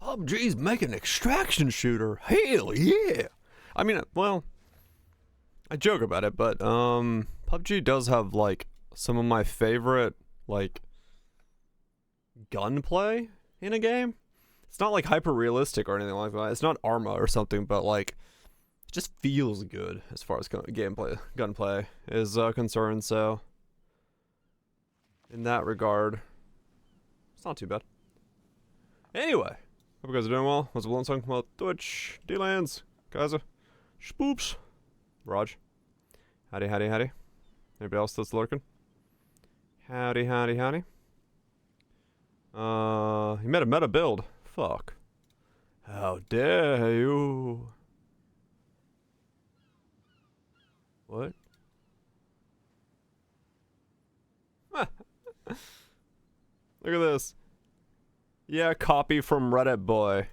PUBG's making an extraction shooter. Hell yeah! I mean, well, I joke about it, but PUBG does have like some of my favorite like gunplay in a game. It's not like hyper realistic or anything like that. It's not Arma or something, but like it just feels good as far as gunplay is concerned. So in that regard, it's not too bad. Anyway, hope you guys are doing well. What's the one song about Twitch, D-Lands, Kaiser, Spoops, Raj. Howdy, howdy, howdy. Anybody else that's lurking? Howdy, howdy, howdy. He made a meta build. Fuck. How dare you? What? Look at this. Yeah, copy from Reddit boy.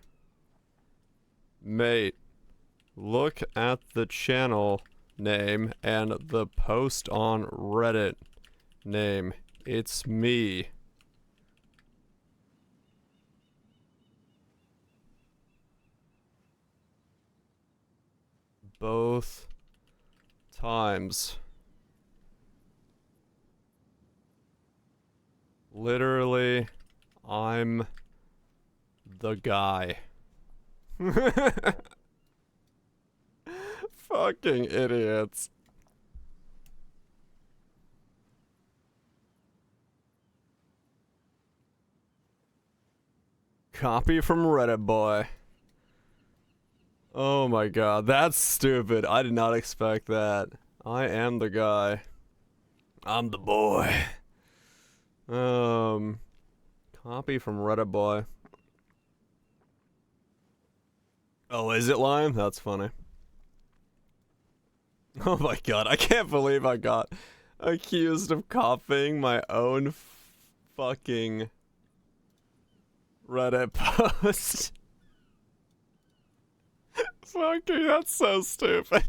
Mate, look at the channel name and the post on Reddit name. It's me. Both times. Literally, I'm the guy. Fucking idiots. Copy from Reddit boy. Oh my god, that's stupid. I did not expect that. I am the guy. I'm the boy. Copy from Reddit boy. Oh, is it Lime? That's funny. Oh my god, I can't believe I got accused of copying my own fucking Reddit post. Fucking, that's so stupid.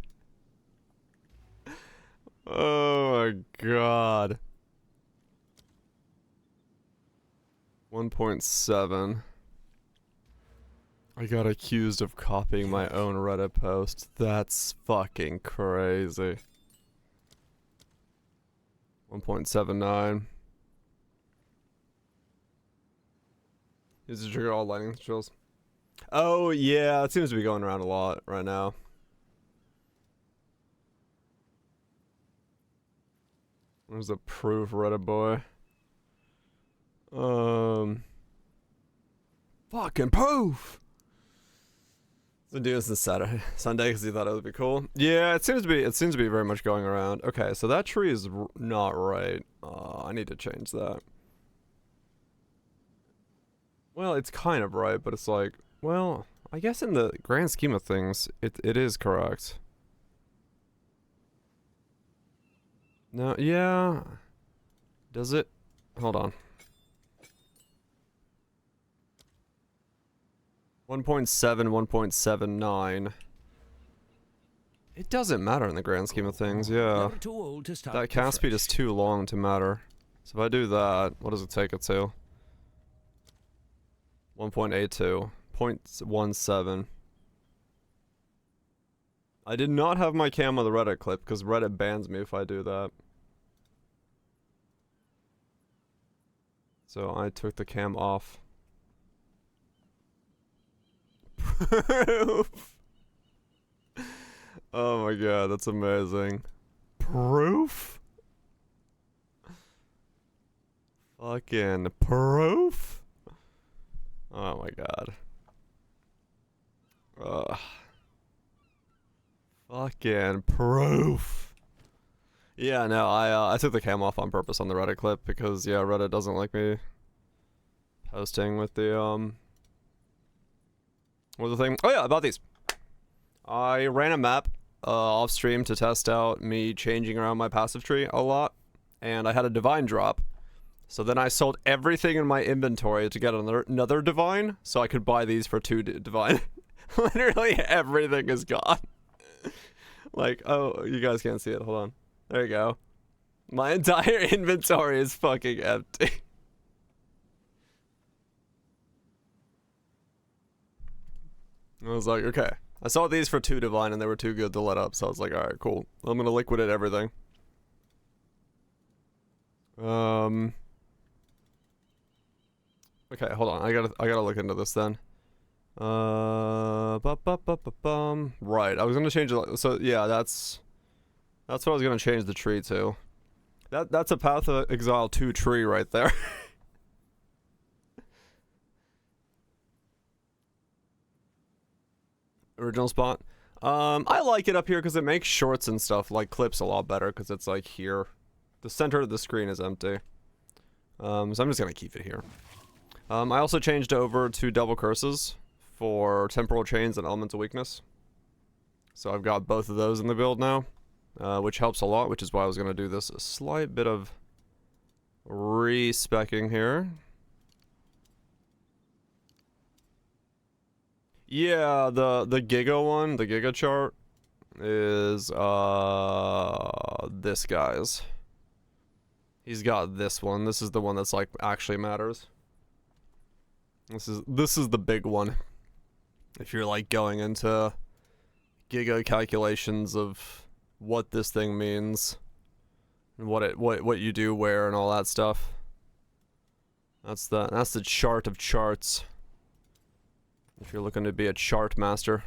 Oh my god. 1.7. I got accused of copying my own Reddit post. That's fucking crazy. 1.79. Is it trigger all lightning controls? Oh yeah, it seems to be going around a lot right now. There's a proof Reddit boy. Fucking proof. So do this Sunday because he thought it would be cool. Yeah, it seems to be very much going around. Okay, so that tree is not right. I need to change that. Well, it's kind of right, but it's like, well, I guess in the grand scheme of things, it is correct. No, yeah. Does it? Hold on. 1.7, 1.79. It doesn't matter in the grand scheme of things, yeah. That cast speed is too long to matter. So if I do that, what does it take it to? 1.82. 0.17. I did not have my cam on the Reddit clip because Reddit bans me if I do that. So I took the cam off. Proof. Oh my god, that's amazing. Proof? Fucking proof? Oh my god. Ugh. Fucking proof. Yeah, no, I took the cam off on purpose on the Reddit clip because yeah, Reddit doesn't like me posting with the what was the thing? Oh yeah, about these. I ran a map off stream to test out me changing around my passive tree a lot, and I had a divine drop. So then I sold everything in my inventory to get another divine, so I could buy these for 2 divine. Literally everything is gone. Like, oh, you guys can't see it. Hold on. There you go. My entire inventory is fucking empty. I was like, okay. I saw these for 2 divine and they were too good to let up, so I was like, alright, cool. I'm gonna liquidate everything. Okay, hold on. I gotta look into this then. Right, I was gonna change it. So yeah, that's what I was gonna change the tree to. That's a Path of Exile 2 tree right there. Original spot. I like it up here because it makes shorts and stuff like clips a lot better because it's like here. The center of the screen is empty. So I'm just gonna keep it here. I also changed over to double curses for temporal chains and elemental weakness. So I've got both of those in the build now, which helps a lot, which is why I was gonna do this a slight bit of respecking here. Yeah, the Giga one, the Giga chart is this guy's. He's got this one. This is the one that's like actually matters. This is the big one. If you're like going into Giga calculations of what this thing means and what you do where and all that stuff. That's the chart of charts. If you're looking to be a chart master.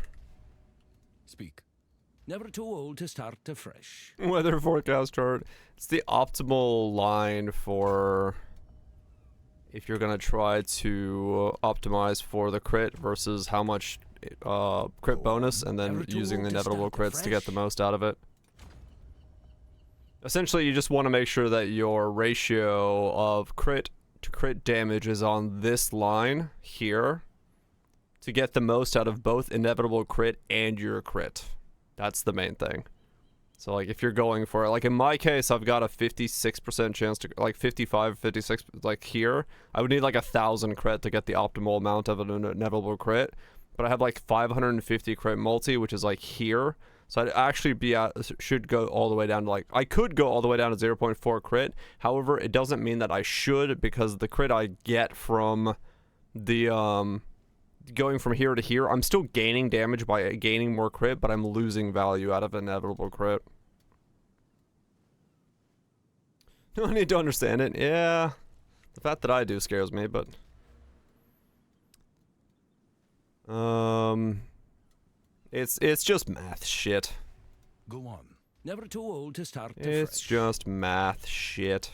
Speak. Never too old to start afresh. Weather forecast chart. It's the optimal line for if you're gonna try to optimize for the crit versus how much crit bonus, and then using the inevitable crits to get the most out of it. Essentially, you just want to make sure that your ratio of crit to crit damage is on this line here to get the most out of both inevitable crit and your crit. That's the main thing. So like if you're going for it, like in my case, I've got a 56% chance to, like 55, 56, like here, I would need like 1,000 crit to get the optimal amount of an inevitable crit. But I have like 550 crit multi, which is like here. So I'd actually be at, should go all the way down to like, I could go all the way down to 0.4 crit. However, it doesn't mean that I should, because the crit I get from the, going from here to here, I'm still gaining damage by gaining more crit, but I'm losing value out of inevitable crit. No need to understand it. Yeah. The fact that I do scares me, but it's just math shit. Go on. Never too old to start afresh. It's just math shit.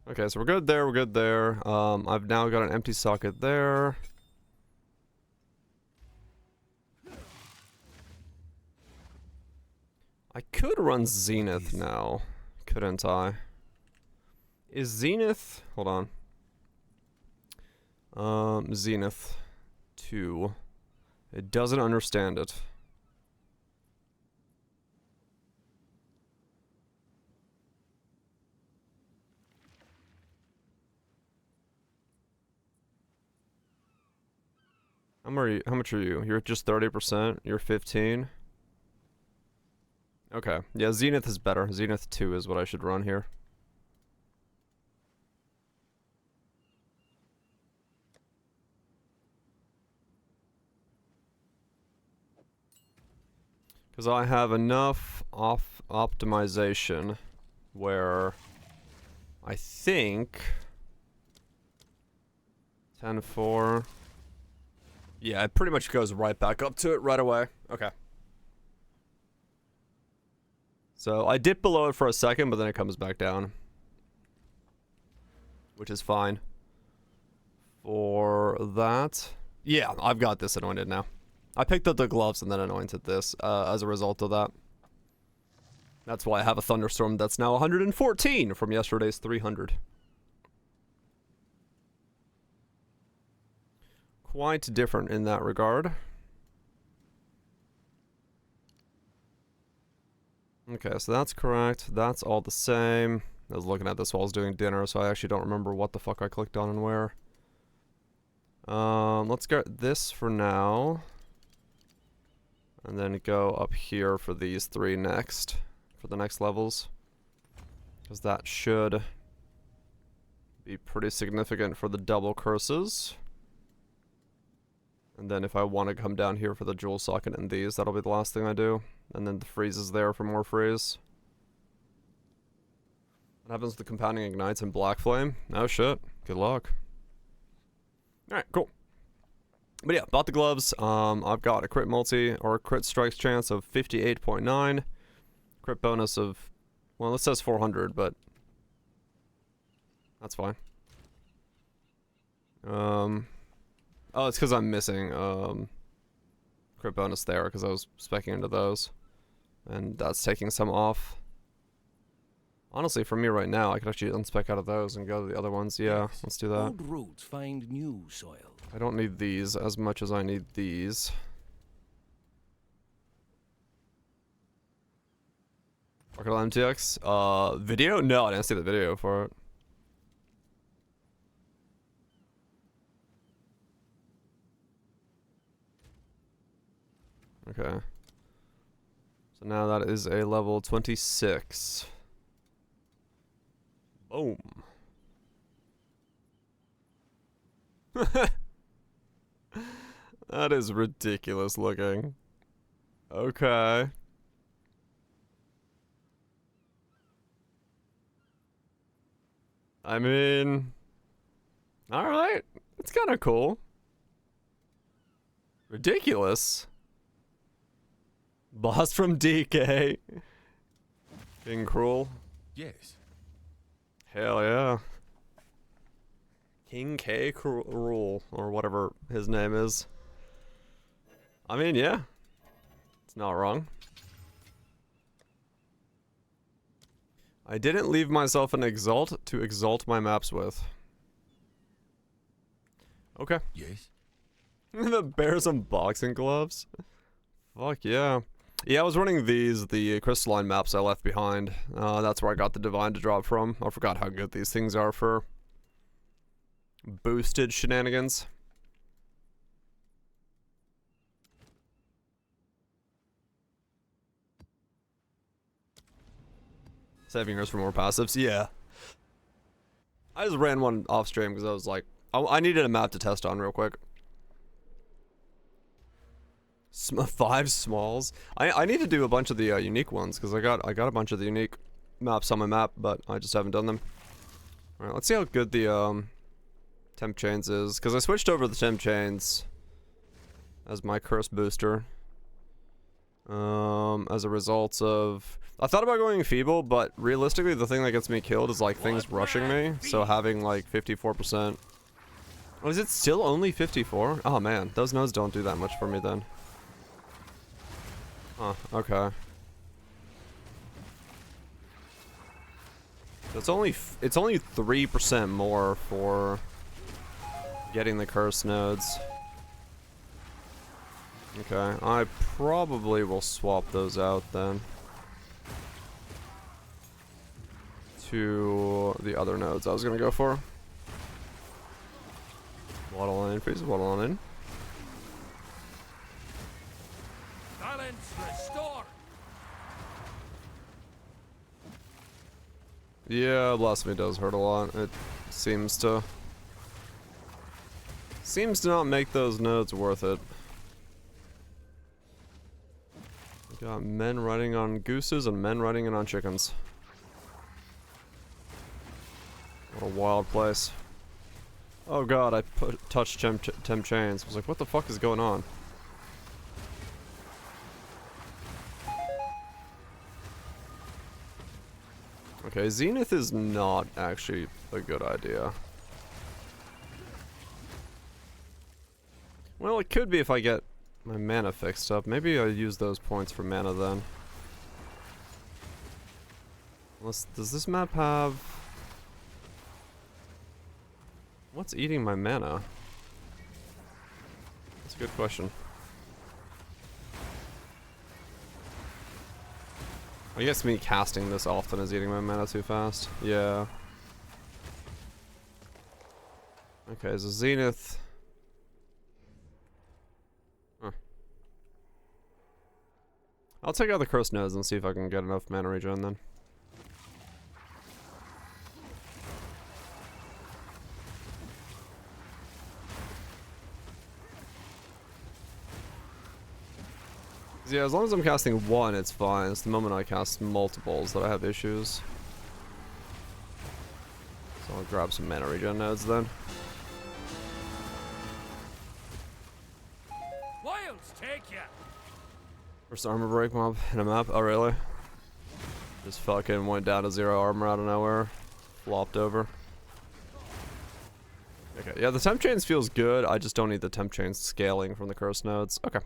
Okay, so we're good there, we're good there. I've now got an empty socket there. I could run Zenith now, couldn't I? Is Zenith... hold on. Zenith 2. It doesn't understand it. How much are you? You're just 30%? You're 15? Okay. Yeah, Zenith is better. Zenith 2 is what I should run here. Because I have enough optimization where I think 10-4. Yeah, it pretty much goes right back up to it right away. Okay. So I dip below it for a second, but then it comes back down. Which is fine. For that. Yeah, I've got this anointed now. I picked up the gloves and then anointed this as a result of that. That's why I have a thunderstorm that's now 114 from yesterday's 300. Quite different in that regard. Okay, so that's correct. That's all the same. I was looking at this while I was doing dinner, so I actually don't remember what the fuck I clicked on and where. Let's get this for now. And then go up here for these three next. For the next levels. Because that should Be pretty significant for the double curses. And then if I want to come down here for the jewel socket and these, that'll be the last thing I do. And then the freeze is there for more freeze. What happens with the compounding ignites in Black Flame? Oh shit. Good luck. Alright, cool. But yeah, bought the gloves. I've got a crit multi, or a crit strikes chance of 58.9. Crit bonus of, well, it says 400, but that's fine. Oh, it's because I'm missing crit bonus there, because I was speccing into those. And that's taking some off. Honestly, for me right now, I could actually unspec out of those and go to the other ones. Yeah, let's do that. Old roads find new soil. I don't need these as much as I need these. Crocodile MTX? Video? No, I didn't see the video for it. Okay. So now that is a level 26. Boom. That is ridiculous looking. Okay. I mean, alright. It's kind of cool. Ridiculous. Boss from DK. King Cruel. Yes. Hell yeah. King K Cruel, or whatever his name is. I mean, yeah. It's not wrong. I didn't leave myself an exalt to exalt my maps with. Okay. Yes. The bears and boxing gloves. Fuck yeah. Yeah, I was running these, the crystalline maps I left behind. That's where I got the divine to drop from. I forgot how good these things are for boosted shenanigans. Saving yours for more passives? Yeah. I just ran one off stream because I was like, I needed a map to test on real quick. 5 smalls. I need to do a bunch of the unique ones because I got a bunch of the unique maps on my map, but I just haven't done them. All right, let's see how good the temp chains is, because I switched over the temp chains as my curse booster. As a result of, I thought about going feeble, but realistically the thing that gets me killed is like things rushing me. So having like 54%. Oh, is it still only 54? Oh man, those nodes don't do that much for me then. Huh, okay. It's only 3% more for getting the curse nodes. Okay, I probably will swap those out then to the other nodes I was gonna go for. Waddle on in, freeze, waddle on in. Balance restored. Yeah, blasphemy does hurt a lot. It seems to not make those nodes worth it. We got men riding on gooses and men riding in on chickens. What a wild place. Oh god, I touched temp chains. I was like, what the fuck is going on? Okay, Zenith is not actually a good idea. Well, it could be if I get my mana fixed up. Maybe I use those points for mana then. Unless, does this map have... What's eating my mana? That's a good question. I guess me casting this often is eating my mana too fast. Yeah. Okay, so Zenith... Huh. I'll take out the curse nodes and see if I can get enough mana regen then. Yeah, as long as I'm casting one, it's fine. It's the moment I cast multiples that I have issues. So I'll grab some mana regen nodes then. Wilds take ya. First armor break mob in a map. Oh, really? Just fucking went down to 0 armor out of nowhere. Flopped over. Okay, yeah, the temp chains feels good. I just don't need the temp chains scaling from the curse nodes. Okay.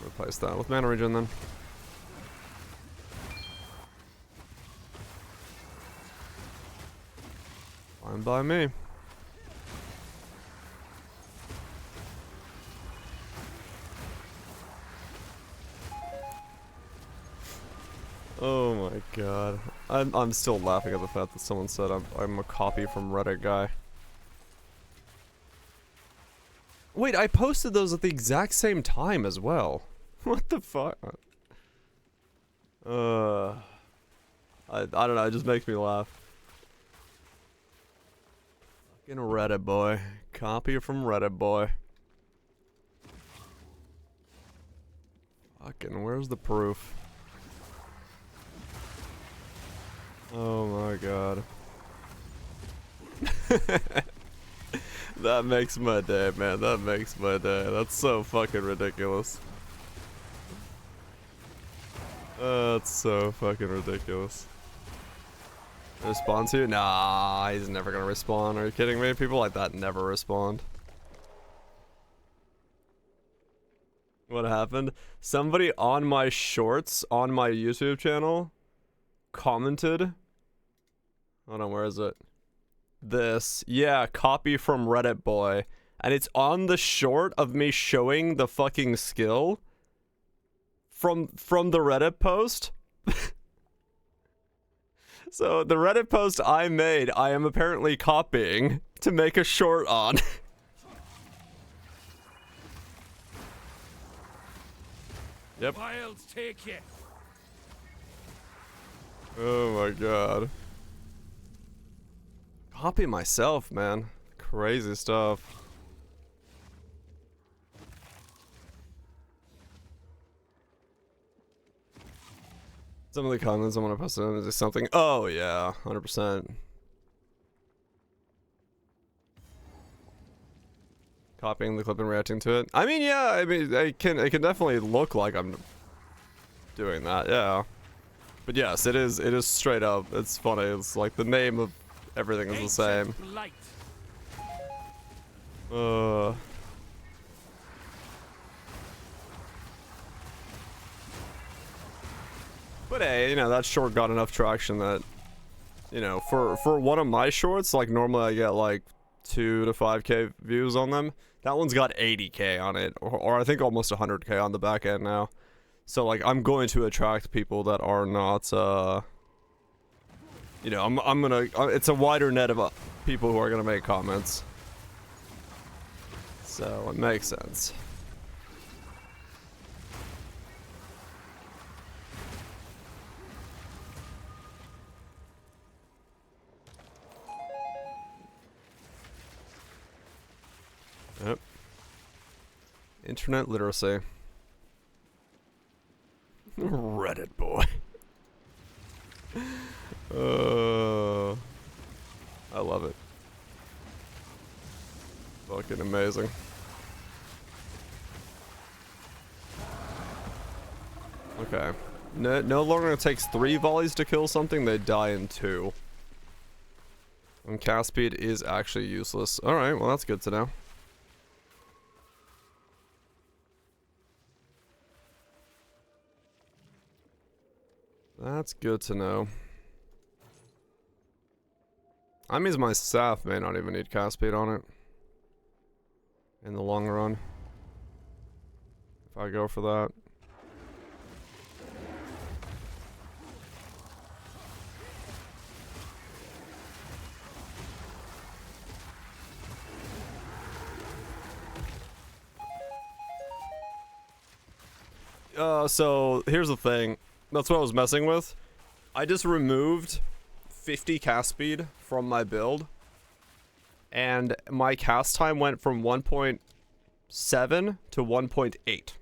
Replace that with mana regen then. Fine by me. Oh my god. I'm still laughing at the fact that someone said I'm a copy from Reddit guy. Wait, I posted those at the exact same time as well. What the fuck? I don't know, it just makes me laugh. Fucking Reddit boy. Copy from Reddit boy. Fucking, where's the proof? Oh my god. That makes my day, man. That makes my day. That's so fucking ridiculous. That's so fucking ridiculous. Respond to you? Nah, he's never gonna respond. Are you kidding me? People like that never respond. What happened? Somebody on my shorts on my YouTube channel commented. Hold on, where is it? This. Yeah, copy from Reddit boy. And it's on the short of me showing the fucking skill from the Reddit post. So the Reddit post I made, I am apparently copying to make a short on. Yep. Wilds take ya. Oh my god. Copy myself, man. Crazy stuff. Some of the comments I want to post in is something. Oh yeah, 100%. Copying the clip and reacting to it. I mean, yeah. I mean, it can definitely look like I'm doing that. Yeah. But yes, it is straight up. It's funny. It's like the name of everything is the same. But hey, you know, that short got enough traction that, you know, for one of my shorts, like normally I get like 2 to 5k views on them. That one's got 80k on it, or I think almost 100k on the back end now. So like I'm going to attract people that are not, you know, I'm gonna. It's a wider net of people who are gonna make comments. So it makes sense. Yep. Internet literacy. Reddit boy. I love it. Fucking amazing. Okay. No longer it takes 3 volleys to kill something, they die in 2. And cast speed is actually useless. Alright, well that's good to know. That's good to know. That means my staff may not even need cast speed on it. In the long run. If I go for that. So here's the thing. That's what I was messing with. I just removed 50 cast speed from my build. And my cast time went from 1.2 1.7 to 1.8.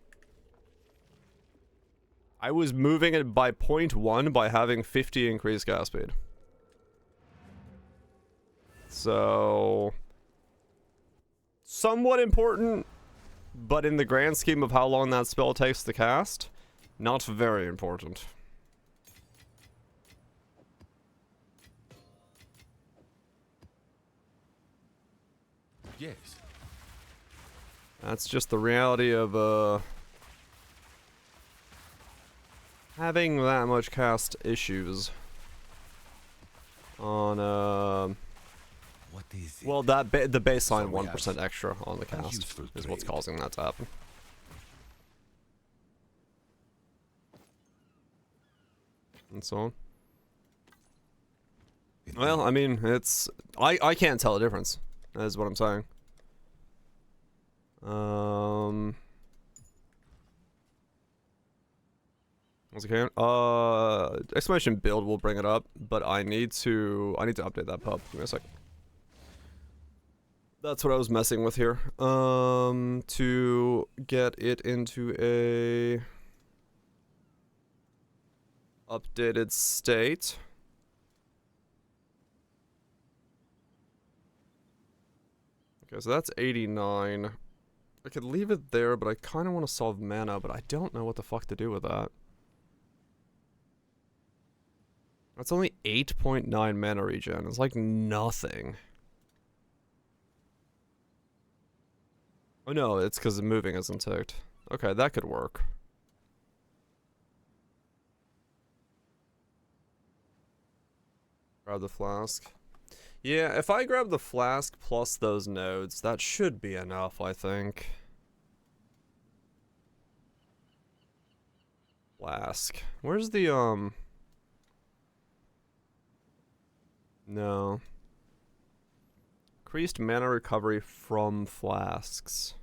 I was moving it by 0.1 by having 50 increased gas speed. So, somewhat important, but in the grand scheme of how long that spell takes to cast, not very important. Yes. That's just the reality of, having that much cast issues on, What is it? well, the baseline So we 1% have extra on the cast useful is what's trade. causing that to happen. And so on. Well, I mean, it's... I can't tell the difference, is what I'm saying. Once again, exclamation build will bring it up, but I need to update that pub. Give me a sec. That's what I was messing with here. To get it into a updated state. Okay, so that's 89. I could leave it there, but I kind of want to solve mana, but I don't know what the fuck to do with that. That's only 8.9 mana regen. It's like nothing. Oh no, it's because the moving isn't ticked. Okay, that could work. Grab the flask. Yeah, if I grab the flask plus those nodes, that should be enough, I think. Flask. Where's the, No. Increased mana recovery from flasks.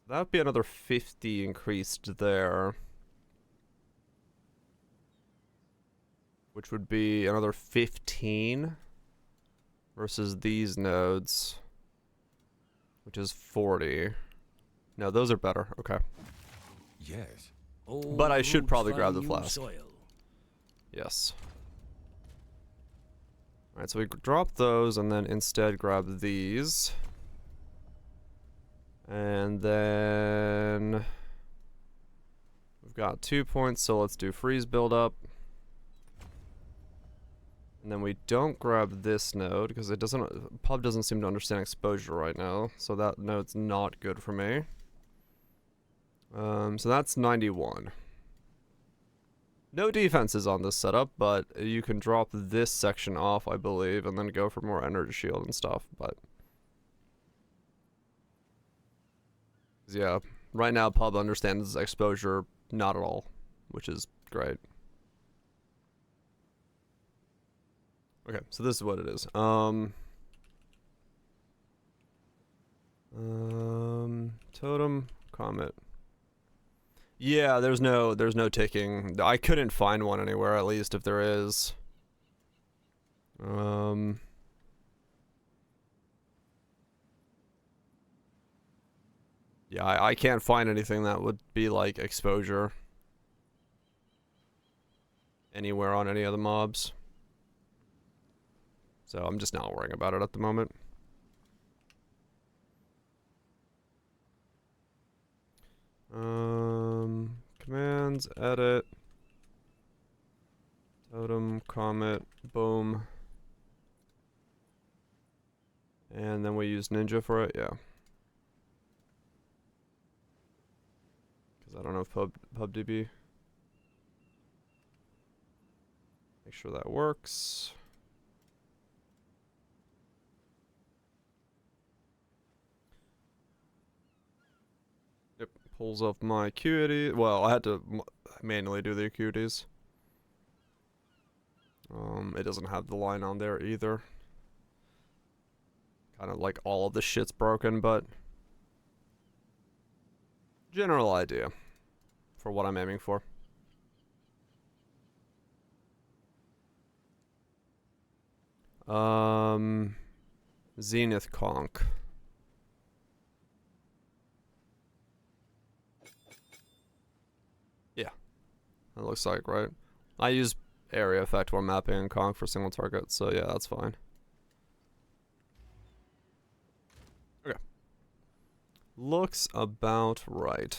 That would be another 50 increased there. Which would be another 15 versus these nodes, which is 40. No, those are better. Okay. Yes. But I should probably grab the flask. Yes. Alright, so we drop those and then instead grab these. And then we've got 2 points, so let's do freeze build up. And then we don't grab this node because it doesn't, pub doesn't seem to understand exposure right now, so that node's not good for me. So that's 91. No defenses on this setup, but you can drop this section off, I believe, and then go for more energy shield and stuff, but... yeah, right now pub understands exposure not at all, which is great. Okay, so this is what it is. Totem, Comet. Yeah, there's no ticking. I couldn't find one anywhere, at least if there is. Yeah, I can't find anything that would be like exposure anywhere on any of the mobs. So I'm just not worrying about it at the moment. Commands, edit, totem, comet, boom. And then we use ninja for it, yeah. Because I don't know if pubdb. Make sure that works. Yep, pulls up my acuity. Well, I had to manually do the acuities. It doesn't have the line on there either. Kind of like all of the shit's broken, but general idea for what I'm aiming for. Zenith Conch. It looks like, right? I use area effect while mapping and conk for single target, so yeah, that's fine. Okay. Looks about right.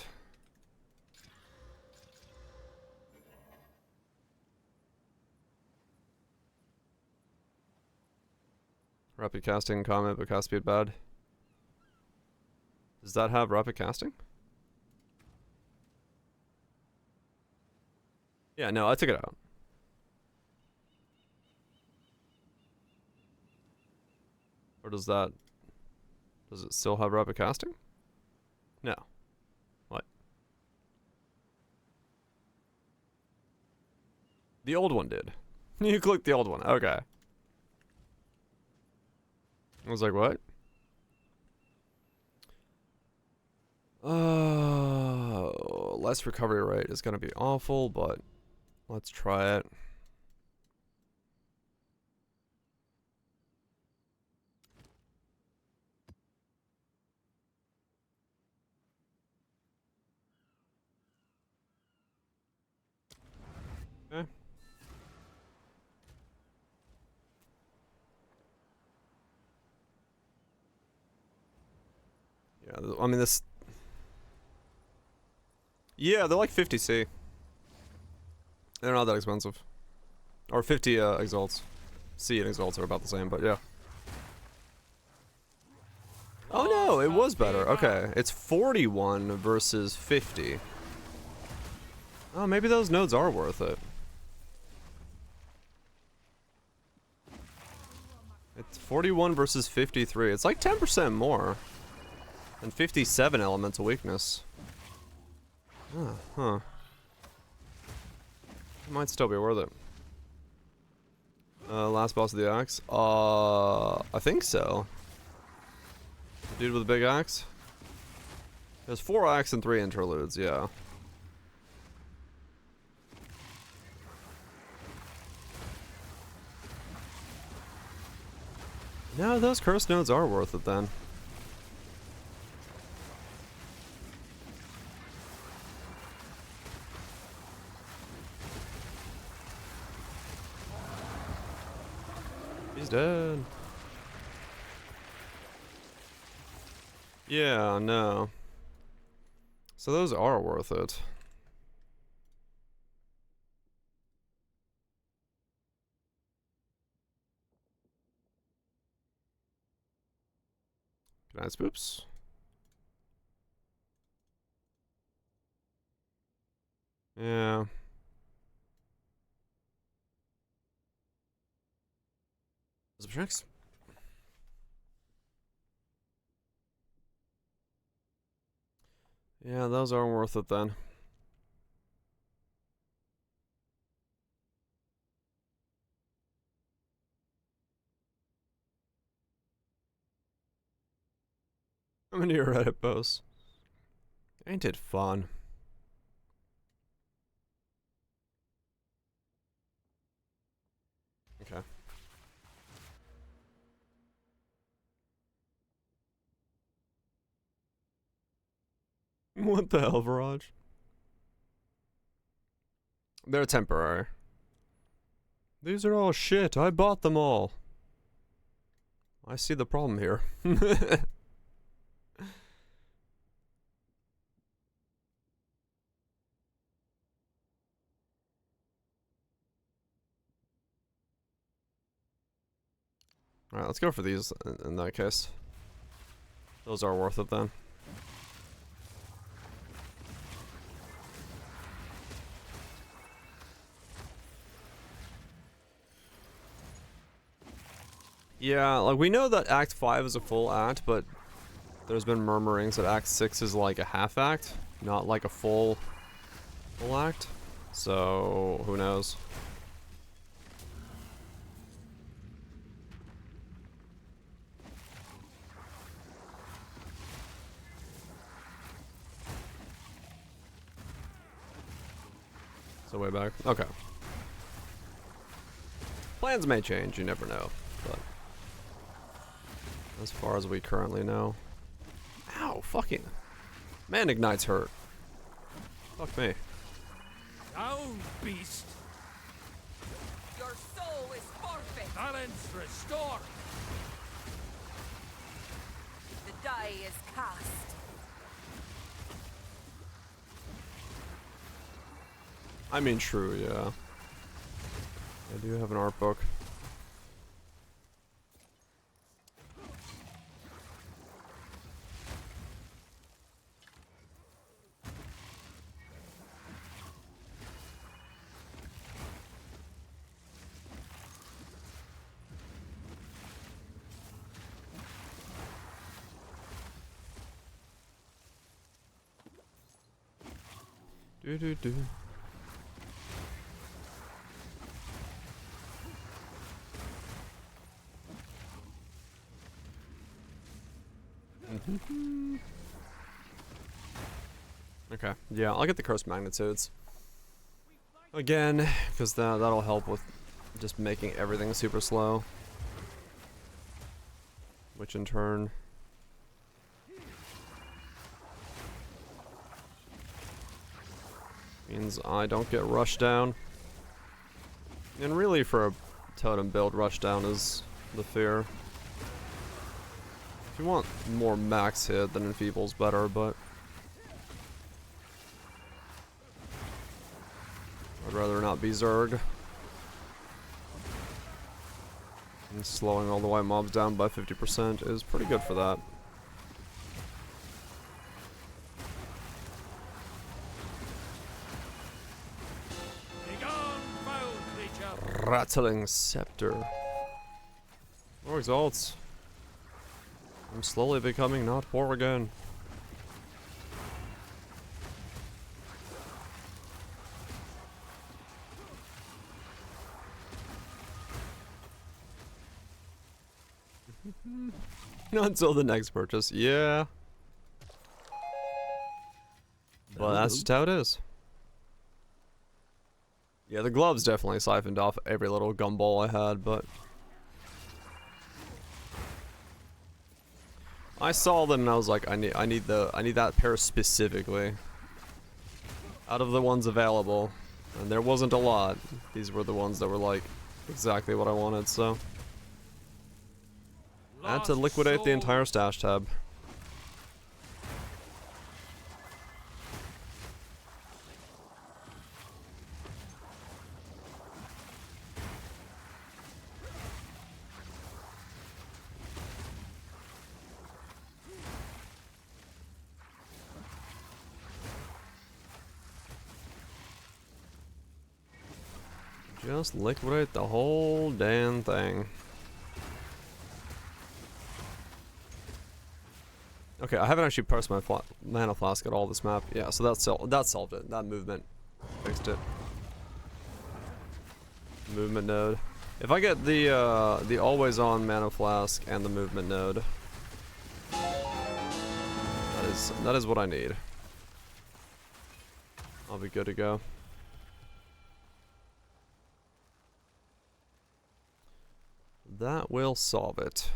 Rapid casting, Comet, but cast speed bad. Does that have rapid casting? Yeah, no, I took it out. Or does it still have rapid casting? No. What? The old one did. You clicked the old one, okay. I was like, what? Less recovery rate is gonna be awful, but let's try it. Okay. Yeah, I mean this. Yeah, they're like 50C. They're not that expensive. Or 50 exalts. C and exalts are about the same, but yeah. Oh no, it was better. Okay, it's 41 versus 50. Oh, maybe those nodes are worth it. It's 41 versus 53. It's like 10% more. And 57 elemental weakness. Huh. It might still be worth it. Last boss of the axe? I think so. The dude with the big axe? There's 4 axe and 3 interludes, yeah. No, those curse nodes are worth it then. He's dead. Yeah, no. So those are worth it. Good night, spoops. Yeah. Subtracts. Yeah, those are worth it then. I'm into your Reddit posts. Ain't it fun? Okay. What the hell, Viraj? They're temporary. These are all shit. I bought them all. I see the problem here. Alright, let's go for these in that case. Those are worth it then. Yeah, like we know that Act 5 is a full act, but there's been murmurings that Act 6 is like a half act, not like a full act. So, who knows? So way back. Okay. Plans may change, you never know. But as far as we currently know. Ow, fucking. Man, Ignite's hurt. Fuck me. Down, beast! Your soul is forfeit. Balance restored! The die is cast. I mean, true, yeah. I do have an art book. Do do do. Okay, yeah, I'll get the cursed magnitudes again, because that'll help with just making everything super slow, which in turn means I don't get rushed down. And really, for a totem build, rush down is the fear. If you want more max hit, then enfeeble's better, but I'd rather not be Zerg. And slowing all the white mobs down by 50% is pretty good for that. Rattling scepter. More exalts. I'm slowly becoming not poor again. Until the next purchase, yeah. Well, that's just how it is. Yeah, the gloves definitely siphoned off every little gumball I had, but I saw them and I was like, I need that pair specifically out of the ones available, and there wasn't a lot. These were the ones that were like exactly what I wanted, so I had to liquidate the entire stash tab. Just liquidate the whole damn thing. Okay, I haven't actually pressed my mana flask at all this map. Yeah, so that solved it. That movement fixed it. Movement node. If I get the always on mana flask and the movement node, that is what I need. I'll be good to go. That will solve it.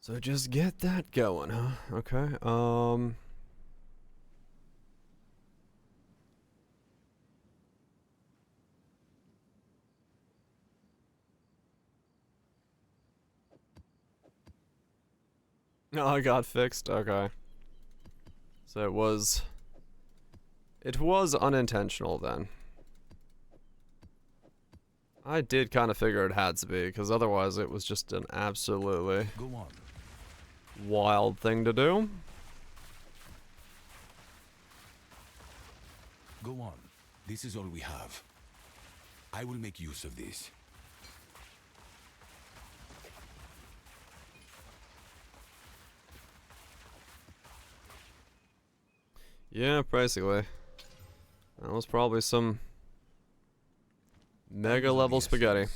So just get that going, huh? Okay. No, I got fixed. Okay. So it was unintentional then. I did kind of figure it had to be, because otherwise it was just an absolutely wild thing to do. Go on. This is all we have. I will make use of this. Yeah, basically. That was probably some mega level spaghetti.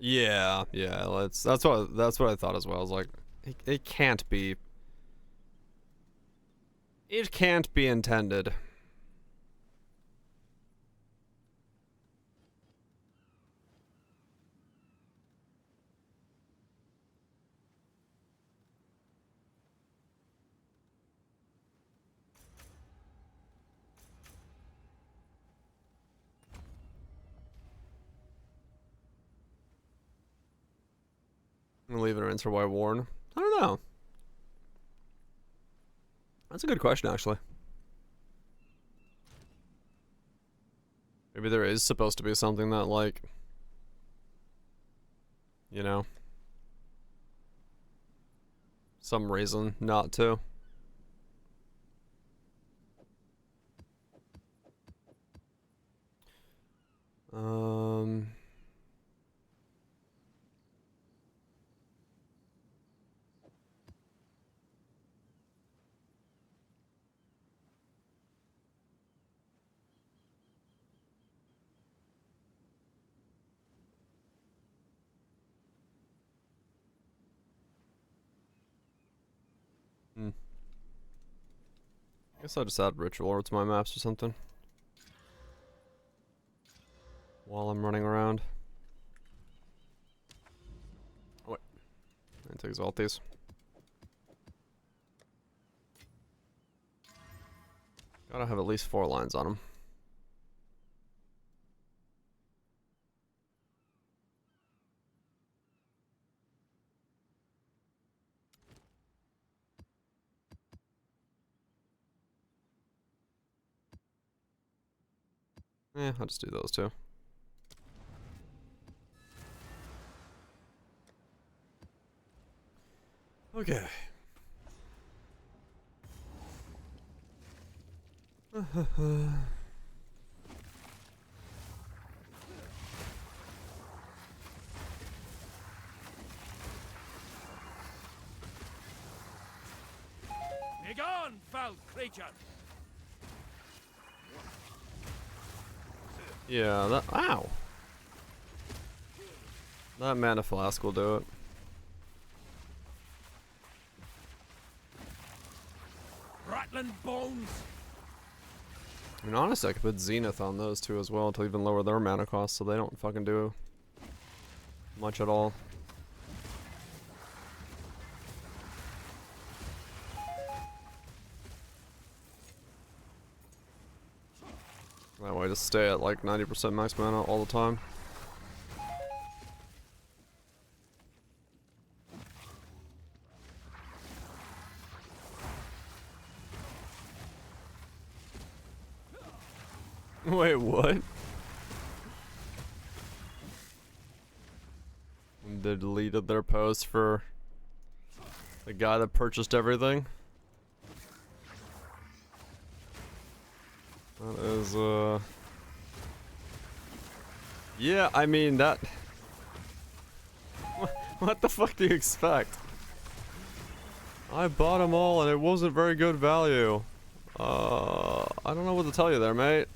Yeah, that's what I thought as well. I was like, it can't be. It can't be intended. I'm gonna leave it or enter while worn. I don't know. That's a good question, actually. Maybe there is supposed to be something that, like, you know, some reason not to. I guess I'll just add ritual or to my maps or something while I'm running around. Oh, wait. I need to exalt these. Gotta have at least 4 lines on them. I'll just do those two. Okay. Begone, foul creature! Yeah, that. Ow! That mana flask will do it. Rattling bones! I mean, honestly, I could put Zenith on those two as well to even lower their mana cost so they don't fucking do much at all. That way, just stay at like 90% max mana all the time. Wait, what? They deleted their post for the guy that purchased everything. That is, yeah, I mean, that... What the fuck do you expect? I bought them all and it wasn't very good value. I don't know what to tell you there, mate.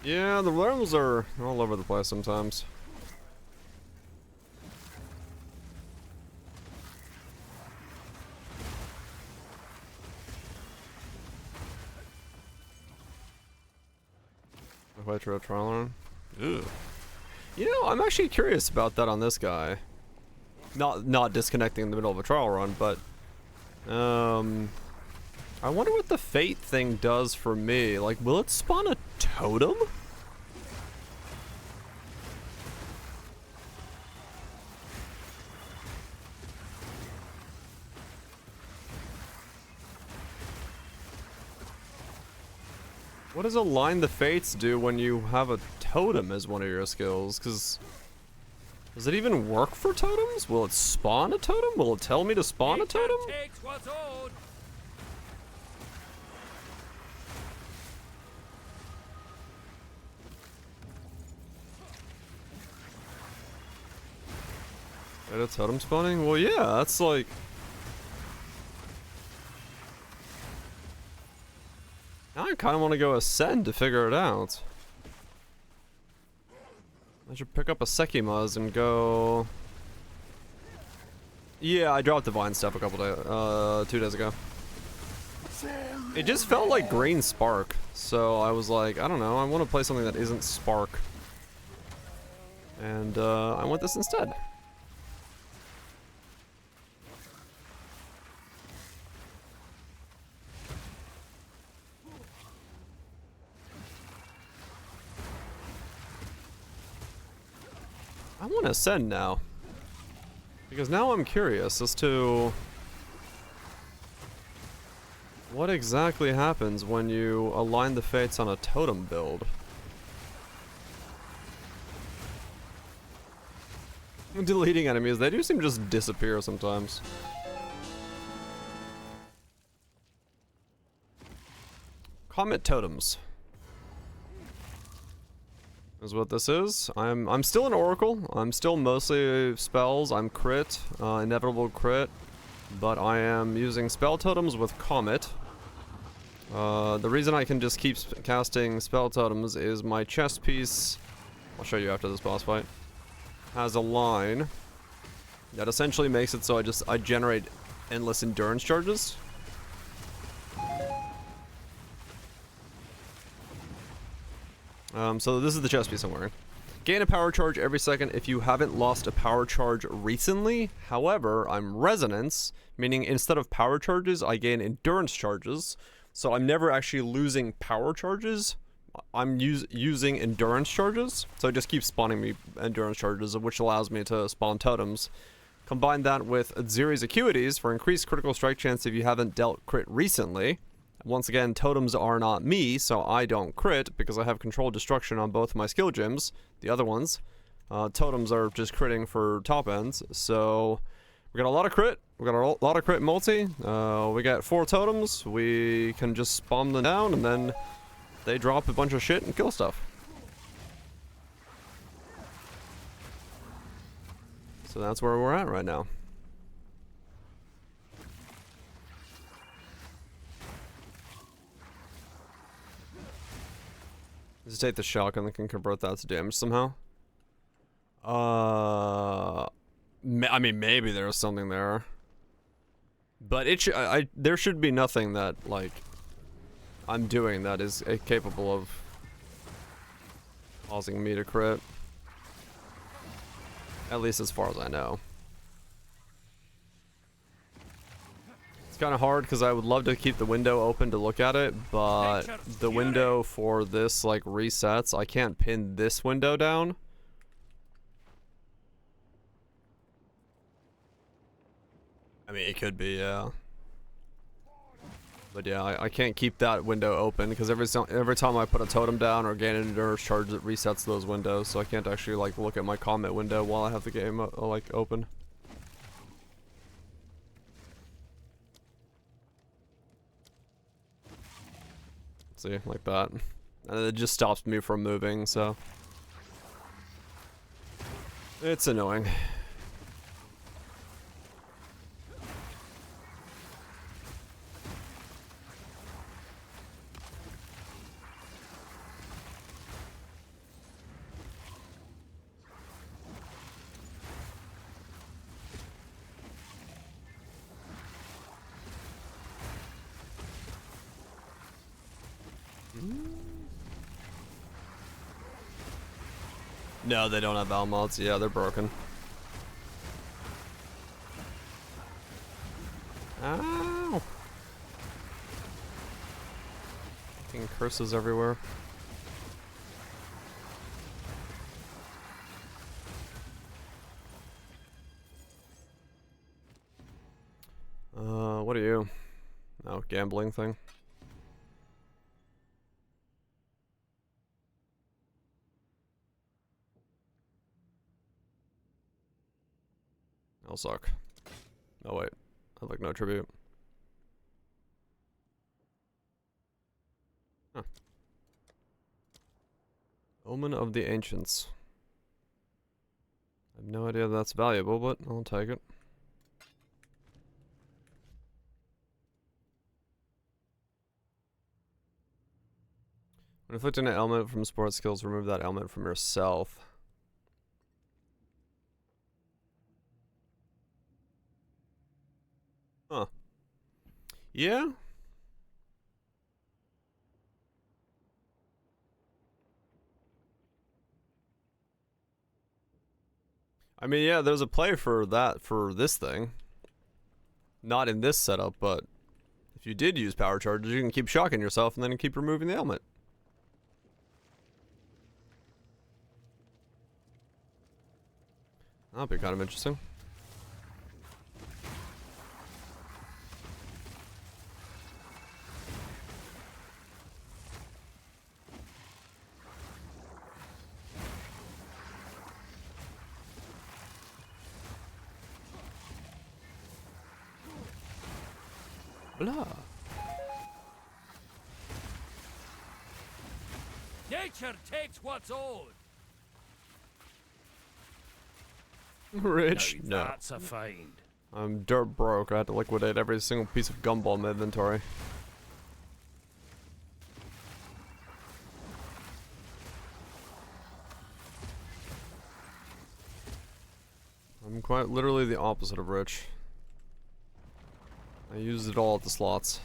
Yeah, the realms are all over the place sometimes. White Trail Trial. Ew. You know, I'm actually curious about that on this guy. Not disconnecting in the middle of a trial run, but I wonder what the fate thing does for me. Like, will it spawn a totem? What does Align the Fates do when you have a totem as one of your skills? Because does it even work for totems? Will it spawn a totem? Will it tell me to spawn a totem? Takes what's owed. Wait, a totem spawning? Well, yeah, that's like... Now I kind of want to go Ascend to figure it out. I should pick up a Sekimaz and go... Yeah, I dropped Divine Step a couple days, 2 days ago. It just felt like Green Spark, so I was like, I don't know, I want to play something that isn't Spark. And I want this instead. want to ascend now. Because now I'm curious as to what exactly happens when you align the fates on a totem build. Deleting enemies, they do seem to just disappear sometimes. Comet Totems is what this is. I'm still an Oracle. I'm still mostly spells. I'm crit, inevitable crit, but I am using spell totems with Comet. The reason I can just keep casting spell totems is my chest piece, I'll show you after this boss fight, has a line that essentially makes it so I generate endless endurance charges. So this is the chest piece I'm wearing. Gain a power charge every second if you haven't lost a power charge recently. However, I'm resonance, meaning instead of power charges, I gain endurance charges. So I'm never actually losing power charges. I'm using endurance charges. So it just keeps spawning me endurance charges, which allows me to spawn totems. Combine that with Atziri's acuities for increased critical strike chance if you haven't dealt crit recently. Once again, totems are not me, so I don't crit because I have controlled destruction on both my skill gems. The other ones, totems are just critting for top ends. So we got a lot of crit. We got a lot of crit multi. We got 4 totems. We can just bomb them down, and then they drop a bunch of shit and kill stuff. So that's where we're at right now. Just take the shotgun and can convert that to damage somehow. I mean, maybe there's something there, but there should be nothing that like I'm doing that is capable of causing me to crit. At least as far as I know. It's kind of hard because I would love to keep the window open to look at it, but the window for this like resets. I can't pin this window down. I mean, it could be, yeah. But yeah, I can't keep that window open because every time I put a totem down or gain an endurance charge, it resets those windows. So I can't actually like look at my Comet window while I have the game like open. See, like that. And it just stops me from moving, so it's annoying. No, they don't have Val mods. Yeah, they're broken. Ow! Fucking curses everywhere. What are you? Oh, gambling thing. I'll suck. Oh wait, I have like no tribute. Huh. Omen of the Ancients. I have no idea if that's valuable, but I'll take it. When inflicting an element from sports skills, remove that element from yourself. Huh. Yeah. I mean, yeah, there's a play for that for this thing. Not in this setup, but if you did use power charges, you can keep shocking yourself and then keep removing the element. That'll be kind of interesting. Blah. Nature takes what's owed. Rich? Now No. that's a find. I'm dirt broke. I had to liquidate every single piece of gumball in my inventory. I'm quite literally the opposite of rich. I used it all at the slots.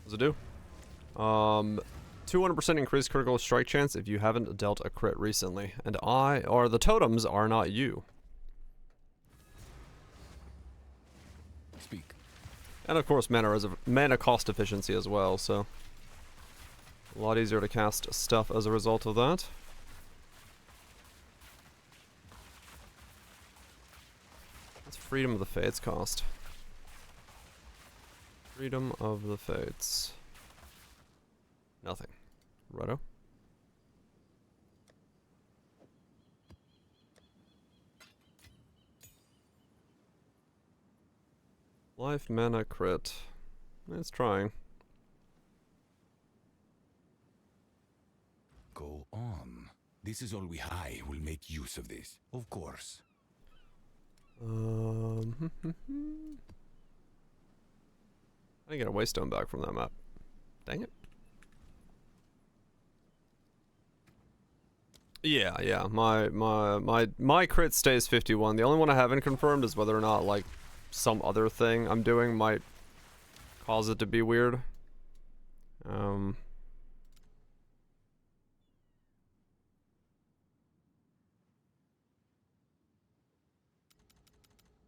What does it do? 200% increased critical strike chance if you haven't dealt a crit recently. And the totems are not you. Speak. And of course mana cost efficiency as well, so a lot easier to cast stuff as a result of that. What's Freedom of the Fates cost? Freedom of the Fates. Nothing. Righto. Life mana crit. It's trying. Go on. This is all we have. I will make use of this. Of course. I didn't get a waystone back from that map. Dang it. Yeah, my crit stays 51. The only one I haven't confirmed is whether or not like some other thing I'm doing might cause it to be weird.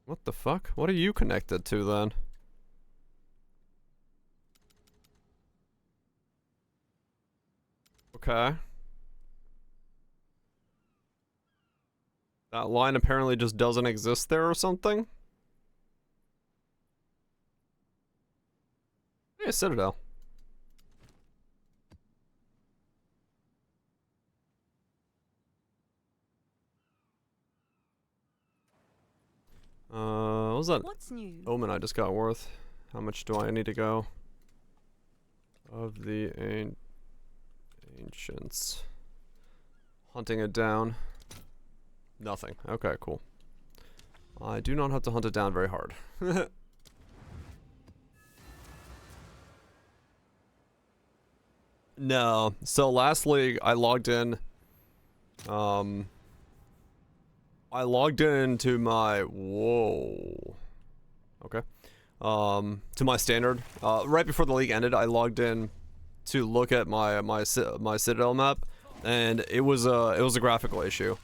What the fuck? What are you connected to then? Okay. That line apparently just doesn't exist there or something? Hey, Citadel. What was that What's new? omen I just got worth? How much do I need to go? Of the ancients. Hunting it down. Nothing. Okay, cool. I do not have to hunt it down very hard. No. So last league I logged in. I logged into my okay. To my standard. Right before the league ended, I logged in to look at my Citadel map, and it was a graphical issue.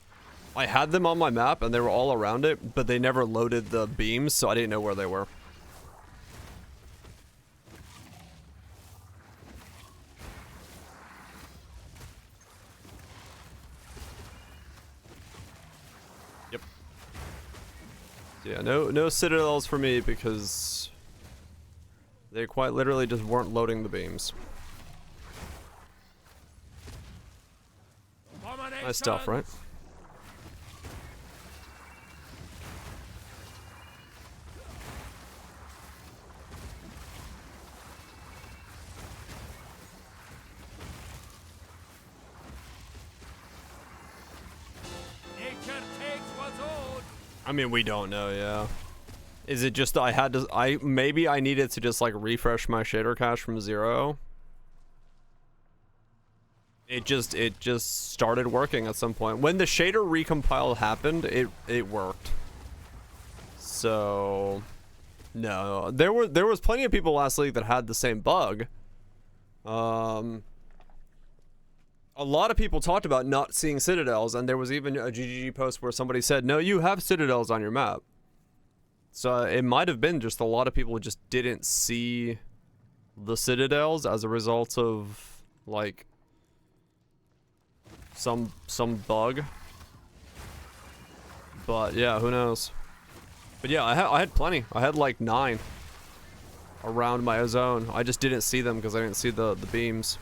I had them on my map and they were all around it, but they never loaded the beams, so I didn't know where they were. Yep. Yeah, no citadels for me because they quite literally just weren't loading the beams. Nice stuff, right? I mean, we don't know, yeah. Is it just maybe I needed to just like refresh my shader cache from 0? It just started working at some point. When the shader recompile happened, it worked. So no, there was plenty of people last league that had the same bug. A lot of people talked about not seeing citadels, and there was even a GGG post where somebody said, no, you have citadels on your map. So it might have been just a lot of people just didn't see the citadels as a result of, like, some bug. But yeah, who knows? But yeah, I had plenty. I had like 9 around my zone. I just didn't see them because I didn't see the beams.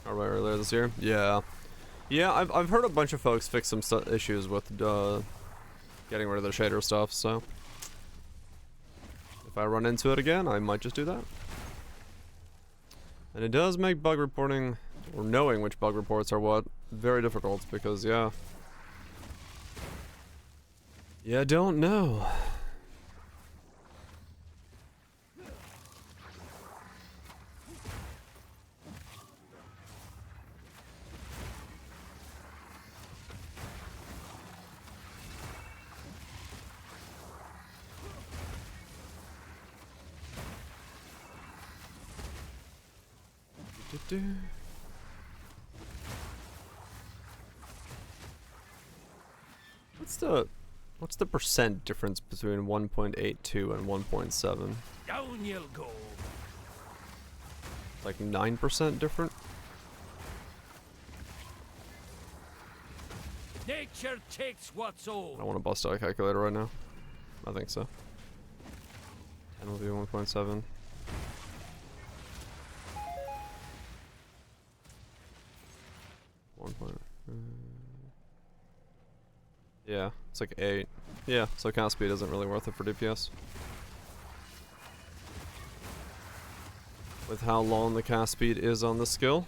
Alright, earlier this year? Yeah. Yeah, I've heard a bunch of folks fix some issues with getting rid of the shader stuff, so if I run into it again, I might just do that. And it does make bug reporting, or knowing which bug reports are what, very difficult, because yeah. You don't know. What's the percent difference between 1.82 and 1.7? Down you'll go. Like 9% different? Nature takes what's old. I don't want to bust out a calculator right now. I think so. 10 will be 1.7. Yeah, it's like 8. Yeah, so cast speed isn't really worth it for DPS. With how long the cast speed is on the skill.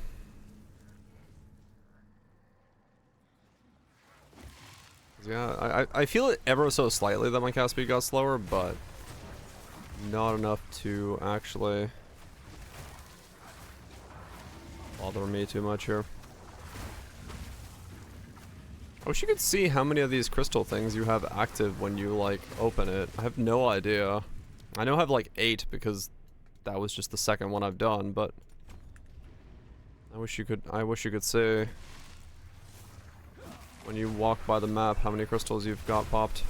Yeah, I feel it ever so slightly that my cast speed got slower, but not enough to actually bother me too much here. I wish you could see how many of these crystal things you have active when you like open it. I have no idea. I know I have like 8 because that was just the second one I've done, but I wish you could see when you walk by the map how many crystals you've got popped.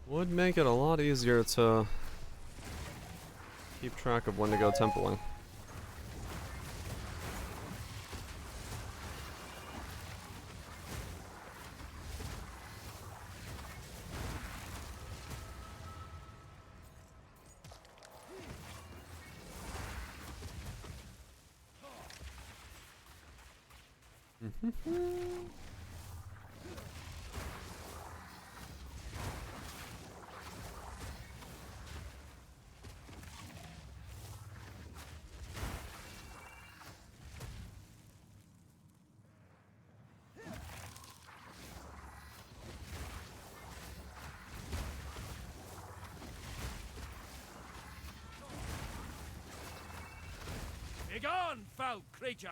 Would make it a lot easier to keep track of when to go templing. Begone, foul creature!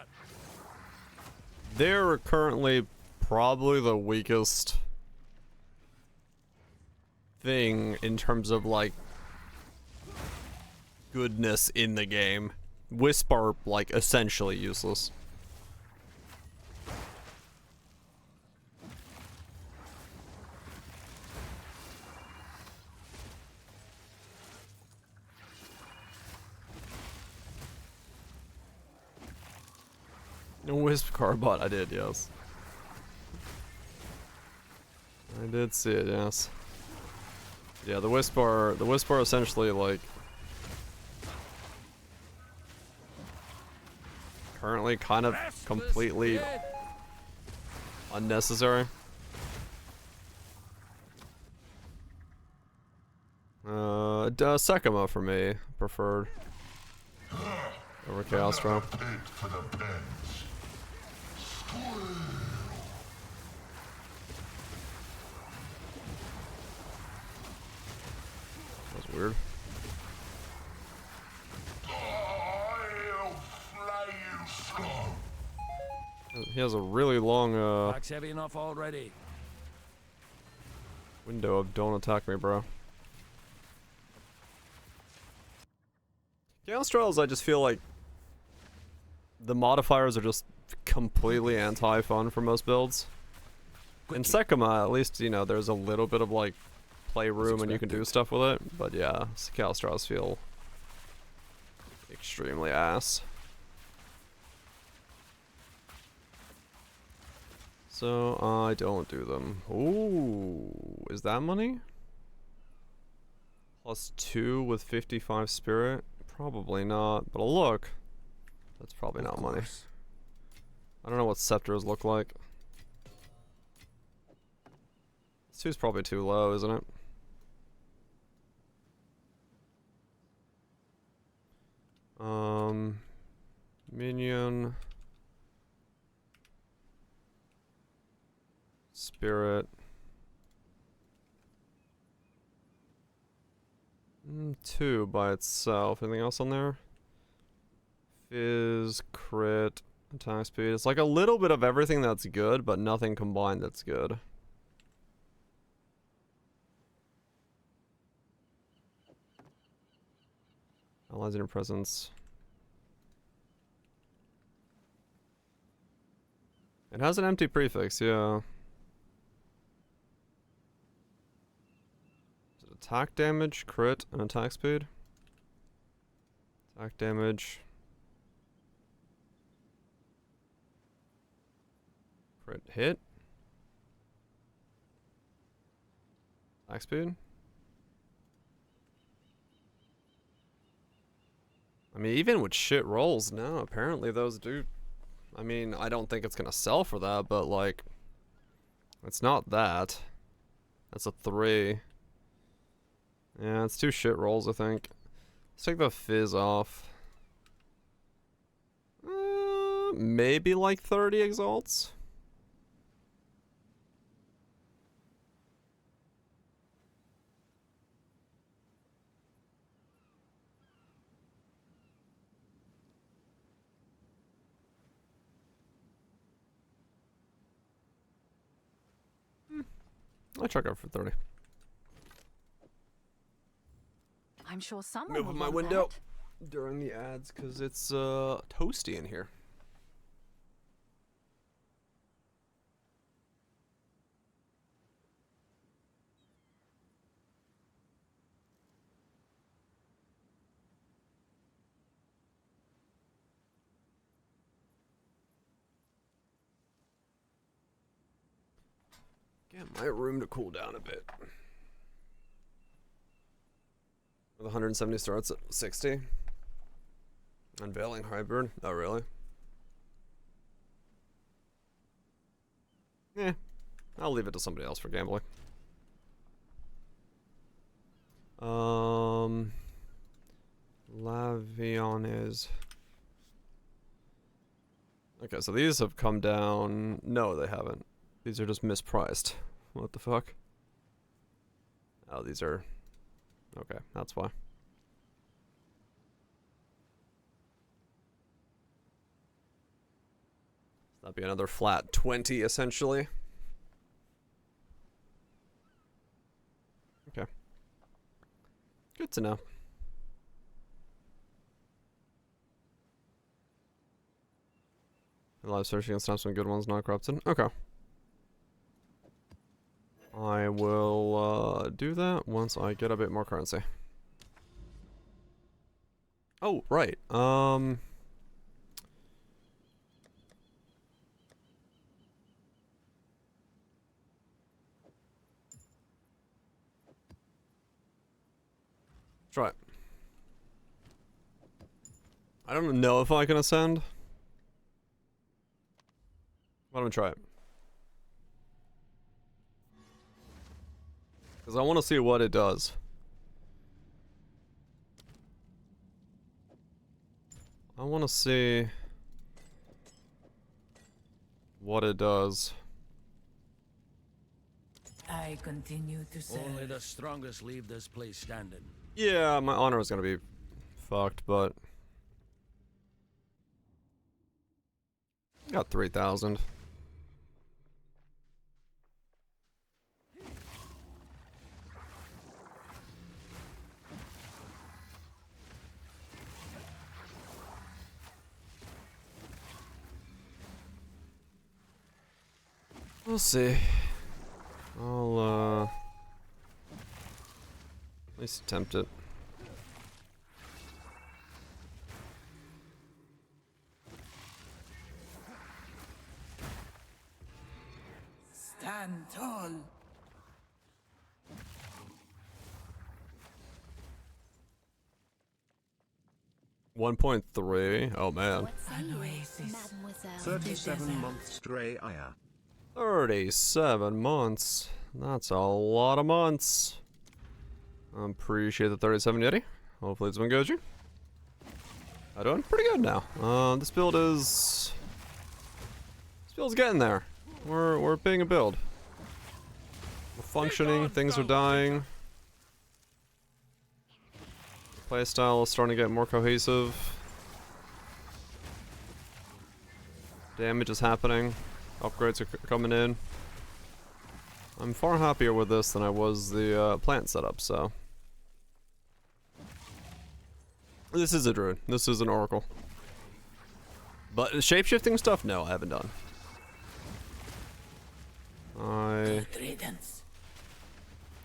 They're currently probably the weakest thing in terms of like goodness in the game. Wisp are like essentially useless. Wisp Carbot, I did, yes. I did see it, yes. Yeah, the Wisp are essentially like currently kind of completely unnecessary. Sekima for me, preferred over Chaos Throw. That's weird. he has a really long Back's heavy enough already. window of don't attack me, bro. Chaos Trials, I just feel like the modifiers are just completely anti-fun for most builds. In Sekima, at least, you know, there's a little bit of like playroom and you can do stuff with it. But yeah, Chaos Trials feel extremely ass. So I don't do them. Ooh, is that money? +2 with 55 spirit? Probably not, but look. That's probably not money. I don't know what scepters look like. This 2's probably too low, isn't it? Minion. Spirit. 2 by itself. Anything else on there? Fizz, crit, attack speed. It's like a little bit of everything that's good, but nothing combined that's good. Allies in your presence. It has an empty prefix, yeah. Is it attack damage, crit, and attack speed? Attack damage. Crit hit. Attack speed. I mean, even with shit rolls now, apparently those do. I mean, I don't think it's gonna sell for that, but like, it's not that. That's a 3. Yeah, it's 2 shit rolls, I think. Let's take the fizz off. Maybe like 30 exalts. I'll check out for 30. I'm sure someone Move will my want window that. during the ads because it's toasty in here. Get my room to cool down a bit. With 170 starts at 60. Unveiling hybrid. Oh, really? Eh. I'll leave it to somebody else for gambling. Laviones. Okay, so these have come down. No, they haven't. These are just mispriced. What the fuck? Oh, these are... Okay, that's why. That'd be another flat 20, essentially. Okay. Good to know. Live searching and snap some good ones, not corrupted. Okay. I will do that once I get a bit more currency. Oh, right. Try it. I don't know if I can ascend. Why don't we try it? Because I want to see what it does. I want to see what it does. I continue to serve. Only the strongest leave this place standing. Yeah, my honor is going to be fucked, but... Got 3,000. We'll see. I'll at least attempt it. Stand tall. 1.3. Oh man. An oasis. Mademoiselle. 37 months stray Aya. 37 months. That's a lot of months. I appreciate the 37 Yeti. Hopefully it's been Goji. I'm doing pretty good now. This build's getting there. We're being a build. We're functioning, things are dying. Playstyle is starting to get more cohesive. Damage is happening. Upgrades are coming in. I'm far happier with this than I was the plant setup, so. This is a druid. This is an oracle. But shapeshifting stuff? No, I haven't done.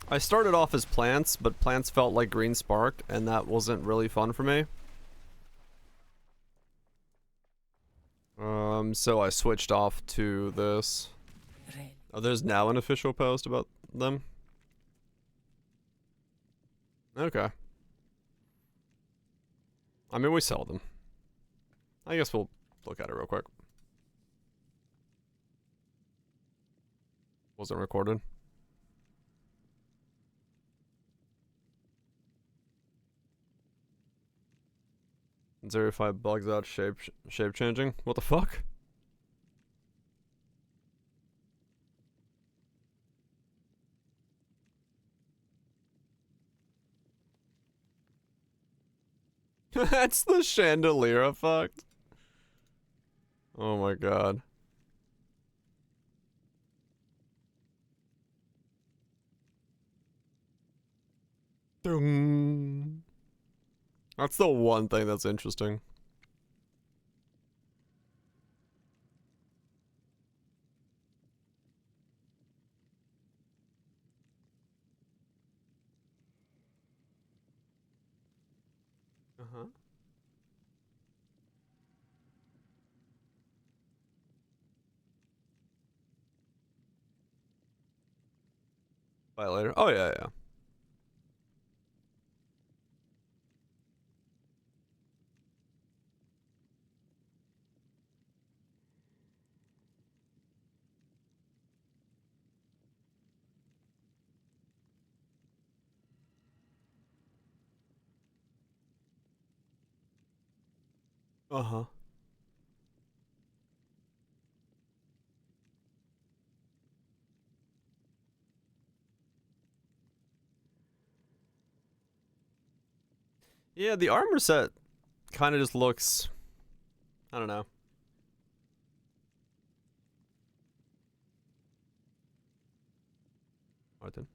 I started off as plants, but plants felt like green spark, and that wasn't really fun for me. So I switched off to this. Oh, there's now an official post about them? Okay. I mean, we sell them. I guess we'll look at it real quick. Wasn't recorded. Atziri 5 bugs out shape changing. What the fuck? That's the chandelier effect. Oh my god. Dun. That's the one thing that's interesting. Uh-huh. Buy it later. Oh yeah, yeah. Uh-huh. Yeah, the armor set kind of just looks, I don't know. Martin.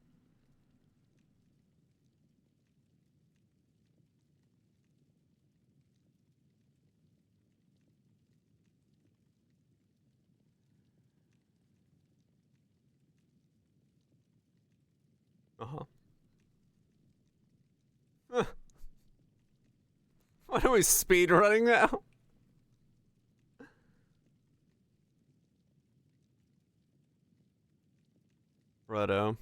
Uh-huh. Huh. What are we speed running now? Righto.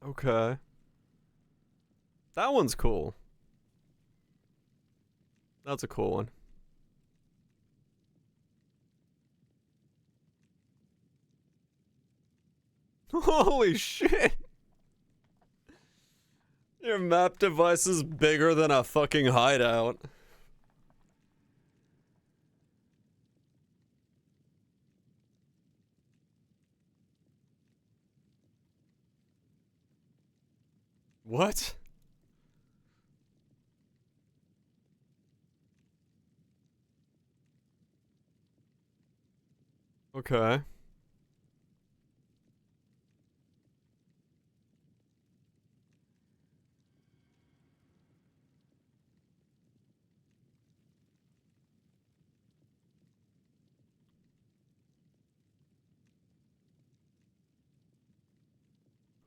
Okay. That one's cool. That's a cool one. Holy shit! Your map device is bigger than a fucking hideout. What? Okay.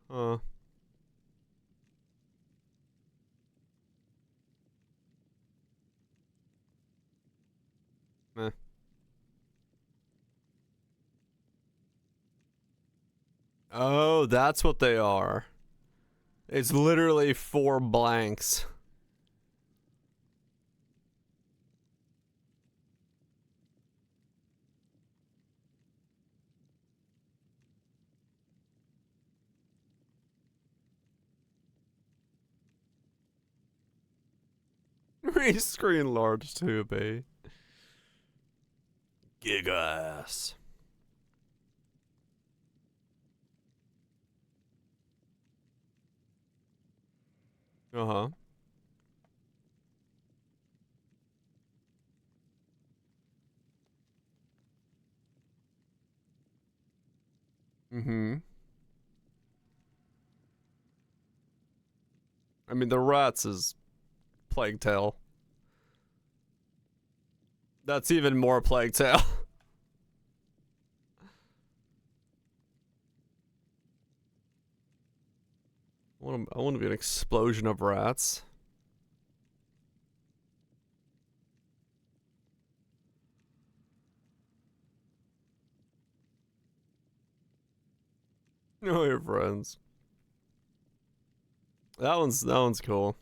Huh. Meh. Oh, that's what they are. It's literally 4 blanks. Screen large too, B. Gigas. Uh-huh. Mm-hmm. I mean, the rats is Plague Tale. That's even more Plague Tale. I want to be an explosion of rats. No, your friends. That one's cool.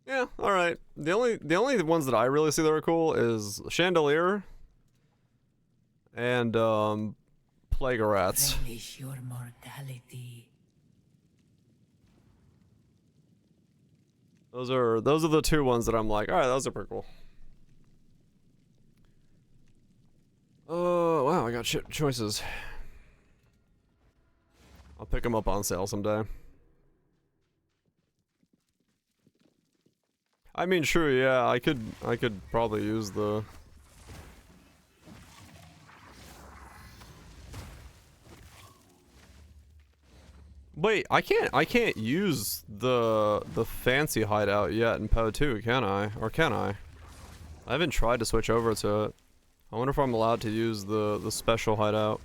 Yeah, all right. The only ones that I really see that are cool is Chandelier and Plague of Rats. Relish your mortality. Those are the 2 ones that I'm like, all right, those are pretty cool. Oh, wow, I got shit choices. I'll pick them up on sale someday. I mean, sure, yeah, I could probably use the... Wait, I can't use the fancy hideout yet in PoE 2, can I? Or can I? I haven't tried to switch over to it. I wonder if I'm allowed to use the special hideout.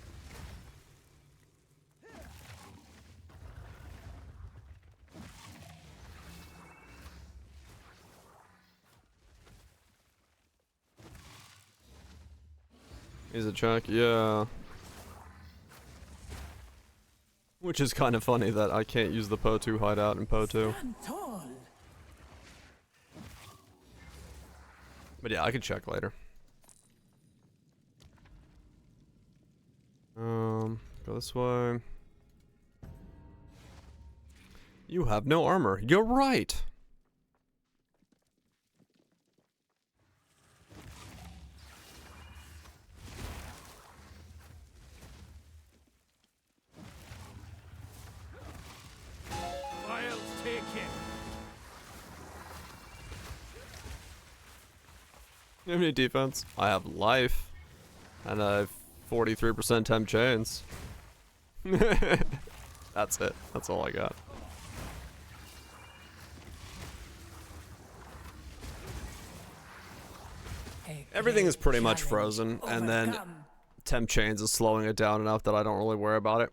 Is it check? Yeah. Which is kind of funny that I can't use the PoE 2 hideout in PoE 2. Stand tall. But yeah, I can check later. Go this way. You have no armor. You're right. I'll take him. You have any defense? I have life. And I have 43% temp chains. That's it. That's all I got. Everything is pretty much frozen, and then temp chains is slowing it down enough that I don't really worry about it.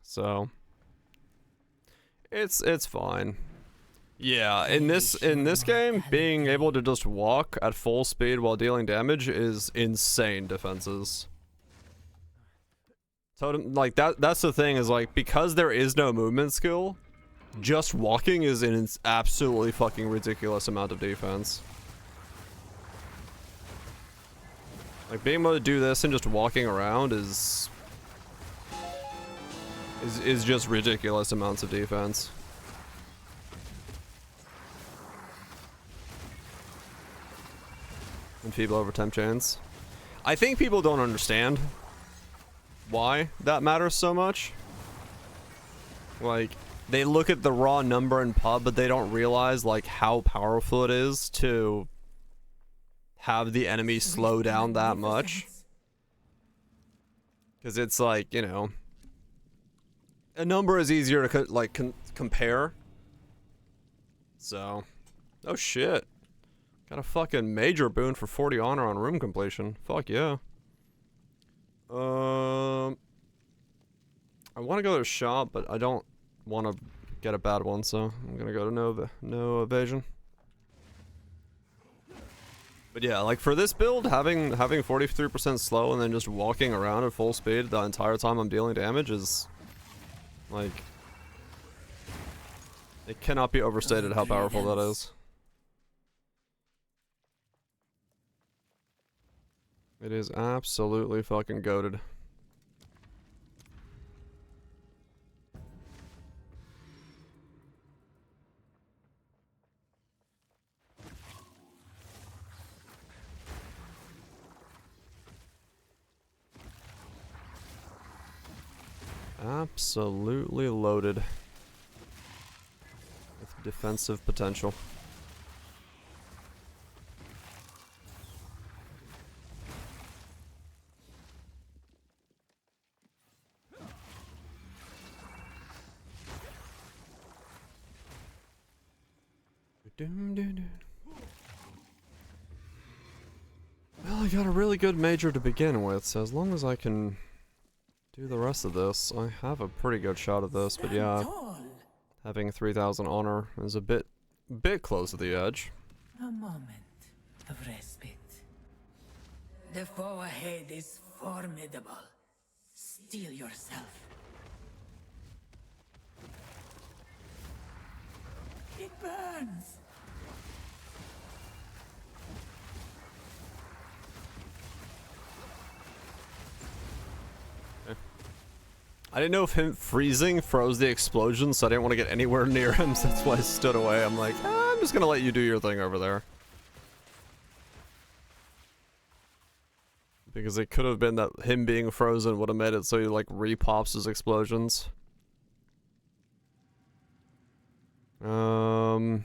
So it's fine. Yeah, in this game, being able to just walk at full speed while dealing damage is insane defenses. Totem, like that's the thing, is like, because there is no movement skill, just walking is an absolutely fucking ridiculous amount of defense. Like, being able to do this and just walking around is just ridiculous amounts of defense. Enfeeble over temp chains. I think people don't understand why that matters so much. Like, they look at the raw number in pub, but they don't realize, like, how powerful it is to have the enemy slow down that much. Because it's like, you know, a number is easier to, compare. So, oh shit. Got a fucking major boon for 40 honor on room completion. Fuck yeah. I want to go to the shop, but I don't want to get a bad one, so I'm gonna go to no evasion. But yeah, like for this build, having 43% slow and then just walking around at full speed the entire time I'm dealing damage is like, it cannot be overstated how powerful that is. It is absolutely fucking goated. Absolutely loaded with defensive potential. Well, I got a really good major to begin with, so as long as I can do the rest of this, I have a pretty good shot at this. But yeah, having 3,000 honor is a bit close to the edge. A moment of respite. The foe ahead is formidable. Steel yourself. It burns. I didn't know if him freezing froze the explosion, so I didn't want to get anywhere near him, so that's why I stood away. I'm like, I'm just gonna let you do your thing over there. Because it could have been that him being frozen would have made it so he like repops his explosions. Oh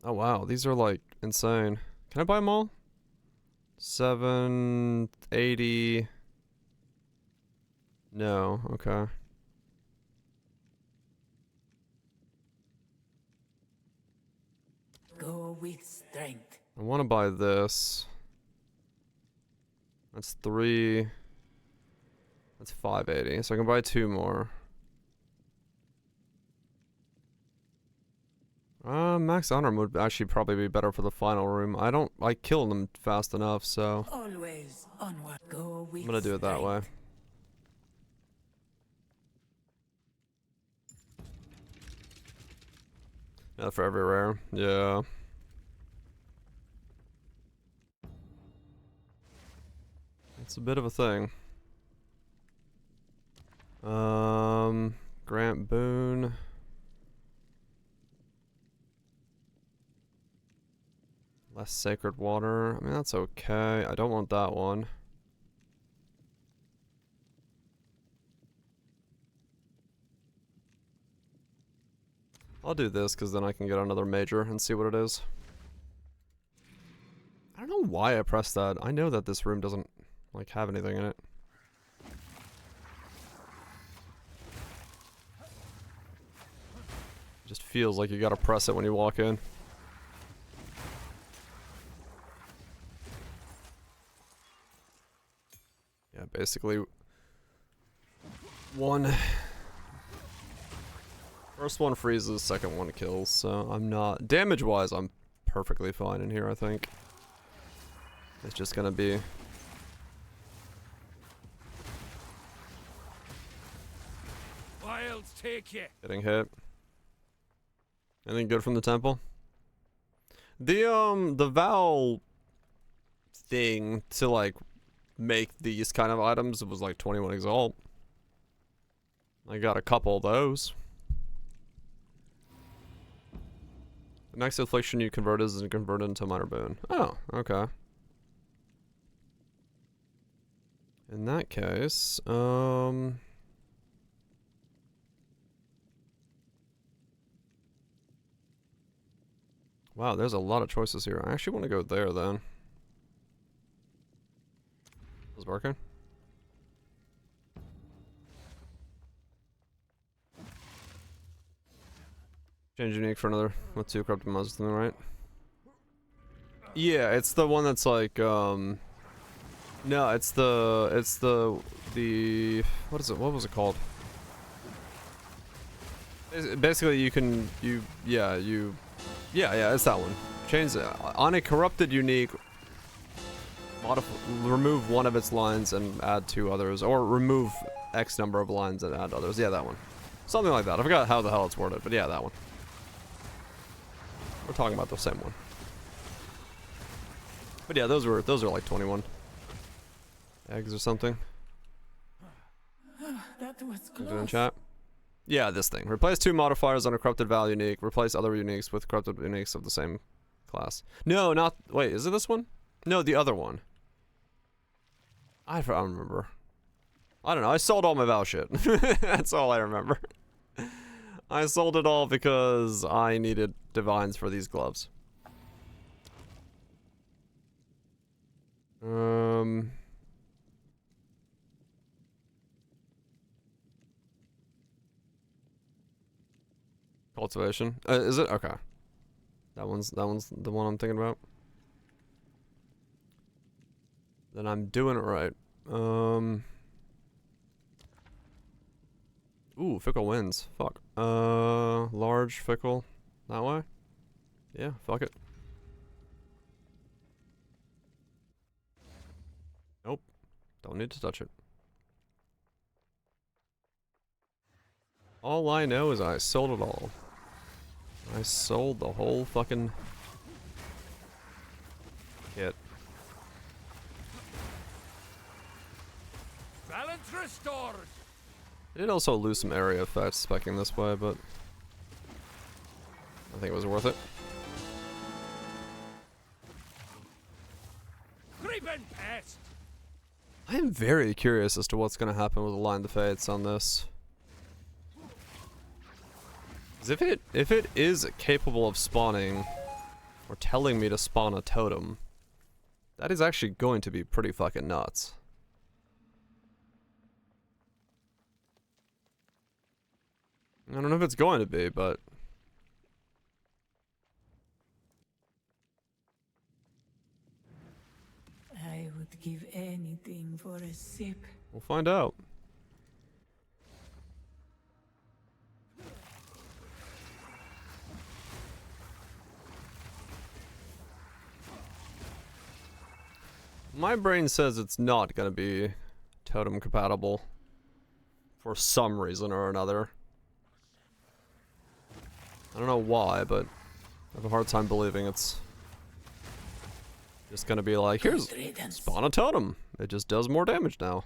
wow, these are like insane. Can I buy them all? 780. No, okay. Go with strength. I want to buy this. That's 3. That's 580. So I can buy 2 more. Max honor would actually probably be better for the final room. I killed them fast enough, so Always onward. Go with I'm gonna do it that way. Yeah, for every rare. Yeah. It's a bit of a thing. Grant boon. Less sacred water. I mean, that's okay. I don't want that one. I'll do this because then I can get another major and see what it is. I don't know why I pressed that. I know that this room doesn't like have anything in it. It just feels like you gotta press it when you walk in. Yeah, basically one. First one freezes, second one kills, so I'm not... Damage-wise, I'm perfectly fine in here, I think. It's just gonna be... Wilds take you. getting hit. Anything good from the temple? The Val thing to, like, make these kind of items, it was like 21 exalt. I got a couple of those. The next affliction you convert is converted into a minor boon. Oh, okay. In that case, wow, there's a lot of choices here. I actually want to go there then. Is it working? Change unique for another with 2 corrupted monsters, right? Yeah, it's the one that's like, no, it's the, what is it? What was it called? Basically, you can, yeah, it's that one. Change on a corrupted unique. Remove one of its lines and add 2 others, or remove X number of lines and add others. Yeah, that one. Something like that. I forgot how the hell it's worded, but yeah, that one. We're talking about the same one. But yeah, those are like 21 eggs or something. That was Doing close. chat. Yeah, this thing. Replace 2 modifiers on a corrupted value unique. Replace other uniques with corrupted uniques of the same class. No, not. Wait, is it this one? No, the other one. I don't remember. I don't know. I sold all my Val shit. That's all I remember. I sold it all because I needed divines for these gloves. Cultivation. Is it? Okay. That one's the one I'm thinking about. Then I'm doing it right. Ooh, fickle wins. Fuck. Large fickle. That way? Yeah, fuck it. Nope. Don't need to touch it. All I know is I sold it all. I sold the whole fucking kit. Balance restored. I did also lose some area effects speccing this way, but I think it was worth it. Creeping pest. I am very curious as to what's going to happen with the Line of Fates on this. 'Cause if it is capable of spawning, or telling me to spawn a totem, that is actually going to be pretty fucking nuts. I don't know if it's going to be, but I would give anything for a sip. we'll find out. My brain says it's not going to be totem compatible for some reason or another. I don't know why, but I have a hard time believing it's just going to be like, here's spawn a totem. It just does more damage now.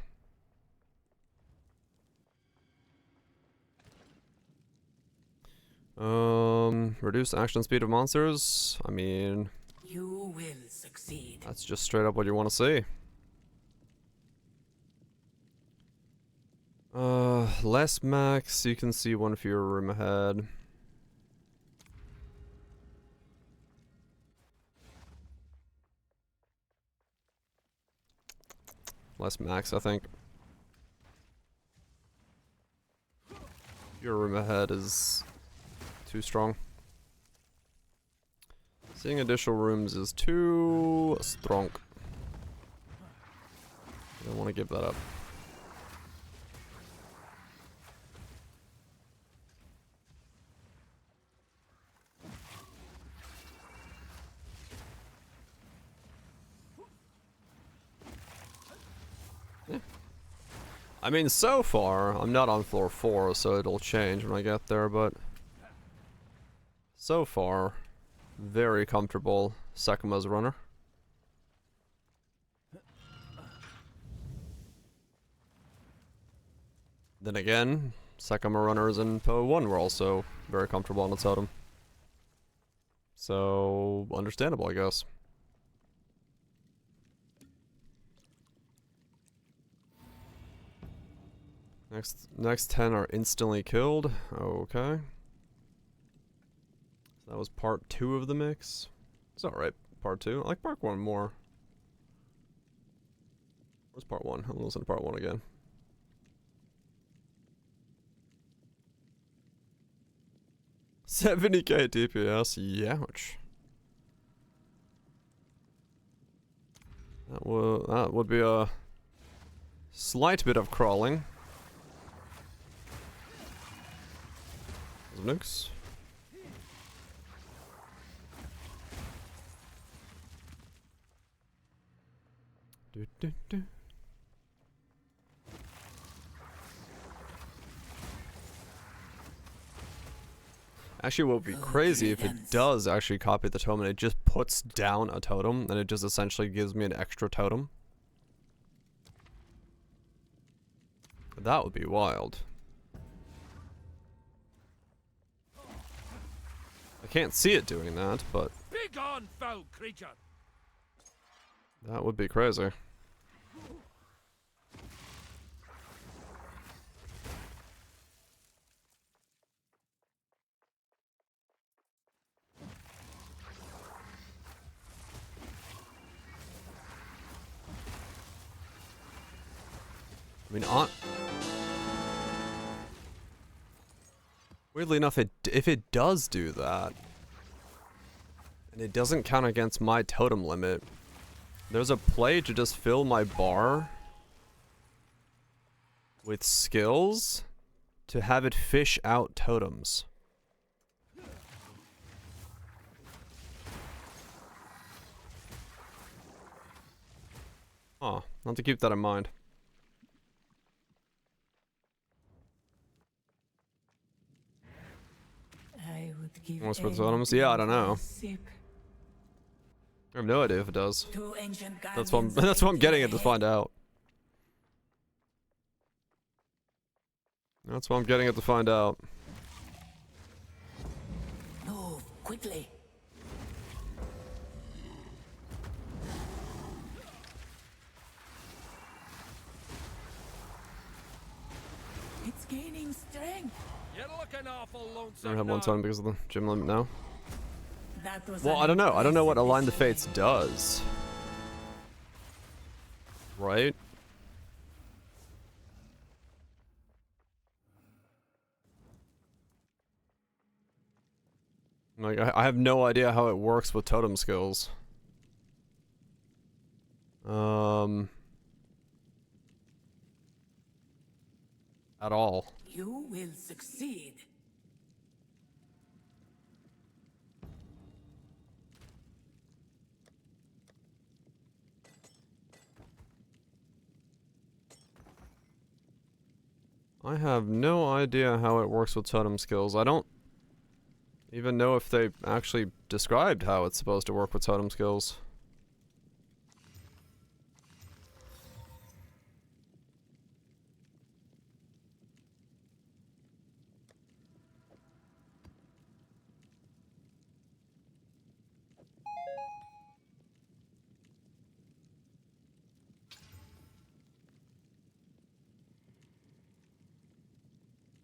Reduce action speed of monsters. I mean, You will succeed. that's just straight up what you want to see. Less max, you can see one fewer room ahead. Less max, I think. Your room ahead is too strong. Seeing additional rooms is too strong. I don't want to give that up. Yeah. I mean, so far, I'm not on floor 4, so it'll change when I get there, but so far, very comfortable Sekima's runner. Then again, Sekima runners in PoE 1 were also very comfortable on the totem. So, understandable, I guess. Next 10 are instantly killed. Okay. So that was part 2 of the mix. It's alright, part 2. I like part 1 more. Where's part 1? I'm gonna listen to part 1 again. $70k DPS, youch. That would be a slight bit of crawling. Nukes. Actually, what would be crazy if it does actually copy the totem and it just puts down a totem and it just essentially gives me an extra totem. That would be wild. I can't see it doing that, but Begone, foul creature! that would be crazy. I mean, weirdly enough, if it does do that, and it doesn't count against my totem limit, there's a play to just fill my bar with skills to have it fish out totems. Huh, I'll have to keep that in mind. I would give Almost for the totems? Yeah, I don't know. a sip. I have no idea if it does. Two ancient That's what guardians that's what I'm getting at to ahead. find out. That's what I'm getting at to find out. Move quickly. It's gaining strength. You're looking awful I lonesome don't have one now. totem because of the gym limit now. That was Well, an I don't know. I don't know what impressive Align the display. Fates does. Right? Like, I have no idea how it works with totem skills. At all. You will succeed. I have no idea how it works with totem skills. I don't even know if they actually described how it's supposed to work with totem skills.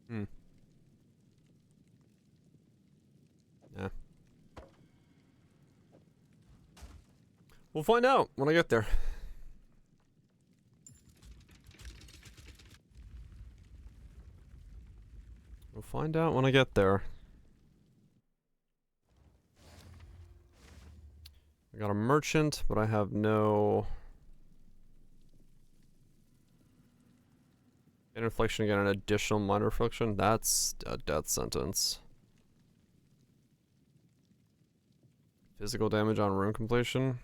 Hmm. Yeah. We'll find out when I get there. We'll find out when I get there. I got a merchant, but I have no... Infliction again, an additional minor affliction. That's a death sentence. Physical damage on rune completion.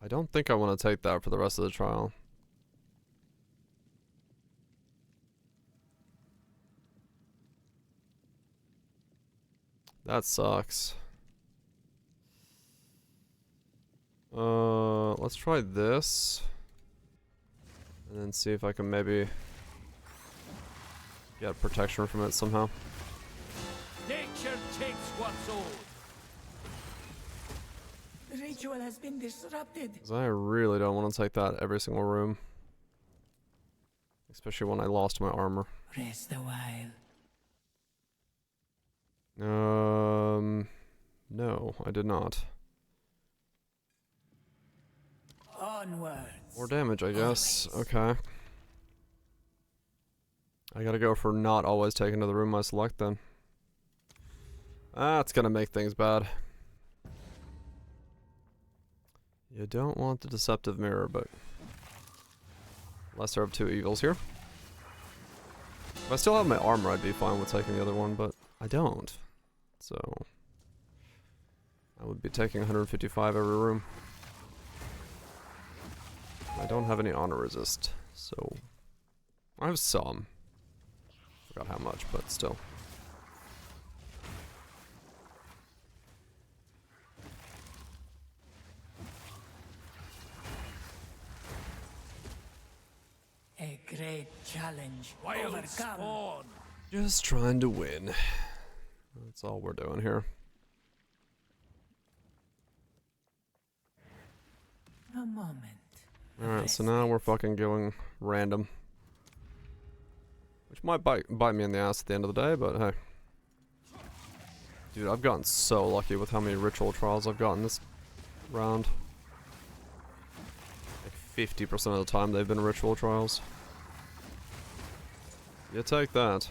I don't think I want to take that for the rest of the trial. That sucks. Let's try this. And then see if I can maybe get protection from it somehow. Nature takes what's old. The ritual has been disrupted. Because I really don't want to take that every single room. Especially when I lost my armor. Rest a while. No, I did not. Onwards. More damage, I guess. Okay. I gotta go for not always taking to the room I select then. That's gonna make things bad. You don't want the deceptive mirror, but lesser of two evils here. If I still have my armor, I'd be fine with taking the other one, but I don't. So I would be taking 155 every room. I don't have any honor resist, so I have some. Forgot how much, but still. A great challenge. Wild Overcome. spawn. Just trying to win. That's all we're doing here. A moment. Alright, so now we're fucking going random. Which might bite me in the ass at the end of the day, but hey. Dude, I've gotten so lucky with how many ritual trials I've gotten this round. Like 50% of the time they've been ritual trials. You take that.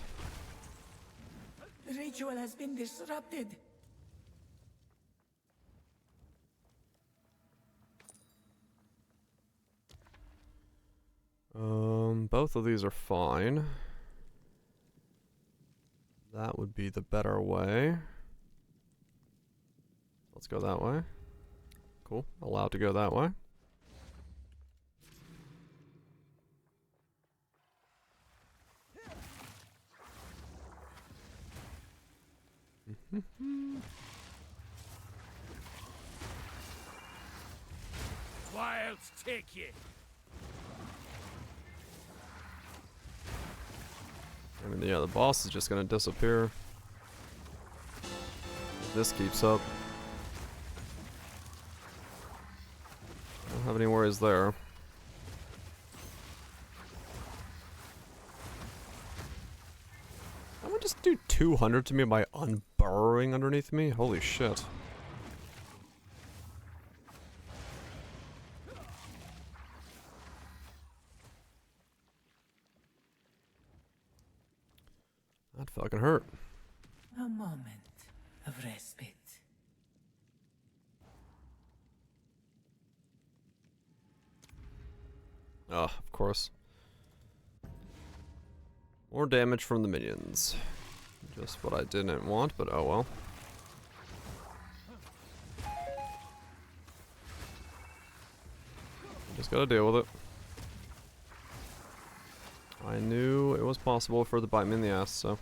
The ritual has been disrupted. Both of these are fine. That would be the better way. Let's go that way. Cool. Allowed to go that way. Wilds take you. I mean, yeah, the boss is just gonna disappear. If this keeps up. I don't have any worries there. I would just do 200 to me by unburrowing underneath me? Holy shit. That fucking hurt. A moment of respite. Ah, of course. More damage from the minions. Just what I didn't want, but oh well. Just gotta deal with it. I knew it was possible for the bite me in the ass, so.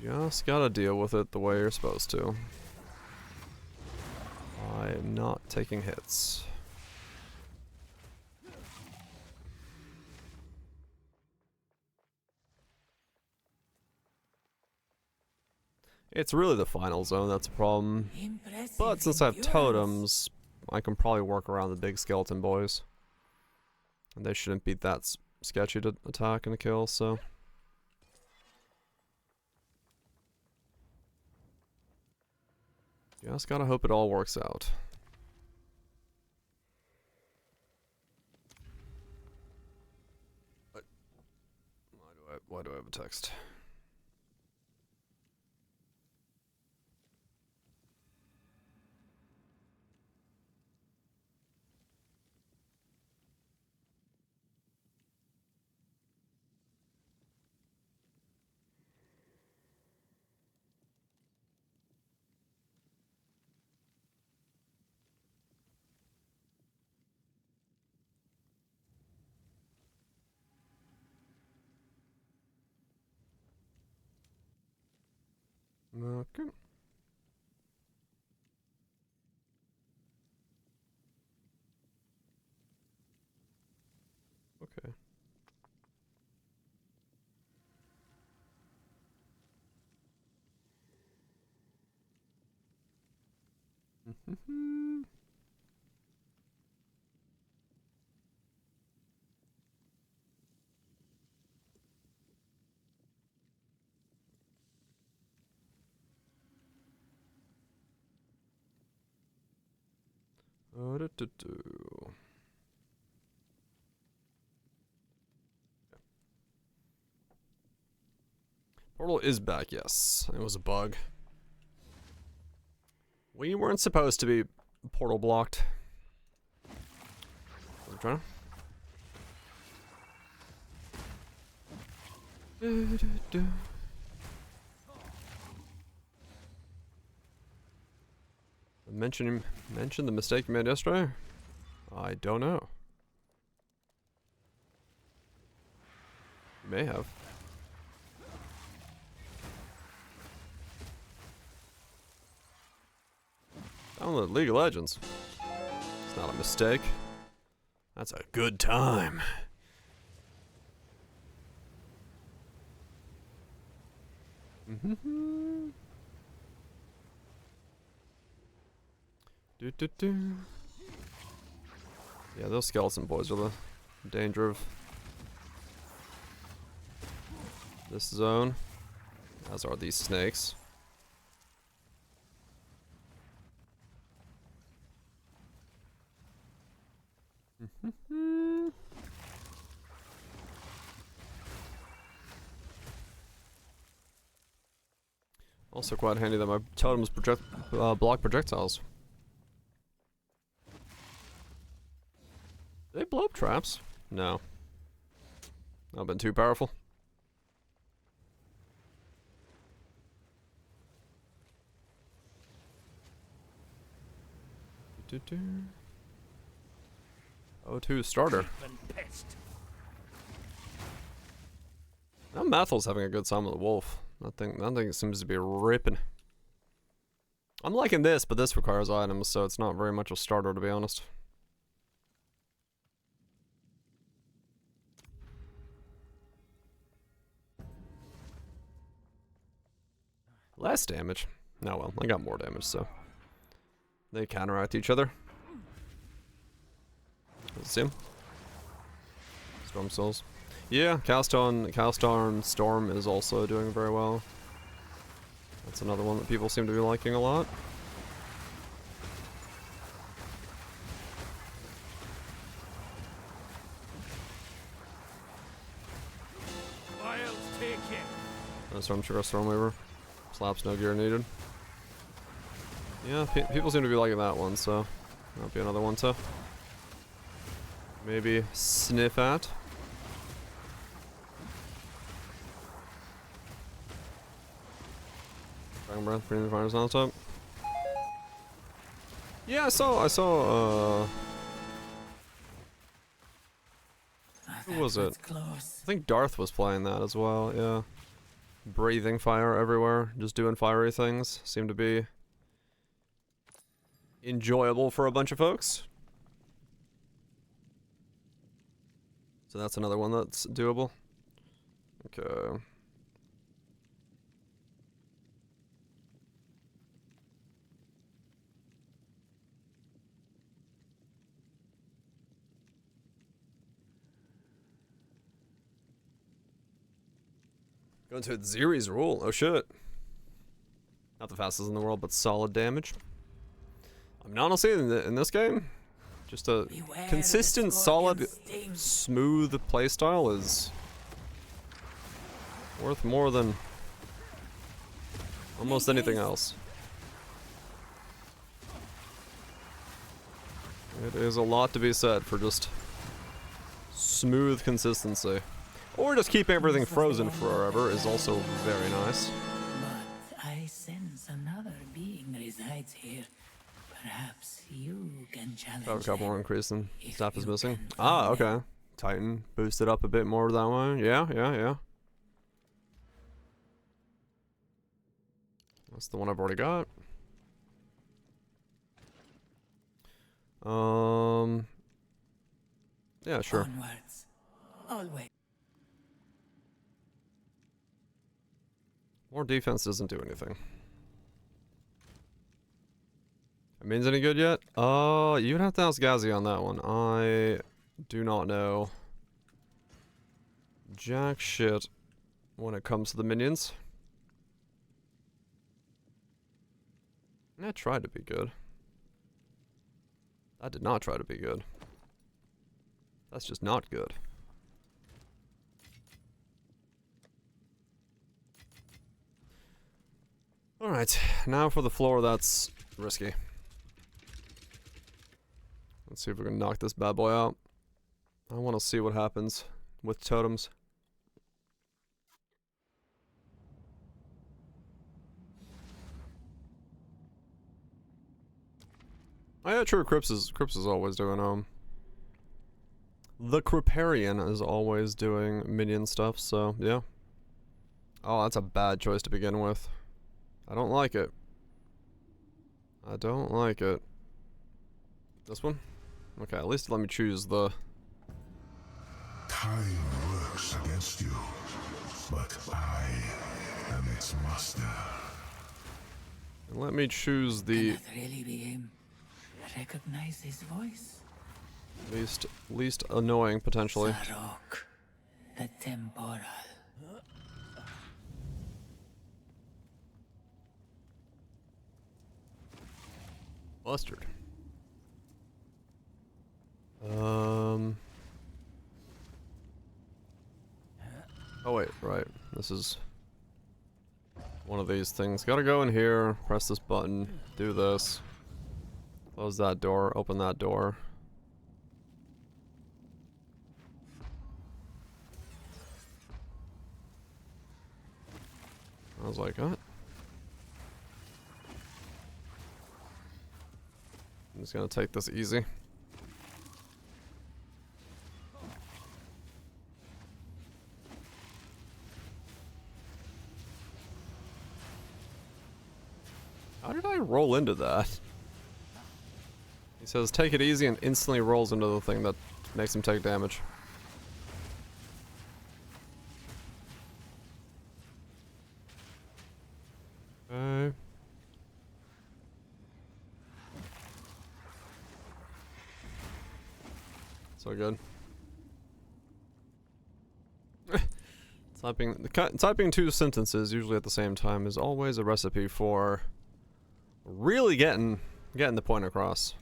Just gotta deal with it the way you're supposed to. I'm not taking hits. It's really the final zone that's a problem. Impressive But since I have endurance. totems, I can probably work around the big skeleton boys. And they shouldn't be that sketchy to attack and kill, so. Just gotta hope it all works out. Why do I have a text? Okay. Okay. Portal is back, yes. It was a bug. We weren't supposed to be portal blocked. I'm trying to... Mention the mistake you made yesterday? I don't know. You may have. Download League of Legends. It's not a mistake. That's a good time. Yeah, those skeleton boys are the danger of this zone, as are these snakes. Also quite handy that my totems block projectiles. Do they blow up traps? No. Not been too powerful. O2 starter. Now Mathel's having a good time with the wolf. That thing seems to be ripping. I'm liking this, but this requires items, so it's not very much a starter, to be honest. Less damage. No, well, I got more damage, so they counteract each other. Let's see him. Storm Souls. Yeah, Cast-on Storm is also doing very well. That's another one that people seem to be liking a lot. No Stormtrooper, Stormweaver. Slaps, no gear needed. Yeah, people seem to be liking that one, so that'll be another one to maybe sniff at. Dragon Breath, Premium Fighters on top. Yeah, I saw who was it? I think Darth was playing that as well, yeah. Breathing fire everywhere, just doing fiery things. Seemed to be enjoyable for a bunch of folks. So that's another one that's doable. Okay. Going to Atziri's rule. Oh shit. Not the fastest in the world, but solid damage. I mean, honestly, in this game, just a consistent, solid, smooth playstyle is worth more than almost anything else. It is a lot to be said for just smooth consistency. Or just keep everything frozen forever is also very nice. But I sense another being resides here. Perhaps you can challenge Have a couple more them increase and if stuff is you missing. can Ah, find them. okay. Titan boosted up a bit more that way. Yeah. That's the one I've already got. Yeah, sure. Onwards. Always. More defense doesn't do anything. It means any good yet? You would have to ask Gazzy on that one. I do not know jack shit when it comes to the minions. I tried to be good. I did not try to be good. That's just not good. Alright, now for the floor that's risky. Let's see if we can knock this bad boy out. I want to see what happens with totems. Oh yeah, true. Crips is always doing the Criparian is always doing minion stuff, so yeah. Oh, that's a bad choice to begin with. I don't like it. I don't like it. This one? Okay, at least let me choose the... Time works against you, but I am its master. Let me choose the... Cannot really be him. Recognize his voice? least annoying, potentially. Sarok, the temporal. Mustard. Oh wait, right. This is one of these things. Gotta go in here, press this button, do this. Close that door, open that door. I was like, what? I'm just gonna take this easy. How did I roll into that? He says take it easy and instantly rolls into the thing that makes him take damage. Okay. So good. Typing two sentences usually at the same time is always a recipe for really getting the point across.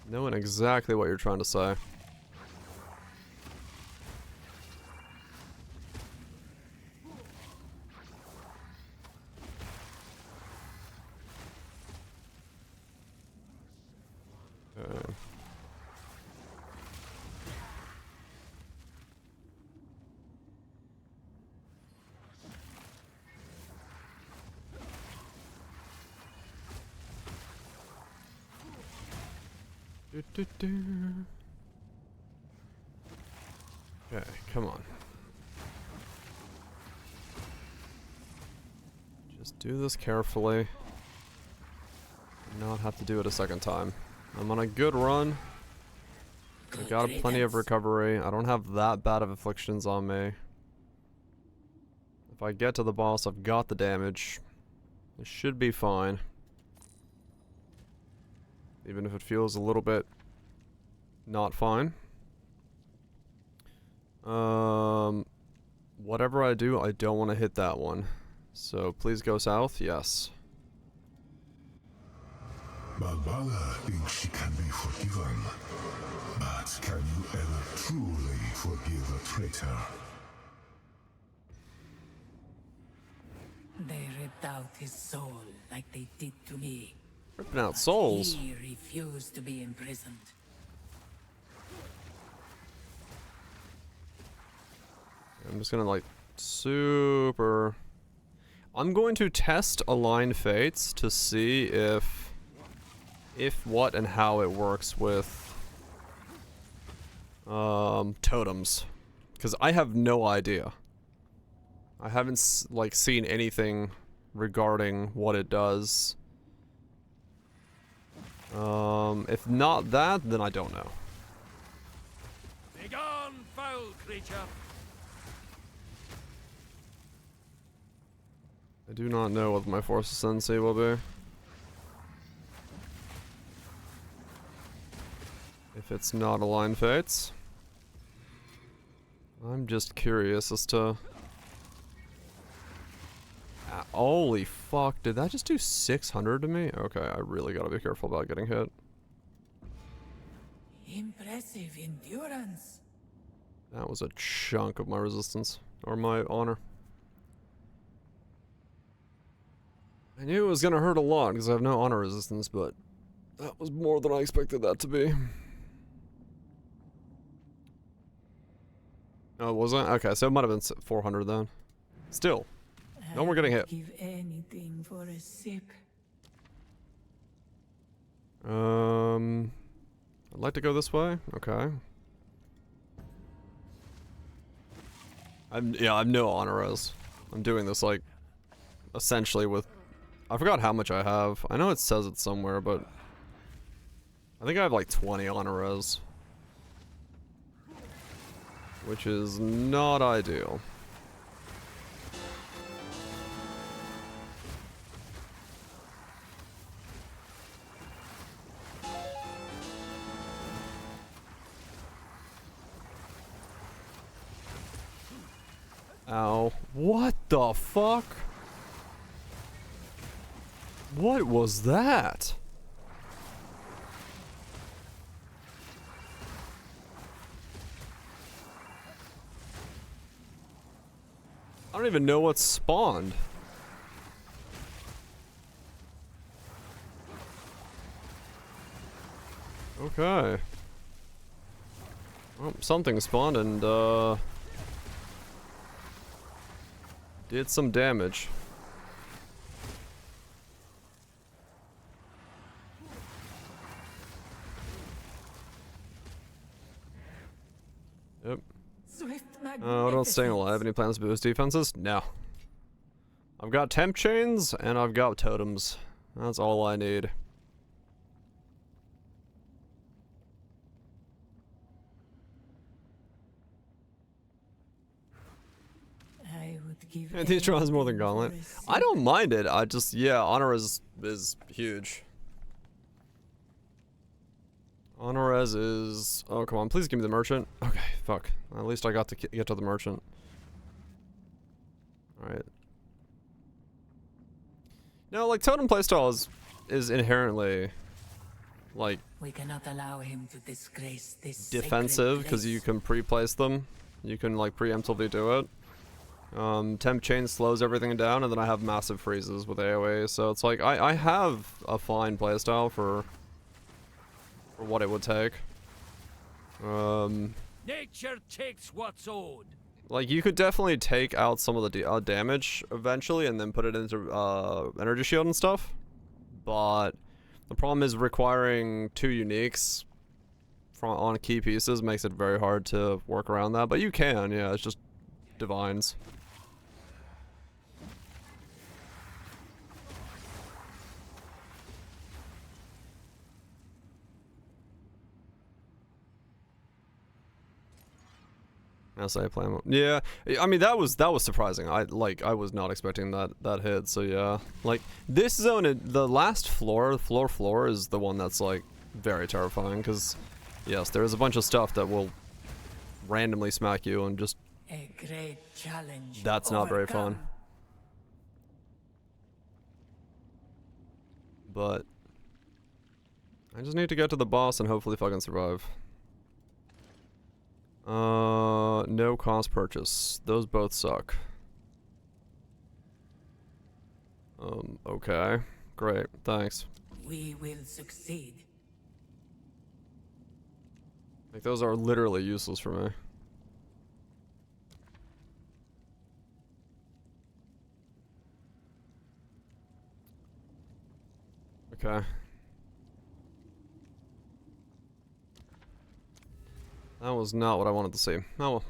Knowing exactly what you're trying to say. Okay. Okay, come on. Just do this carefully. Not have to do it a second time. I'm on a good run. I got plenty of recovery. I don't have that bad of afflictions on me. If I get to the boss, I've got the damage. It should be fine. Even if it feels a little bit not fine. Whatever I do, I don't want to hit that one. So please go south, yes. Balbala thinks she can be forgiven. But can you ever truly forgive a traitor? They ripped out his soul like they did to me. Ripping out souls. He refused to be imprisoned. I'm just gonna like super... I'm going to test Aligned Fates to see if, what, and how it works with totems. Because I have no idea. I haven't seen anything regarding what it does. If not that, then I don't know. Begone, foul creature! I do not know what my Force Sensei will be. If it's not Align Fates. I'm just curious as to... holy fuck, did that just do 600 to me? Okay, I really gotta be careful about getting hit. Impressive endurance. That was a chunk of my resistance, or my honor. I knew it was gonna hurt a lot because I have no honor resistance, but that was more than I expected that to be. Oh, it wasn't? Okay, so it might have been 400 then. Still, no more getting hit. Give anything for a sip. I'd like to go this way. Okay. I have no honor res. I'm doing this like essentially with. I forgot how much I have. I know it says it somewhere, but I think I have like 20 honor res, which is not ideal. Ow. What the fuck? What was that? I don't even know what spawned. Okay. Well, something spawned and did some damage. Yep. What about staying alive? Any plans to boost defenses? No. I've got temp chains and I've got totems. That's all I need. I would give And these draws more than anything for Gauntlet. a sip. I don't mind it. I just, yeah, honor is huge. Honor res is... Oh, come on. Please give me the merchant. Okay, fuck. At least I got to get to the merchant. Alright. No, like, totem playstyle is inherently, like, We cannot allow him to disgrace this defensive, because sacred you place. can pre-place them. You can, like, preemptively do it. Temp chain slows everything down, and then I have massive freezes with AoE, so it's like, I have a fine playstyle for what it would take. Nature takes what's owed. Like, you could definitely take out some of the damage eventually and then put it into energy shield and stuff, but the problem is requiring 2 uniques on key pieces makes it very hard to work around that, but you can, yeah, it's just divines. Yes, I play him. Yeah, I mean that was surprising. I was not expecting that hit. So yeah, like this zone, the last floor is the one that's like very terrifying because yes, there is a bunch of stuff that will randomly smack you and just A great challenge. that's not very fun. overcome. But I just need to get to the boss and hopefully fucking survive. No cost purchase. Those both suck. Okay. Great. Thanks. We will succeed. Like, those are literally useless for me. Okay. That was not what I wanted to see. Oh well.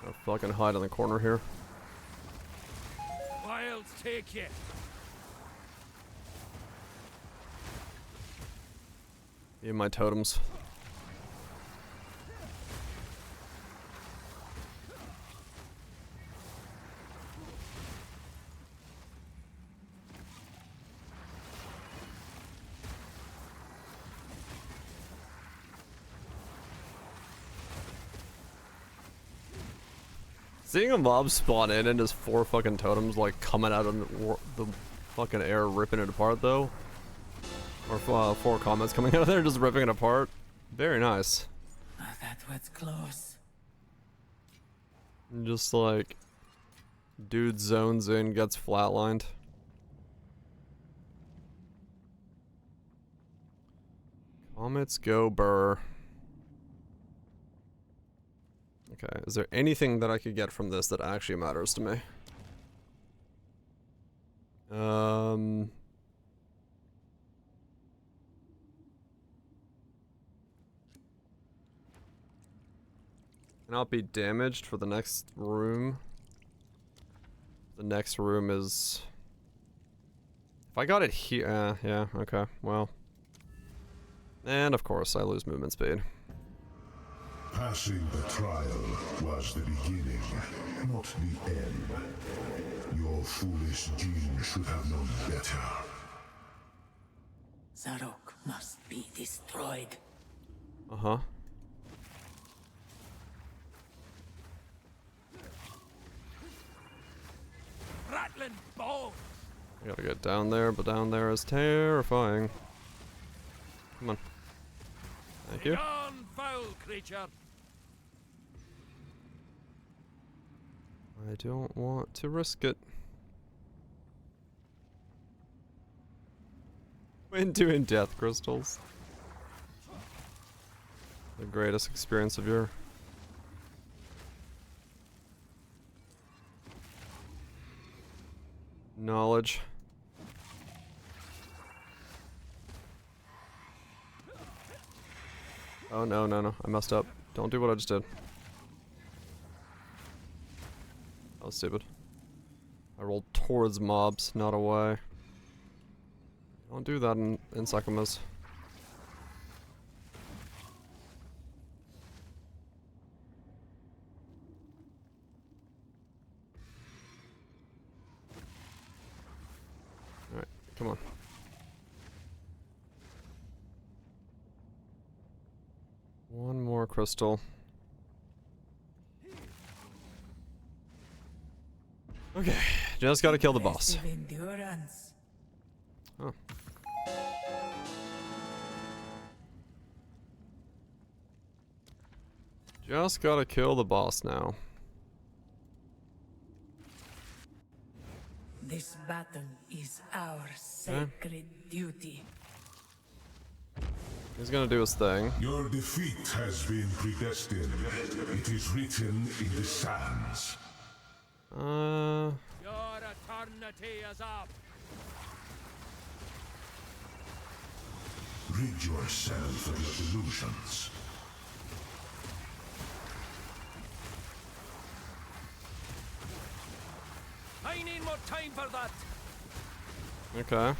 I'll fucking hide in the corner here. Wilds take you. Even my totems. Seeing a mob spawn in and just 4 fucking totems like coming out of the fucking air ripping it apart though. Or 4 comets coming out of there just ripping it apart. Very nice. Oh, that was close. And just like dude zones in, gets flatlined. Comets go burr. Okay, is there anything that I could get from this that actually matters to me? Cannot be damaged for the next room. The next room is... If I got it here, yeah, okay, well. And of course, I lose movement speed. Passing the trial was the beginning, not the end. Your foolish Jin should have known better. Zarok must be destroyed. Uh-huh. Rattling bone. I gotta get down there, but down there is terrifying. Come on. Thank you. Begone, foul creature. I don't want to risk it. When doing death crystals. The greatest experience of your... knowledge. Oh no, no, no. I messed up. Don't do what I just did. That was stupid. I rolled towards mobs, not away. Don't do that in Sakumas. Alright, come on. One more crystal. Okay, just gotta kill the boss. Endurance. Oh. Just gotta kill the boss now. This battle is our sacred duty. He's gonna do his thing. Your defeat has been predestined. It is written in the sands. Your eternity is up. Rid yourself of your delusions. I need more time for that. Okay.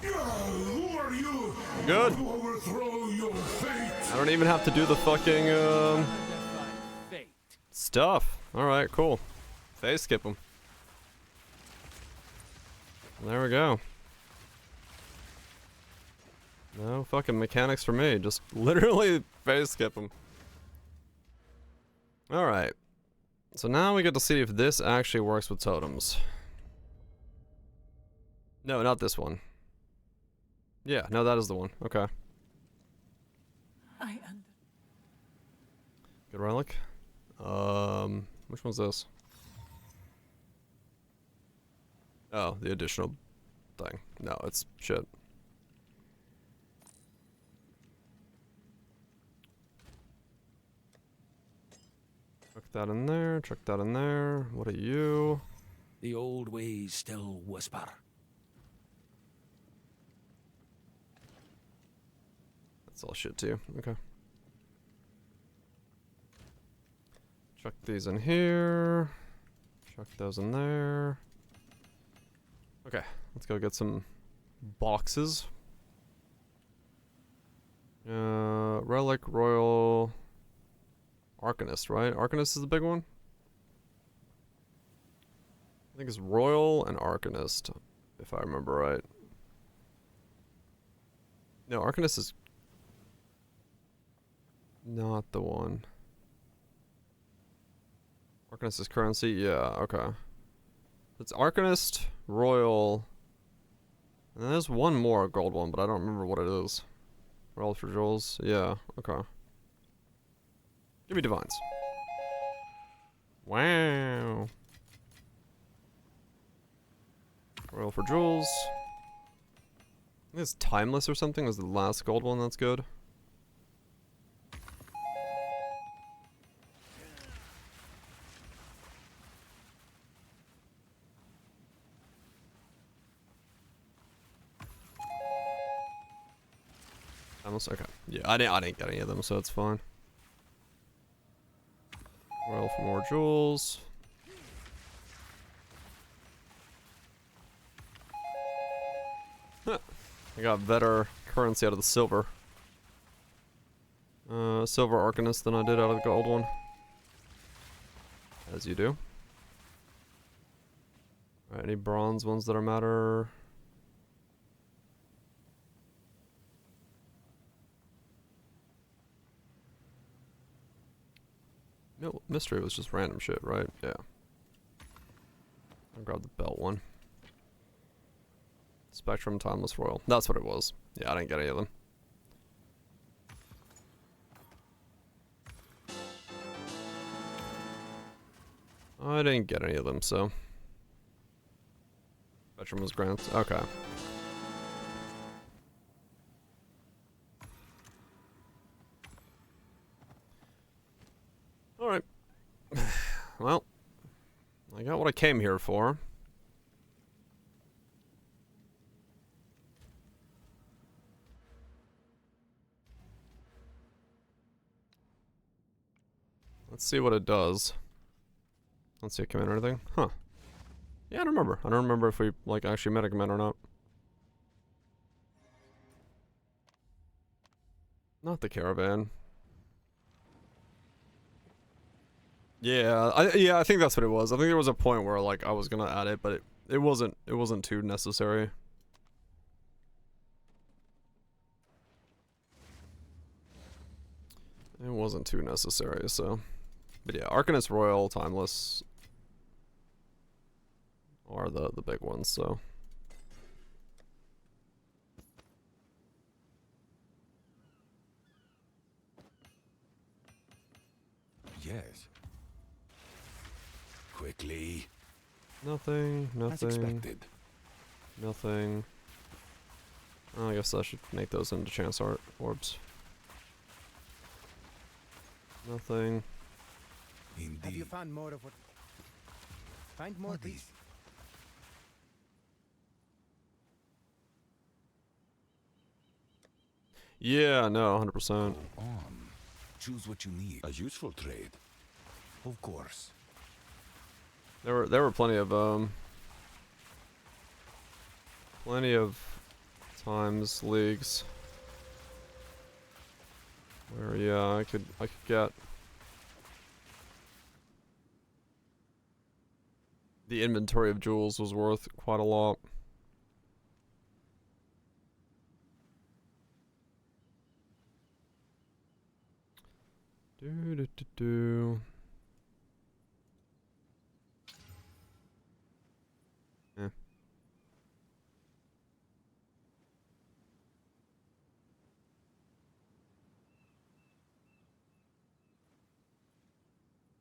Who are you? Good. To overthrow your fate. I don't even have to do the fucking Fate. stuff. Alright, cool. Phase skip him. There we go. No fucking mechanics for me. Just literally phase skip him. Alright. So now we get to see if this actually works with totems. No, not this one. Yeah, no, that is the one. Okay. Good relic. Which one's this? Oh, the additional thing. No, it's shit. Chuck that in there, chuck that in there. What are you? The old ways still whisper. That's all shit too. Okay. Chuck these in here. Chuck those in there. Okay, let's go get some boxes. Relic, Royal, Arcanist, right? Arcanist is the big one? I think it's Royal and Arcanist, if I remember right. No, Arcanist is not the one. Arcanist is currency? Yeah, okay. It's Arcanist, Royal, and there's one more gold one, but I don't remember what it is. Roll for Jewels? Yeah, okay. Give me Divines. Wow. Royal for Jewels. I think it's Timeless or something was the last gold one that's good. Timeless, okay. Yeah, I didn't get any of them, so it's fine. Royal for more jewels. Huh. I got better currency out of the silver. Silver Arcanist than I did out of the gold one. As you do. Alright, any bronze ones that are matter? No, mystery was just random shit, right? Yeah. I'll grab the belt one. Spectrum, Timeless, Royal. That's what it was. Yeah, I didn't get any of them. I didn't get any of them, so. Spectrum was Grant. Okay. Alright. Well, I got what I came here for. Let's see what it does. Let's see a command or anything. Huh. Yeah, I don't remember. I don't remember if we, like, actually met a command or not. Not the caravan. Yeah, I think that's what it was. I think there was a point where, like, I was gonna add it, but it wasn't too necessary. It wasn't too necessary, so. But yeah, Arcanist, Royal, Timeless are the big ones, so. Yes. Quickly. Nothing, As nothing, expected. nothing. Oh, I guess I should make those into chance art orbs. Nothing. Indeed. Have you found more of what? Find more, please. Yeah, no, 100%. Go on. Choose what you need. A useful trade. Of course. There were plenty of times leagues where yeah, I could get the inventory of jewels was worth quite a lot. Do. Eh.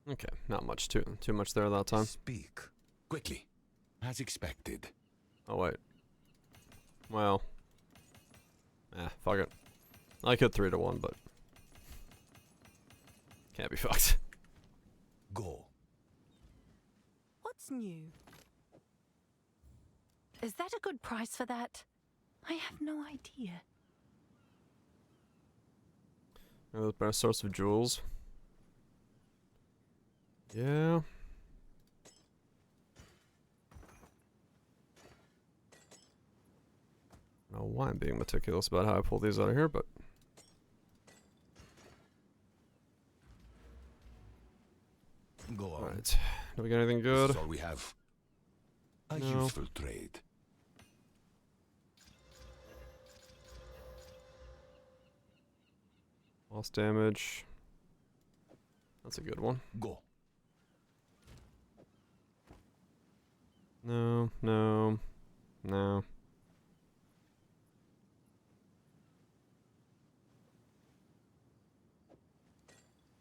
Okay, not much too much there that time. Speak. Quickly. As expected. Oh wait. Well. Fuck it. I could 3-1, but can't be fucked. Go. What's new? Is that a good price for that? I have no idea. The best source of jewels. Yeah. I don't know why I'm being meticulous about how I pull these out of here, but Go on. Alright. Do we get anything good? This is all we have. A No. useful trade. Lost damage. That's a good one. Go. No, no, no.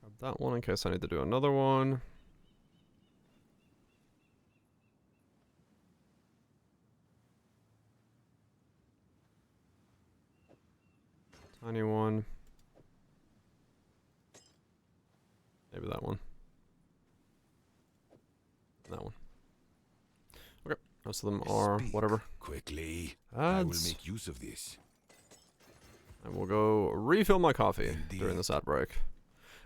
Grab that one in case I need to do another one. Tiny one. Maybe that one. That one. Okay. Most of them are Speak whatever. Quickly. I will Ads. make use of this. And we'll go refill my coffee Indeed. during this ad break.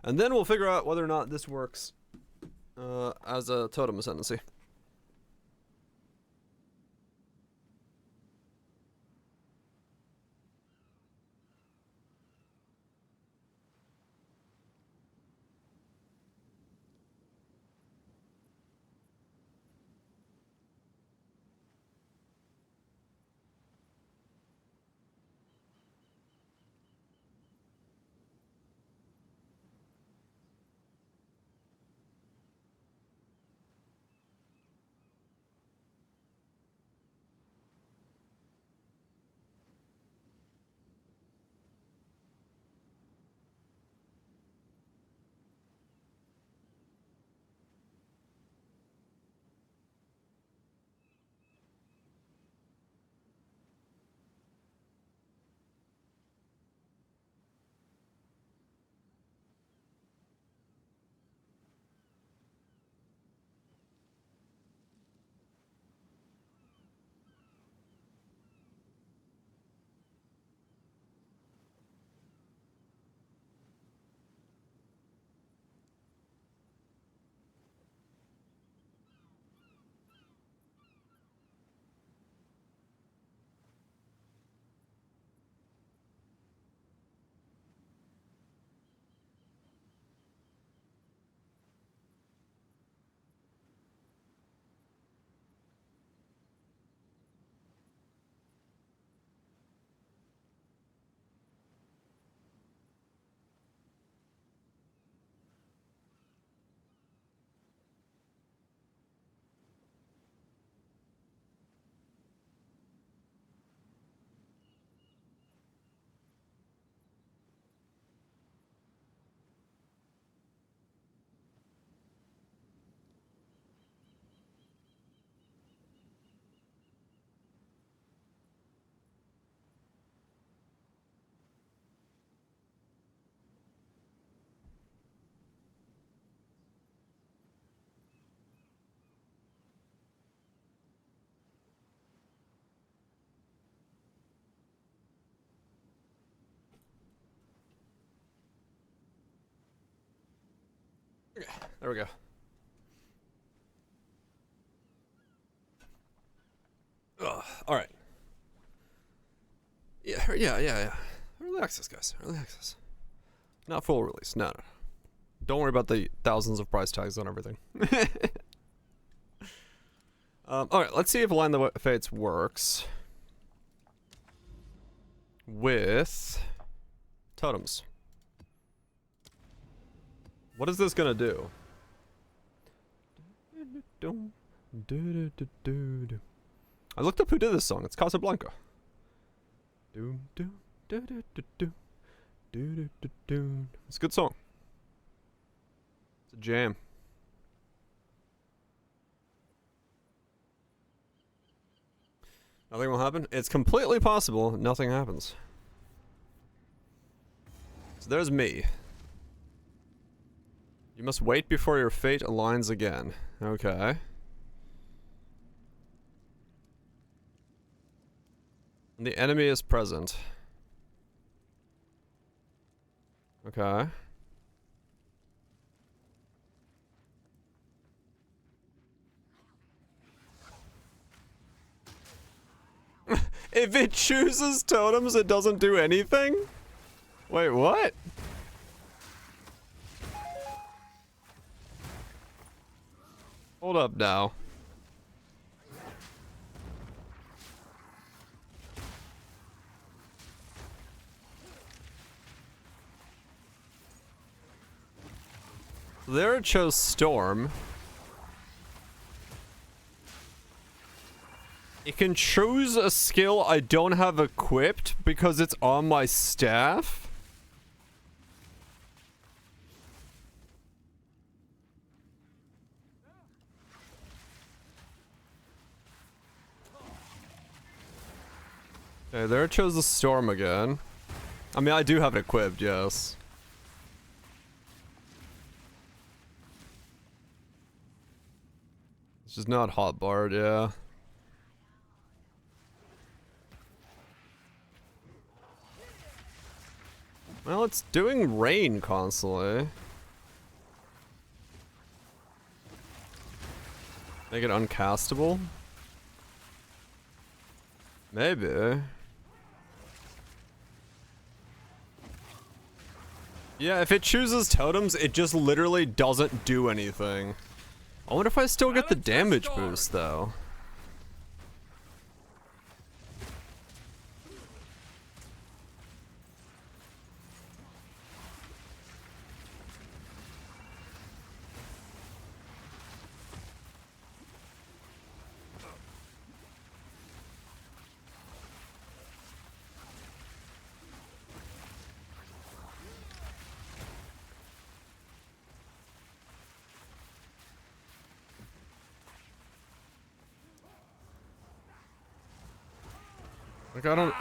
And then we'll figure out whether or not this works as a totem ascendancy. Okay, there we go. All right. Yeah. Early access, guys. Early access. Not full release. No. Don't worry about the thousands of price tags on everything. All right. Let's see if Align the Fates works with totems. What is this gonna do? I looked up who did this song. It's Casablanca. It's a good song. It's a jam. Nothing will happen? It's completely possible nothing happens. So there's me. You must wait before your fate aligns again. Okay. And the enemy is present. Okay. If it chooses totems, it doesn't do anything? Wait, what? Hold up now. There it chose Storm. It can choose a skill I don't have equipped because it's on my staff. Okay, there it chose the Storm again. I mean, I do have it equipped, yes. It's just not hotbarred, yeah. Well, it's doing rain constantly. Make it uncastable? Maybe. Yeah, if it chooses totems, it just literally doesn't do anything. I wonder if I still get the damage boost, though. Like, I don't...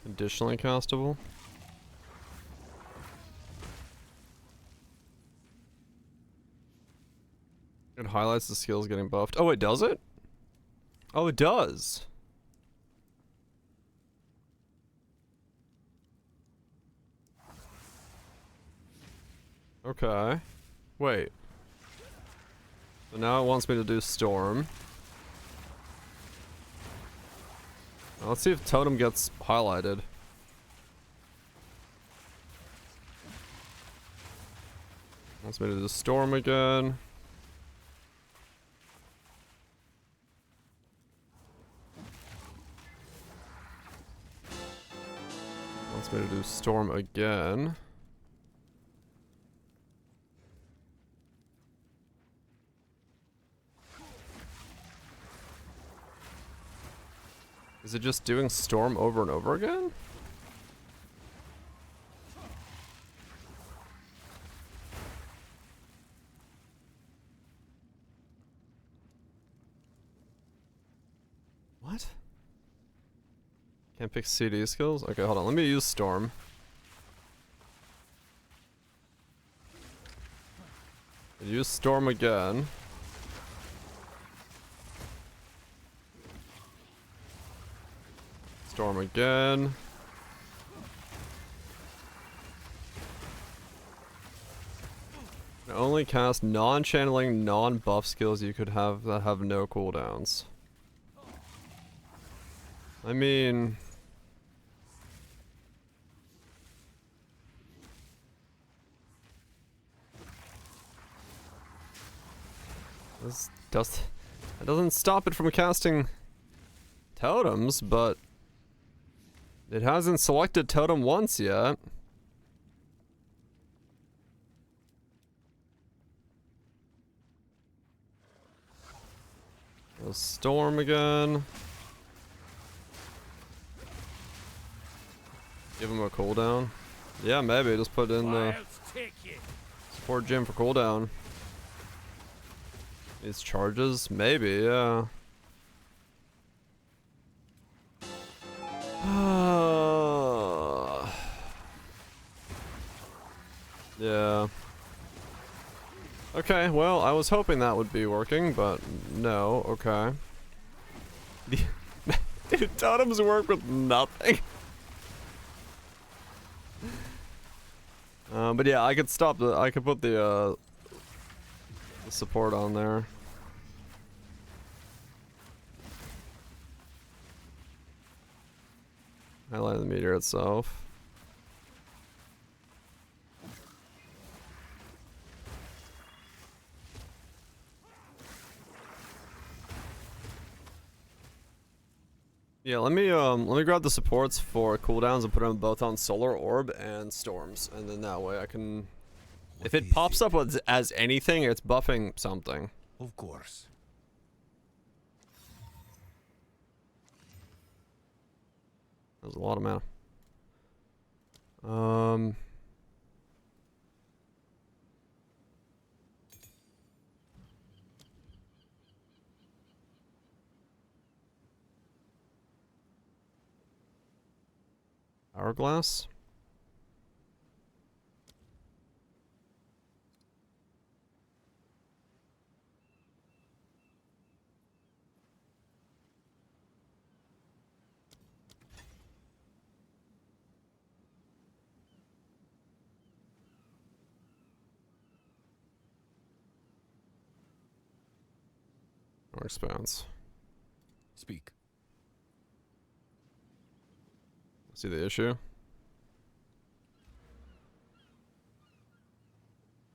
Additionally castable? It highlights the skills getting buffed. Oh, it does it? Oh, it does. Okay. Wait. So now it wants me to do Storm. Now let's see if Totem gets highlighted. Wants me to do Storm again. Wants me to do Storm again. Is it just doing Storm over and over again? What? Can't pick CD skills? Okay, hold on. Let me use Storm. Use Storm again. Storm again. Only cast non-channeling, non-buff skills you could have that have no cooldowns. I mean... That doesn't stop it from casting totems, but it hasn't selected totem once yet. Go Storm again. Give him a cooldown. Yeah, maybe just put in the support gem for cooldown. These charges? Maybe, yeah. Yeah. Okay, well, I was hoping that would be working, but no, okay. Dude, totems work with nothing. But yeah, I could stop the, I could put the support on there. Highlight the meteor itself. Yeah, let me grab the supports for cooldowns and put them both on Solar Orb and Storms, and then that way I can. If it pops up as anything, it's buffing something. Of course. That was a lot of mana. Hourglass. Or expanse. Speak. See the issue?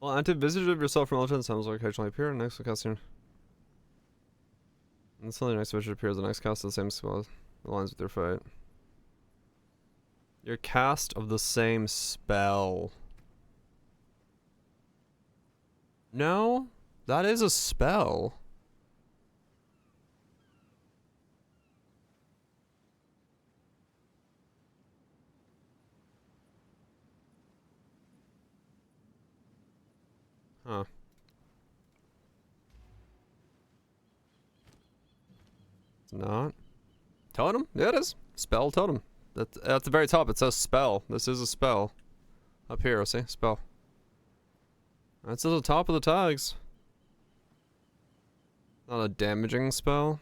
Well, active visage of yourself from legend sounds like occasionally appear next to casting. And suddenly the next visage appears, the next cast of the same spell aligns with your fate. Your cast of the same spell. No, that is a spell. Huh. It's not. Totem? Yeah, it is. Spell totem. At the very top, it says spell. This is a spell. Up here, see? Spell. That's at the top of the tags. Not a damaging spell.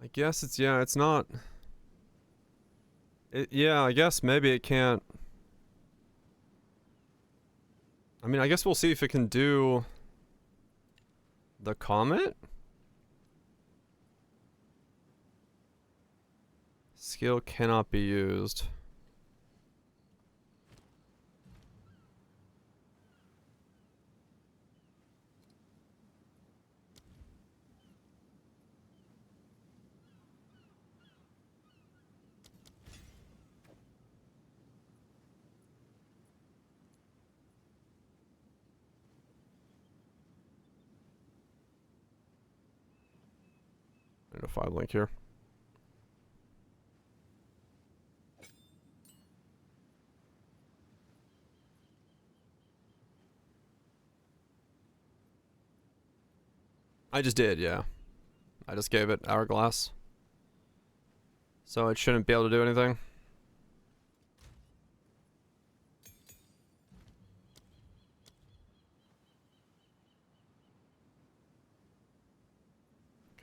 I guess it's, yeah, it's not. Yeah, I guess maybe it can't. I mean, I guess we'll see if it can do the Comet? Skill cannot be used. I need a 5 link here. I just did, yeah. I just gave it Hourglass. So it shouldn't be able to do anything.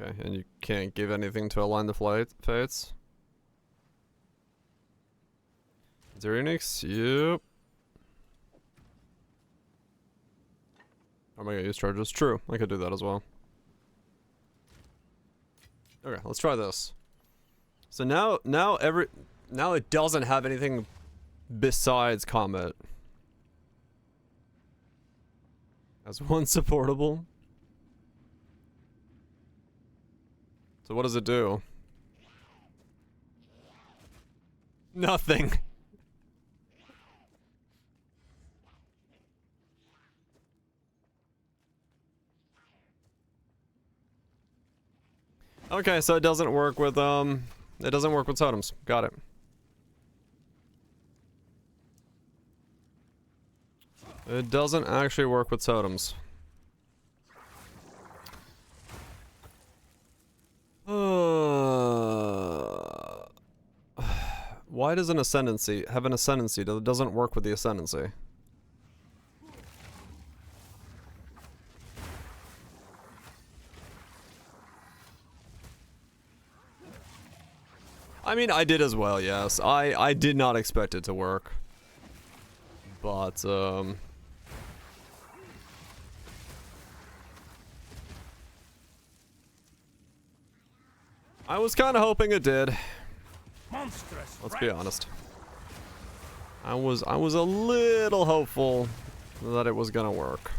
Okay, and you can't give anything to align the fates. Xerinix, yep. Am I gonna use charges? True, I could do that as well. Okay, let's try this. So now it doesn't have anything besides Comet. As one supportable. So what does it do? Nothing. Okay, so it doesn't work with totems. Got it. It doesn't actually work with totems. Why does an ascendancy have an ascendancy that doesn't work with the ascendancy? I mean, I did as well, yes. I did not expect it to work. But, I was kind of hoping it did. Monstrous. Let's be honest. I was a little hopeful that it was gonna work.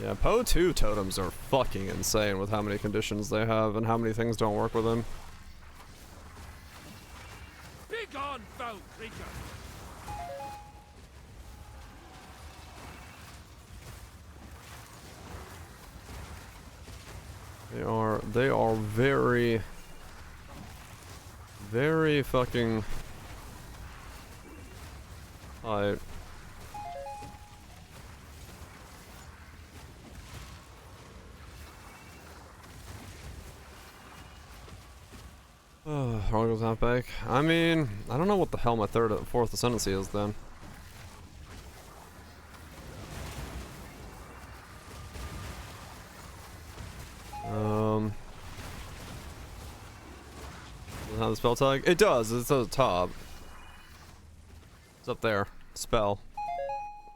Yeah, Poe 2 totems are fucking insane with how many conditions they have and how many things don't work with them. Begone, foul creature! They are very, very fucking tight. Chronicles not back. I mean, I don't know what the hell my fourth ascendancy is then. Does it have the spell tag? It does. It's at the top. It's up there. Spell.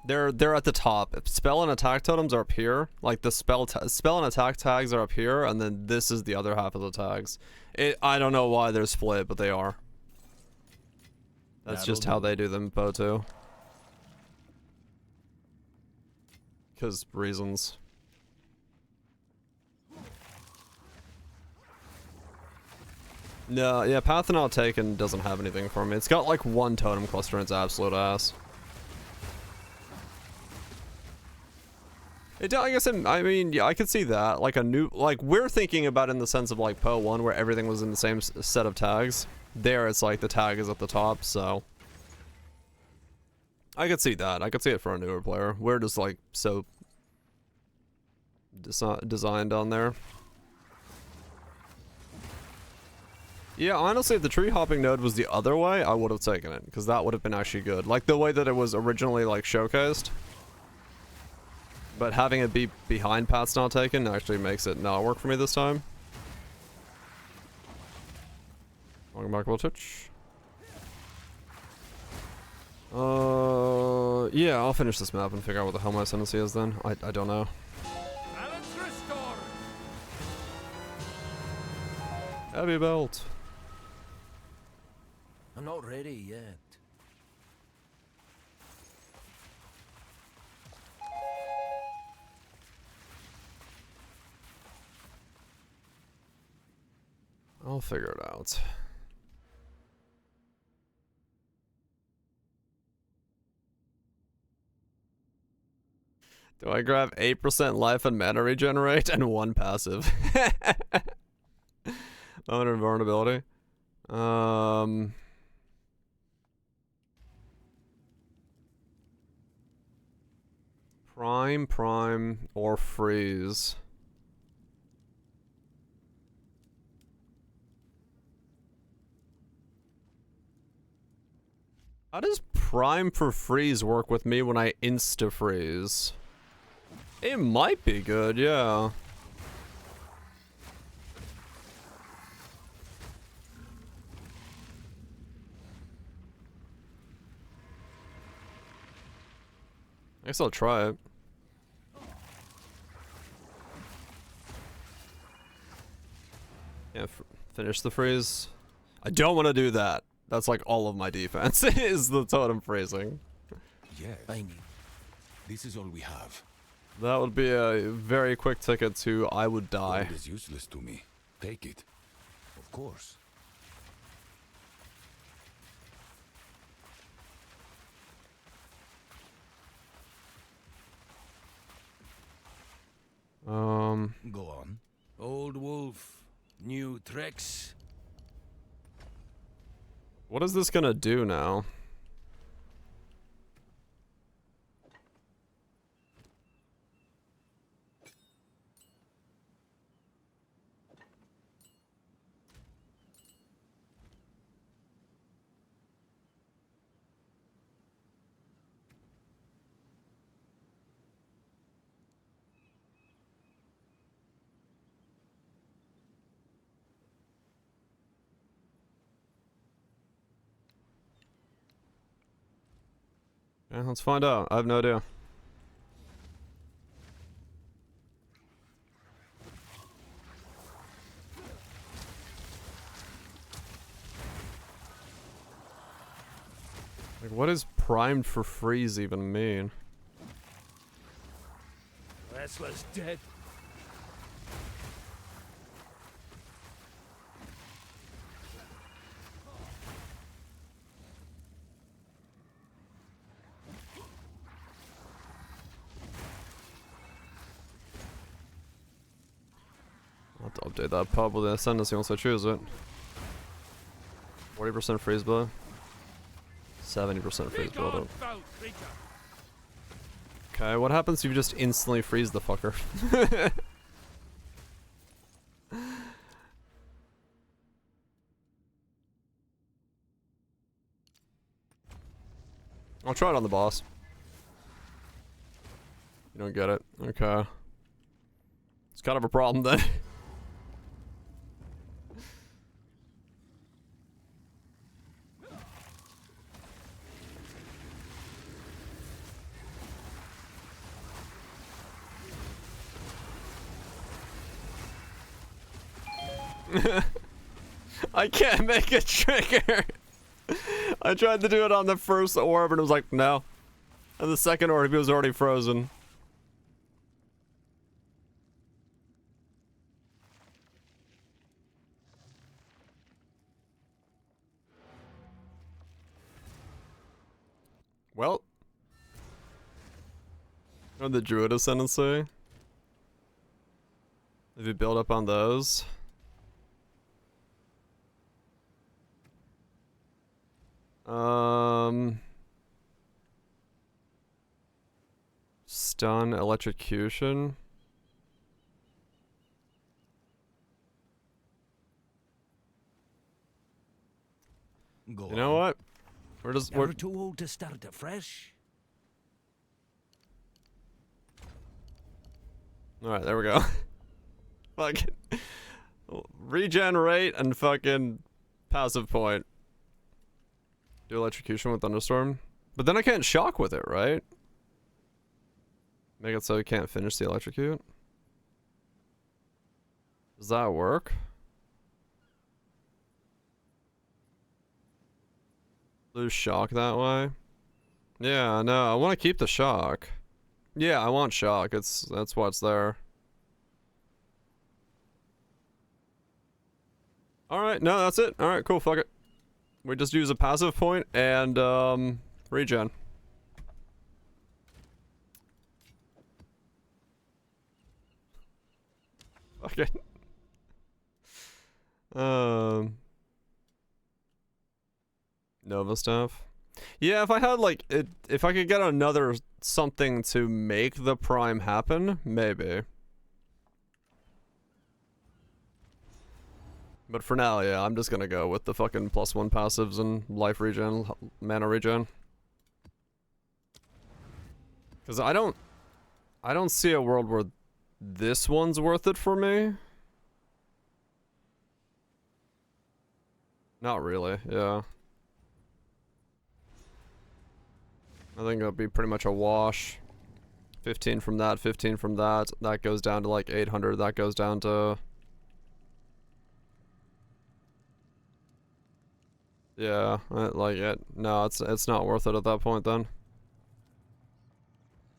They're at the top. If spell and attack totems are up here, like the spell and attack tags are up here, and then this is the other half of the tags. I don't know why they're split, but they are. That's just how they do them in Poe 2. 'Cause reasons. No, yeah, Path Not Taken doesn't have anything for me. It's got like one totem cluster and it's absolute ass. I guess I mean, yeah, I could see that. Like a new, like we're thinking about it in the sense of like Poe 1 where everything was in the same set of tags. There it's like the tag is at the top, so. I could see that. I could see it for a newer player. We're just like so designed on there. Yeah, honestly, if the tree hopping node was the other way, I would have taken it, because that would have been actually good. Like the way that it was originally like showcased. But having it be behind Paths Not Taken actually makes it not work for me this time. Welcome back, Twitch. Yeah, I'll finish this map and figure out what the hell my ascendancy is then. I don't know. Balance restored! Heavy belt. I'm not ready yet. I'll figure it out. Do I grab 8% life and mana regenerate and 1 passive? Moment of invulnerability. Prime, or freeze. How does prime for freeze work with me when I insta-freeze? It might be good, yeah. I guess I'll try it. Yeah, finish the freeze. I don't want to do that. That's like all of my defense is the totem freezing. Yeah, I need. This is all we have. That would be a very quick ticket to I would die. It is useless to me. Take it. Of course. Go on. Old wolf, new tricks. What is this gonna do now? Yeah, let's find out. I have no idea. Like, what does primed for freeze even mean? Wrestler's dead. I'll have to update that pub with the ascendancy once I choose it. 40% freeze build. 70% freeze build up. Okay, what happens if you just instantly freeze the fucker? I'll try it on the boss. You don't get it. Okay. It's kind of a problem then. I can't make a trigger. I tried to do it on the first orb and it was like, no. And the second orb, he was already frozen. Well. Or the Druid Ascendancy. If you build up on those. Stun, electrocution. Go You know on. what? We're Never too old to start afresh. Alright, there we go. Fucking regenerate and fucking passive point. Do electrocution with thunderstorm. But then I can't shock with it, right? Make it so you can't finish the electrocute. Does that work? Lose shock that way? Yeah, no, I want to keep the shock. Yeah, I want shock. That's what's there. Alright, no, that's it. Alright, cool, fuck it. We just use a passive point and regen. Okay. Nova stuff. Yeah, if I had like if I could get another something to make the prime happen, maybe. But for now, yeah, I'm just gonna go with the fucking +1 passives and life regen, mana regen. Cause I don't see a world where this one's worth it for me. Not really, yeah. I think it'll be pretty much a wash. 15 from that, 15 from that. That goes down to like 800. That goes down to... Yeah, like it. No, it's not worth it at that point then.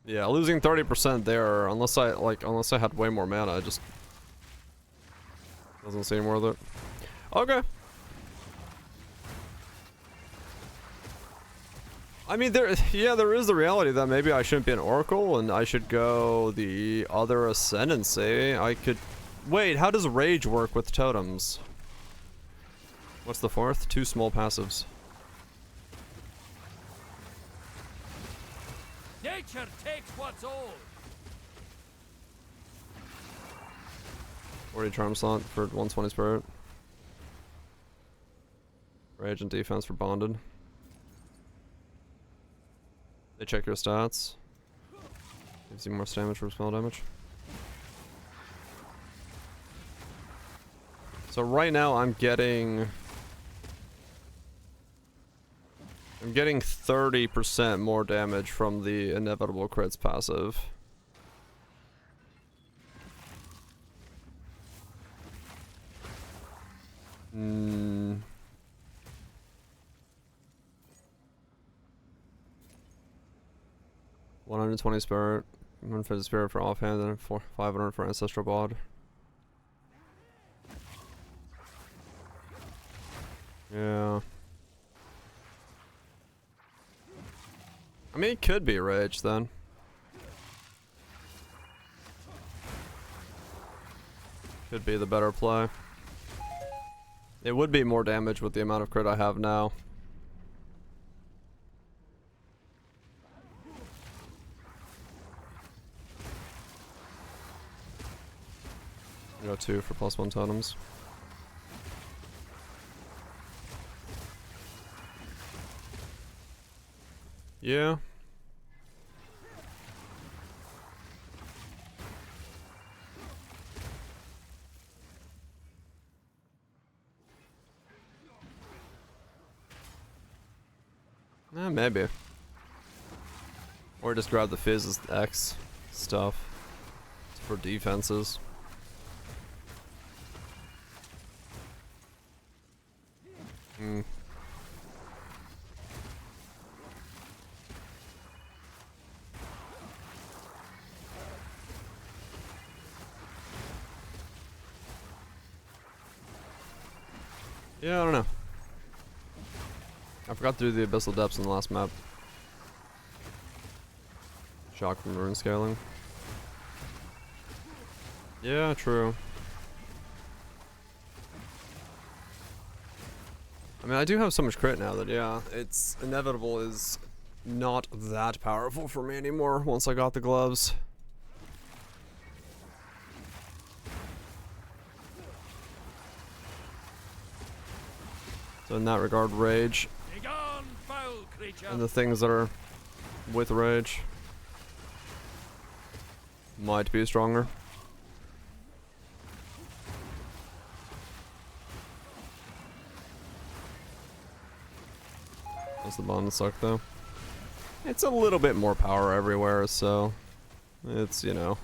Yeah, losing 30% there, unless I had way more mana, it just doesn't seem worth it. Okay. I mean, there is the reality that maybe I shouldn't be an Oracle and I should go the other Ascendancy. I could... Wait, how does Rage work with Totems? What's the fourth? 2 small passives. Nature takes what's old. 40 Charm Slot for 120 Spirit. Rage and defense for Bonded. They check your stats. Gives you more damage for spell damage. So right now I'm getting 30% more damage from the Inevitable Crits passive. 120 spirit. 150 spirit for offhand, and 500 for ancestral bod. Yeah. I mean, it could be rage then. Could be the better play. It would be more damage with the amount of crit I have now. Go 2 for +1 totems. Yeah. Maybe. Or just grab the fizz as X stuff for defenses. Yeah, I don't know. I forgot to do the Abyssal Depths in the last map. Shock from rune scaling. Yeah, true. I mean, I do have so much crit now that, yeah, it's inevitable is not that powerful for me anymore once I got the gloves. So in that regard, rage. Begone, foul creature. And the things that are with rage might be stronger. Does the bond suck though? It's a little bit more power everywhere, so it's, you know.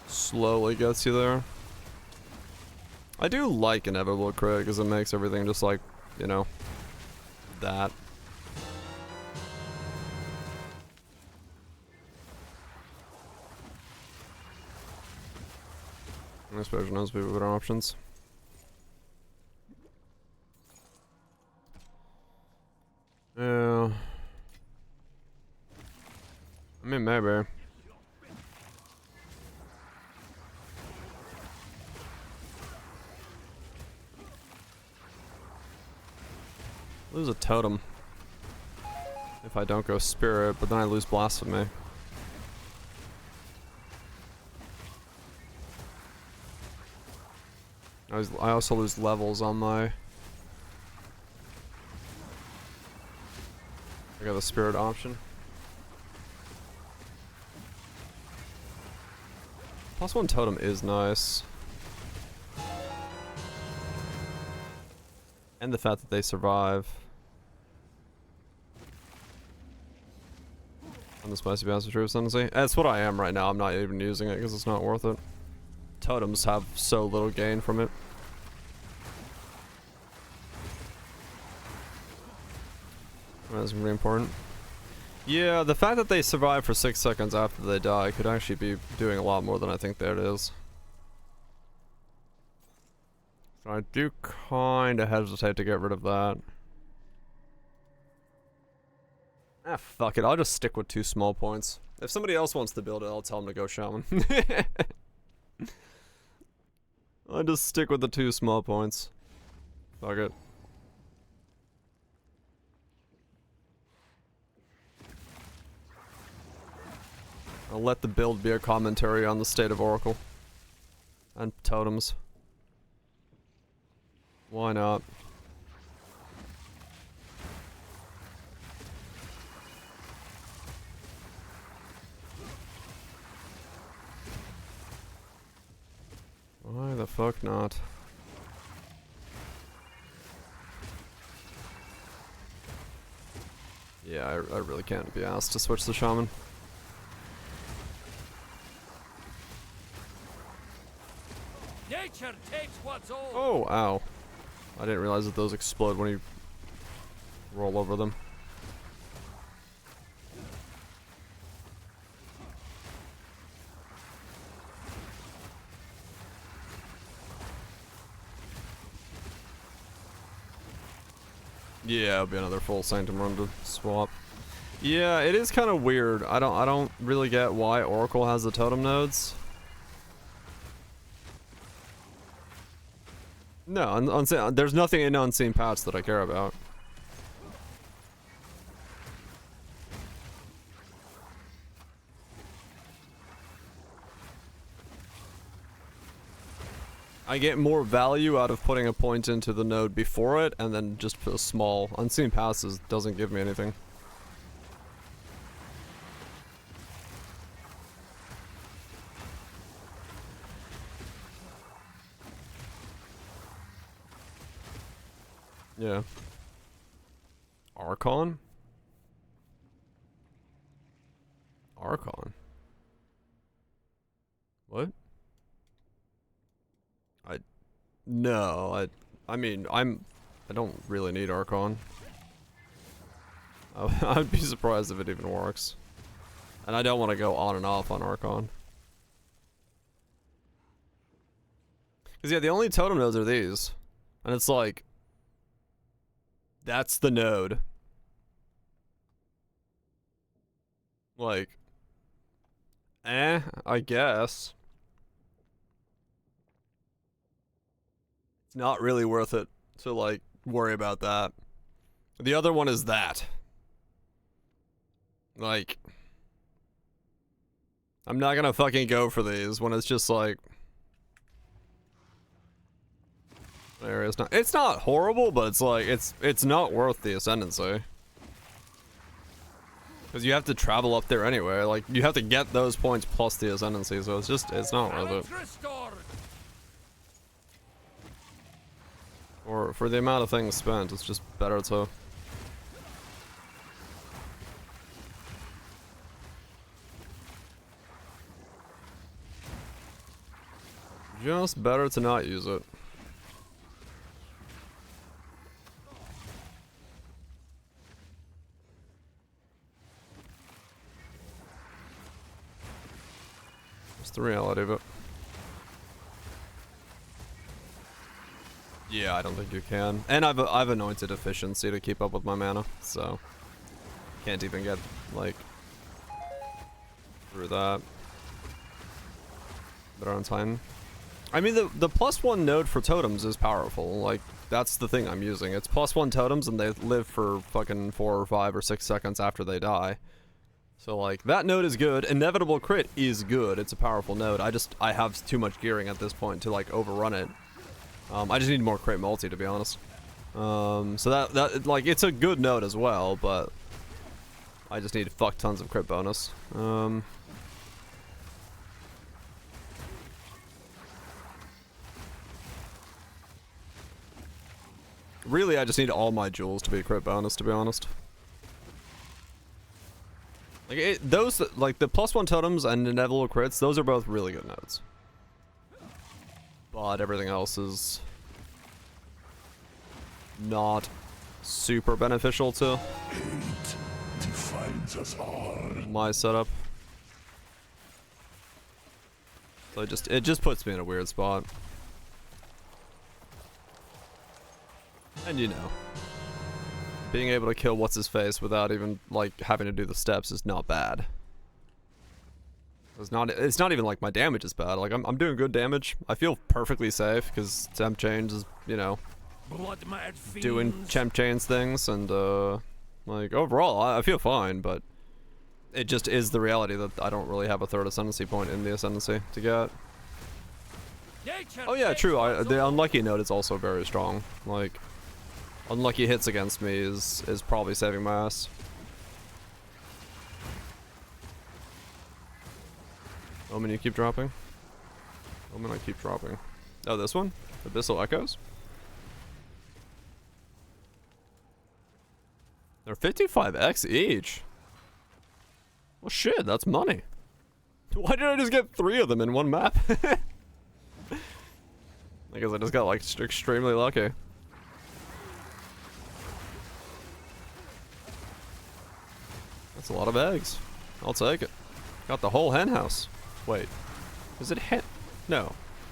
Slowly gets you there. I do like inevitable crit because it makes everything just like, you know, that. I suppose knows people better options. Yeah. I mean, maybe. Lose a totem if I don't go spirit, but then I lose blasphemy. I also lose levels on my. I got the spirit option. +1 totem is nice. And the fact that they survive. On the spicy bastard troops, honestly. That's what I am right now. I'm not even using it because it's not worth it. Totems have so little gain from it. That's really important. Yeah, the fact that they survive for 6 seconds after they die could actually be doing a lot more than I think that it is. So I do kind of hesitate to get rid of that. Ah, fuck it. I'll just stick with 2 small points. If somebody else wants to build it, I'll tell them to go shaman. I'll just stick with the 2 small points. Fuck it. I'll let the build be a commentary on the state of Oracle. And totems. Why not? Why the fuck not? Yeah, I really can't be asked to switch the shaman. Nature takes what's old. Oh, ow. I didn't realize that those explode when you roll over them. Yeah, it'll be another full Sanctum run to swap. Yeah, it is kind of weird. I don't really get why Oracle has the totem nodes. No, there's nothing in Unseen Paths that I care about. I get more value out of putting a point into the node before it, and then just a small Unseen Passes doesn't give me anything. Yeah. Archon? Archon? What? No, I mean, I don't really need Archon. I'd be surprised if it even works. And I don't want to go on and off on Archon. Because yeah, the only totem nodes are these. And it's like, that's the node. Like, I guess. It's not really worth it to, like, worry about that. The other one is that. Like, I'm not gonna fucking go for these when it's just like... It's not horrible, but it's like, it's not worth the Ascendancy. Because you have to travel up there anyway, like, you have to get those points plus the Ascendancy, so it's not worth it. Or for the amount of things spent, it's just better to... Just better to not use it. That's the reality of it. Yeah, I don't think you can. And I've anointed efficiency to keep up with my mana, so can't even get like through that. But on time. I mean the +1 node for totems is powerful. Like that's the thing I'm using. It's +1 totems and they live for fucking 4 or 5 or 6 seconds after they die. So like that node is good. Inevitable crit is good. It's a powerful node. I have too much gearing at this point to like overrun it. I just need more crit multi, to be honest. So that like it's a good node as well, but I just need fuck tons of crit bonus. Really, I just need all my jewels to be crit bonus, to be honest. Like those, like the +1 totems and inevitable crits, those are both really good nodes. But everything else is not super beneficial to my setup. So it just puts me in a weird spot. And you know, being able to kill what's his face without even like having to do the steps is not bad. It's not even like my damage is bad. Like I'm doing good damage. I feel perfectly safe because temp change is, you know, doing temp chains things, and like overall I feel fine, but it just is the reality that I don't really have a third ascendancy point in the ascendancy to get. Oh yeah, true. The unlucky node is also very strong. Like unlucky hits against me is probably saving my ass. Omen, you keep dropping? Omen, I keep dropping. Oh, this one? Abyssal Echoes? They're 55x each. Well, shit, that's money. Why did I just get 3 of them in one map? I guess I just got, like, extremely lucky. That's a lot of eggs. I'll take it. Got the whole hen house. Wait. Is it hen? No.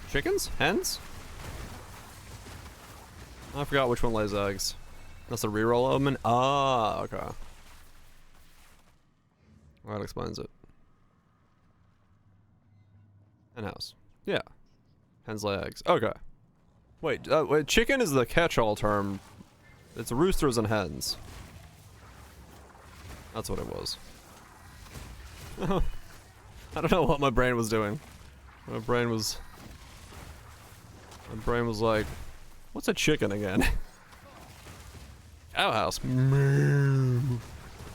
Chickens? Hens? I forgot which one lays eggs. That's a reroll omen? Ah, okay. Well, that explains it. Hen house. Yeah. Hens lay eggs. Okay. Wait, wait, chicken is the catch-all term. It's roosters and hens. That's what it was. I don't know what my brain was doing. My brain was like, what's a chicken again? Cow house. Moo.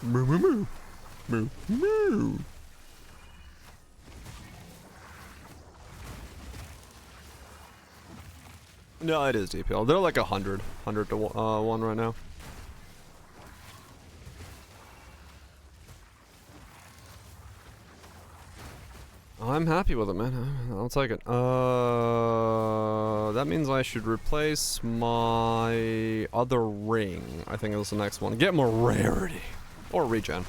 Moo moo moo. Moo moo. No, it is DPL. They're like 100 to 1 right now. I'm happy with it, man. I'll take it. That means I should replace my other ring. I think it was the next one. Get more rarity. Or regen.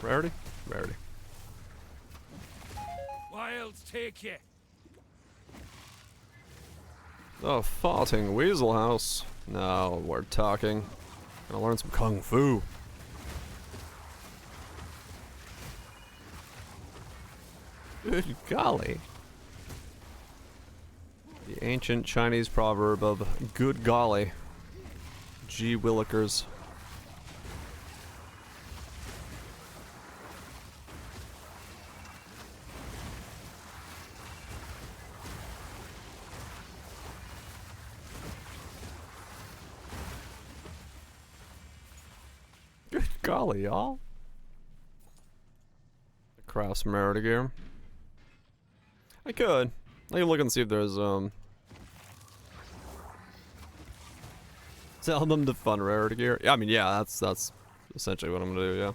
Rarity? Rarity. Wilds take you. The farting weasel house. Now we're talking. Gonna learn some kung fu. Good golly. The ancient Chinese proverb of good golly. Gee willikers. Good golly, y'all. Craft some rarity gear. I could. I can look and see if there's tell them to fund rarity gear. Yeah, I mean, yeah, that's essentially what I'm gonna do. Yeah.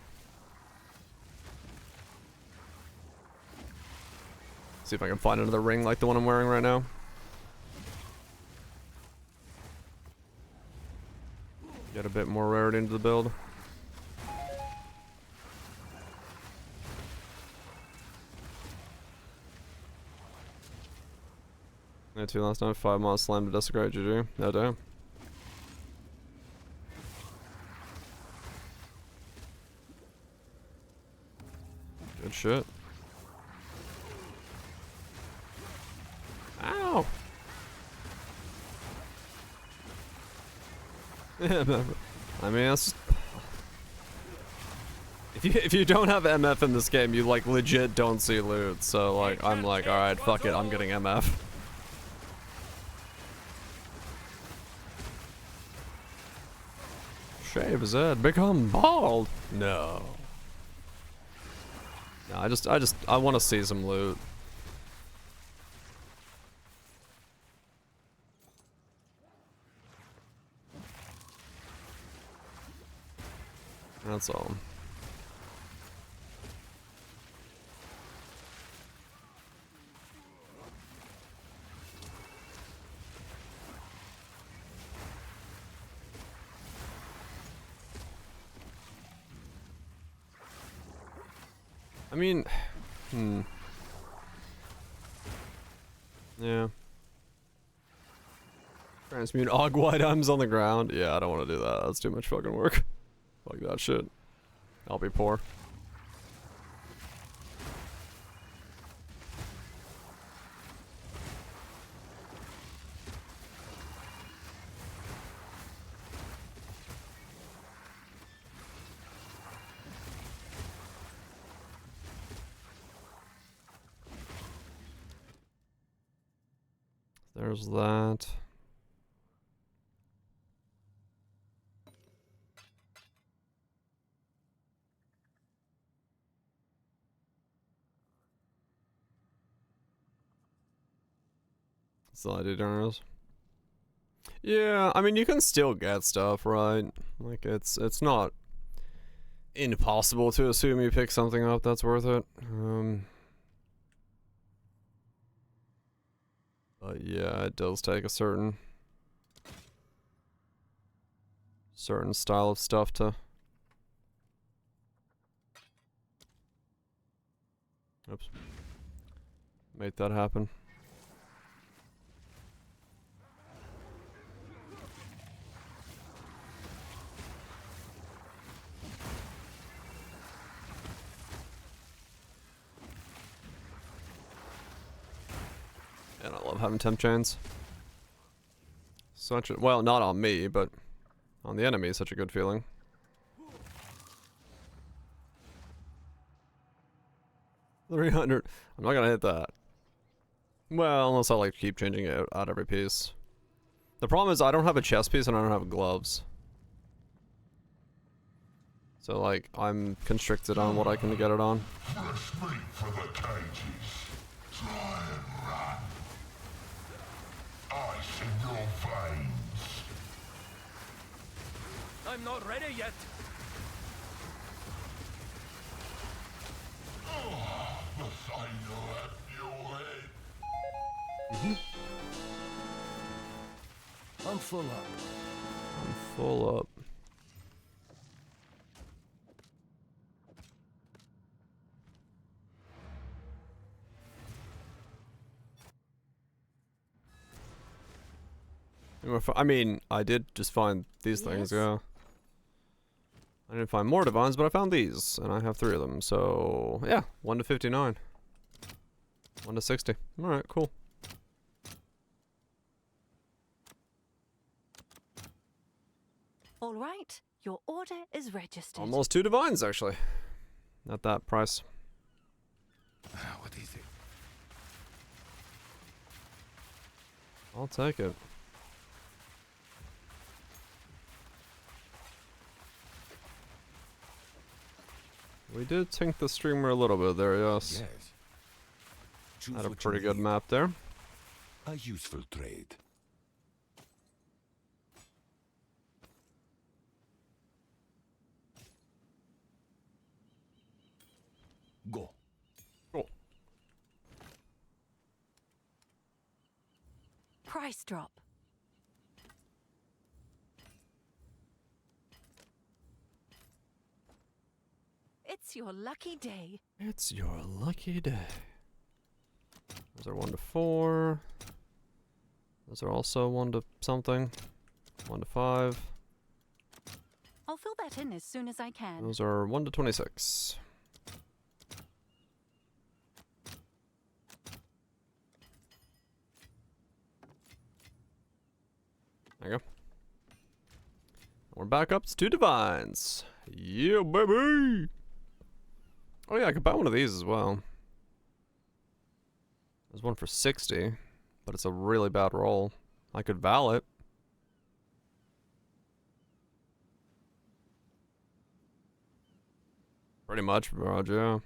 See if I can find another ring like the one I'm wearing right now. Get a bit more rarity into the build. Yeah, 2 last night, 5 miles slam to desecrate, GG. No damn. Good shit. Ow! Yeah, I mean, that's... If you don't have MF in this game, you like legit don't see loot. So like, I'm like, alright, fuck it, I'm getting MF. Shave his head, become bald. No. No, I want to see some loot. That's all. I mean, yeah. Transmute Agua items on the ground. Yeah, I don't want to do that. That's too much fucking work. Fuck that shit. I'll be poor. There's that. That's all I do during those. Yeah, I mean you can still get stuff, right? Like it's not impossible to assume you pick something up that's worth it. But yeah, it does take a certain style of stuff to Oops. Make that happen. And I love having temp chains. Such a, well, not on me, but on the enemy, such a good feeling. $300. I'm not gonna hit that. Well, unless I like keep changing it out every piece. The problem is I don't have a chest piece and I don't have gloves. So like, I'm constricted on what I can get it on. Fresh meat for the cages. Try and run. Ice in your veins. I'm not ready yet. Oh, the final at your head. I'm full up. I'm full up. I mean, I did just find these things, yeah. I didn't find more divines, but I found these, and I have 3 of them, so yeah, 1 to 59. 1 to 60. Alright, cool. All right, your order is registered. Almost 2 divines, actually. At that price. What is it? I'll take it. We did tink the streamer a little bit there, yes. Yes. Choose Had a what you pretty good need. map there. A useful trade. Go. Cool. Price drop. It's your lucky day. It's your lucky day. Those are 1 to 4. Those are also 1 to something. 1 to 5. I'll fill that in as soon as I can. Those are 1 to 26. There you go. We're back up to 2 divines. Yeah, baby! Oh yeah, I could buy one of these as well. There's one for 60, but it's a really bad roll. I could val it. Pretty much, Roger. Yeah.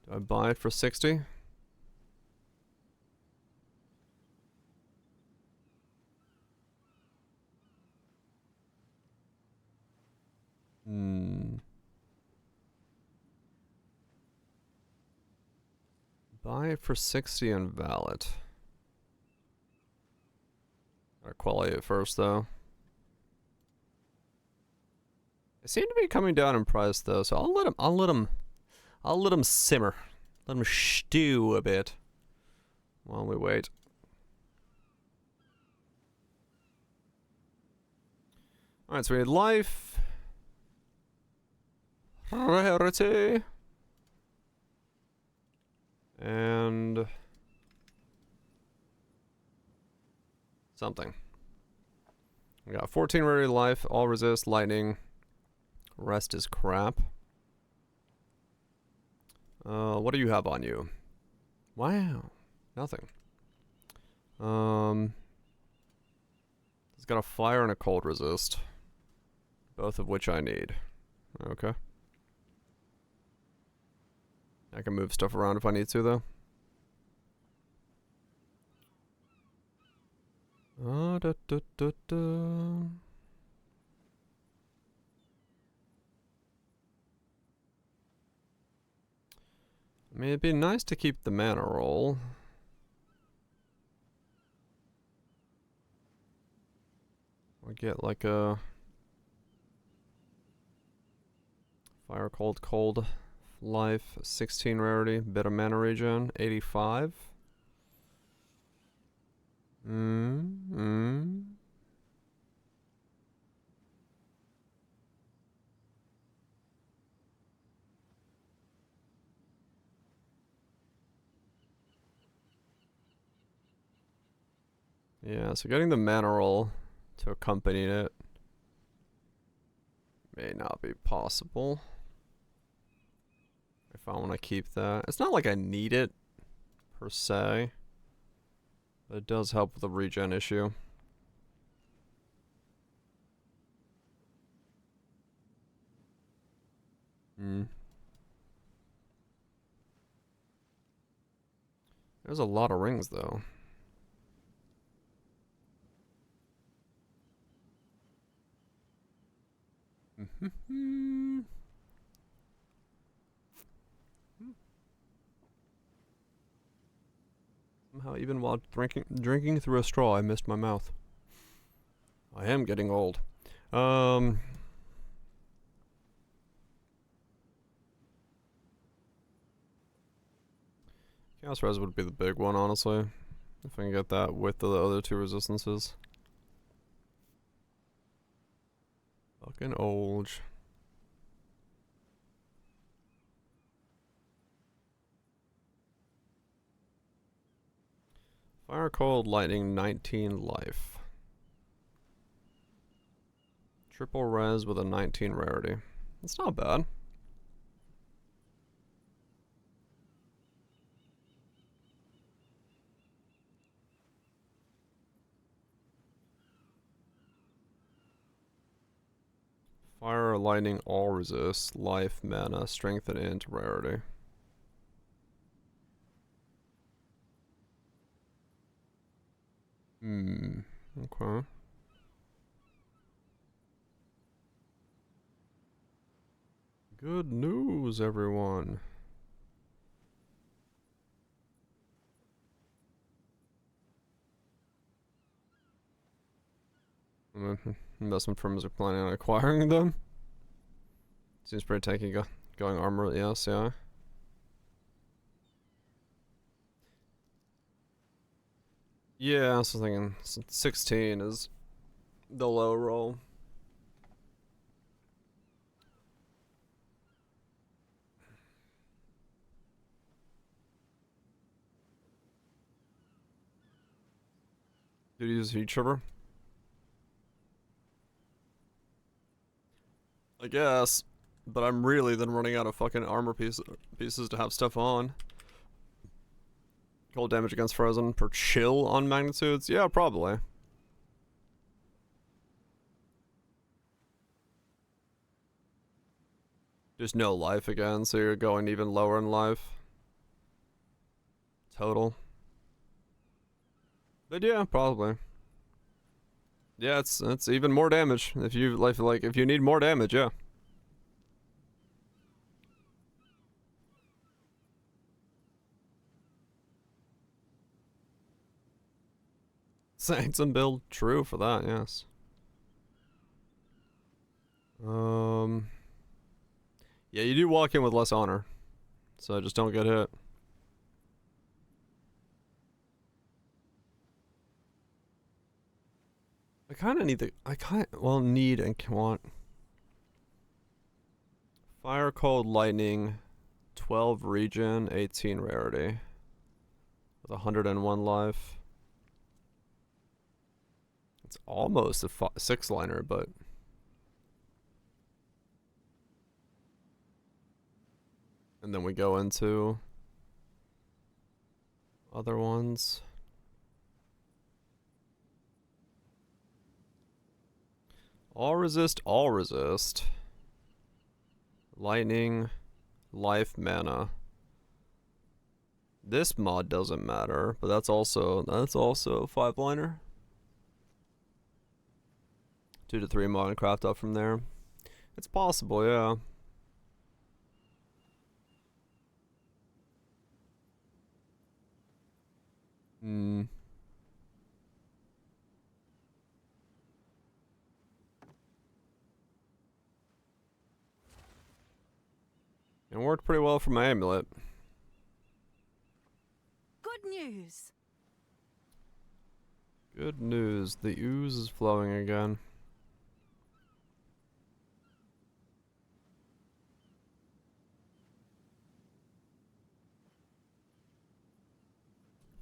Do I buy it for 60? Buy it for 60 and valid. Gotta quality it first though. They seem to be coming down in price though, so I'll let them simmer. Let them stew a bit while we wait. Alright, so we need life. Rarity. And something. We got 14 rarity life, all resist, lightning. Rest is crap. What do you have on you? Wow. Nothing. It's got a fire and a cold resist. Both of which I need. Okay. I can move stuff around if I need to, though. Da, da, da, da. I mean, it'd be nice to keep the mana roll. Or get like a... Fire, cold, cold. Life, 16 rarity. Bit of mana regen, 85. Yeah, so getting the mana roll to accompany it may not be possible. If I want to keep that. It's not like I need it, per se. But it does help with the regen issue. There's a lot of rings, though. Somehow, even while drinking through a straw, I missed my mouth. I am getting old. Chaos Res would be the big one, honestly. If I can get that with the other two resistances. Fucking old. Fire, cold, lightning, 19 life. Triple res with a 19 rarity. That's not bad. Fire, lightning, all resist, life, mana, strength, and int, rarity. Okay. Good news, everyone. Investment firms are planning on acquiring them. Seems pretty tanky going armor, yes, yeah. Yeah, I was thinking 16 is the low roll. Did you use heat shiver? I guess, but I'm really then running out of fucking armor pieces to have stuff on. Cold damage against frozen per chill on magnitudes? Yeah, probably. Just no life again, so you're going even lower in life. Total. But yeah, probably. Yeah, it's even more damage. If you like if you need more damage, yeah. Sanctum build, true for that, yes. Yeah, you do walk in with less honor, so just don't get hit. I kind of need need and want. Fire, cold, lightning, 12 regen, 18 rarity, with 101 life. It's almost a 6-liner, but and then we go into other ones. All resist, all resist. Lightning, life, mana. This mod doesn't matter, but that's also a 5-liner. 2 to 3 mod and craft up from there. It's possible, yeah. It worked pretty well for my amulet. Good news. Good news, the ooze is flowing again.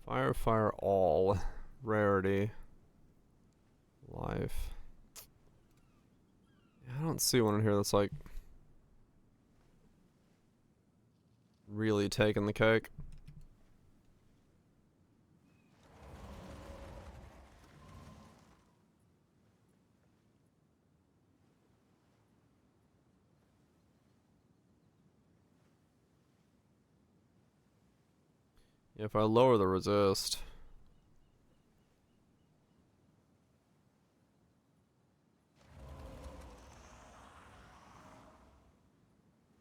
Fire all. Rarity. Life. Yeah, I don't see one in here that's like really taking the cake. Yeah, if I lower the resist.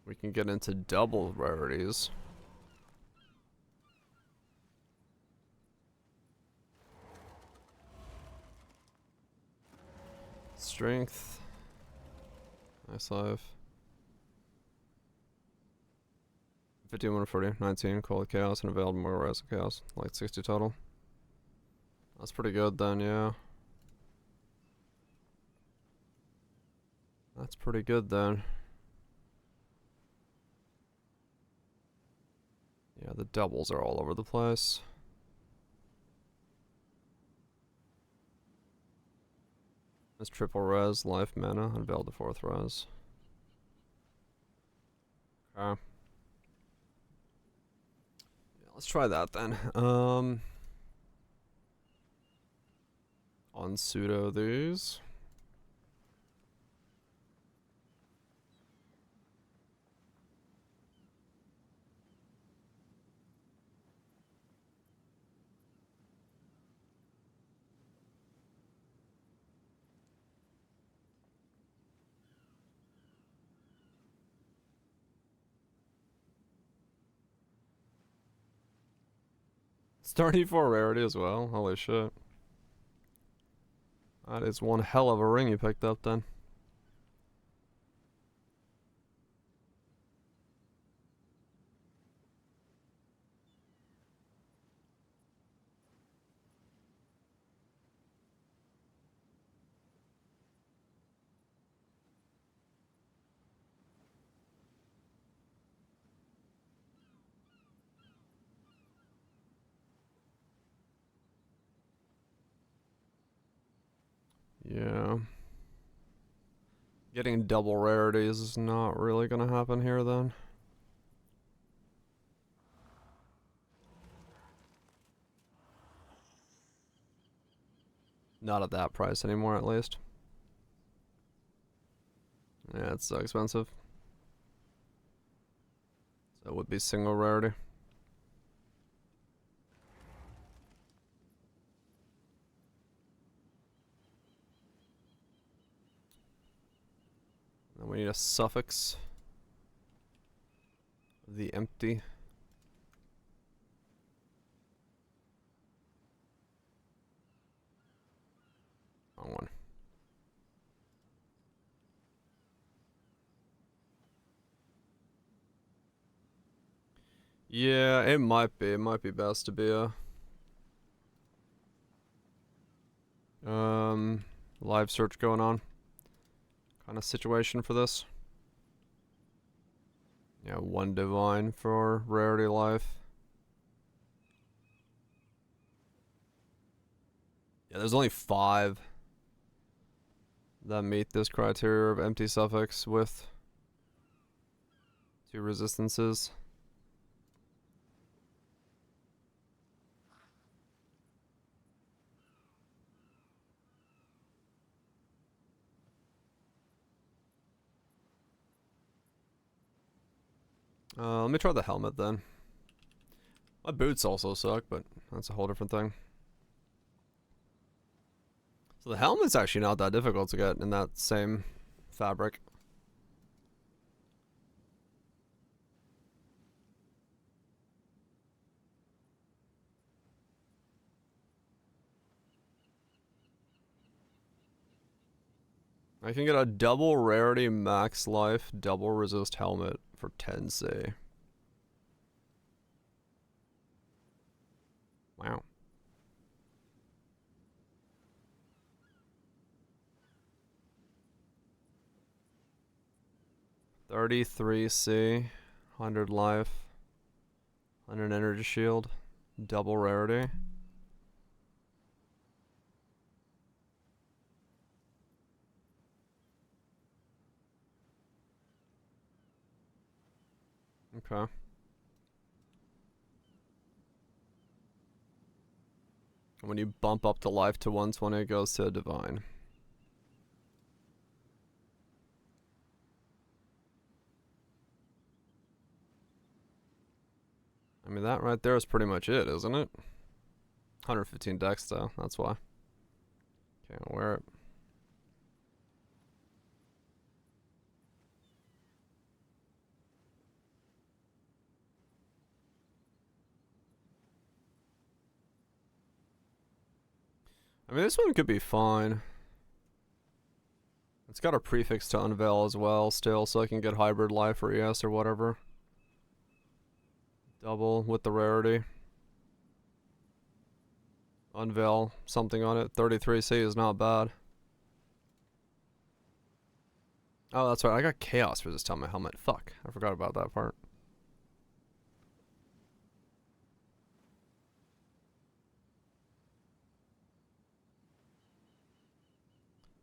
We can get into double rarities. Strength. Nice life. 15, 140, 19, Cold Chaos, and Availed more Rise of Chaos. Like 60 total. That's pretty good then, yeah. That's pretty good then. Yeah, the doubles are all over the place. There's triple res, life mana, unveiled the 4th res. Okay. Yeah, let's try that then. On pseudo these. It's 34 rarity as well. Holy shit. That is one hell of a ring you picked up then. Yeah. Getting double rarities is not really gonna happen here then. Not at that price anymore, at least. Yeah, it's so expensive. So it would be single rarity. Then we need a suffix. The empty. Wrong one. Yeah, it might be. It might be best to be a live search going on kind of situation for this. Yeah, 1 divine for rarity life. Yeah, there's only 5 that meet this criteria of empty suffix with 2 resistances. Let me try the helmet then. My boots also suck, but that's a whole different thing. So the helmet's actually not that difficult to get in that same fabric. I can get a double rarity max life, double resist helmet for 10C. Wow. $33C, 100 life, 100 energy shield, double rarity. Okay. When you bump up the life to 120, it goes to divine. I mean, that right there is pretty much it, isn't it? 115 dex though, that's why. Can't wear it. I mean, this one could be fine. It's got a prefix to unveil as well still, so I can get hybrid life or ES or whatever. Double with the rarity. Unveil something on it. 33C is not bad. Oh, that's right. I got chaos resist on my helmet. Fuck. I forgot about that part.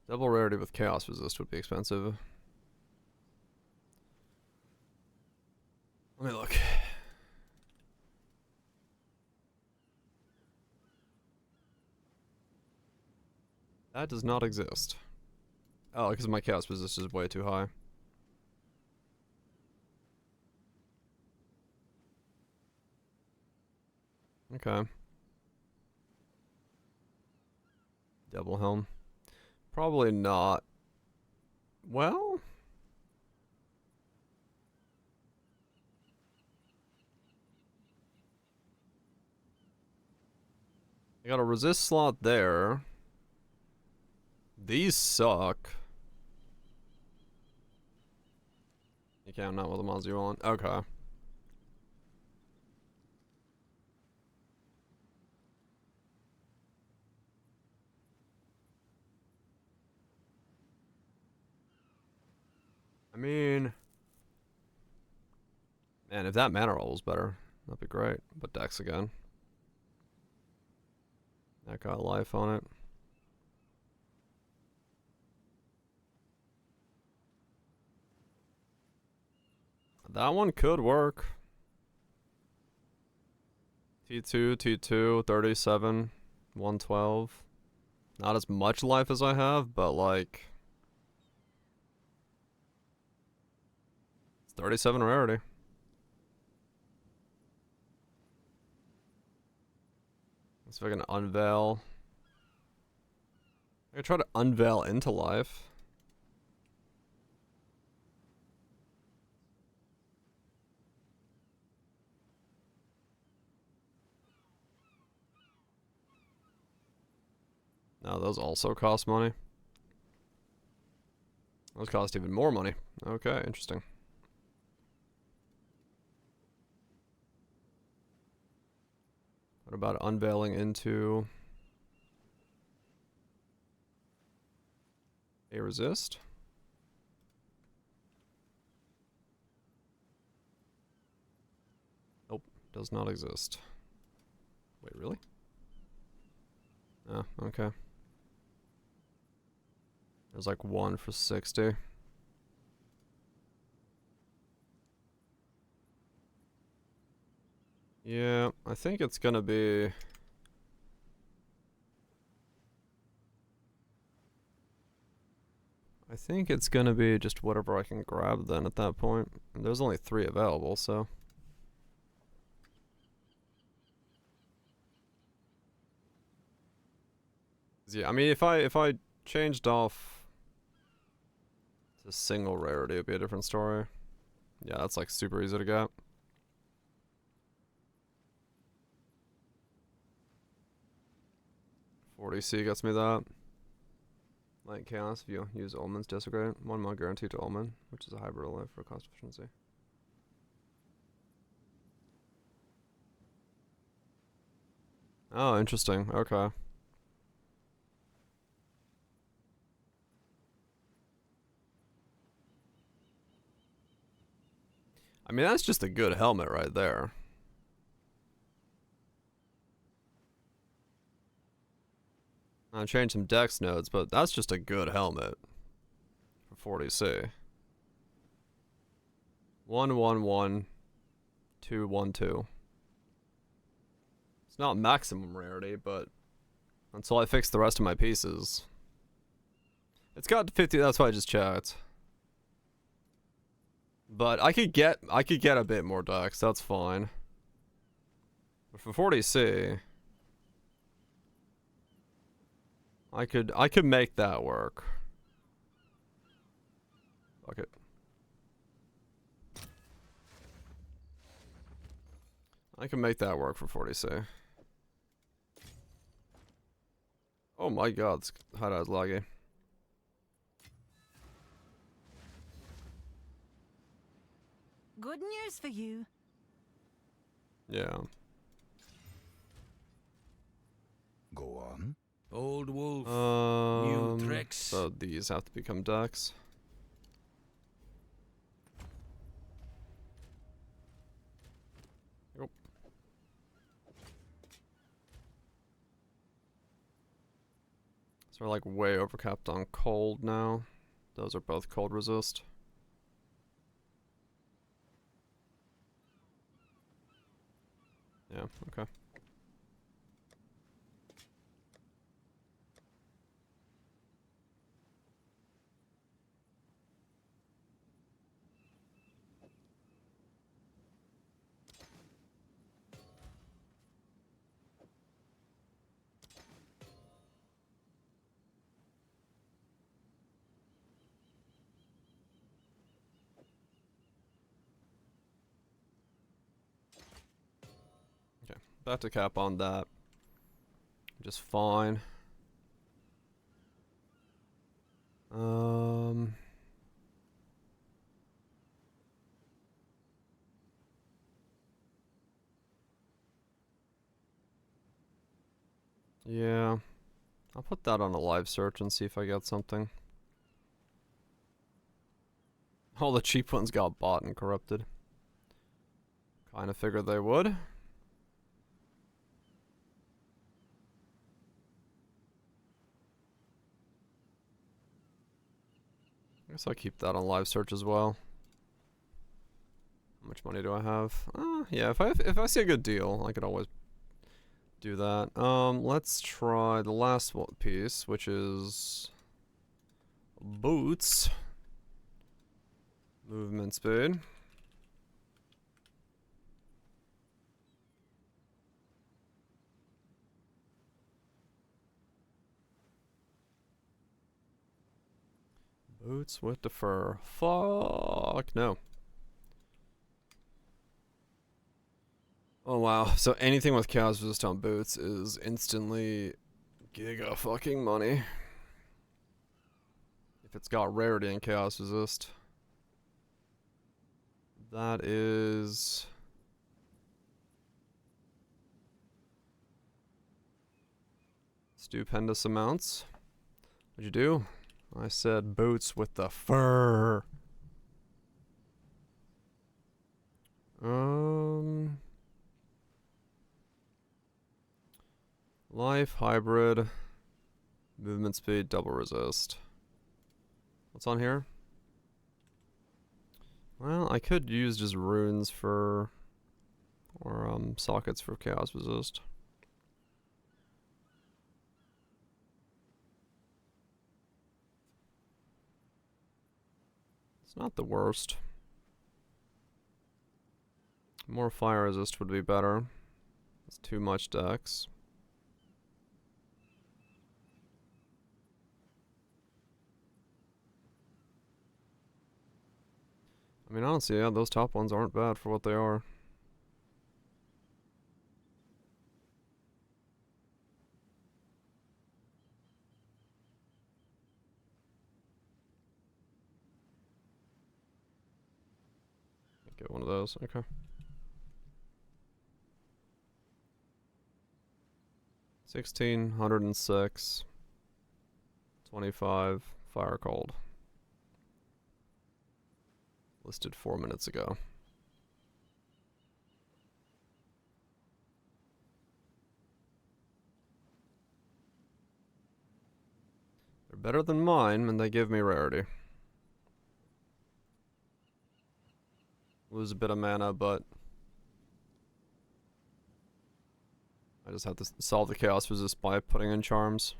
Double rarity with chaos resist would be expensive. Let me look. That does not exist. Oh, because my chaos resist is way too high. Okay. Double helm. Probably not. Well, I got a resist slot there. These suck. You can't not with the mods you want. Okay. I mean, man, if that mana roll was better, that'd be great. But Dex again. That got life on it. That one could work. T2, T2, 37, 112. Not as much life as I have, but like... It's 37 rarity. Let's see if I can unveil. I can try to unveil into life. No, those also cost money. Those cost even more money. Okay, interesting. What about unveiling into a resist? Nope, does not exist. Wait, really? Oh, okay. There's like one for 60. Yeah, I think it's gonna be... I think it's gonna be just whatever I can grab then at that point. And there's only 3 available, so... Yeah, I mean, if I changed off to single rarity, it'd be a different story. Yeah, that's like super easy to get. $40C gets me that. Like chaos if you use Omen's Desecrate. 1 more guaranteed to Omen, which is a hybrid life for cost efficiency. Oh, interesting. Okay. I mean, that's just a good helmet right there. I'll change some dex nodes, but that's just a good helmet for 40C. 111 212. It's not maximum rarity, but until I fix the rest of my pieces. It's got 50, that's why I just checked. But I could get a bit more dex, that's fine. But for 40C, I could make that work. Fuck it. I can make that work for 40C. Oh my god, this hideout's laggy. Good news for you. Yeah. Go on. Old wolf, new tricks. So these have to become decks. Yep. So we're like way overcapped on cold now. Those are both cold resist. Yeah, okay. About to cap on that. Just fine. Yeah. I'll put that on a live search and see if I get something. All the cheap ones got bought and corrupted. Kinda figured they would. I guess I'll keep that on live search as well. How much money do I have? Yeah, if I see a good deal, I could always do that. Let's try the last piece, which is boots. Movement speed. Boots with the fur. Fuck no. Oh wow. So anything with chaos resist on boots is instantly giga fucking money. If it's got rarity and chaos resist. That is stupendous amounts. What'd you do? I said boots with the fur. Life, hybrid, movement speed, double resist. What's on here? Well, I could use just runes for, or sockets for chaos resist. It's not the worst. More fire resist would be better. It's too much dex. I mean, honestly, yeah, those top ones aren't bad for what they are. Get one of those. Okay. 1606. 25. Fire cold. Listed 4 minutes ago. They're better than mine, and they give me rarity. Lose a bit of mana, but I just have to solve the chaos resist by putting in charms.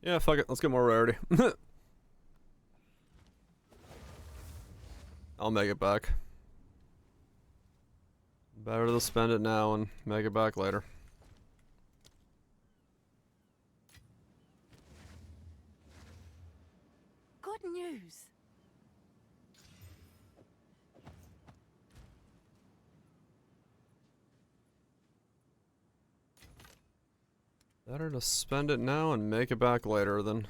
Yeah, fuck it. Let's get more rarity. I'll make it back. Better to spend it now and make it back later. Good news. Better to spend it now and make it back later than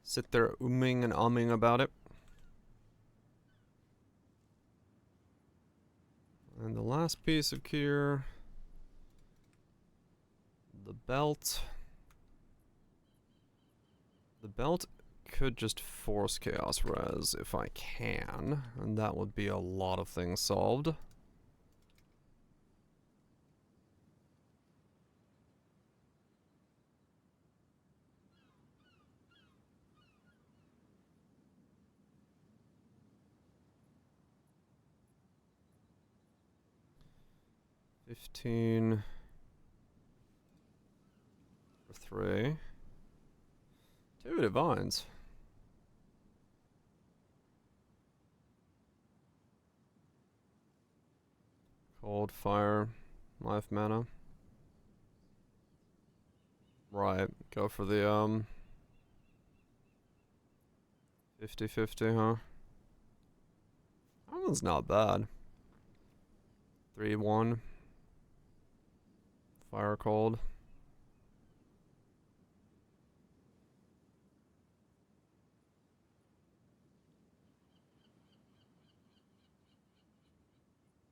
sit there umming and umming about it. And the last piece of gear, the belt. The belt could just force Chaos Res if I can, and that would be a lot of things solved. $15 for 3. 2 divines. Cold, fire, life mana. Right, go for the 50-50, huh? That one's not bad. 3-1. Fire cold.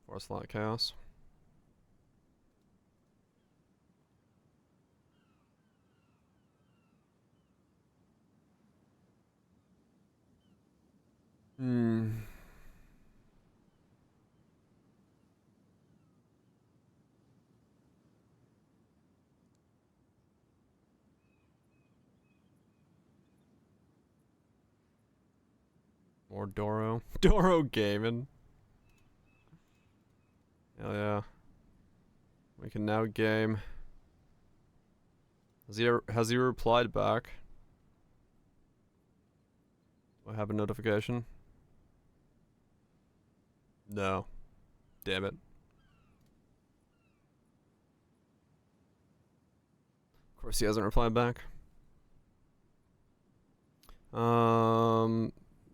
Force Light Chaos. More Doro. Doro gaming. Hell yeah. We can now game. Has he replied back? Do I have a notification? No. Damn it. Of course he hasn't replied back.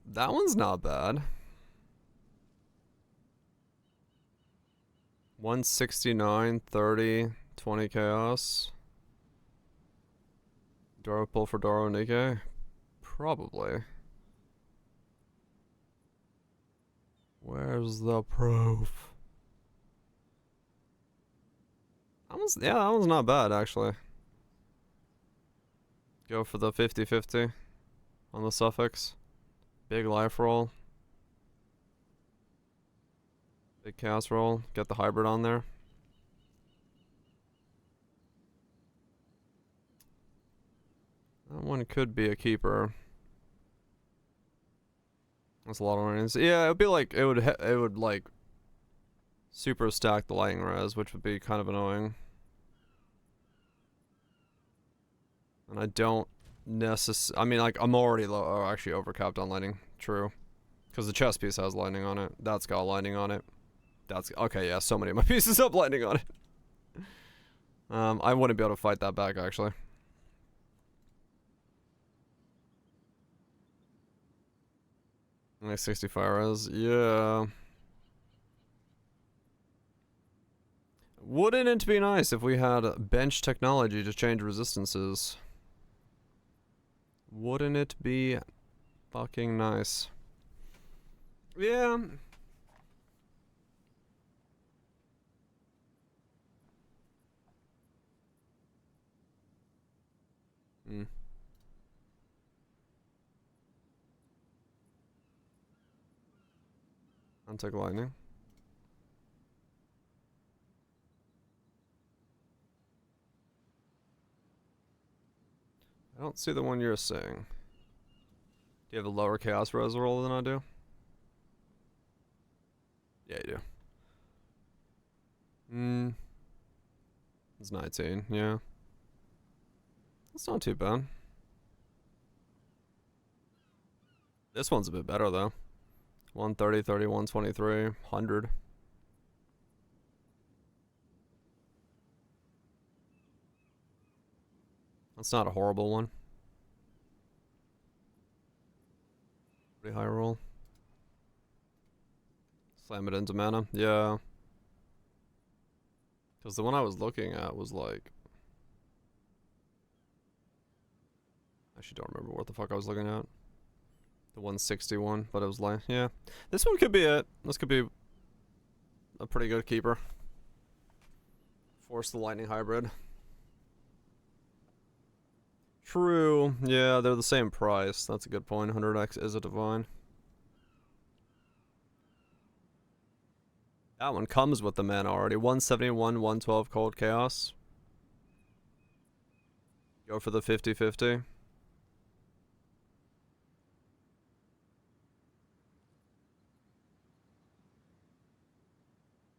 That one's not bad. 169, 30, 20 chaos. Doro pull for Doro Nike? Probably. Where's the proof? That one's not bad actually. Go for the 50-50 on the suffix. Big life roll. Big chaos roll. Get the hybrid on there. That one could be a keeper. That's a lot of earnings. Yeah, it would be like it would like super stack the lightning res, which would be kind of annoying. And I don't I mean, like, I'm already actually overcapped on lightning. True. Because the chest piece has lightning on it. That's got lightning on it. That's okay, yeah, so many of my pieces have lightning on it. I wouldn't be able to fight that back, actually. Like 65 res, yeah. Wouldn't it be nice if we had bench technology to change resistances? Wouldn't it be fucking nice? Yeah. Hmm. Untick lightning. I don't see the one you're saying. Do you have a lower chaos res roll than I do? Yeah, you do. Hmm. It's 19, yeah. That's not too bad. This one's a bit better though. 130, 31, 23, 100. That's not a horrible one. Pretty high roll. Slam it into mana. Yeah. Because the one I was looking at was like... I actually don't remember what the fuck I was looking at. The 161, but it was like, yeah. This one could be it. This could be a pretty good keeper. Force the lightning hybrid. True. Yeah, they're the same price. That's a good point. 100x is a divine. That one comes with the mana already. 171, 112 cold chaos. Go for the 50-50.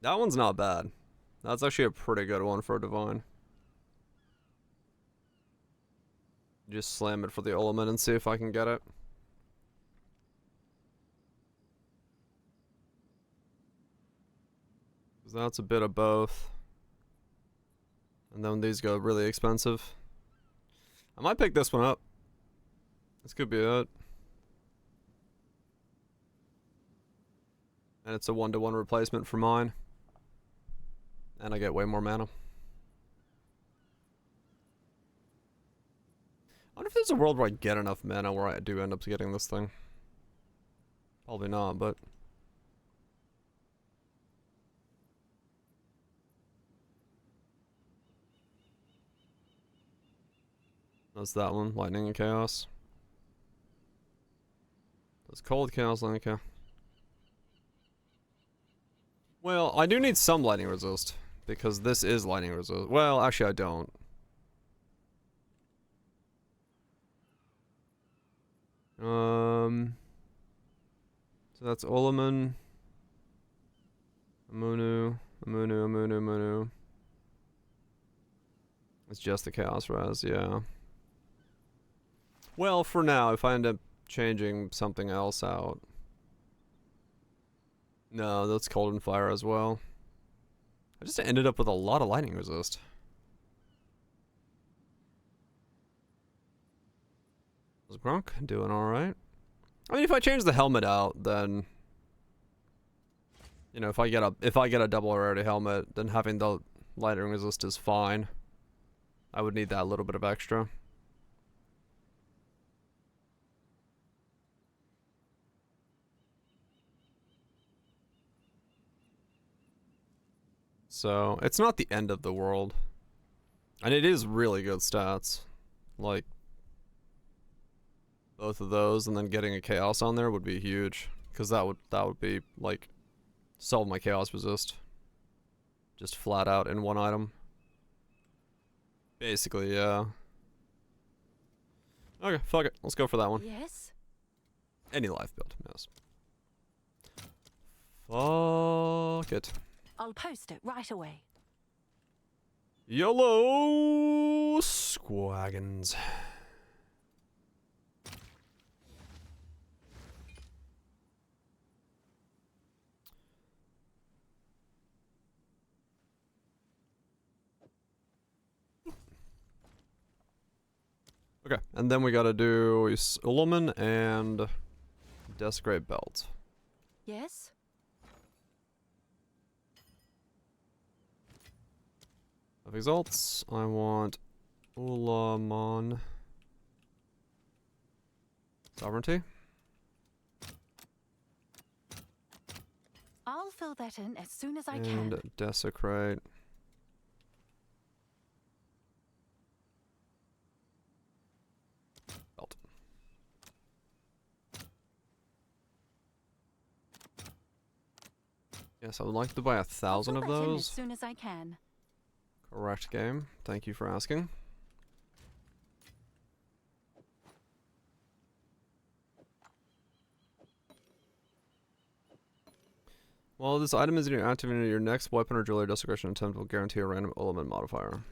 That one's not bad. That's actually a pretty good one for a divine. Just slam it for the element and see if I can get it. Because that's a bit of both. And then these go really expensive. I might pick this one up. This could be it. And it's a 1-to-1 replacement for mine. And I get way more mana. I wonder if there's a world where I get enough mana where I do end up getting this thing. Probably not, but... That's that one, lightning and chaos. That's cold chaos, lightning chaos. Well, I do need some lightning resist. Because this is lightning resist. Well, actually I don't. So that's Olaman. Amunu. It's just the chaos res, yeah. Well, for now, if I end up changing something else out. No, that's cold and fire as well. I just ended up with a lot of lightning resist. Is Grunk doing alright? I mean, if I change the helmet out, then... You know, if I get a double rarity helmet, then having the lightning resist is fine. I would need that little bit of extra. So, it's not the end of the world. And it is really good stats. Like, both of those, and then getting a chaos on there would be huge. Because that would be, like, solve my chaos resist. Just flat out in one item. Basically, yeah. Okay, fuck it. Let's go for that one. Yes? Any life build, yes. Fuck it. I'll post it right away. YOLO Squaggins. Okay, and then we gotta do Ullumen and Desecrate Belt. Yes? Of Exalts, I want Ulamon Sovereignty. I'll fill that in as soon as I And can. Desecrate. Belt. Yes, I would like to buy 1,000 I'll of fill that in those. as soon as I can. Correct game. Thank you for asking. Well, this item is activated, your next weapon or jewelry desecration attempt will guarantee a random element modifier.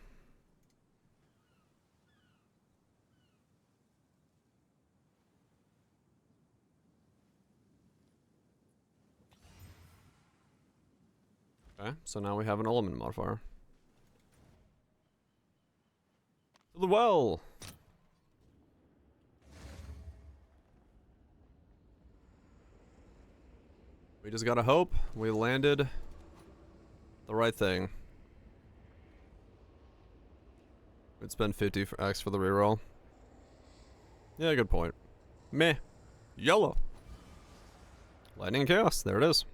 Okay, so now we have an element modifier. To the well! We just gotta hope we landed the right thing. We'd spend 50 for X for the reroll. Yeah, good point. Meh. Yellow. Lightning and Chaos. There it is.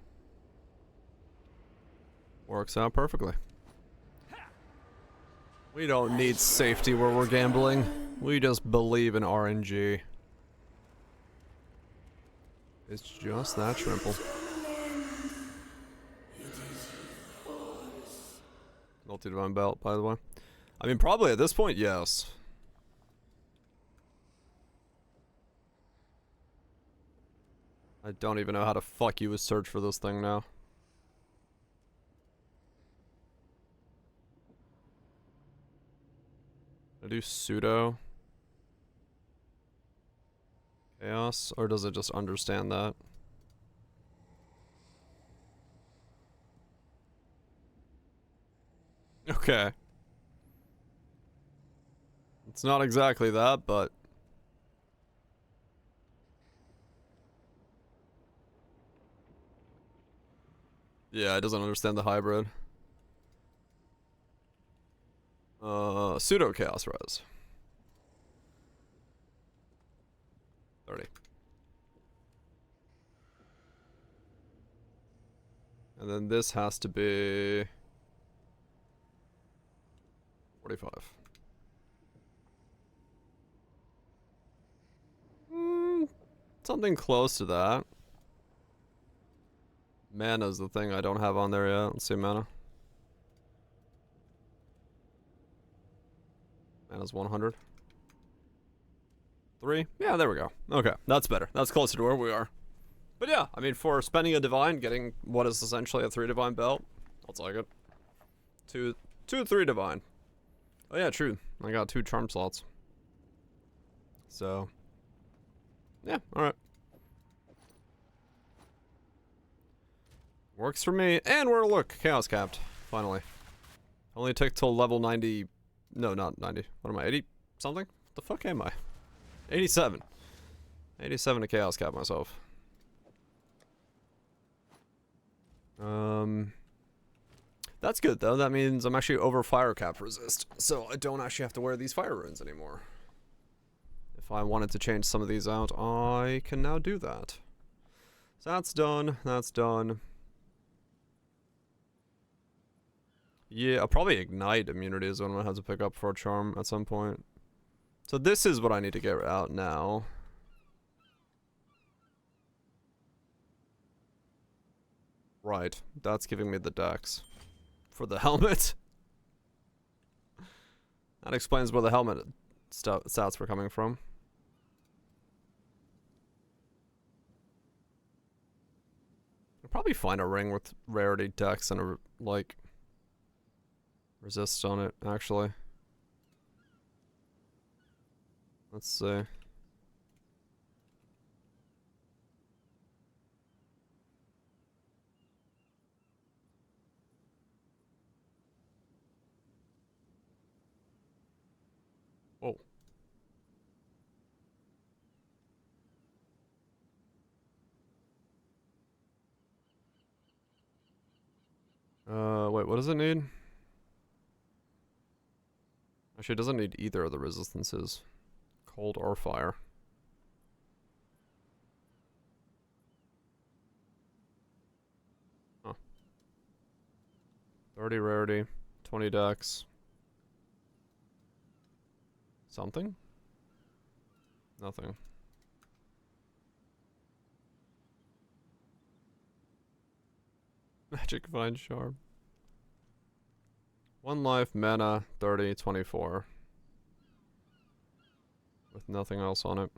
Works out perfectly. We don't need safety where we're gambling. We just believe in RNG. It's just that simple. Multi-divine belt, by the way. I mean, probably at this point, yes. I don't even know how to fuck you with search for this thing now. I do pseudo chaos, or does it just understand that? Okay. It's not exactly that, but yeah, it doesn't understand the hybrid. Pseudo chaos res. 30. And then this has to be 45. Something close to that. Mana's the thing I don't have on there yet. Let's see mana. Mana's 100. 3? Yeah, there we go. Okay, that's better. That's closer to where we are. But yeah, I mean, for spending a divine, getting what is essentially a 3 divine belt, I'll take it. 2, 3 divine. Oh yeah, true. I got 2 charm slots. So, yeah, alright. Works for me. And we're, look, chaos capped. Finally. Only took till level 90. No, not 90. What am I, 80 something? What the fuck am I? 87. 87 to chaos cap myself. That's good though. That means I'm actually over fire cap resist. So I don't actually have to wear these fire runes anymore. If I wanted to change some of these out, I can now do that. So that's done. That's done. Yeah, I'll probably ignite immunity is what I'm gonna have to pick up for a charm at some point. So this is what I need to get out now. Right, that's giving me the dex for the helmet. That explains where the helmet stats were coming from. I'll probably find a ring with rarity dex and a, like, resist on it, actually. Let's see. Whoa. Wait, what does it need? Actually, it doesn't need either of the resistances. Cold or fire. Huh. 30 rarity, 20 dex. Something? Nothing. Magic Vine Charm. 1 life, mana, 30, 24. With nothing else on it.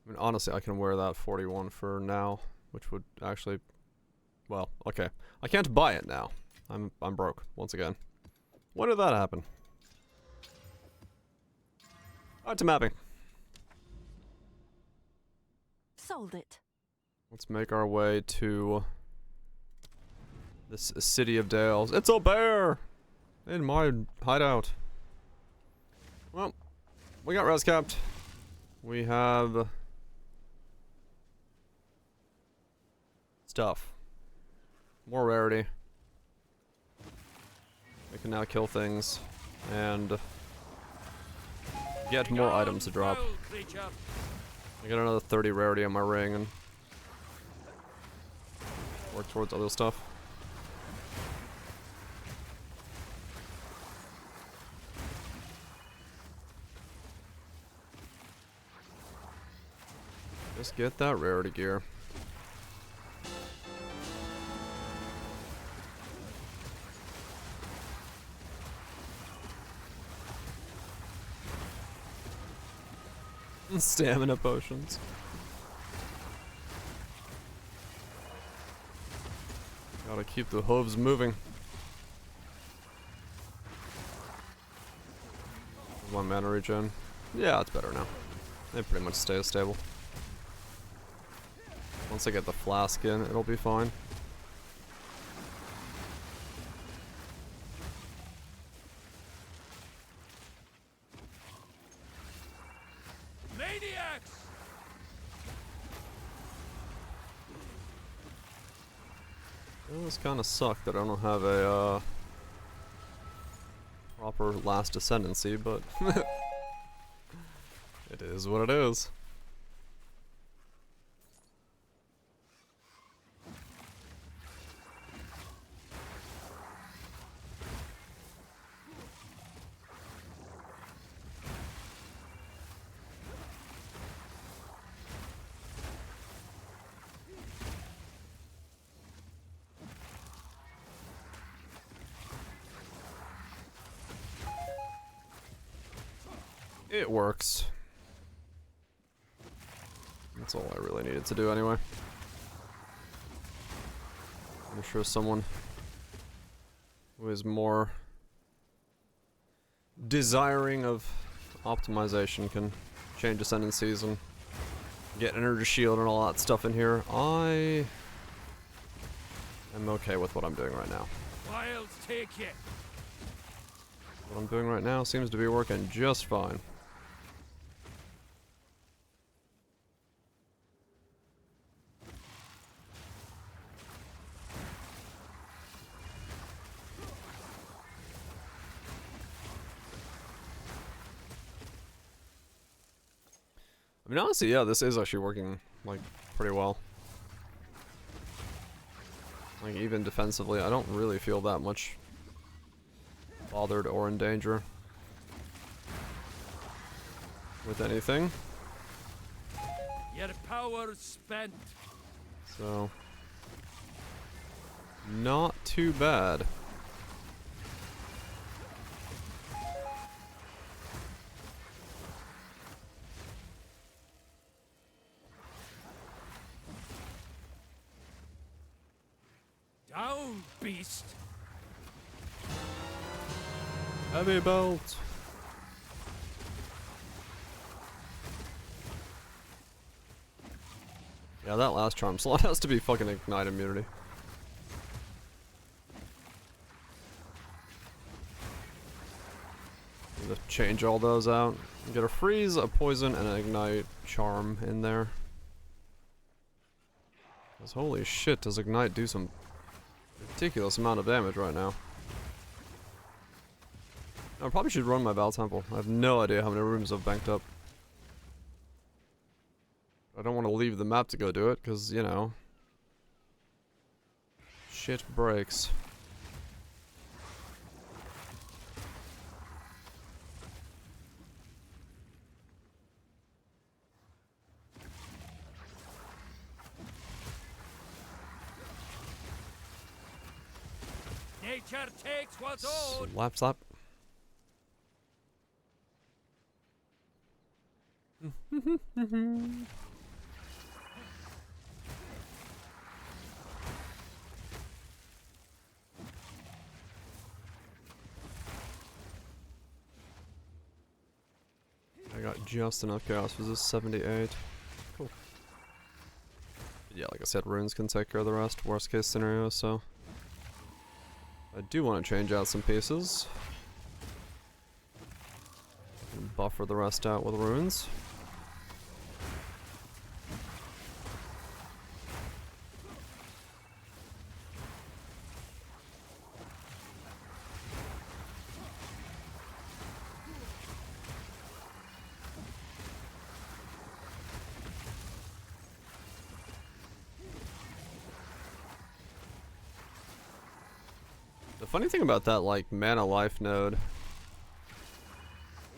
I mean, honestly, I can wear that 41 for now, which would actually... Well, okay. I can't buy it now. I'm broke, once again. When did that happen? To mapping. Sold it. Let's make our way to this city of Dales. It's a bear! In my hideout. Well, we got res capped. We have stuff. More rarity. We can now kill things and get more items to drop. I got another 30 rarity on my ring and work towards other stuff. Just get that rarity gear. Stamina potions. Gotta keep the hooves moving. My mana regen. Yeah, it's better now. They pretty much stay stable. Once I get the flask in, it'll be fine. It does kind of suck that I don't have a proper last ascendancy, but it is what it is. It works. That's all I really needed to do anyway. I'm sure someone who is more desiring of optimization can change ascendancies and get energy shield and all that stuff in here. I am okay with what I'm doing right now. Wilds take you. What I'm doing right now seems to be working just fine. I mean, honestly, yeah, this is actually working, like, pretty well. Like, even defensively, I don't really feel that much bothered or in danger with anything. Your power's spent. So, not too bad. Down, beast. Heavy belt. Yeah, that last charm slot has to be fucking ignite immunity. change all those out. Get a freeze, a poison, and an ignite charm in there. 'Cause holy shit, does ignite do some ridiculous amount of damage right now. I probably should run my Val Temple. I have no idea how many rooms I've banked up. I don't want to leave the map to go do it, because, you know, shit breaks. Nature takes what's owed. Slap, slap. I got just enough chaos resist, 78. Cool. Yeah, like I said, runes can take care of the rest, worst case scenario, so I do want to change out some pieces. And buffer the rest out with runes. The funny thing about that, like, mana life node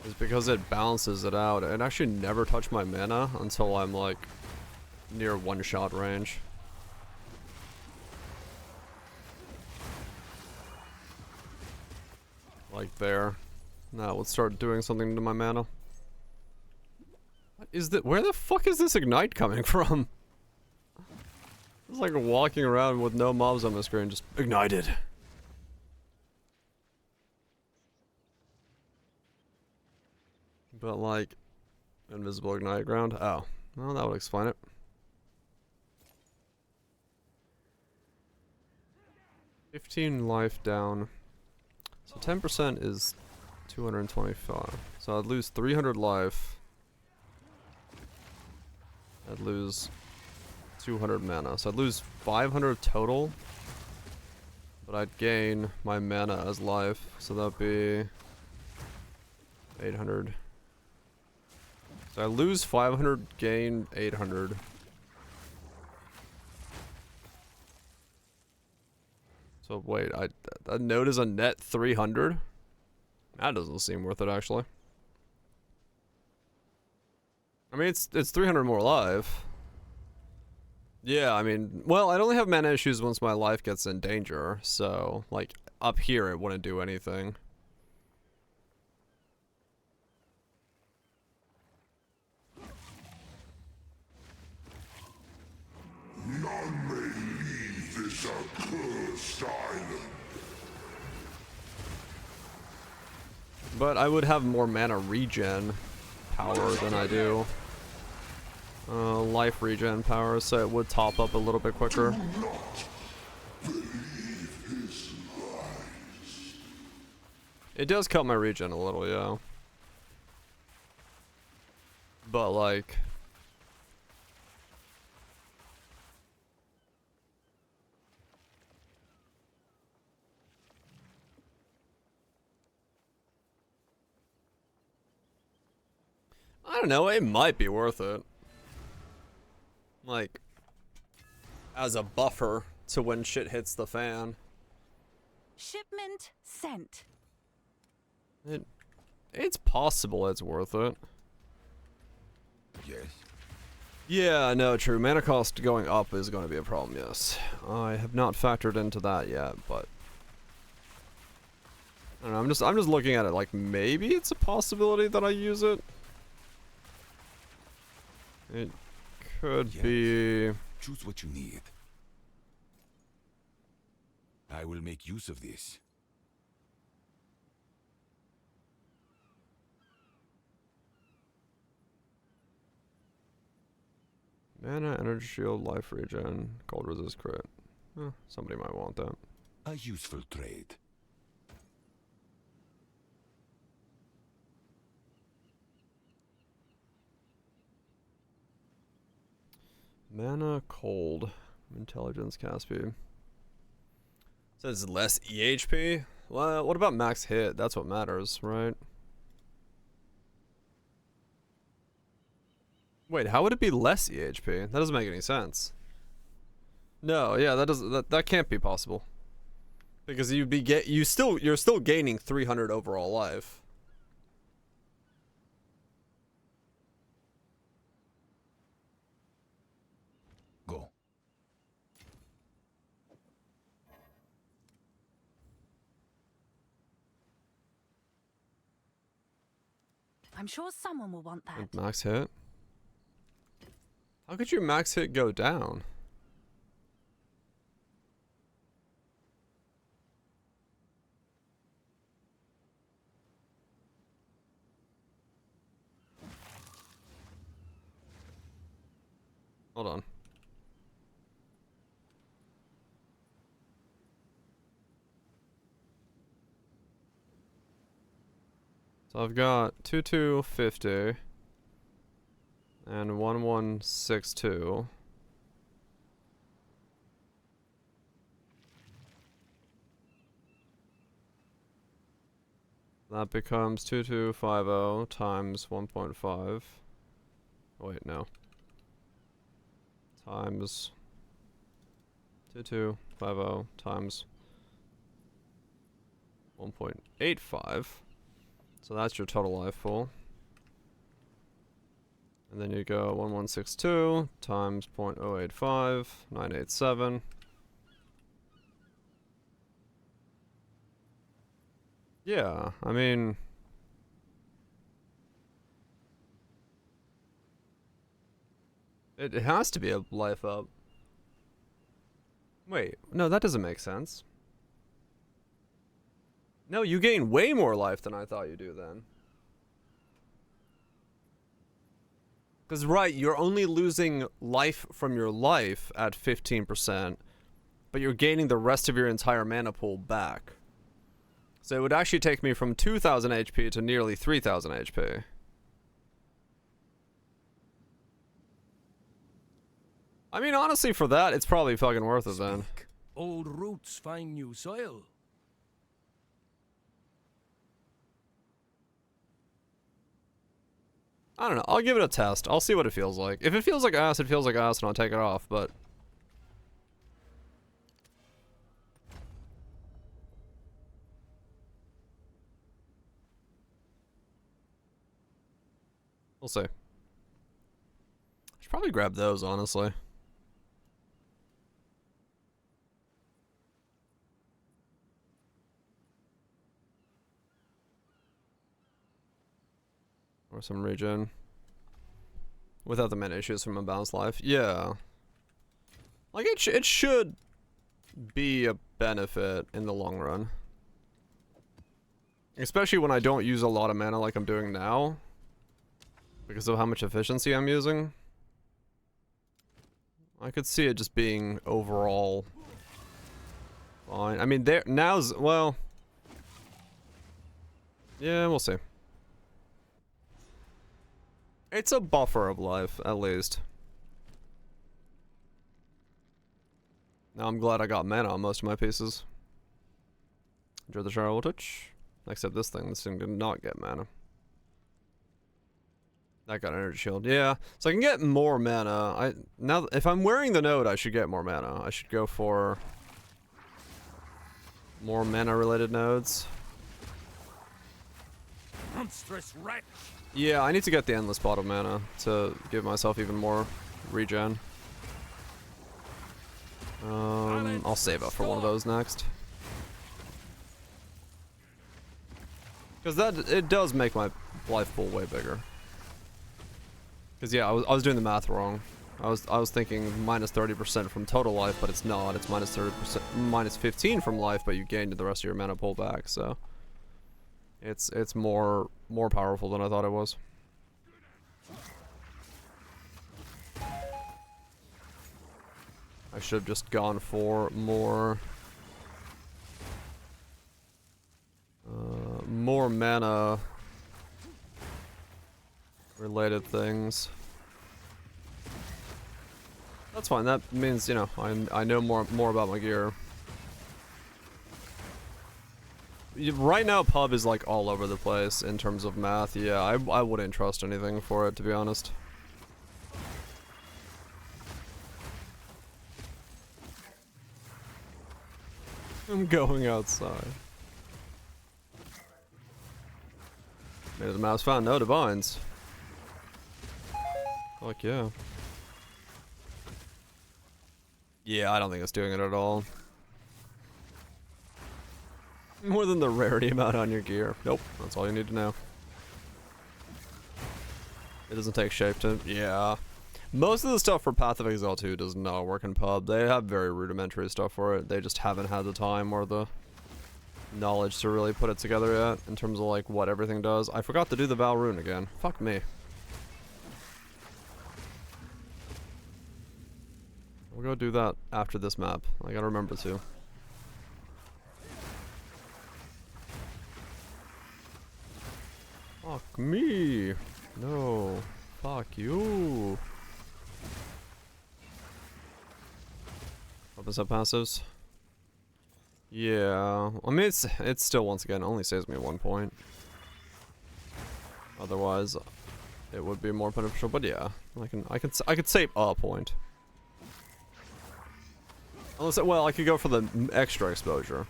is because it balances it out. It actually never touched my mana until I'm, like, near one-shot range. Like there. That would start doing something to my mana. What is that? Where the fuck is this ignite coming from? It's like walking around with no mobs on the screen, just ignited. But like, invisible ignite ground? Oh, well, that would explain it. 15 life down. So 10% is 225. So I'd lose 300 life. I'd lose 200 mana. So I'd lose 500 total. But I'd gain my mana as life. So that'd be 800. So I lose 500, gain 800. So wait, that node is a net 300? That doesn't seem worth it, actually. I mean, it's 300 more life. Yeah, I mean, well, I'd only have mana issues once my life gets in danger, so, like, up here it wouldn't do anything. None may leave this accursed island. But I would have more mana regen power than I do life regen power, so it would top up a little bit quicker. Do not believe his lies. It does cut my regen a little, yeah. But like, I don't know, it might be worth it. Like, as a buffer to when shit hits the fan. Shipment sent. It's possible it's worth it. Yes. Yeah, no, true. Mana cost going up is going to be a problem, yes. I have not factored into that yet, but I don't know, I'm just looking at it like maybe it's a possibility that I use it. It could Yes. be. Choose what you need. I will make use of this. Mana, energy shield, life regen, cold resist crit. Somebody might want that. A useful trade. Mana cold. Intelligence cast speed. Says less EHP? Well, what about max hit? That's what matters, right? Wait, how would it be less EHP? That doesn't make any sense. No, yeah, that can't be possible. Because you're still gaining 300 overall life. Go. I'm sure someone will want that. With max hit? How could your max hit go down? Hold on. So I've got 2250 and 1162. That becomes 2250 times 1.5. Wait, no. Times 2250 times 1.85. So that's your total life pool. And then you go 1162 times 0.085, 987. Yeah, I mean, it has to be a life up. Wait, no, that doesn't make sense. No, you gain way more life than I thought you do then. Because, right, you're only losing life from your life at 15%, but you're gaining the rest of your entire mana pool back. So it would actually take me from 2,000 HP to nearly 3,000 HP. I mean, honestly, for that, it's probably fucking worth it then. Speak. Old roots find new soil. I don't know. I'll give it a test. I'll see what it feels like. If it feels like ass, it feels like ass, and I'll take it off, but... we'll see. I should probably grab those, honestly. Or some regen. Without the mana issues from Unbalanced Life. Yeah. Like, it should be a benefit in the long run. Especially when I don't use a lot of mana like I'm doing now. Because of how much efficiency I'm using. I could see it just being overall fine. I mean, now's, well... yeah, we'll see. It's a buffer of life, at least. Now I'm glad I got mana on most of my pieces. Enjoy the shower touch. Except this thing did not get mana. That got energy shield. Yeah, so I can get more mana. Now if I'm wearing the node, I should get more mana. I should go for more mana related nodes. Monstrous wretch. Yeah, I need to get the endless pot of mana to give myself even more regen. I'll save up for one of those next. Because it does make my life pool way bigger. Because yeah, I was doing the math wrong. I was thinking minus 30% from total life, but it's not. It's minus 30%, minus 15 from life, but you gained the rest of your mana pool back. So it's more powerful than I thought it was. I should have just gone for more mana related things. That's fine. That means, you know, I know more about my gear. Right now, pub is like all over the place in terms of math. Yeah, I wouldn't trust anything for it, to be honest. I'm going outside. Made the mouse found no divines. Fuck yeah. Yeah, I don't think it's doing it at all. More than the rarity amount on your gear. Nope, that's all you need to know. It doesn't take shape to... Yeah. Most of the stuff for Path of Exile 2 does not work in pub. They have very rudimentary stuff for it. They just haven't had the time or the knowledge to really put it together yet in terms of like what everything does. I forgot to do the Val Rune again. Fuck me. We'll go do that after this map. I gotta remember to. Fuck me. No. Fuck you. Opens up passives. Yeah. I mean, it's still, once again, only saves me 1 point. Otherwise, it would be more beneficial. But yeah, I could save a point. Unless, well, I could go for the extra exposure.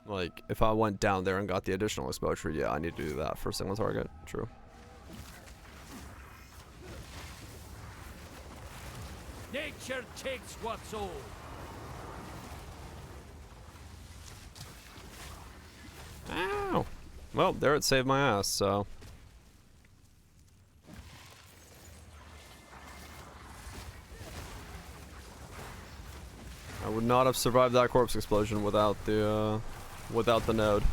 Like, if I went down there and got the additional exposure, yeah, I need to do that for a single target. True. Nature takes what's old. Ow! Well, there it saved my ass, so... I would not have survived that corpse explosion without the node.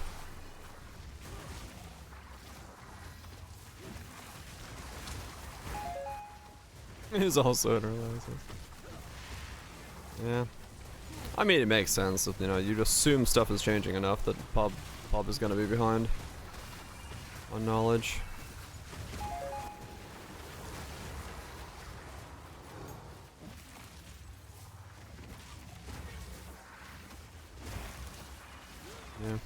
He's also in her license. Yeah. I mean, it makes sense if, you know, you'd assume stuff is changing enough that pub is gonna be behind on knowledge. Yeah.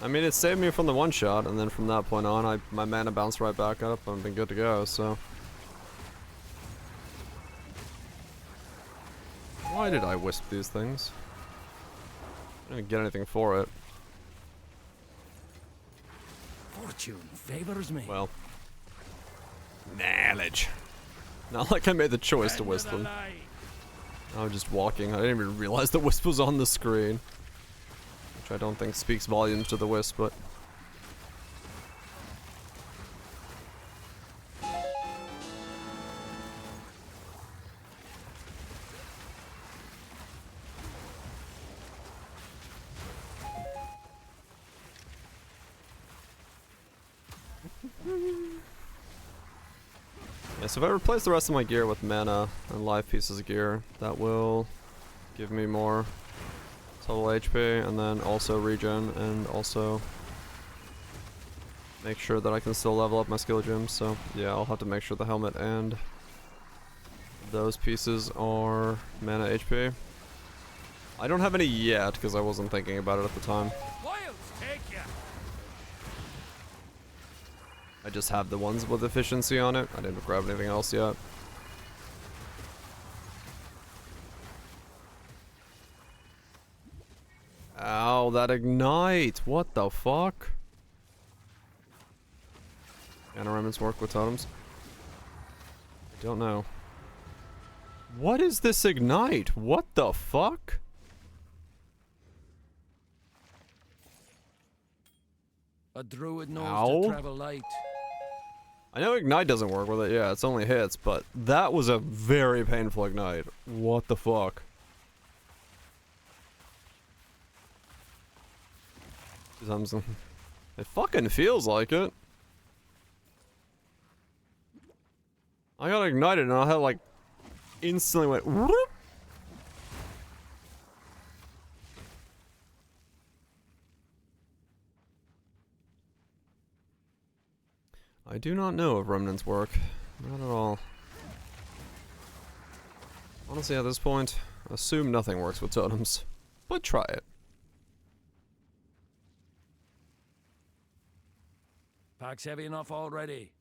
I mean, it saved me from the one shot, and then from that point on, my mana bounced right back up and I've been good to go, so. Why did I wisp these things? I didn't get anything for it. Fortune favors me. Well. Knowledge. Not like I made the choice to wisp them. I was just walking. I didn't even realize the wisp was on the screen. Which I don't think speaks volumes to the wisp, but... Yeah, so if I replace the rest of my gear with mana and live pieces of gear, that will give me more total HP, and then also regen, and also make sure that I can still level up my skill gems. So yeah, I'll have to make sure the helmet and those pieces are mana HP. I don't have any yet because I wasn't thinking about it at the time. Wilds take ya. I just have the ones with efficiency on it. I didn't grab anything else yet. Ow, that ignite! What the fuck? Can remnants work with totems? I don't know. What is this ignite? What the fuck? A druid knows Ow. to travel light. I know ignite doesn't work with it, yeah, it's only hits, but that was a very painful ignite. What the fuck? It fucking feels like it. I got ignited and I had like instantly went whoop. I do not know if remnants work. Not at all. Honestly, at this point, assume nothing works with totems, but try it. Pack's heavy enough already.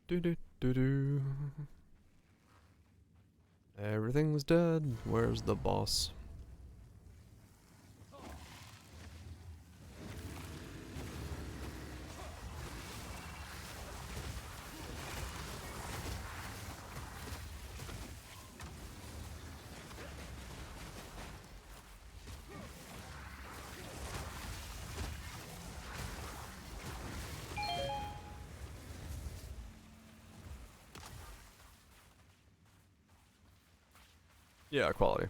Do do do do. Everything's dead. Where's the boss? Yeah, quality.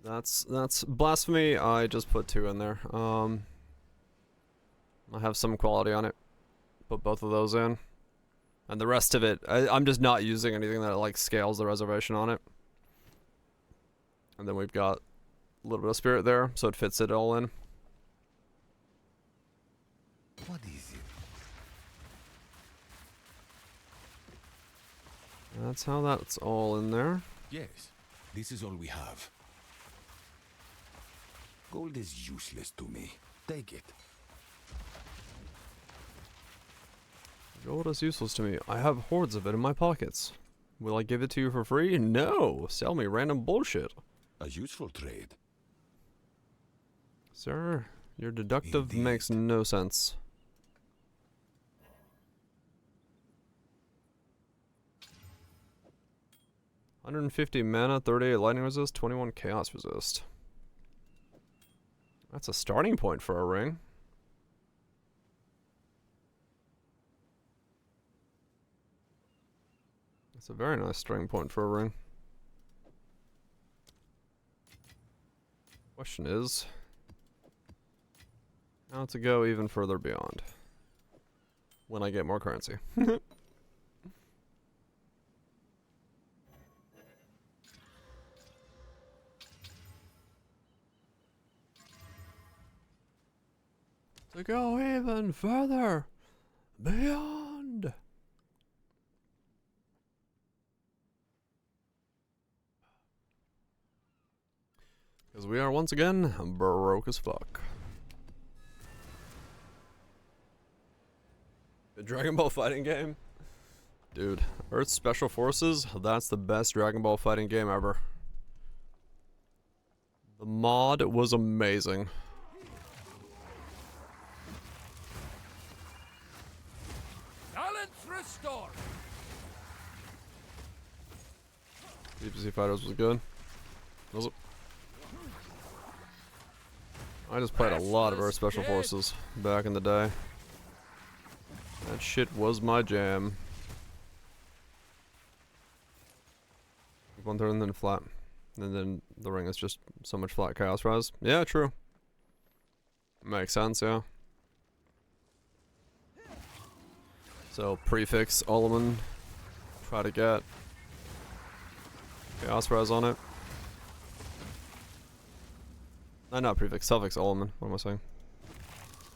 That's blasphemy. I just put 2 in there. I have some quality on it. Put both of those in. And the rest of it, I'm just not using anything that like scales the reservation on it. And then we've got a little bit of spirit there, so it fits it all in. What is it? That's how that's all in there. Yes, this is all we have. Gold is useless to me. Take it. Gold is useless to me. I have hordes of it in my pockets. Will I give it to you for free? No! Sell me random bullshit. A useful trade. Sir, your deductive Indeed. makes no sense. $150 mana, 38 lightning resist, 21 chaos resist. That's a starting point for a ring. That's a very nice starting point for a ring. Question is, how to go even further beyond when I get more currency. To go even further beyond. Because we are once again broke as fuck. The Dragon Ball fighting game? Dude, Earth Special Forces, that's the best Dragon Ball fighting game ever. The mod was amazing. Balance restored. Deep Sea Fighters was good. Was it? I just played a lot of Earth Special Forces back in the day. That shit was my jam. 1/3 and then flat. And then the ring is just so much flat chaos rise. Yeah, true. Makes sense, yeah. So prefix Ulliman. Try to get chaos rise on it. Not prefix, suffix Ulliman. What am I saying?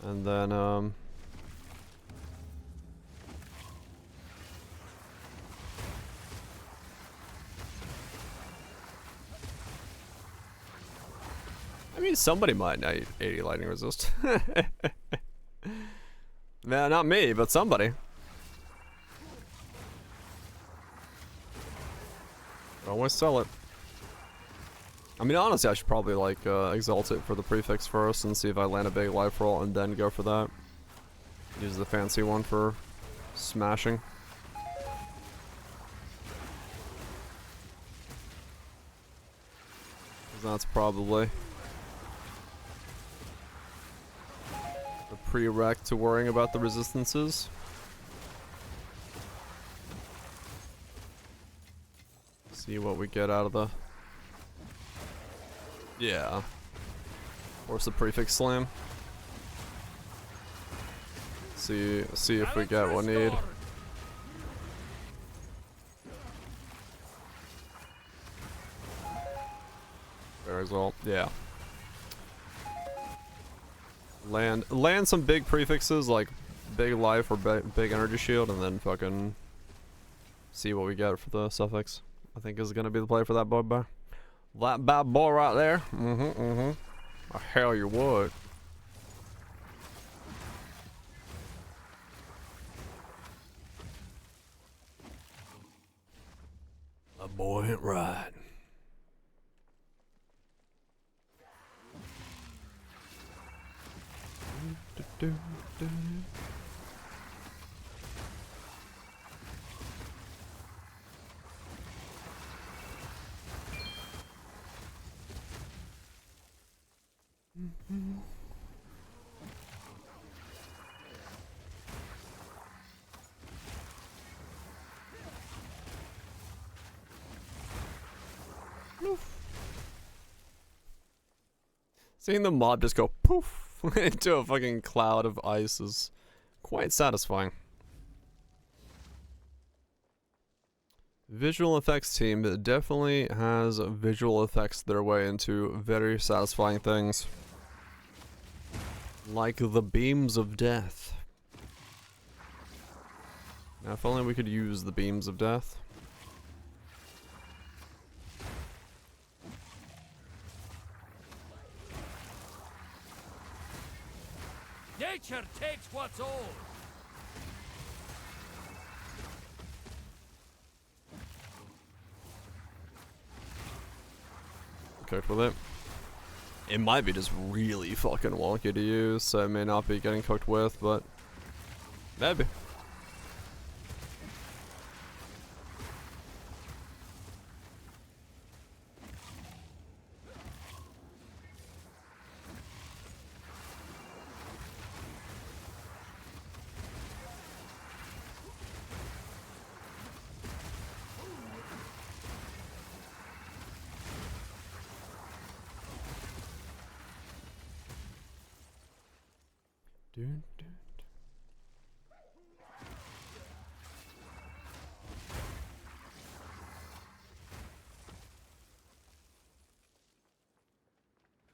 And then I mean, somebody might need 80 lightning resist. Man, not me, but somebody. Always sell it. I mean, honestly, I should probably like exalt it for the prefix first and see if I land a big life roll and then go for that. Use the fancy one for smashing. 'Cause that's probably the prereq to worrying about the resistances. See what we get out of the... Yeah, Force the prefix slam. See if we get what we need. Fair result. Yeah. Land some big prefixes like big life or big energy shield, and then fucking see what we get for the suffix. I think is gonna be the play for that boy. That bad boy right there. Hell, you would. A boy ain't right. Seeing the mob just go poof into a fucking cloud of ice is quite satisfying. Visual effects team definitely has visual effects their way into very satisfying things. Like the beams of death. Now if only we could use the beams of death. Nature takes what's old. Cooked with it. It might be just really fucking wonky to use, so it may not be getting cooked with, but maybe.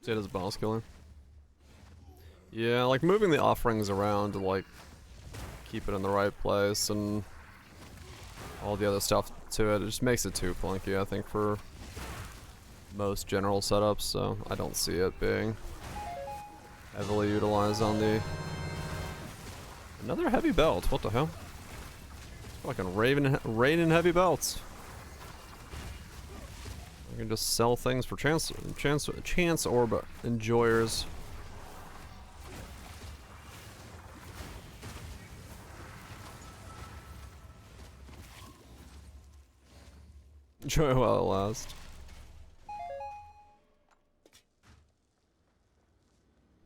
See it as boss killer. Yeah, like moving the offerings around to like keep it in the right place and all the other stuff to it, it just makes it too clunky, I think, for most general setups, so I don't see it being heavily utilized on the... Another heavy belt, what the hell? Fucking raining heavy belts. I can just sell things for chance orb enjoyers. Enjoy while it lasts.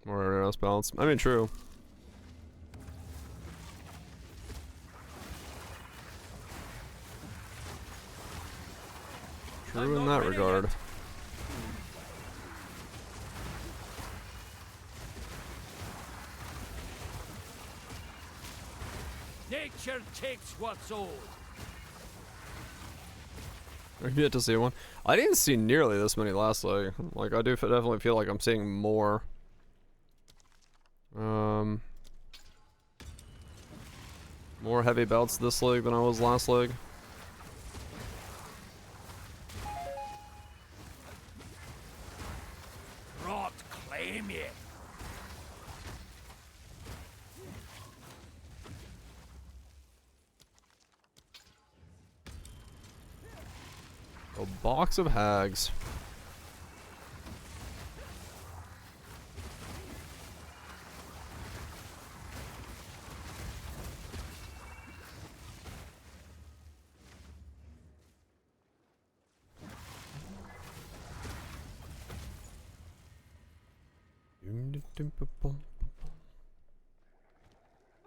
More else balance. I mean, true. True in that regard. Nature takes what's old. I get to see one. I didn't see nearly this many last leg. Like, I do definitely feel like I'm seeing more. More heavy belts this leg than I was last leg. Rot claim ye. A box of hags.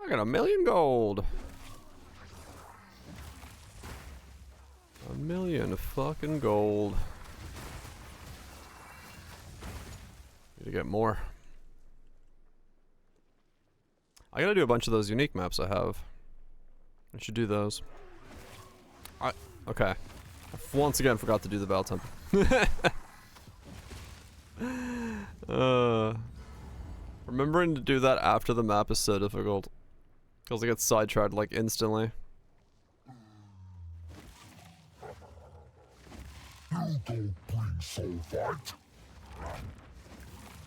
I got 1,000,000 gold. 1,000,000 fucking gold. Need to get more. I gotta do a bunch of those unique maps I have. I should do those. Okay. I once again forgot to do the Battle Temple. Remembering to do that after the map is so difficult. Because I get sidetracked like instantly. You don't bring sulfite.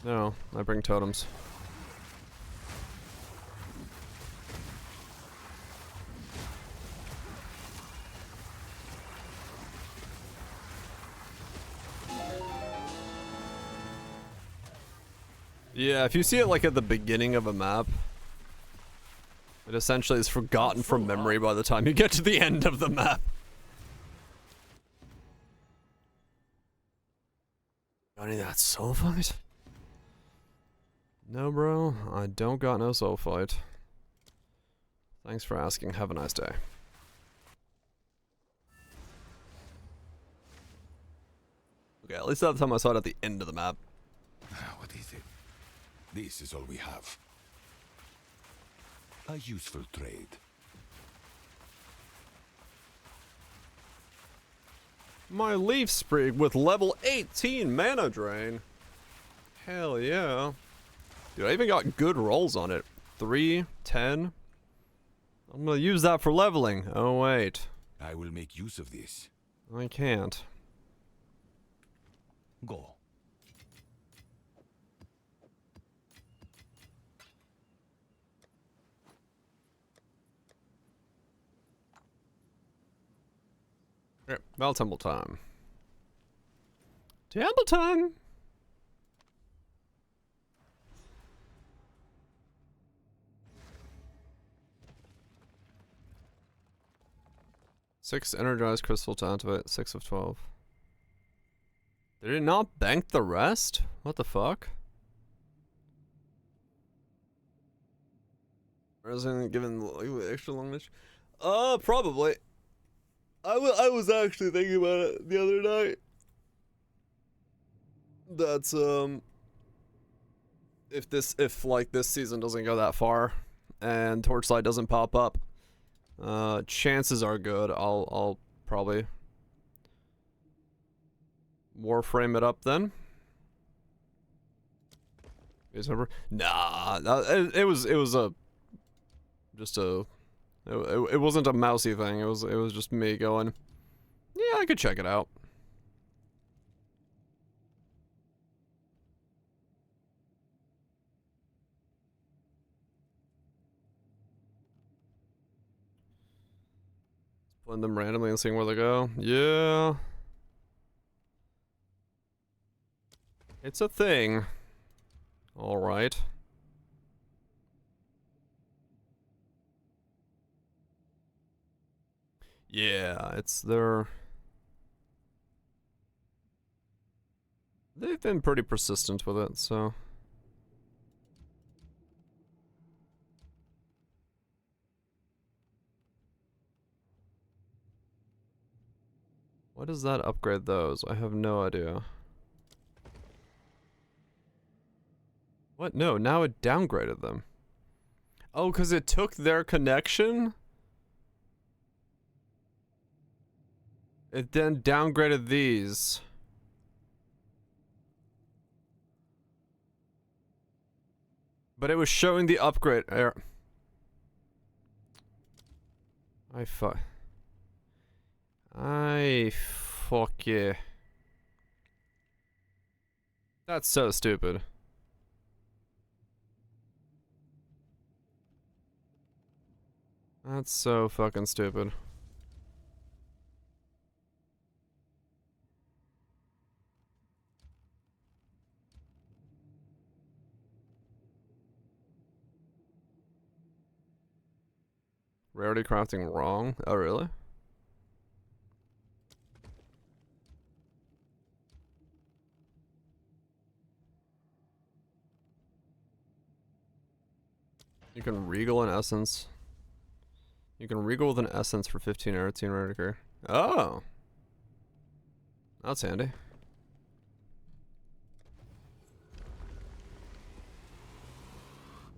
No, I bring totems. Yeah, if you see it like at the beginning of a map, it essentially is forgotten from memory by the time you get to the end of the map. Got any of that sulfite? No, bro, I don't got no sulfite. Thanks for asking. Have a nice day. Okay, at least that time I saw it at the end of the map. What is it? This is all we have. A useful trade. My leaf sprig with level 18 mana drain. Hell yeah. Dude, I even got good rolls on it. 3, 10. I'm gonna use that for leveling. Oh, wait. I will make use of this. I can't. Go. Okay, Battle Temple time. Temple time! Six energized crystal to activate, 6 of 12. Did it not bank the rest? What the fuck? Or isn't it given extra long niche? Probably. I was actually thinking about it the other night. That's if like this season doesn't go that far and Torchlight doesn't pop up, chances are good I'll probably Warframe it up then. Is over? Nah, it was it wasn't a mousy thing. It was just me going, yeah, I could check it out. Putting them randomly and seeing where they go. Yeah. It's a thing. All right. Yeah, they've been pretty persistent with it, so. Why does that upgrade those? I have no idea. What? No, now it downgraded them. Oh, because it took their connection? It then downgraded these. But it was showing the upgrade. Fuck yeah. That's so stupid. That's so fucking stupid. Rarity crafting wrong? Oh, really? You can regal an essence. You can regal with an essence for 15 or 18 rarity card. Oh! That's handy.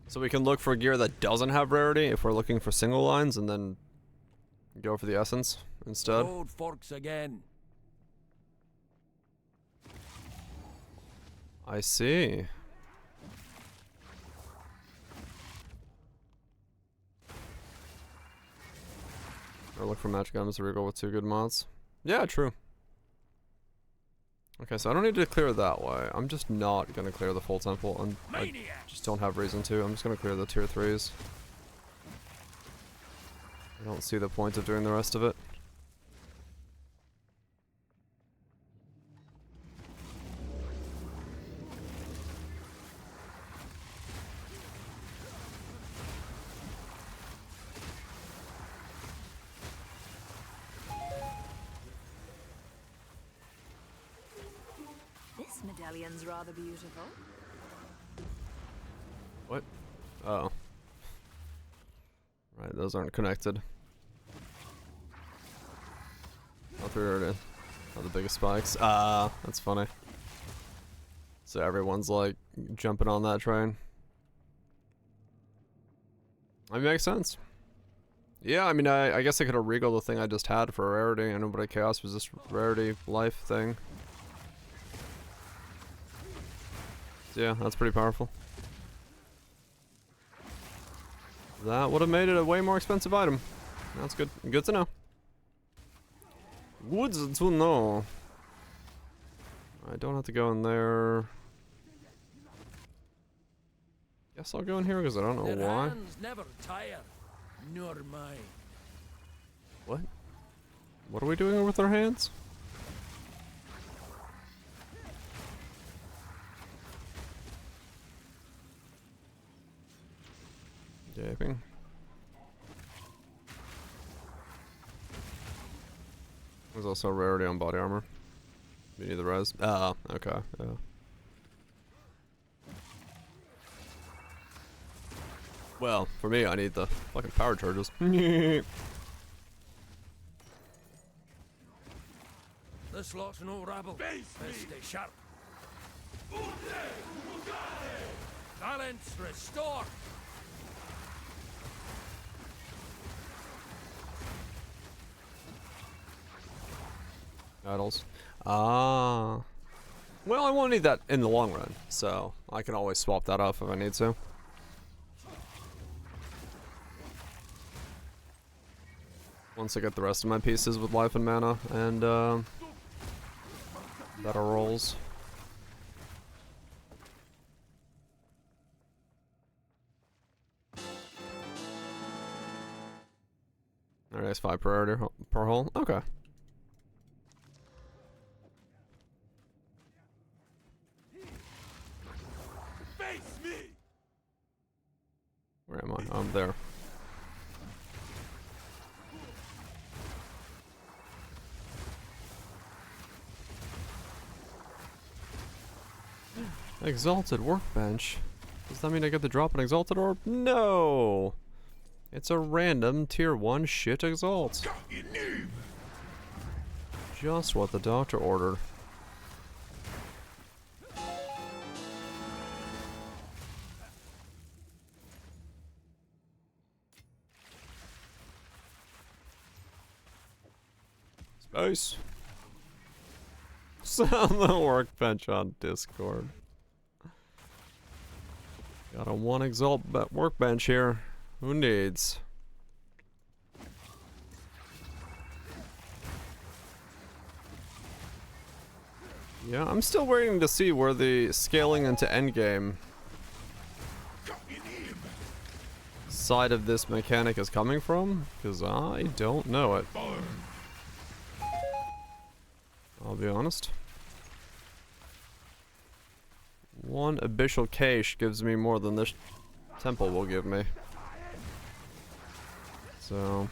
So we can look for gear that doesn't have rarity if we're looking for single lines, and then go for the essence instead. Road forks again. I see. Or look for magic items to reroll with 2 good mods. Yeah, true. Okay, so I don't need to clear that way. I'm just not gonna clear the full temple, and I just don't have reason to. I'm just gonna clear the tier 3s. I don't see the point of doing the rest of it. This medallion's rather beautiful. What? Oh. Right, those aren't connected. Oh, there it is. Oh, the biggest spikes. That's funny. So everyone's like jumping on that train. That makes sense. Yeah, I mean, I guess I could have regaled the thing I just had for rarity. I know, but chaos was this rarity life thing. So yeah, that's pretty powerful. That would have made it a way more expensive item. That's good. Good to know. Good to know. I don't have to go in there. Guess I'll go in here because I don't know Their why. hands never tire, nor mine. What? What are we doing with our hands? Gaping. There's also a rarity on body armor. You need the res. Ah, okay. Yeah. Well, for me, I need the fucking power charges. This lot's no rabble. Best stay sharp. Balance restore. Battles. Ah. Well, I won't need that in the long run, so I can always swap that off if I need to. Once I get the rest of my pieces with life and mana and better rolls. Alright, that's 5 per hole. Okay. Where am I? I'm there. Exalted workbench. Does that mean I get to drop an exalted orb? No! It's a random tier 1 shit exalt. Just what the doctor ordered. Space. Sell the workbench on Discord. Got a 1 exalt workbench here. Who needs? Yeah, I'm still waiting to see where the scaling into endgame side of this mechanic is coming from, because I don't know it. I'll be honest. 1 abyssal cache gives me more than this temple will give me. So...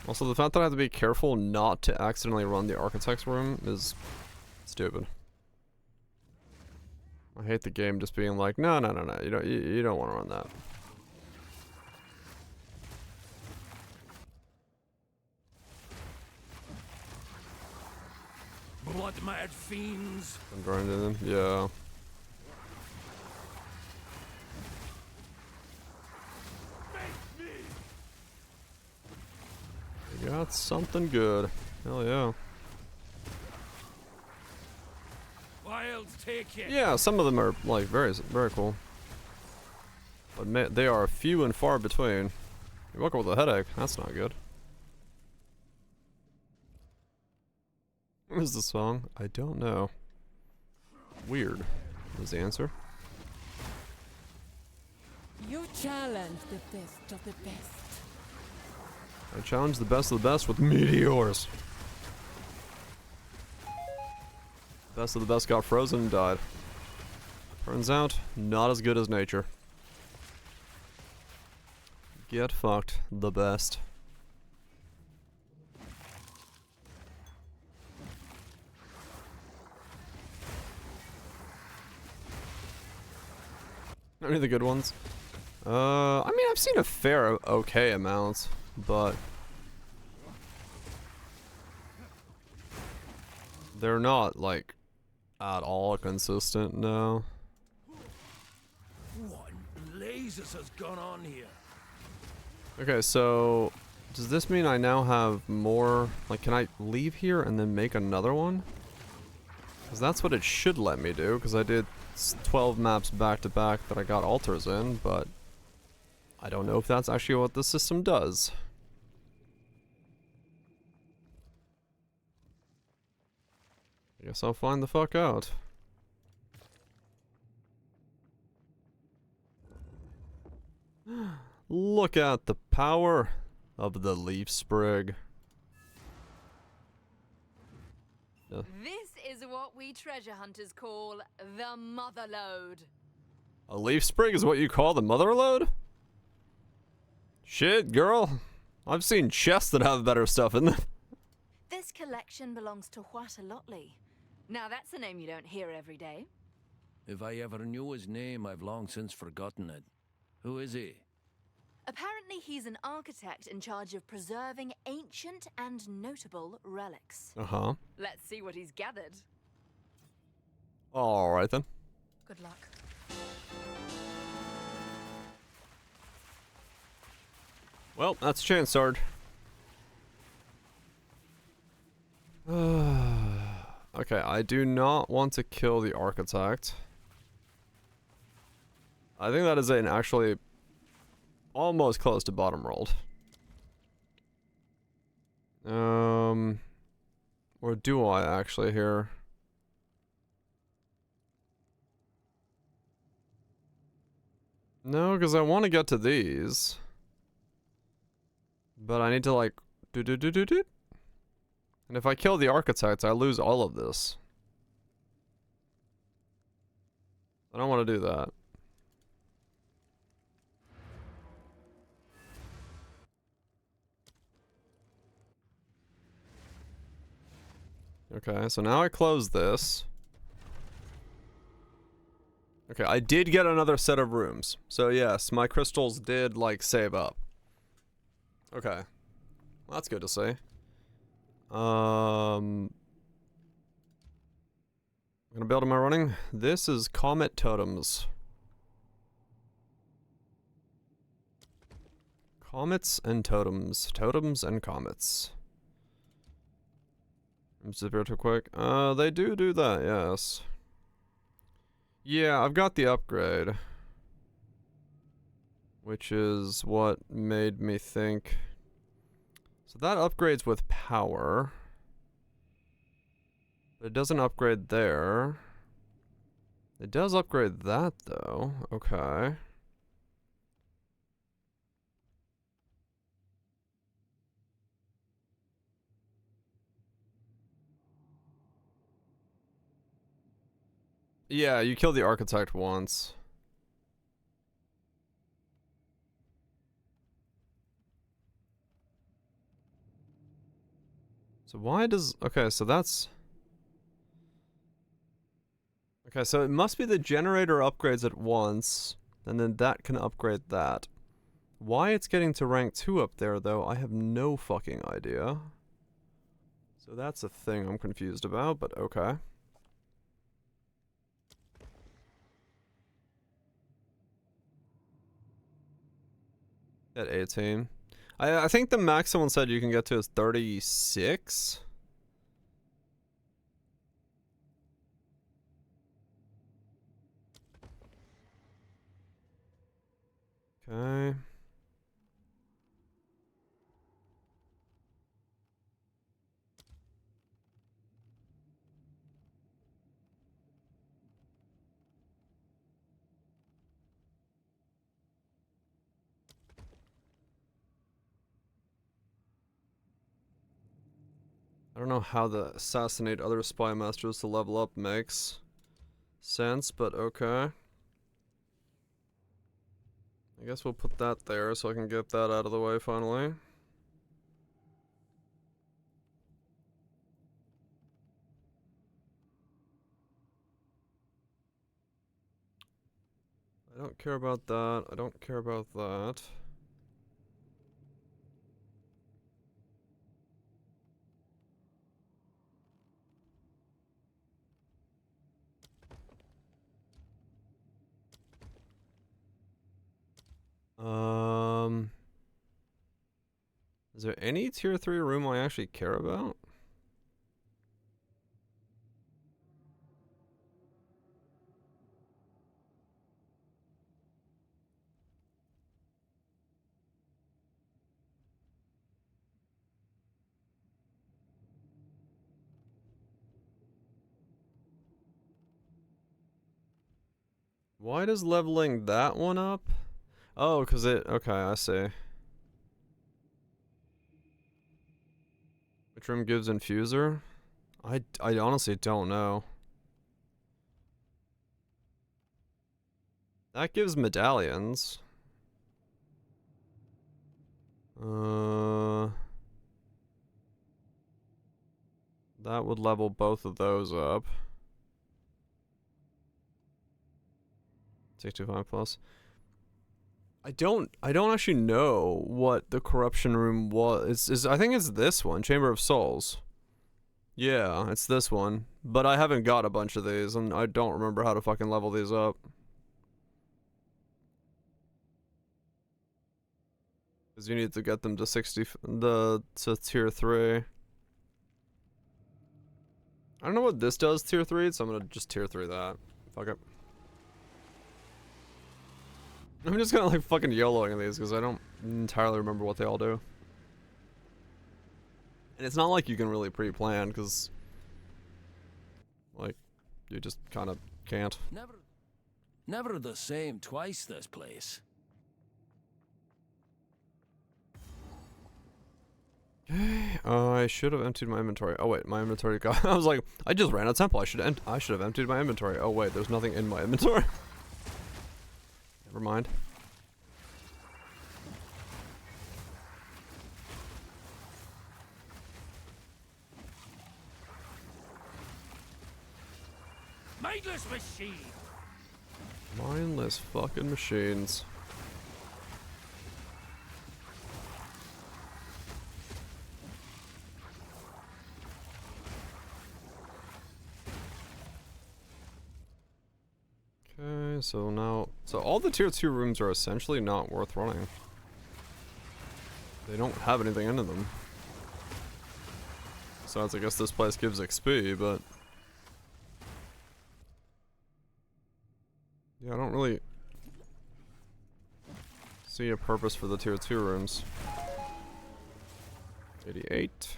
Also, the fact that I have to be careful not to accidentally run the Architect's room is stupid. I hate the game just being like, no, you don't want to run that. Blood mad fiends. I'm grinding them. Yeah. You got something good. Hell yeah. Wild take it. Yeah, some of them are like very cool. But they are few and far between. You woke up with a headache. That's not good. What is the song? I don't know. Weird is the answer. You challenge the best of the best. I challenge the best of the best with meteors. Best of the best got frozen and died. Turns out, not as good as nature. Get fucked, the best. Any of the good ones? I mean, I've seen a fair okay amount, but they're not like at all consistent, no. What in blazes has gone on here? Okay, so does this mean I now have more, like, can I leave here and then make another one? Because that's what it should let me do, because I did 12 maps back to back that I got altars in, but I don't know if that's actually what the system does. I guess I'll find the fuck out. Look at the power of the leaf sprig. This is what we treasure hunters call the mother lode. A leaf sprig is what you call the mother load? Shit, girl. I've seen chests that have better stuff in them. This collection belongs to Huatalotli. Now that's a name you don't hear every day. If I ever knew his name, I've long since forgotten it. Who is he? Apparently he's an architect in charge of preserving ancient and notable relics. Uh-huh. Let's see what he's gathered. Alright then. Good luck. Well, that's a chance, Sard. Okay, I do not want to kill the architect. I think that is an actually almost close to bottom rolled. Or do I actually here? No, because I want to get to these. But I need to like do. And if I kill the architects, I lose all of this. I don't want to do that. Okay, so now I close this. Okay, I did get another set of rooms. So yes, my crystals did like save up. Okay. Well, that's good to see. What kind of build am I running? This is Comet Totems. Comets and totems. Totems and comets. Zip here too quick. They do that, yes. Yeah, I've got the upgrade. Which is what made me think. So that upgrades with power. But it doesn't upgrade there. It does upgrade that though. Okay. Yeah, you kill the architect once. So why does... Okay, so that's... Okay, so it must be the generator upgrades at once, and then that can upgrade that. Why it's getting to rank 2 up there, though, I have no fucking idea. So that's a thing I'm confused about, but okay. At 18. I think the max someone said you can get to is 36. Okay. I don't know how the assassinate other spy masters to level up makes sense, but okay. I guess we'll put that there so I can get that out of the way finally. I don't care about that. I don't care about that. Is there any tier 3 room I actually care about? Why does leveling that one up? Oh, because it... Okay, I see. Which room gives infuser? I honestly don't know. That gives medallions. That would level both of those up. 625 plus. I don't actually know what the corruption room was. I think it's this one, Chamber of Souls. Yeah, it's this one. But I haven't got a bunch of these, and I don't remember how to fucking level these up. Because you need to get them to to tier 3. I don't know what this does tier 3, so I'm gonna just tier 3 that. Fuck it. I'm just gonna like fucking YOLOing these because I don't entirely remember what they all do. And it's not like you can really pre-plan because like you just kind of can't. Never the same twice, this place. Okay, I should have emptied my inventory. Oh wait, my inventory got... I was like, I just ran a temple. I should have emptied my inventory. Oh wait, there's nothing in my inventory. Never mind. Mindless machine. Mindless fucking machines. Okay, so now... So all the tier 2 rooms are essentially not worth running. They don't have anything into them. Besides, I guess this place gives XP, but... Yeah, I don't really... see a purpose for the tier 2 rooms. 88.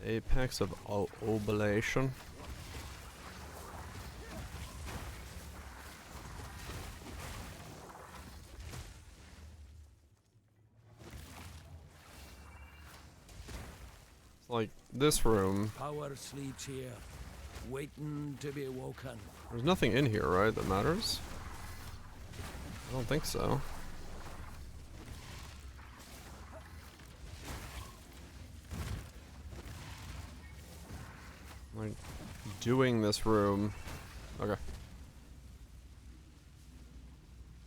Apex of Oblation. Like this room. Power sleeps here, waiting to be woken. There's nothing in here, right, that matters? I don't think so. Like, doing this room. Okay.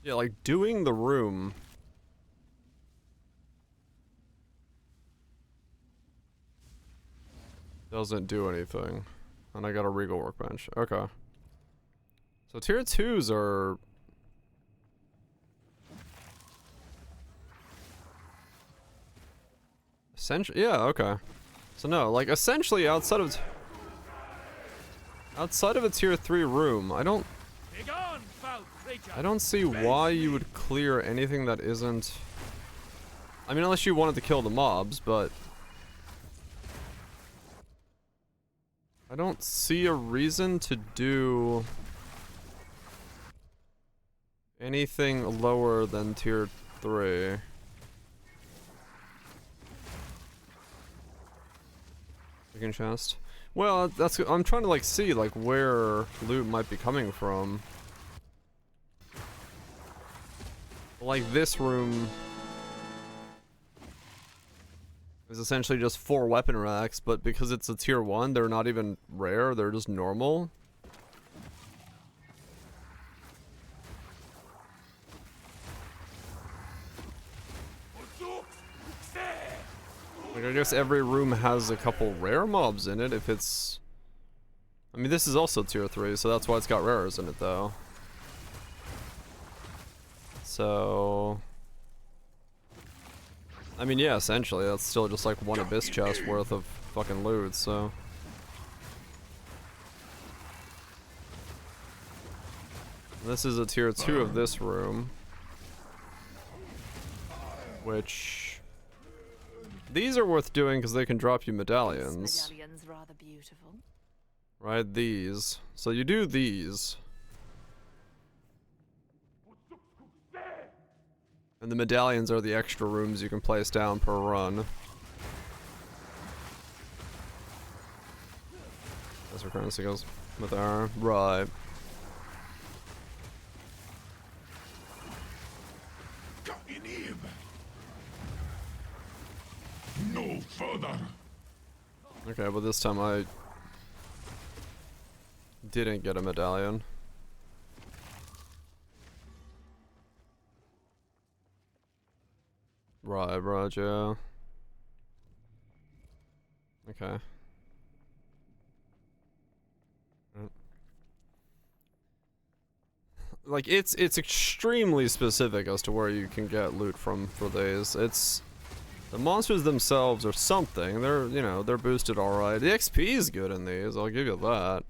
Yeah, like, doing the room Doesn't do anything. And I got a Regal Workbench. Okay. So tier 2s are... essentially, yeah, okay. So no, like essentially outside of a tier 3 room, I don't see why you would clear anything that isn't... I mean, unless you wanted to kill the mobs, but... I don't see a reason to do anything lower than tier 3. Second chest. Well, that's... I'm trying to like see like where loot might be coming from. Like this room is essentially just 4 weapon racks, but because it's a tier 1, they're not even rare, they're just normal. Like, I guess every room has a couple rare mobs in it if it's... I mean, this is also tier 3, so that's why it's got rares in it, though. So... I mean, yeah, essentially, that's still just like 1 Abyss chest worth of fucking loot, so... This is a tier 2 of this room. Which... these are worth doing because they can drop you medallions. This medallion's rather beautiful. Right, these. So you do these. And the medallions are the extra rooms you can place down per run. That's where currency goes with our... right. No further. Okay, but this time I didn't get a medallion. Right, Roger. Okay. Like, it's extremely specific as to where you can get loot from for these. It's... the monsters themselves are something. They're, you know, they're boosted alright. The XP is good in these, I'll give you that.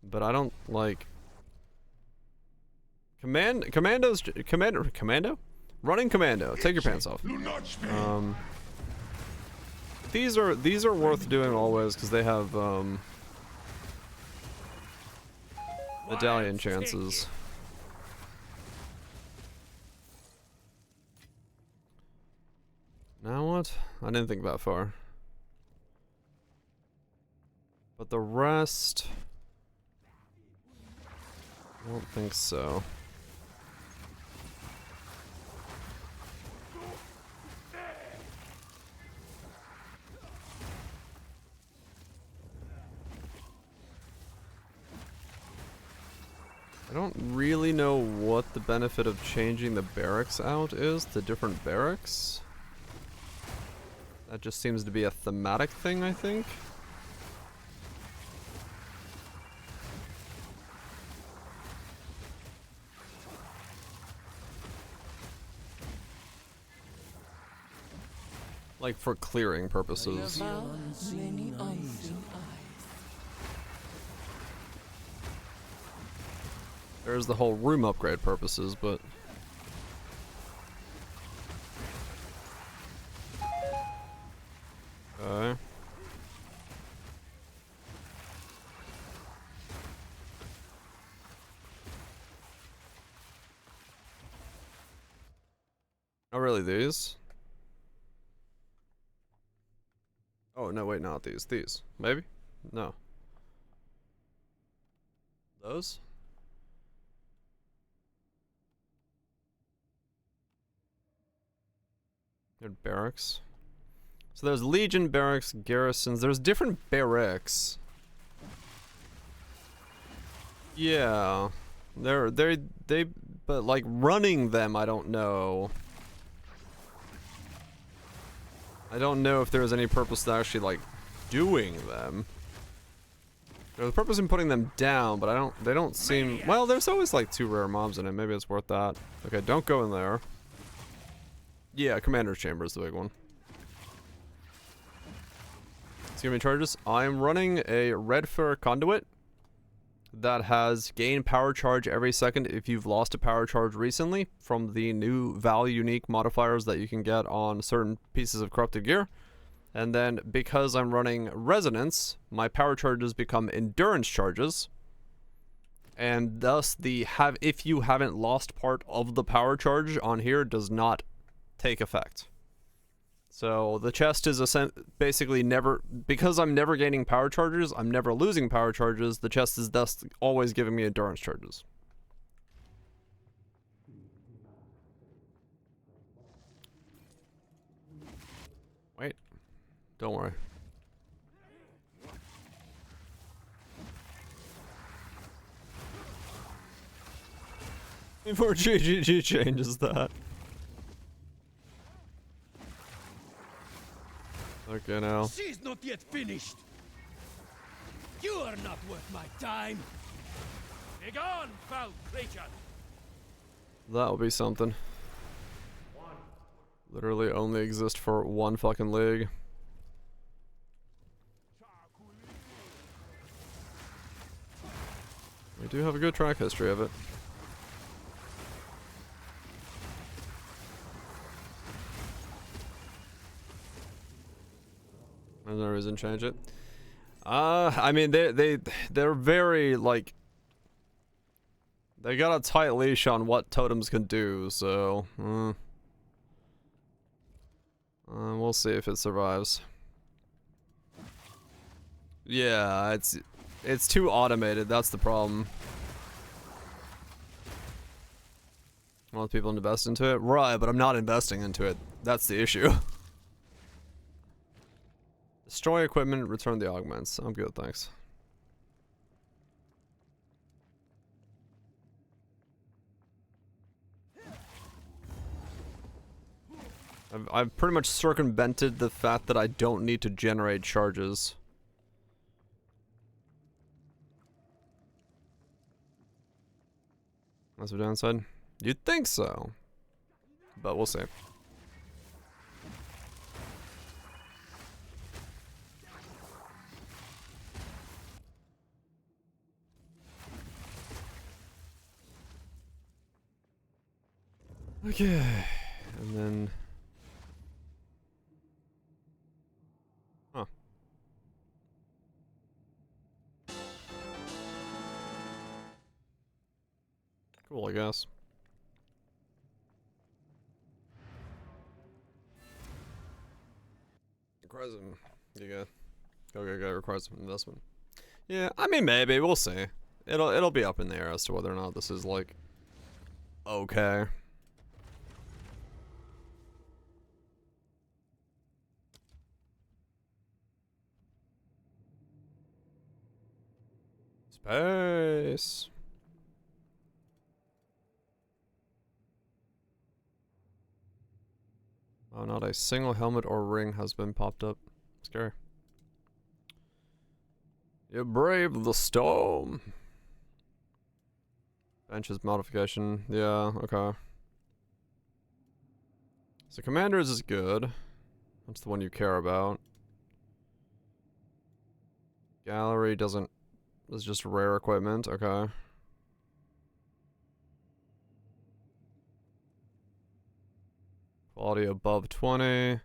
But I don't, like... Commando? Running commando. Take your pants off. These are worth doing always because they have medallion chances. Now what? I didn't think that far. But the rest... I don't think so. I don't really know what the benefit of changing the barracks out is to different barracks. That just seems to be a thematic thing, I think. Like for clearing purposes. There's the whole room upgrade purposes, but... okay. Oh, really, these? Oh, no, wait, not these. These. Maybe? No. Those? Barracks. So there's Legion barracks, garrisons. There's different barracks. Yeah, they, but like running them, I don't know. I don't know if there's any purpose to actually like doing them. There's a purpose in putting them down, but they don't seem, well, there's always like 2 rare mobs in it. Maybe it's worth that. Okay, don't go in there. Yeah, Commander's Chamber is the big one. Excuse me, charges. I'm running a red fur conduit that has gain power charge every second if you've lost a power charge recently from the new Val unique modifiers that you can get on certain pieces of corrupted gear. And then because I'm running resonance, my power charges become endurance charges. And thus if you haven't lost part of the power charge on here does not take effect. So the chest is basically never, because I'm never gaining power charges, I'm never losing power charges, the chest is thus always giving me endurance charges. Wait, don't worry. Before GGG changes that. Okay, now. She's not yet finished. You are not worth my time. Begone, foul creature. That'll be something. Literally only exist for one fucking league. We do have a good track history of it. There's no reason to change it. I mean, they're very, like, they got a tight leash on what totems can do, so we'll see if it survives. Yeah, it's too automated. That's the problem. I want people to invest into it, right? But I'm not investing into it. That's the issue. Destroy equipment, return the augments. I'm good, thanks. I've pretty much circumvented the fact that I don't need to generate charges. That's the downside? You'd think so. But we'll see. Okay, and then... Huh. Cool, I guess. Requires some... Go, requires some investment. Yeah, I mean, maybe, we'll see. It'll be up in the air as to whether or not this is, like... okay. Space. Oh, not a single helmet or ring has been popped up. Scary. You brave the storm. Benches modification. Yeah, okay. So Commanders is good. That's the one you care about. Gallery doesn't... It's just rare equipment, okay. Quality above 20.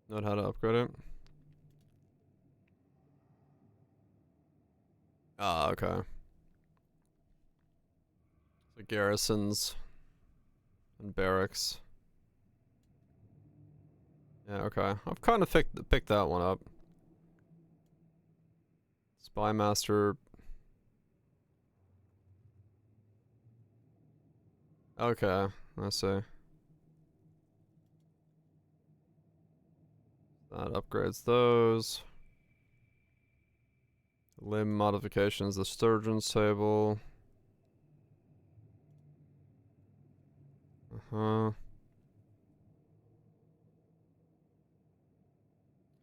Not how to upgrade it. Ah, okay. So garrisons and barracks. Yeah, okay. I've kind of picked that one up. Spy Master. Okay, I see. That upgrades those. Limb modifications, the Sturgeon's table. Uh-huh.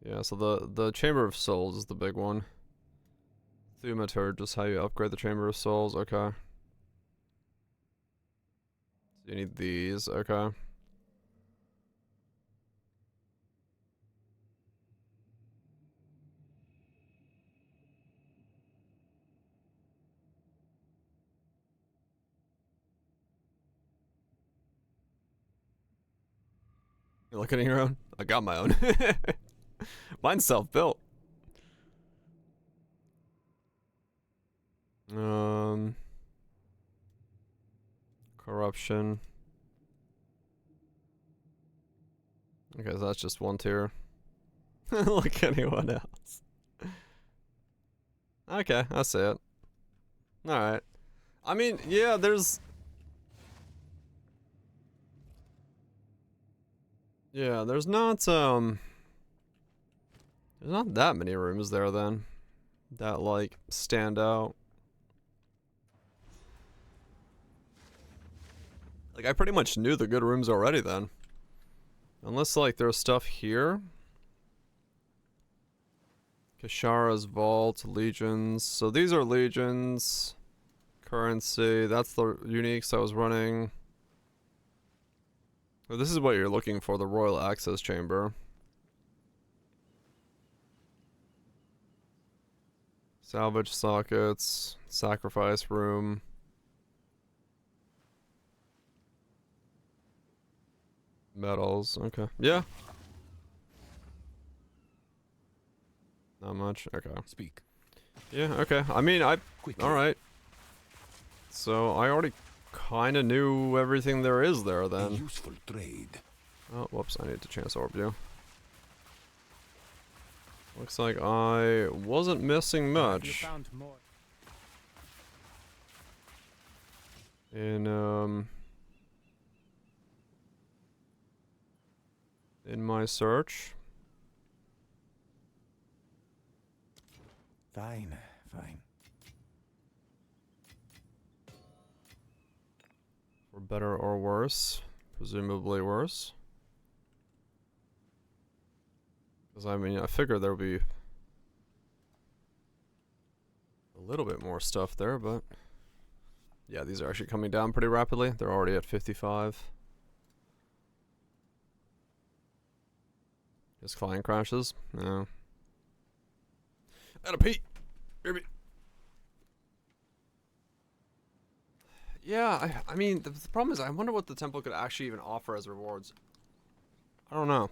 Yeah, so the Chamber of Souls is the big one. Thaumaturge is how you upgrade the Chamber of Souls. Okay. So you need these. Okay. You're looking at your own? I got my own. Mine's self-built. Corruption. Okay, so that's just one tier. Look at anyone else. Okay, I see it. Alright. I mean, yeah, there's... Yeah, there's not that many rooms there then. That, like, stand out. Like, I pretty much knew the good rooms already then. Unless, like, there's stuff here. Kashara's Vault, Legions. So these are Legions. Currency. That's the uniques I was running. Well, this is what you're looking for, the Royal Access Chamber. Salvage sockets. Sacrifice room. Metals. Okay. Yeah. Not much. Okay. Speak. Yeah, okay. I mean, Quickly. alright. So, I already kind of knew everything there is there A then. useful trade. Oh, whoops, I need to chance orb you. Looks like I wasn't missing You much found more. in my search. Fine, fine. For better or worse. Presumably worse. Because, I mean, I figured there would be a little bit more stuff there, but... Yeah, these are actually coming down pretty rapidly. They're already at 55. Just client crashes? No. Out of pee! Baby. Yeah, I mean, the problem is I wonder what the temple could actually even offer as rewards. I don't know.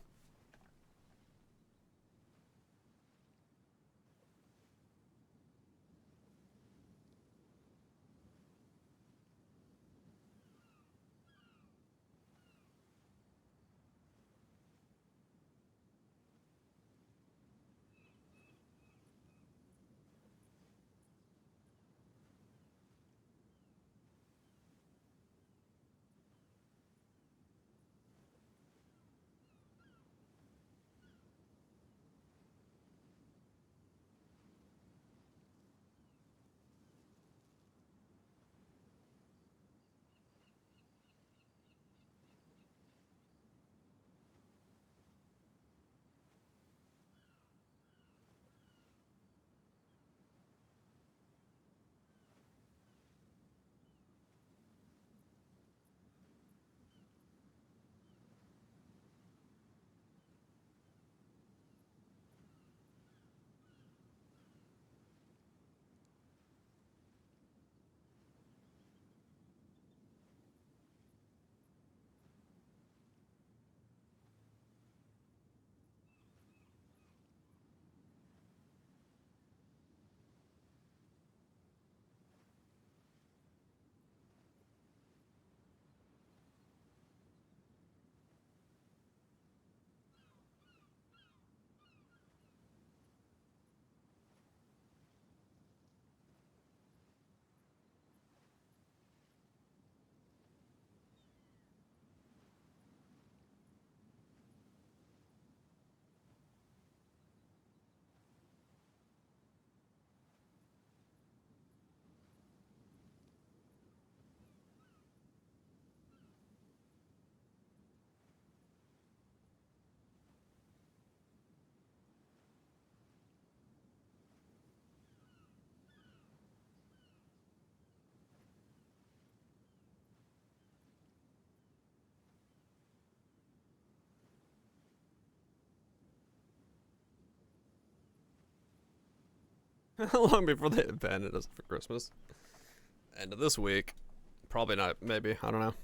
Long before they abandoned us for Christmas. End of this week. Probably not, maybe. I don't know.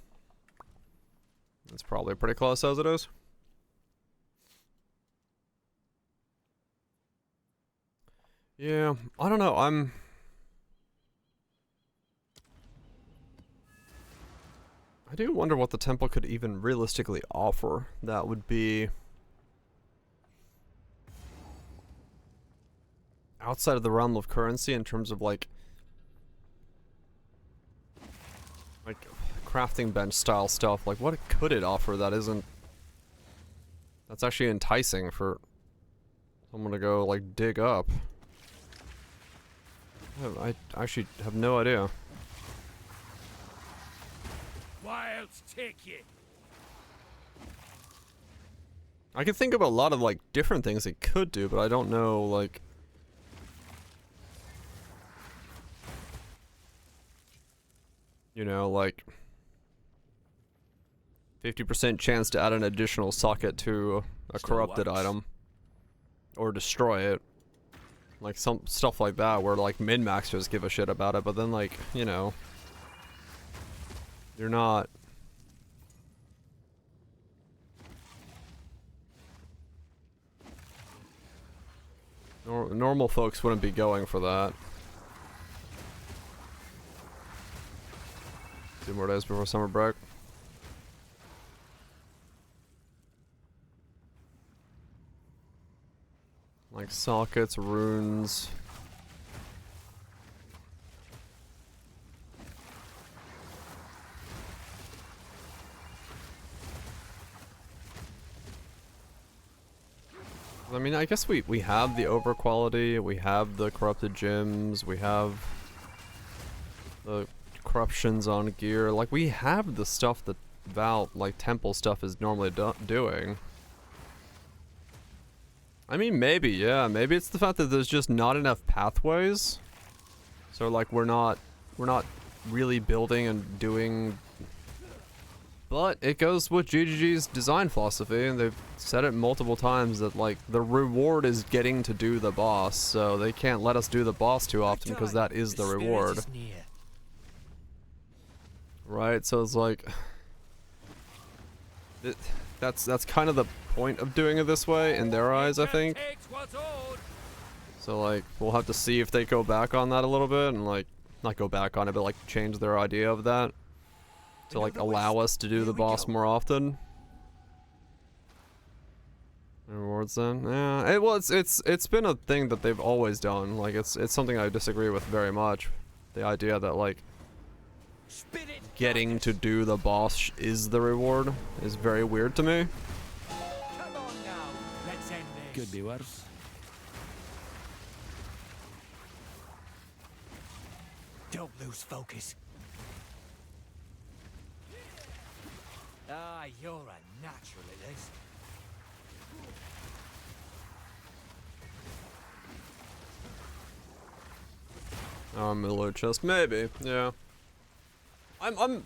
It's probably pretty close as it is. Yeah, I don't know. I do wonder what the temple could even realistically offer. That would be outside of the realm of currency in terms of like crafting bench style stuff. Like, what could it offer that isn't, that's actually enticing for someone to go like dig up? I actually have no idea. Wilds take you. I can think of a lot of like different things it could do, but I don't know like you know, like 50% chance to add an additional socket to a corrupted item or destroy it. Like some stuff like that where like min-maxers give a shit about it, but then like, you know, you're not normal folks wouldn't be going for that. 2 more days before summer break. Like sockets, runes. I mean, I guess we have the over quality, we have the corrupted gems, we have the corruptions on gear. Like, we have the stuff that like temple stuff is normally doing. I mean, maybe, yeah, maybe it's the fact that there's just not enough pathways. So like we're not really building and doing. But it goes with GGG's design philosophy, and they've said it multiple times that like the reward is getting to do the boss, so they can't let us do the boss too often because that is the reward. Right, so it's like that's kind of the point of doing it this way in their eyes, I think. So like we'll have to see if they go back on that a little bit and like not go back on it, but like change their idea of that to like allow us to do the boss more often. Rewards then, yeah. Well, it's been a thing that they've always done. Like it's something I disagree with very much. The idea that like getting to do the boss is the reward is very weird to me. Come on now, let's end this. Could be worse. Don't lose focus. Ah, you're a natural at this. Middle chest, maybe, yeah.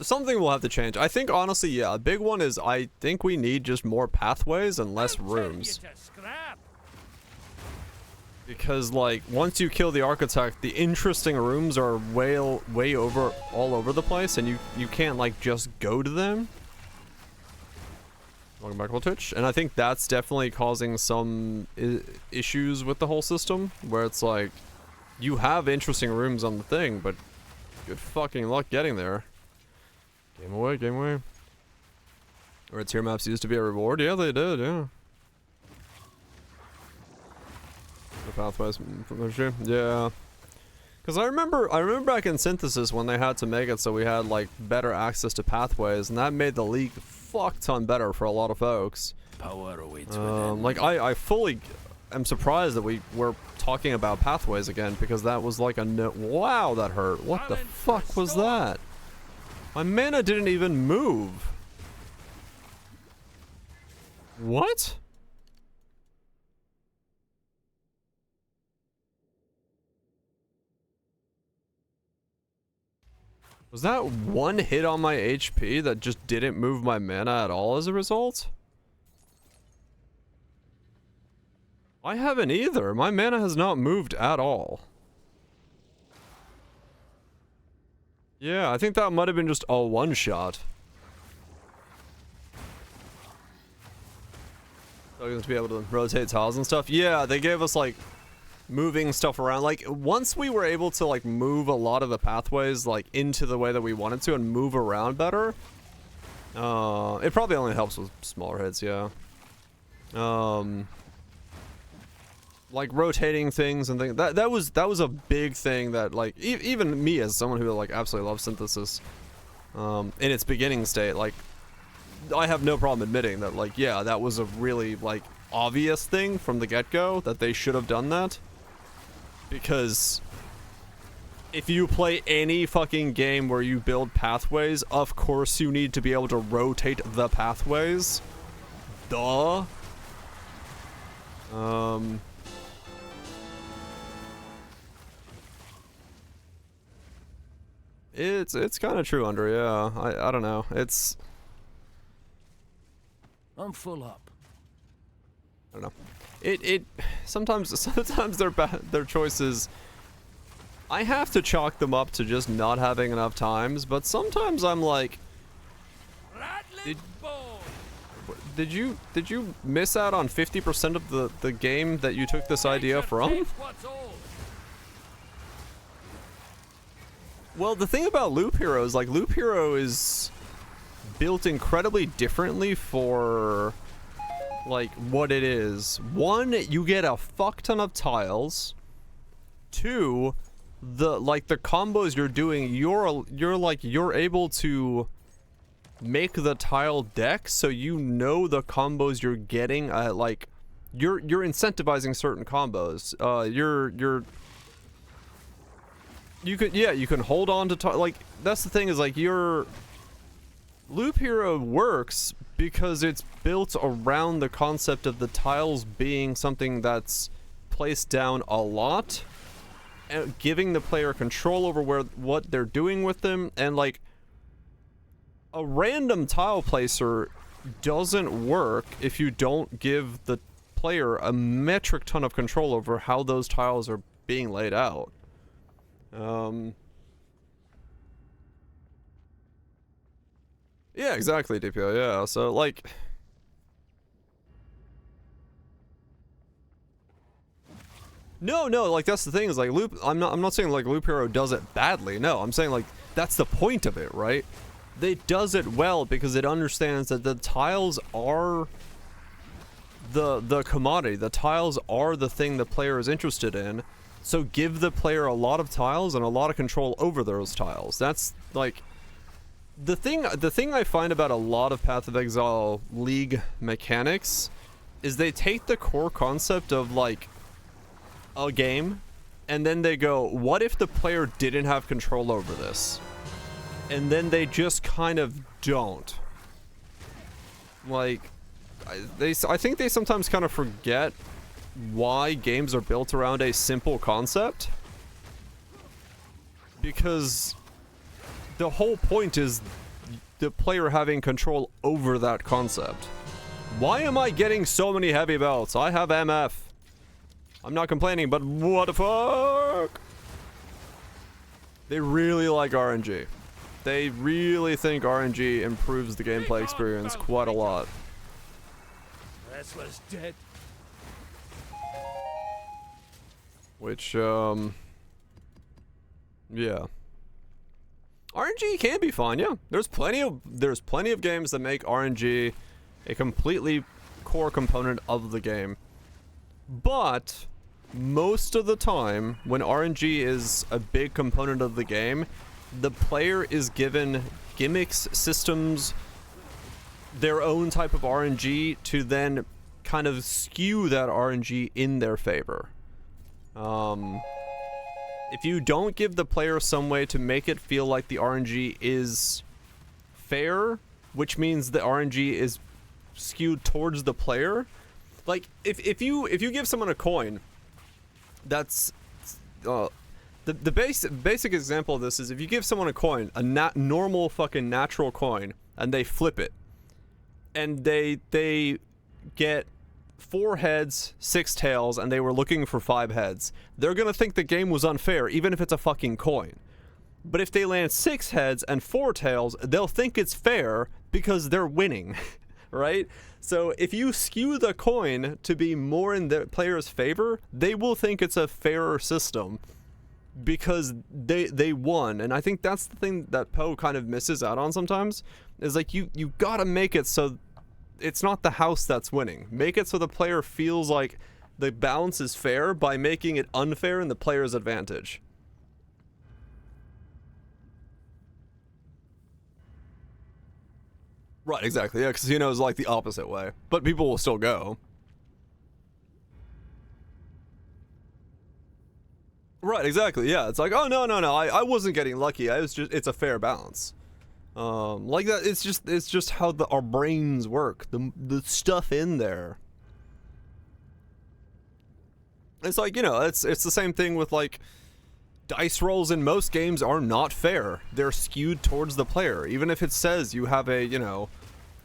Something will have to change. I think honestly, yeah, a big one is I think we need just more pathways and less rooms. Because like once you kill the architect, the interesting rooms are way over all over the place, and you can't like just go to them. Welcome back to Twitch, and I think that's definitely causing some issues with the whole system, where it's like you have interesting rooms on the thing, but good fucking luck getting there. Game away, game away. Or tier maps used to be a reward? Yeah, they did, yeah. The pathways, yeah. Because I remember back in Synthesis when they had to make it so we had like better access to pathways, and that made the league fuck ton better for a lot of folks. Power awaits like I fully am surprised that we were talking about pathways again, because that was like a wow, that hurt. What the fuck was that? My mana didn't even move. What? Was that one hit on my HP that just didn't move my mana at all as a result? I haven't either. My mana has not moved at all. Yeah, I think that might have been just a one-shot. So to be able to rotate tiles and stuff. Yeah, they gave us like moving stuff around. Like once we were able to like move a lot of the pathways like into the way that we wanted to and move around better. It probably only helps with smaller hits, yeah. Like rotating things and things. That was a big thing that like even me as someone who like absolutely loves synthesis in its beginning state, like I have no problem admitting that like yeah, that was a really like obvious thing from the get-go that they should have done that. Because if you play any fucking game where you build pathways, of course you need to be able to rotate the pathways. Duh. It's kind of true, Under. Yeah, I don't know. It's I'm full up. I don't know. It sometimes their choices. I have to chalk them up to just not having enough times, but sometimes I'm like, did you miss out on 50% of the game that you took this idea from? Well, the thing about Loop Hero is like Loop Hero is built incredibly differently for like what it is. One, you get a fuck ton of tiles. Two, the combos you're doing, you're able to make the tile deck so you know the combos you're getting. Like you're incentivizing certain combos. You can hold on to like that's the thing is like your Loop Hero works because it's built around the concept of the tiles being something that's placed down a lot, and giving the player control over what they're doing with them. And like a random tile placer doesn't work if you don't give the player a metric ton of control over how those tiles are being laid out. Yeah, exactly, DPO, yeah. So like No, like that's the thing is like I'm not saying like Loop Hero does it badly. No, I'm saying like that's the point of it, right? It does it well because it understands that the tiles are the commodity. The tiles are the thing the player is interested in. So give the player a lot of tiles and a lot of control over those tiles. That's like the thing I find about a lot of Path of Exile League mechanics is they take the core concept of like a game and then they go, what if the player didn't have control over this? And then they just kind of don't. Like I think they sometimes kind of forget why games are built around a simple concept, because the whole point is the player having control over that concept. Why am I getting so many heavy belts? I have MF. I'm not complaining, but what the fuck? They really like RNG. They really think RNG improves the gameplay experience quite a lot. Wrestler's dead. Which, yeah. RNG can be fun, yeah. There's plenty of games that make RNG a completely core component of the game. But most of the time, when RNG is a big component of the game, the player is given gimmicks, systems, their own type of RNG to then kind of skew that RNG in their favor. If you don't give the player some way to make it feel like the RNG is fair, which means the RNG is skewed towards the player, like if you give someone a coin, that's the basic example of this is if you give someone a coin, a normal fucking natural coin, and they flip it, and they get 4 heads, 6 tails, and they were looking for 5 heads. They're gonna think the game was unfair, even if it's a fucking coin. But if they land 6 heads and 4 tails, they'll think it's fair because they're winning, right? So if you skew the coin to be more in the player's favor, they will think it's a fairer system because they won. And I think that's the thing that Poe kind of misses out on sometimes, is like you gotta make it so it's not the house that's winning. Make it so the player feels like the balance is fair by making it unfair in the player's advantage. Right, exactly. Yeah, casino is like the opposite way, but people will still go. Right, exactly. Yeah, it's like, oh no, I wasn't getting lucky. It's a fair balance. Like that. It's just how our brains work. The stuff in there. It's like, you know, it's the same thing with like dice rolls in most games are not fair. They're skewed towards the player. Even if it says you have a, you know,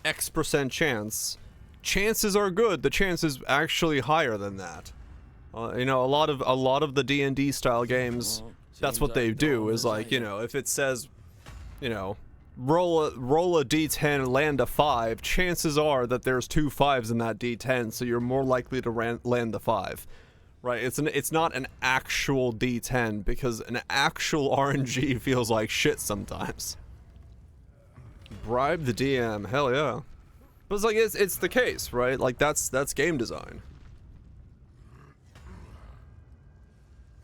X% chance, chances are good. The chance is actually higher than that. You know, a lot of the D&D style games, that's what they do, is like, you know, if it says, you know, roll a d10, land a 5, chances are that there's 2 5s in that d10, so you're more likely to land the 5. Right, it's not an actual D10 because an actual RNG feels like shit sometimes. Bribe the DM, hell yeah. But it's like it's the case, right? Like that's game design.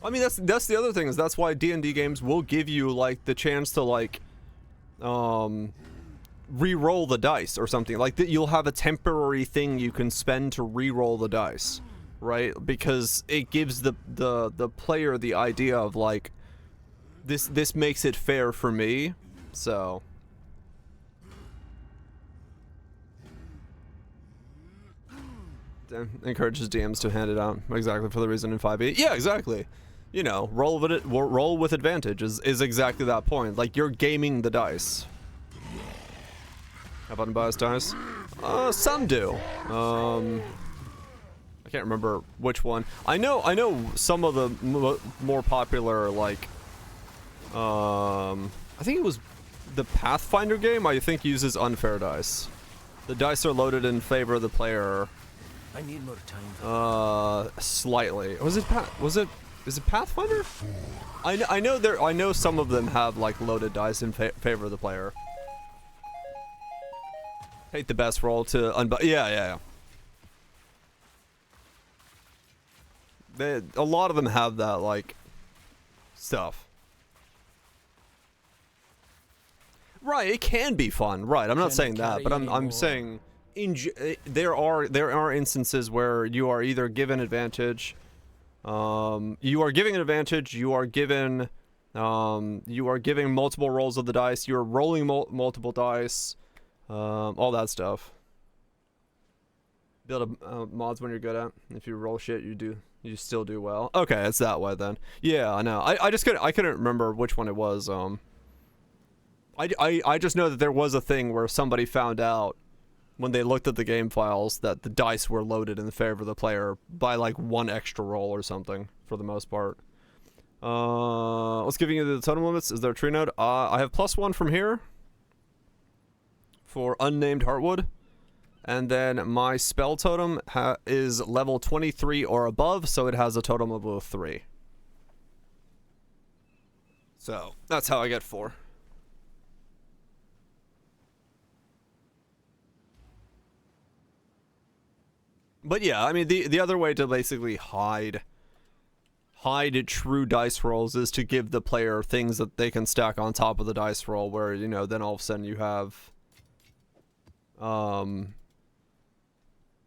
I mean that's the other thing, is that's why D&D games will give you like the chance to like re-roll the dice or something. Like that you'll have a temporary thing you can spend to re-roll the dice. Right, because it gives the player the idea of like this makes it fair for me, so encourages DMs to hand it out exactly for the reason in 5e. Yeah, exactly. You know, roll with advantage is exactly that point. Like you're gaming the dice. Have unbiased dice? Some do. I can't remember which one. I know some of the more popular, like, I think it was the Pathfinder game, I think uses unfair dice. The dice are loaded in favor of the player. I need more time. Slightly. Is it Pathfinder? I know some of them have like loaded dice in favor of the player. Hate the best roll to yeah. A lot of them have that, like, stuff. Right, it can be fun. Right, I'm not saying that, but I'm saying there are instances where you are either given advantage, you are giving multiple rolls of the dice, you're rolling multiple dice, all that stuff. Build mods when you're good at. If you roll shit, you still do well. Okay, it's that way then. Yeah, I know. I couldn't remember which one it was. I just know that there was a thing where somebody found out when they looked at the game files that the dice were loaded in favor of the player by like 1 extra roll or something for the most part. Let's give you the totem limits. Is there a tree node? I have +1 from here for unnamed Heartwood. And then my spell totem is level 23 or above, so it has a totem of 3. So, that's how I get 4. But yeah, I mean, the other way to basically hide true dice rolls is to give the player things that they can stack on top of the dice roll, where, you know, then all of a sudden you have...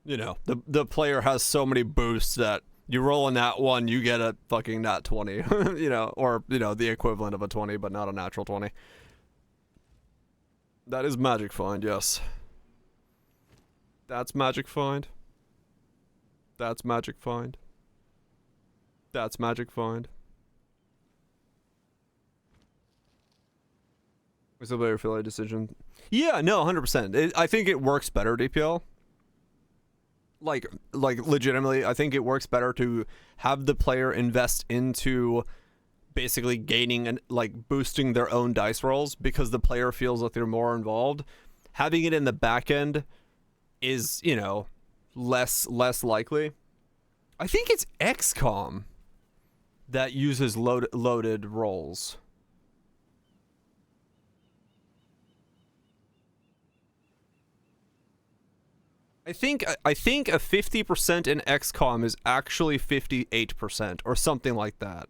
you know, the player has so many boosts that you roll a nat 1, you get a fucking nat 20, you know, or, you know, the equivalent of a 20, but not a natural 20. That is Magic Find, yes. That's Magic Find. That's Magic Find. That's Magic Find. What's the player affiliate decision? Yeah, no, 100%. I think it works better, DPL. Like legitimately, I think it works better to have the player invest into basically gaining and like boosting their own dice rolls because the player feels like they're more involved. Having it in the back end is, you know, less likely. I think it's XCOM that uses loaded rolls. I think a 50% in XCOM is actually 58% or something like that.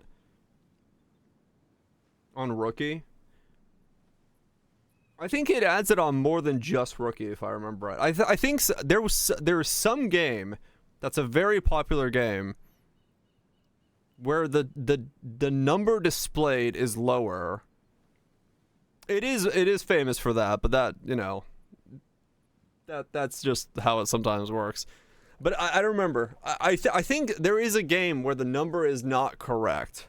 On Rookie. I think it adds it on more than just Rookie, if I remember right. I think there was some game that's a very popular game where the number displayed is lower. It is famous for that, but that, you know, that's just how it sometimes works. But I don't remember. I think there is a game where the number is not correct.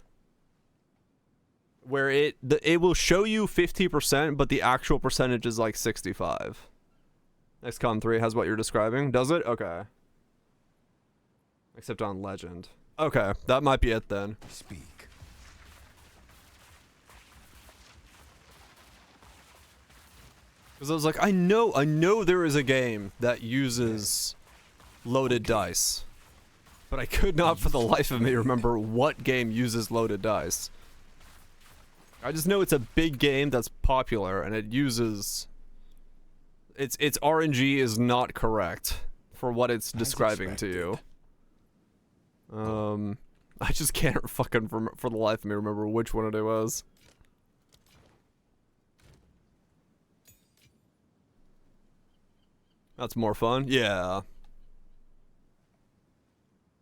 Where it will show you 50%, but the actual percentage is like 65. XCOM 3 has what you're describing, does it? Okay. Except on Legend. Okay, that might be it then. Speak. Because I was like, I know there is a game that uses loaded dice. But I could not for the life of me remember what game uses loaded dice. I just know it's a big game that's popular and it uses its RNG is not correct for what it's describing to you. I just can't fucking for the life of me remember which one it was. That's more fun. Yeah.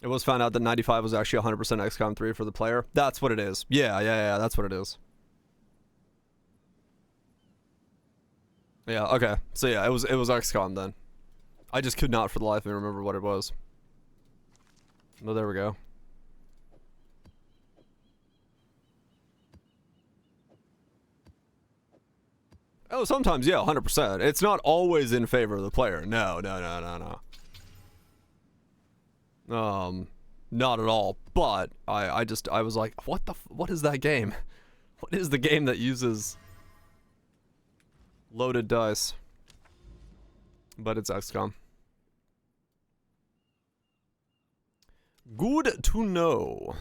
It was found out that 95 was actually 100% XCOM 3 for the player. That's what it is. Yeah, that's what it is. Yeah, okay. So yeah, it was XCOM then. I just could not for the life of me remember what it was. Well, there we go. Oh, sometimes, yeah, 100%. It's not always in favor of the player. No. Not at all. But I was like, what is that game? What is the game that uses loaded dice? But it's XCOM. Good to know,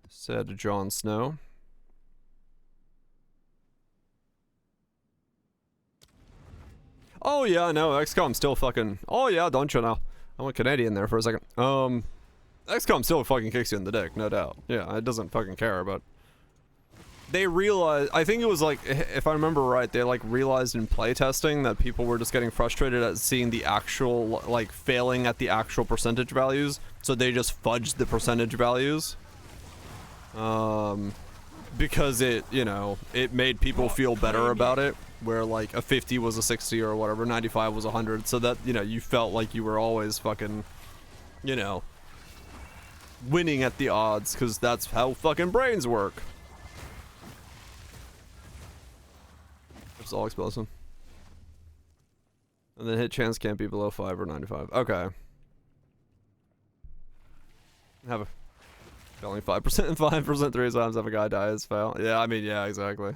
said Jon Snow. Oh yeah, no, XCOM still fucking. Oh yeah, don't you know? I went Canadian there for a second. XCOM still fucking kicks you in the dick, no doubt. Yeah, it doesn't fucking care, but they realized. I think it was like, if I remember right, they like realized in playtesting that people were just getting frustrated at seeing the actual like failing at the actual percentage values, so they just fudged the percentage values. Because it, you know, it made people feel better about it. Where like a 50 was a 60 or whatever, 95 was 100, so that, you know, you felt like you were always fucking, you know, winning at the odds, because that's how fucking brains work. It's all explosive. And then hit chance can't be below 5 or 95. Okay. Have a only 5% and 5% 3 times if a guy dies fail. Yeah, I mean, yeah, exactly.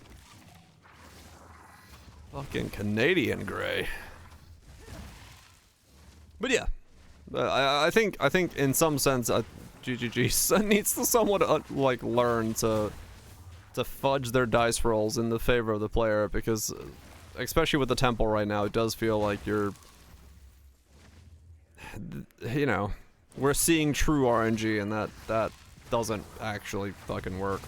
Fucking Canadian gray. But yeah, I think in some sense, GGG needs to somewhat like learn to fudge their dice rolls in the favor of the player, because especially with the temple right now, it does feel like you're, you know, we're seeing true RNG, and that doesn't actually fucking work.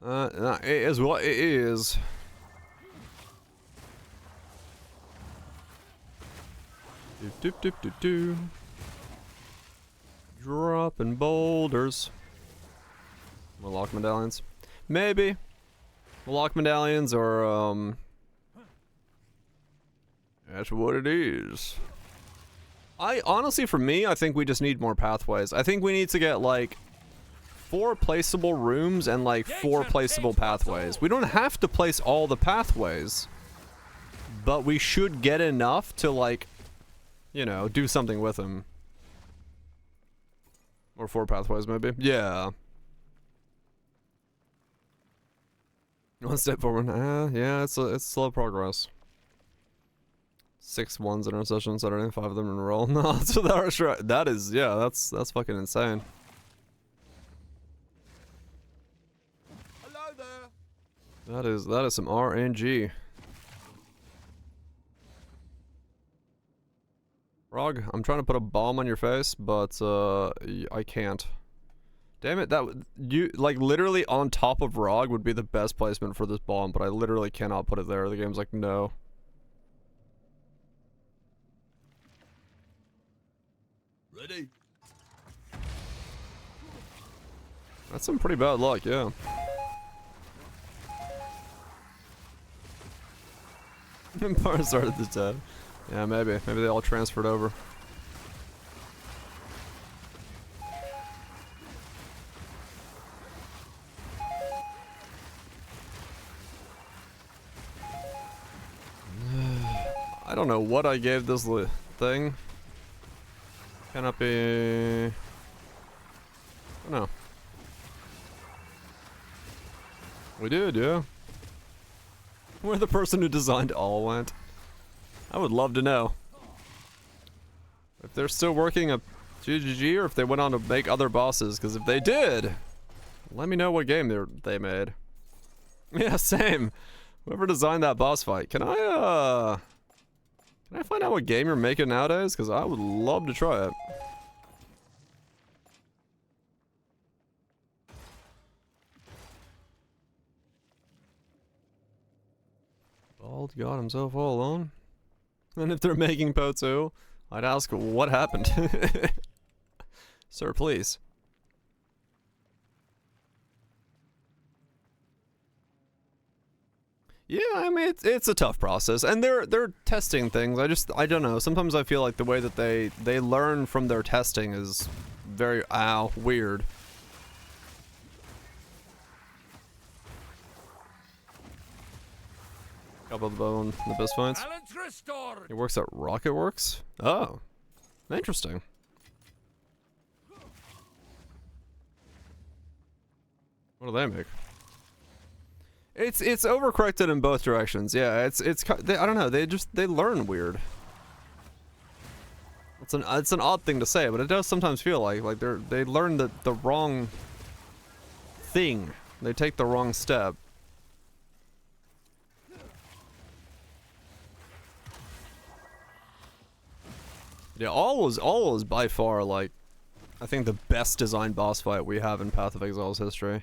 It is what it is. Do. Dropping boulders. We'll lock medallions. Maybe. We'll lock medallions, or that's what it is. I honestly, for me, I think we just need more pathways. I think we need to get like 4 placeable rooms and like 4 placeable pathways. We don't have to place all the pathways, but we should get enough to, like, you know, do something with them. Or 4 pathways, maybe. Yeah. One step forward. Yeah, it's slow progress. 6 ones intercession Saturday, 5 of them in a row. No, so that is, yeah, that's fucking insane. Hello there. That is some RNG. Frog, I'm trying to put a bomb on your face, but I can't. Damn it, you like literally on top of Rog would be the best placement for this bomb, but I literally cannot put it there. The game's like, no. Ready? That's some pretty bad luck, yeah. Empire started the dead. Yeah, maybe. Maybe they all transferred over. I don't know what I gave this thing. Cannot be... I don't know. We did, yeah. Where the person who designed all went. I would love to know. If they're still working at GGG or if they went on to make other bosses, because if they did, let me know what game they made. Yeah, same. Whoever designed that boss fight. Can I find out what game you're making nowadays? Because I would love to try it. Bald got himself all alone. And if they're making Po 2, I'd ask what happened. Sir, please. Yeah, I mean it's a tough process, and they're testing things. I don't know. Sometimes I feel like the way that they learn from their testing is very weird. Couple of the bone in the best fights. Balance restored. He works at Rocket Works. Oh, interesting. What do they make? It's overcorrected in both directions. Yeah, it's I don't know. They learn weird. It's an odd thing to say, but it does sometimes feel like they learn the wrong thing. They take the wrong step. Yeah, all was by far like I think the best designed boss fight we have in Path of Exile's history.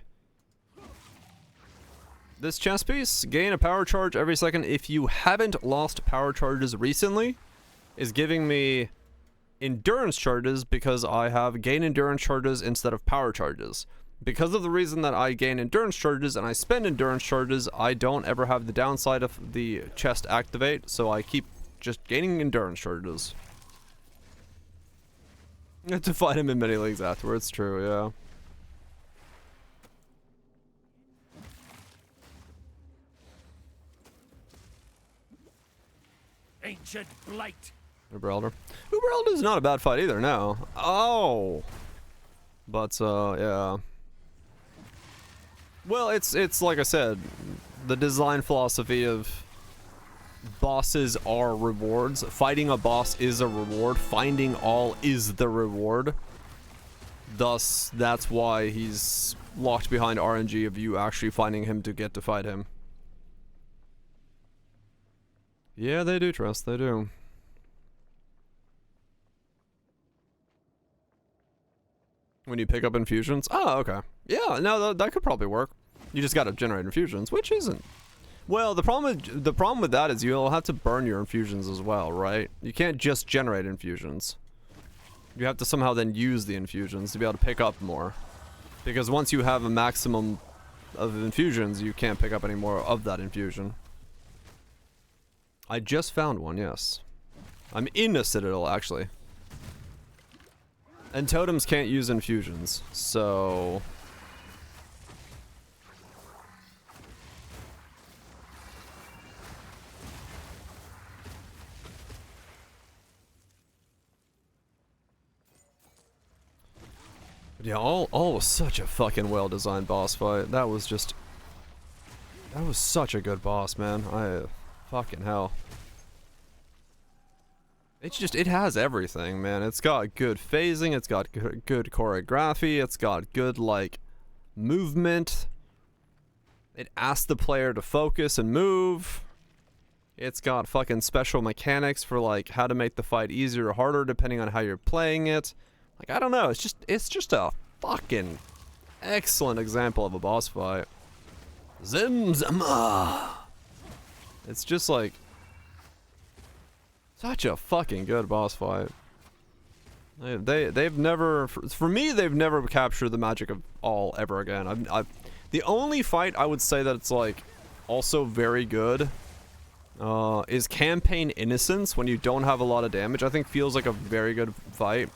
This chess piece, gain a power charge every second if you haven't lost power charges recently, is giving me endurance charges because I have gain endurance charges instead of power charges. Because of the reason that I gain endurance charges and I spend endurance charges, I don't ever have the downside of the chest activate, so I keep just gaining endurance charges. To fight him in many leagues afterwards, true, yeah. Ancient blight. Uber Elder. Uber Elder is not a bad fight either, no. Oh. But, yeah. Well, it's like I said, the design philosophy of bosses are rewards. Fighting a boss is a reward. Finding all is the reward. Thus, that's why he's locked behind RNG of you actually finding him to get to fight him. Yeah, they do, Trust. They do. When you pick up infusions? Oh, okay. Yeah, no, that could probably work. You just gotta generate infusions, which isn't... Well, the problem with that is you'll have to burn your infusions as well, right? You can't just generate infusions. You have to somehow then use the infusions to be able to pick up more. Because once you have a maximum of infusions, you can't pick up any more of that infusion. I just found one, yes. I'm in a Citadel, actually. And totems can't use infusions, so... Yeah, all was such a fucking well-designed boss fight. That was such a good boss, man. Fucking hell. It has everything, man. It's got good phasing, it's got good choreography, it's got good, like, movement. It asks the player to focus and move. It's got fucking special mechanics for, like, how to make the fight easier or harder depending on how you're playing it. Like, I don't know, it's just a fucking excellent example of a boss fight. Zimzama! It's just, like, such a fucking good boss fight. They've never, for me, they've never captured the magic of all ever again. The only fight I would say that it's, like, also very good is Campaign Innocence, when you don't have a lot of damage. I think feels like a very good fight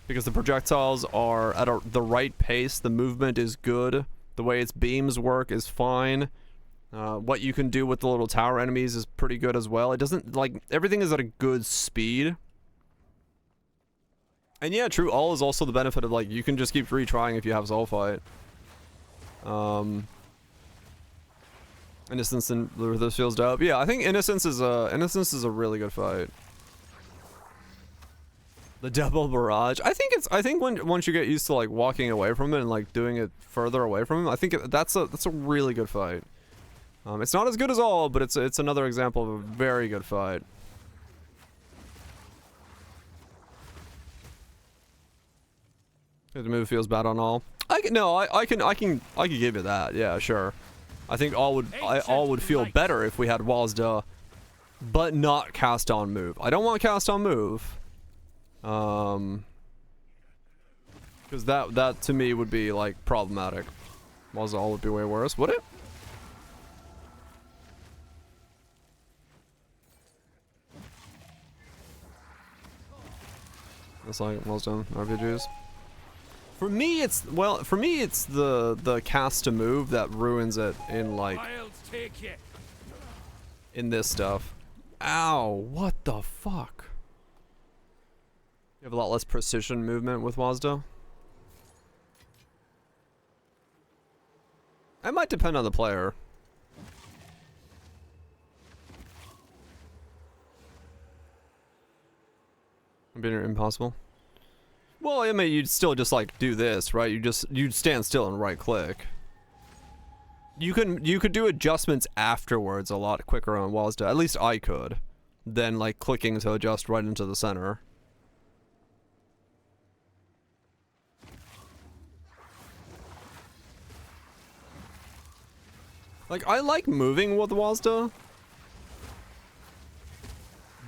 because the projectiles are at the right pace, the movement is good, the way its beams work is fine. What you can do with the little tower enemies is pretty good as well. It doesn't, like, everything is at a good speed. And yeah, true, all is also the benefit of, like, you can just keep retrying if you have Soul Fight. Innocence and this feels dope. Yeah, I think Innocence is a really good fight. The double barrage. I think once you get used to, like, walking away from it and, like, doing it further away from him, I think that's a really good fight. It's not as good as all, but it's another example of a very good fight. The move feels bad on all. I can give you that. Yeah, sure. I think all would feel better if we had Wazda, but not cast on move. I don't want cast on move. Because that to me would be, like, problematic. Wazda all would be way worse, would it? It's like most done RPGs. For me, it's the cast to move that ruins it in, like, in this stuff. Ow! What the fuck? You have a lot less precision movement with Wazda. It might depend on the player. Being impossible. Well, I mean, you'd still just, like, do this, right? You'd stand still and right click. You could do adjustments afterwards a lot quicker on Wazda. At least I could, than, like, clicking to adjust right into the center. Like, I like moving with Wazda,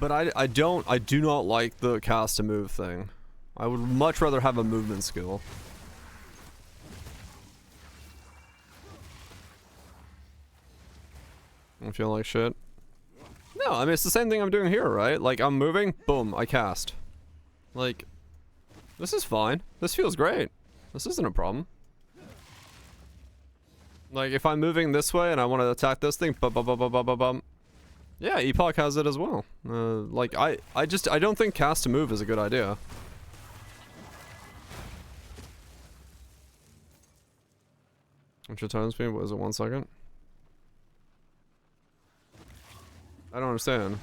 but I do not like the cast to move thing. I would much rather have a movement skill. I feel like shit. No, I mean, it's the same thing I'm doing here, right? Like, I'm moving, boom, I cast. Like, this is fine. This feels great. This isn't a problem. Like, if I'm moving this way and I want to attack this thing, bum. Yeah, Epoch has it as well. Like, I don't think cast to move is a good idea. What's your time speed? What is it, 1 second? I don't understand.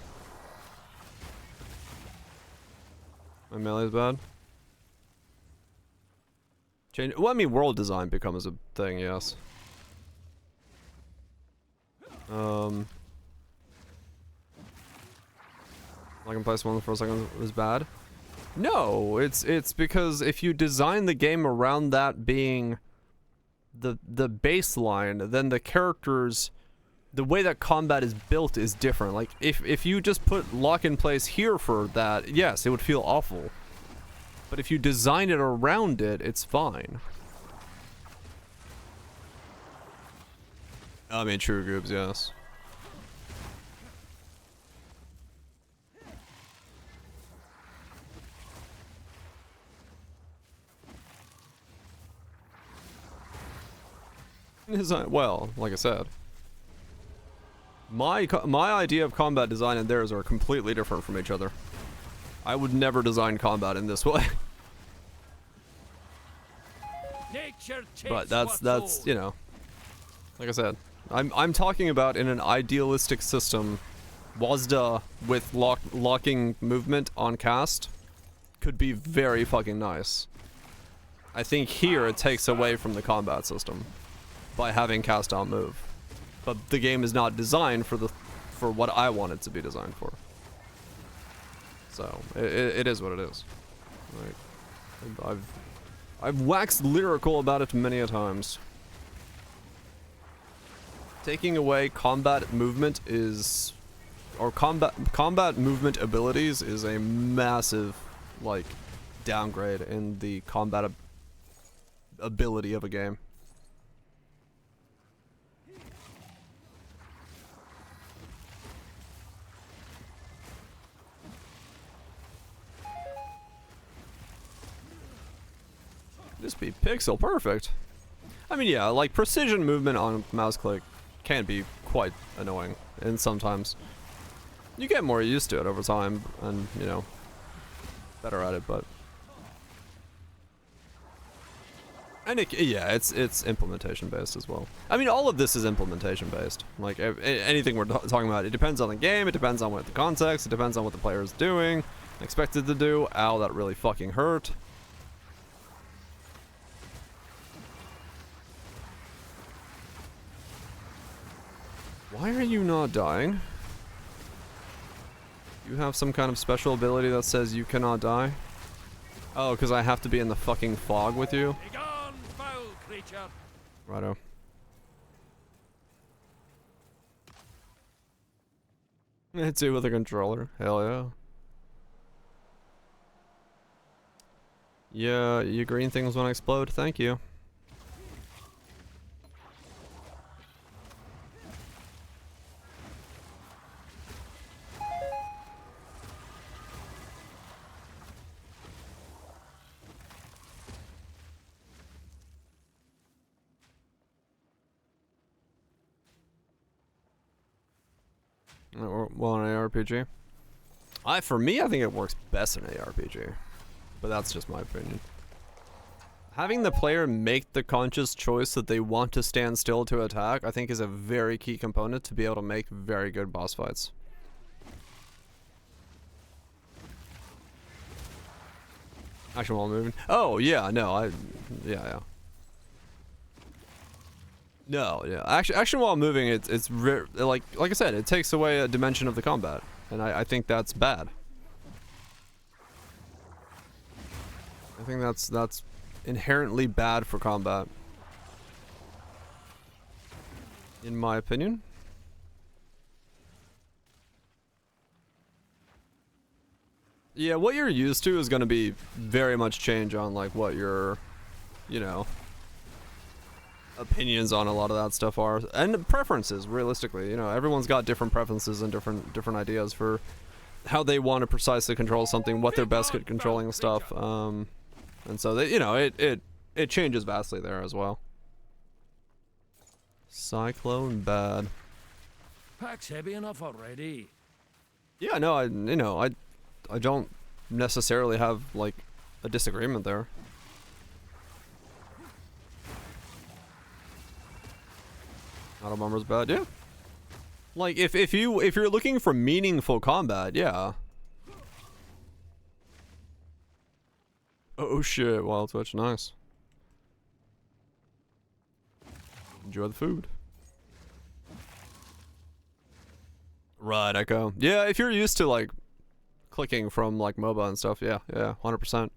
My melee's bad? Change. Well, I mean, world design becomes a thing, yes. I can place 1 for a second is bad. No, it's because if you design the game around that being the baseline, then the characters, the way that combat is built is different. Like, if you just put lock in place here for that, yes, it would feel awful. But if you design it around it, it's fine. I mean, true goobs, yes. Well, like I said, my idea of combat design and theirs are completely different from each other. I would never design combat in this way. Nature But takes that's what's old. you know, like I said, I'm talking about in an idealistic system, Wazda with locking movement on cast could be very fucking nice. I think here it takes away from the combat system by having cast out move. But the game is not designed for what I want it to be designed for. So it is what it is. Like I've waxed lyrical about it many a times. Taking away combat movement is, or combat movement abilities is a massive like downgrade in the combat ability of a game. Just be pixel perfect. I mean, yeah, like precision movement on mouse click can be quite annoying, and sometimes you get more used to it over time, and you know, better at it. But and yeah, it's implementation based as well. I mean, all of this is implementation based. Like anything we're talking about, it depends on the game, it depends on what the context, it depends on what the player is doing, expected to do. Ow, that really fucking hurt. Why are you not dying? You have some kind of special ability that says you cannot die? Oh, because I have to be in the fucking fog with you? Begone, foul creature! Righto. Hits you with a controller. Hell yeah. Yeah, you green things when I explode. Thank you. Well, an ARPG. For me, I think it works best in ARPG, but that's just my opinion. Having the player make the conscious choice that they want to stand still to attack, I think is a very key component to be able to make very good boss fights. Action while moving. Oh yeah, no, yeah. No, yeah. Action while moving, it's like I said, it takes away a dimension of the combat, and I think that's bad. I think that's inherently bad for combat, in my opinion. Yeah, what you're used to is going to be very much change on like what your, you know, opinions on a lot of that stuff are, and preferences. Realistically, you know, everyone's got different preferences and different ideas for how they want to precisely control something, what they're best at controlling stuff, and so they, you know, it changes vastly there as well. Cyclone bad. Pack's heavy enough already. Yeah, no, I don't necessarily have like a disagreement there. Auto bomber's bad, yeah. Like if you're looking for meaningful combat, yeah. Oh shit, wild twitch, nice. Enjoy the food. Right, Echo. Yeah, if you're used to like clicking from like MOBA and stuff, yeah, 100%.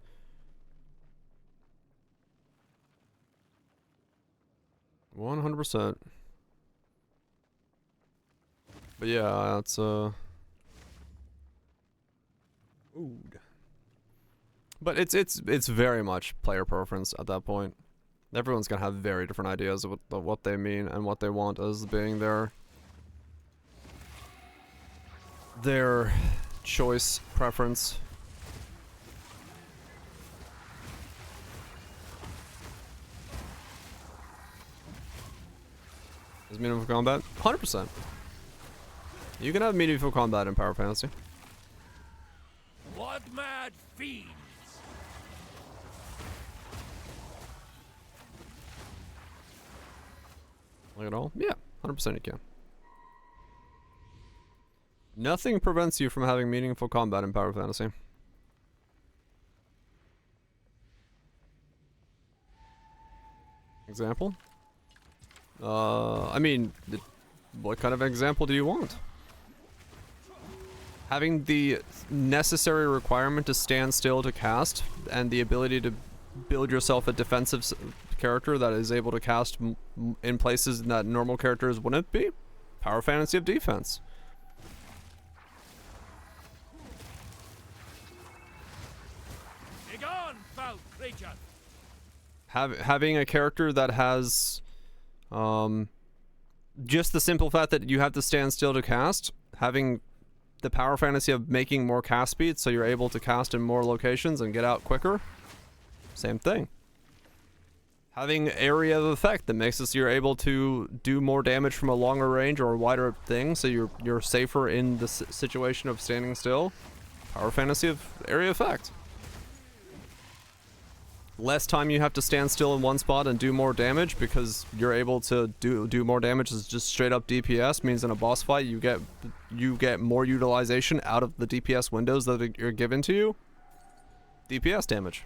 But yeah, that's Ooh. But it's very much player preference at that point. Everyone's gonna have very different ideas of what they mean and what they want as being their choice preference. Is meaningful combat? 100%. You can have meaningful combat in Power Fantasy. Blood mad fiends! Like at all? Yeah, 100% you can. Nothing prevents you from having meaningful combat in Power Fantasy. Example? I mean, what kind of example do you want? Having the necessary requirement to stand still to cast, and the ability to build yourself a defensive character that is able to cast in places that normal characters wouldn't be. Power Fantasy of defense. Begone, foul creature! Having a character that has just the simple fact that you have to stand still to cast, having the Power Fantasy of making more cast speed so you're able to cast in more locations and get out quicker, same thing. Having area of effect that makes it so you're able to do more damage from a longer range or a wider thing, so you're safer in the situation of standing still. Power Fantasy of area effect. Less time you have to stand still in one spot and do more damage because you're able to do more damage is just straight up DPS, means in a boss fight you get more utilization out of the DPS windows that are given to you. DPS damage.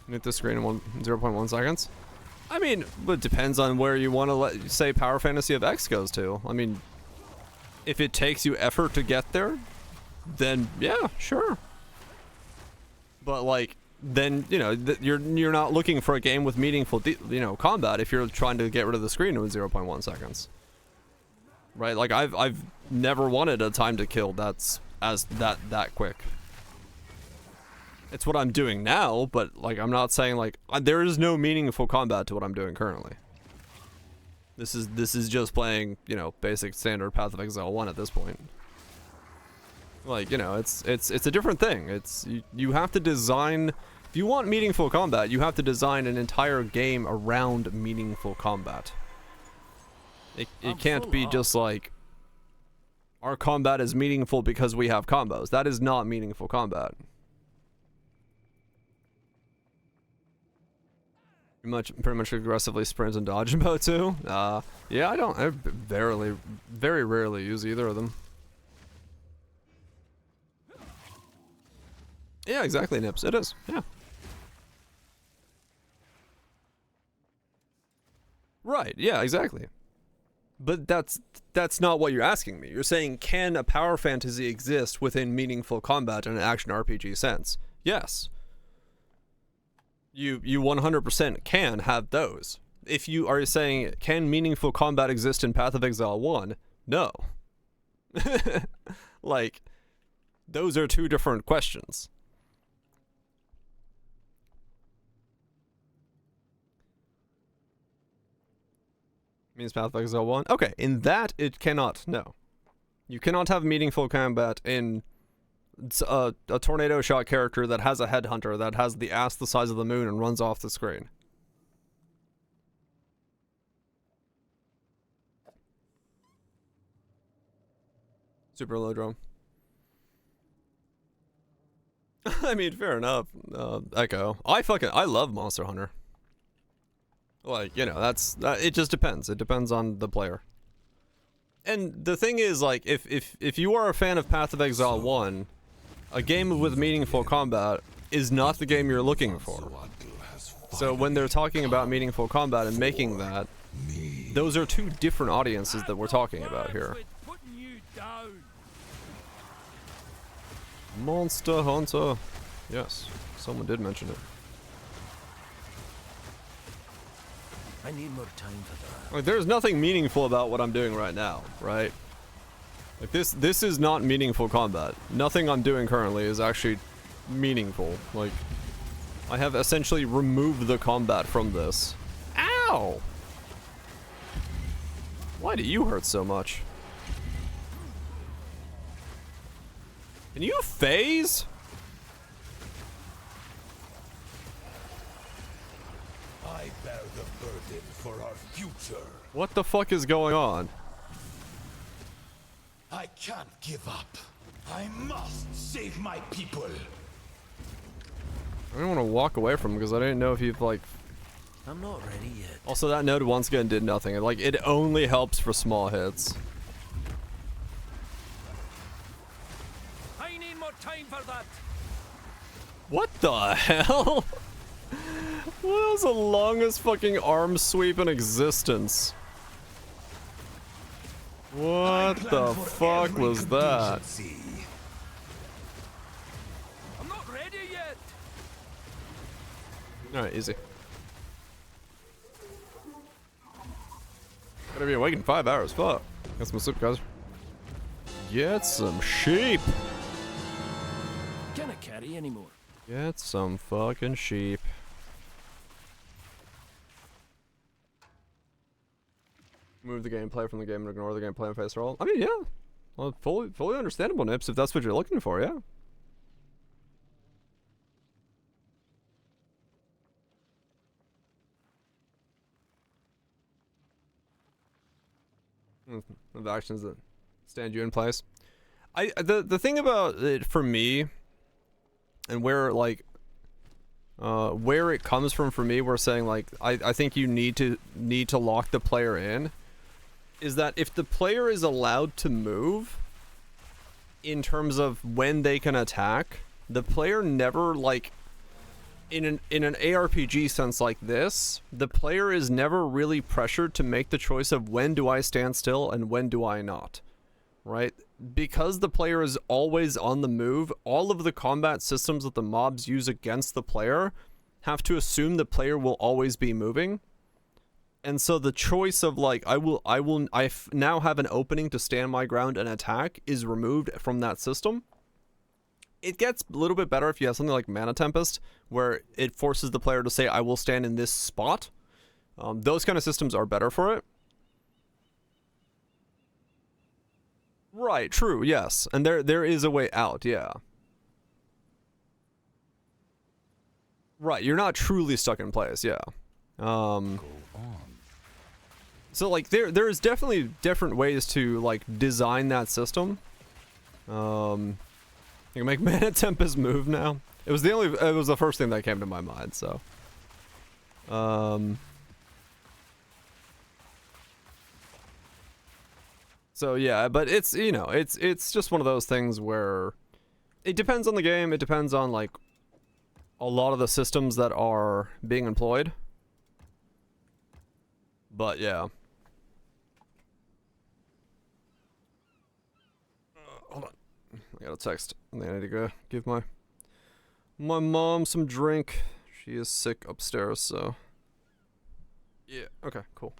Hit the screen in 0.1 seconds. I mean, it depends on where you want to say Power Fantasy of X goes to. I mean, if it takes you effort to get there, then yeah, sure. But like, then you know you're not looking for a game with meaningful combat if you're trying to get rid of the screen in 0.1 seconds, right? Like I've never wanted a time to kill that's that quick. It's what I'm doing now, but like I'm not saying like there is no meaningful combat to what I'm doing currently. This is just playing basic standard Path of Exile 1 at this point. Like, it's a different thing. You have to design, if you want meaningful combat, you have to design an entire game around meaningful combat. It can't be just like, our combat is meaningful because we have combos. That is not meaningful combat. Pretty much aggressively sprint and dodge in Bo 2. Yeah, I very rarely use either of them. Yeah, exactly, Nips. It is. Yeah. Right. Yeah, exactly. But that's not what you're asking me. You're saying, can a power fantasy exist within meaningful combat in an action RPG sense? Yes. You 100% can have those. If you are saying, can meaningful combat exist in Path of Exile 1? No. Like, those are two different questions. Means Path of Exile 1? Okay, in that it cannot, no. You cannot have meaningful combat in a tornado shot character that has a headhunter that has the ass the size of the moon and runs off the screen. Super low drone. I mean, fair enough. Echo. I love Monster Hunter. Like, it just depends. It depends on the player. And the thing is, like, if you are a fan of Path of Exile 1, a game with meaningful combat is not the game you're looking for. So when they're talking about meaningful combat and making that, those are two different audiences that we're talking about here. Monster Hunter. Yes, someone did mention it. I need more time for that. Like, there's nothing meaningful about what I'm doing right now, right? Like, this is not meaningful combat. Nothing I'm doing currently is actually meaningful. Like, I have essentially removed the combat from this. Ow! Why do you hurt so much? Can you phase? I bear the burden for our future. What the fuck is going on? I can't give up. I must save my people. I don't want to walk away from him because I didn't know if you've like I'm not ready yet. Also, that node once again did nothing. Like, it only helps for small hits. I need more time for that. What the hell? What was the longest fucking arm sweep in existence? What the fuck was that? I'm not ready yet. Alright, easy. Gotta be awake in 5 hours, fuck. Get some sleep, guys. Get some sheep! Can't carry anymore. Get some fucking sheep. Move the gameplay from the game and ignore the gameplay and face roll. I mean, yeah. Well, fully understandable, Nips, if that's what you're looking for, yeah. The actions that stand you in place. The thing about it for me, and where like where it comes from for me, we're saying like I think you need to lock the player in, is that if the player is allowed to move in terms of when they can attack, the player never, like, in an ARPG sense like this, the player is never really pressured to make the choice of when do I stand still and when do I not, right? Because the player is always on the move, all of the combat systems that the mobs use against the player have to assume the player will always be moving. And so the choice of like, I now have an opening to stand my ground and attack is removed from that system. It gets a little bit better if you have something like Mana Tempest, where it forces the player to say, I will stand in this spot. Those kind of systems are better for it. Right, true, yes. And there is a way out, yeah. Right, you're not truly stuck in place, yeah. Go on. So like there's definitely different ways to like design that system. You can make Mana Tempest move now. It was the first thing that came to my mind, so. So yeah, but it's, you know, it's just one of those things where it depends on the game, it depends on like a lot of the systems that are being employed. But yeah. Hold on. I got a text. I need to go give my mom some drink. She is sick upstairs, so. Yeah, okay, cool.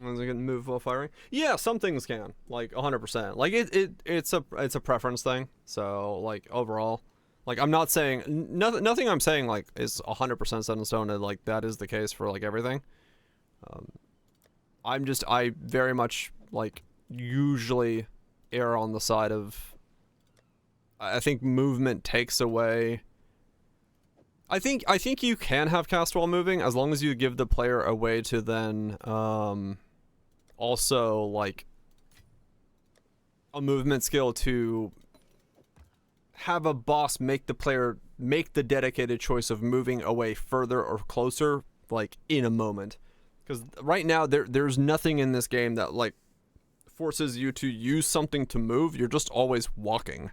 Is it gonna move while firing? Yeah, some things can. Like 100%. Like it's a preference thing. So like overall. Like I'm not saying nothing I'm saying like is 100% set in stone and like that is the case for like everything. I very much like usually err on the side of I think movement takes away. I think you can have cast while moving as long as you give the player a way to then also like a movement skill to have a boss make the player make the dedicated choice of moving away further or closer like in a moment. Because right now there's nothing in this game that like forces you to use something to move. You're just always walking.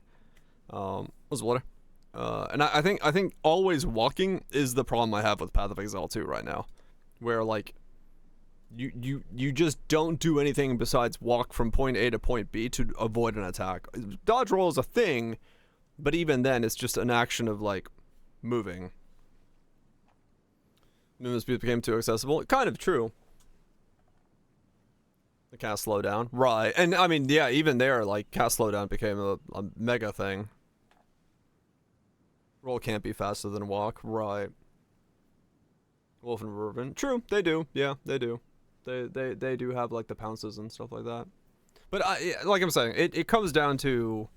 What's water? And I think always walking is the problem I have with Path of Exile 2 right now, where like you just don't do anything besides walk from point A to point B to avoid an attack. Dodge roll is a thing, but even then it's just an action of like moving. Movement speed became too accessible. Kind of true. The cast slowdown, right? And I mean, yeah, even there, like cast slowdown became a mega thing. Roll can't be faster than walk, right? Wolf and Vervin, true, they do. Yeah, they do. They do have like the pounces and stuff like that. But like I'm saying, it comes down to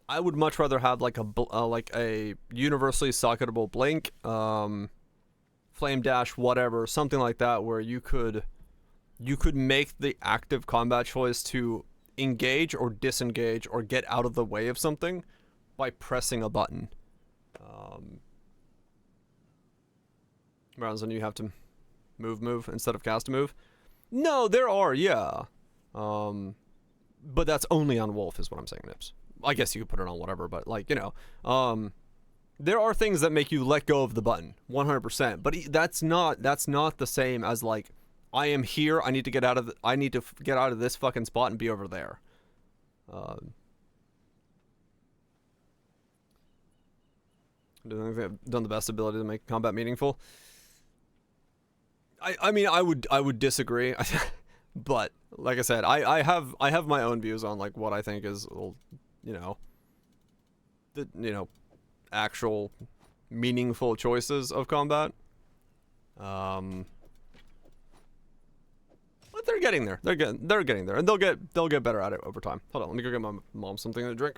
I would much rather have like a universally socketable blink, flame dash, whatever, something like that, where you could make the active combat choice to engage or disengage or get out of the way of something by pressing a button. rounds when you have to move instead of cast a move. No, there are, yeah. But that's only on Wolf is what I'm saying, Nips. I guess you could put it on whatever, but like, you know, there are things that make you let go of the button 100%, but that's not the same as like, I am here, I need to get out of this fucking spot and be over there. Do you think they've done the best ability to make combat meaningful? I mean, I would disagree, but like I said, I have my own views on like what I think is, you know, actual meaningful choices of combat. But they're getting there. They're getting there, and they'll get better at it over time. Hold on, let me go get my mom something to drink.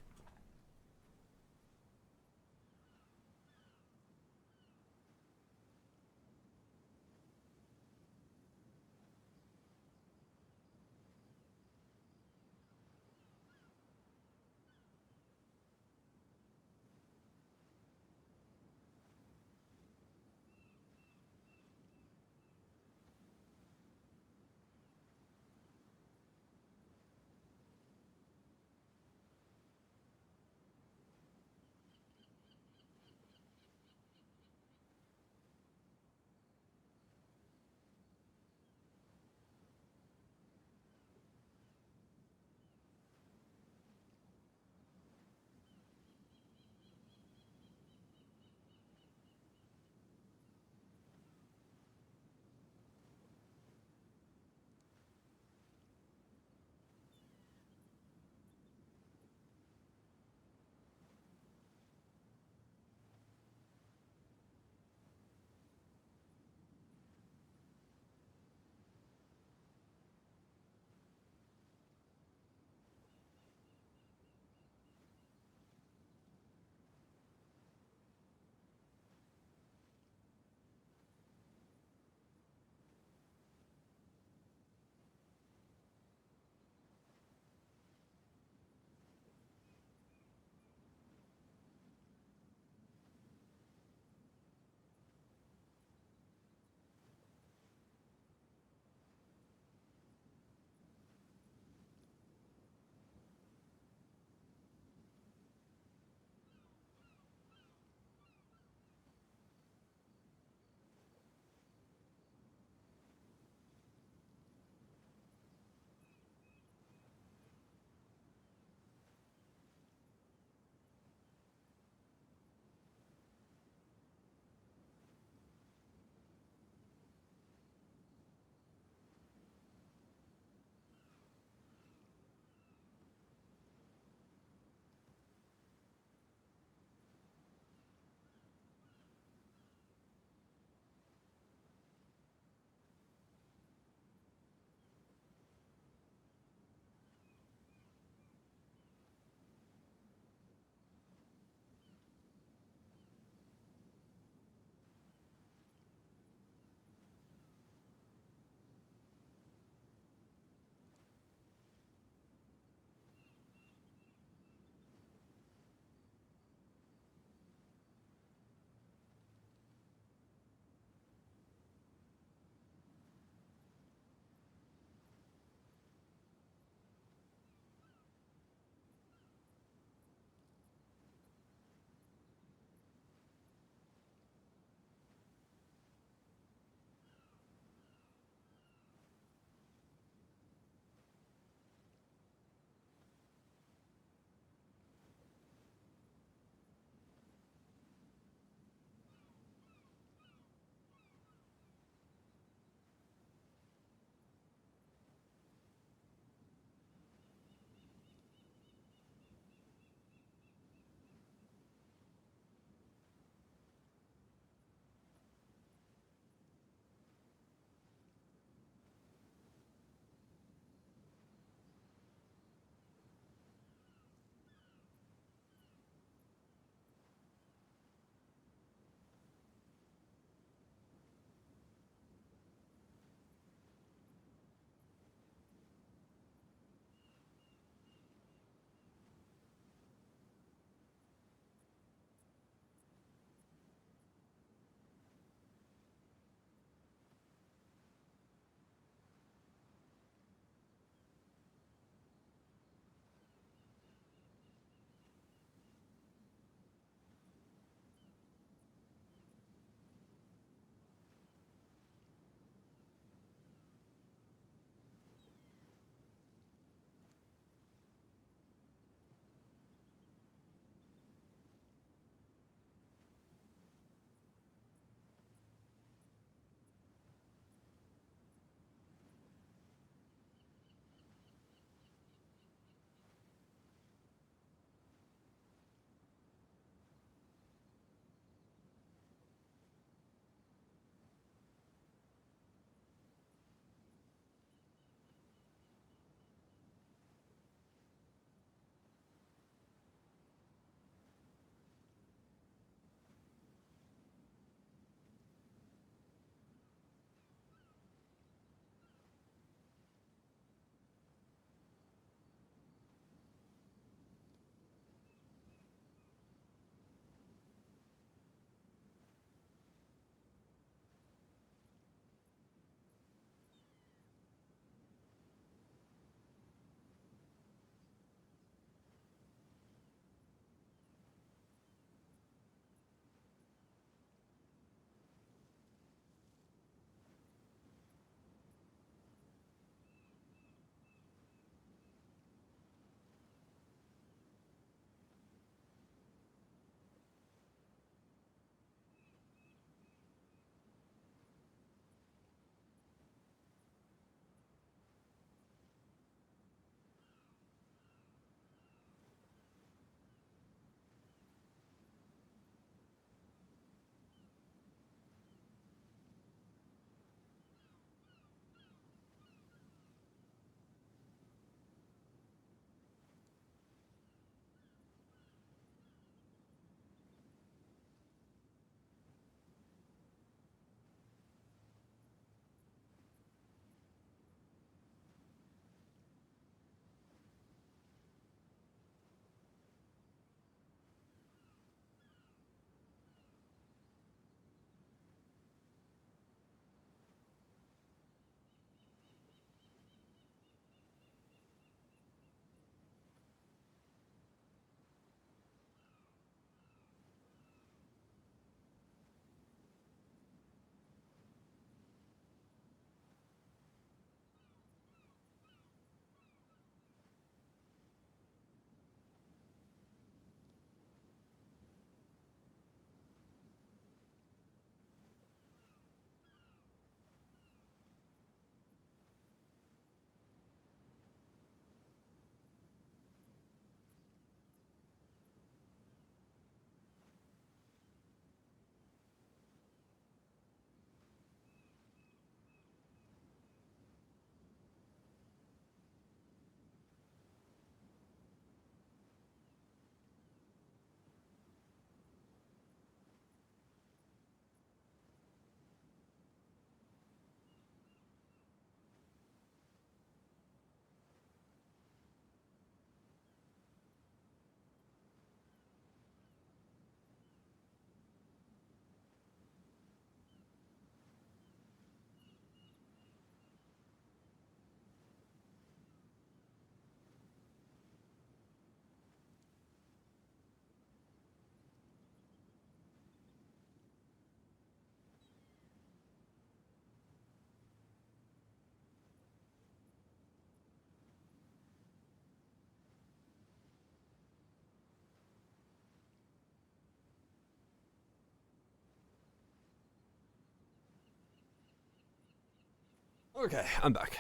Okay, I'm back.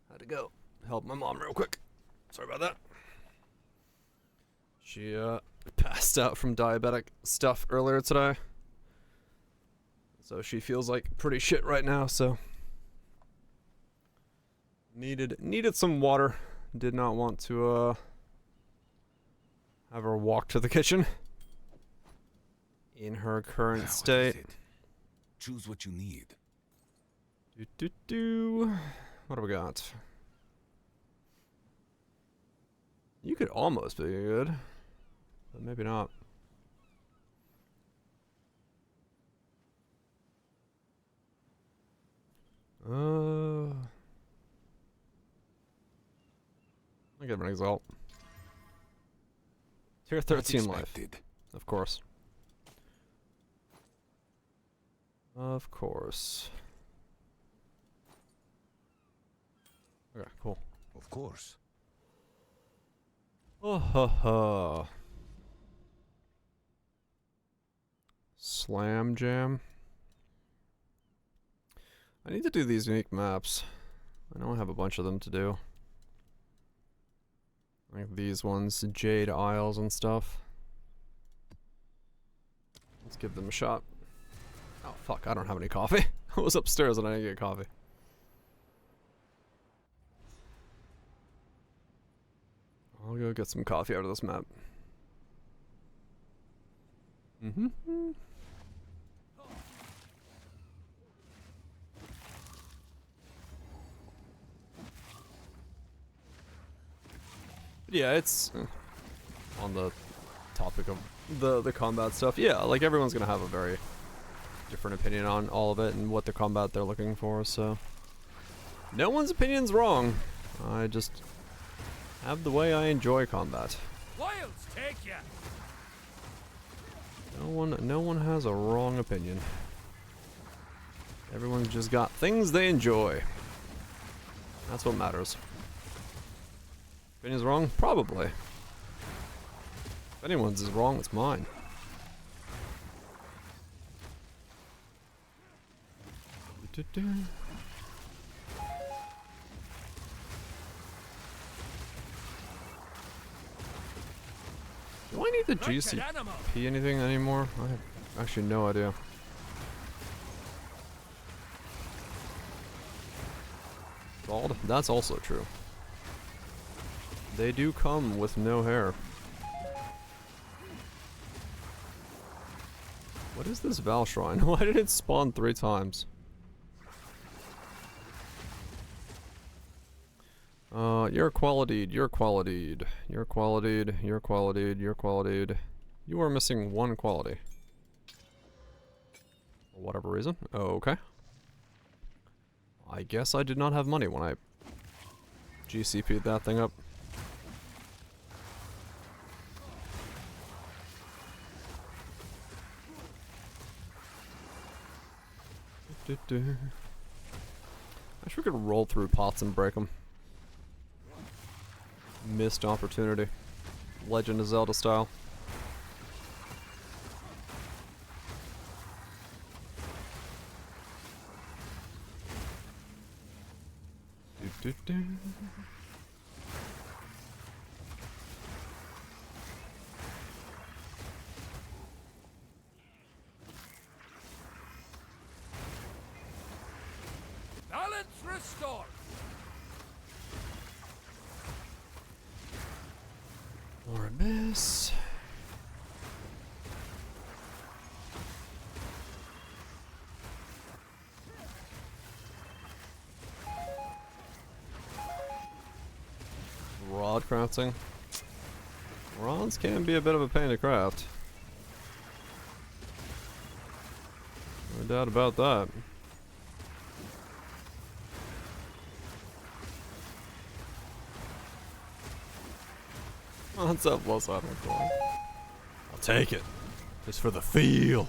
Had to go help my mom real quick. Sorry about that. She passed out from diabetic stuff earlier today. So she feels like pretty shit right now, so needed some water. Did not want to have her walk to the kitchen in her current What is state. it? Choose what you need. What do we got? You could almost be good, but maybe not. I'll give him an exalt. Tier 13 life. Expected. Of course. Of course. Okay, cool. Of course. Oh ha ha. Slam Jam. I need to do these unique maps. I know I have a bunch of them to do. Like these ones, Jade Isles and stuff. Let's give them a shot. Oh fuck, I don't have any coffee. I was upstairs and I didn't get coffee. I'll go get some coffee out of this map. Yeah, it's on the topic of the combat stuff. Yeah, like everyone's gonna have a very different opinion on all of it and what the combat they're looking for, so no one's opinion's wrong. I just have the way I enjoy combat. Wilds take ya! No one has a wrong opinion. Everyone's just got things they enjoy. That's what matters. Opinion's wrong? Probably. If anyone's is wrong, it's mine. Do I need the GCP anything anymore? I have actually no idea. Bald? That's also true. They do come with no hair. What is this Val Shrine? Why did it spawn 3 times? You're quality'd, you're quality'd, you're quality'd, you're quality'd, you're quality'd. You are missing 1 quality. For whatever reason. Okay. I guess I did not have money when I GCP'd that thing up. I wish we could roll through pots and break them. Missed opportunity. Legend of Zelda style. Balance restored! Or a miss. Rod crafting. Rods can be a bit of a pain to craft. No doubt about that. What's up, Los Admiral? I'll take it. Just for the feel.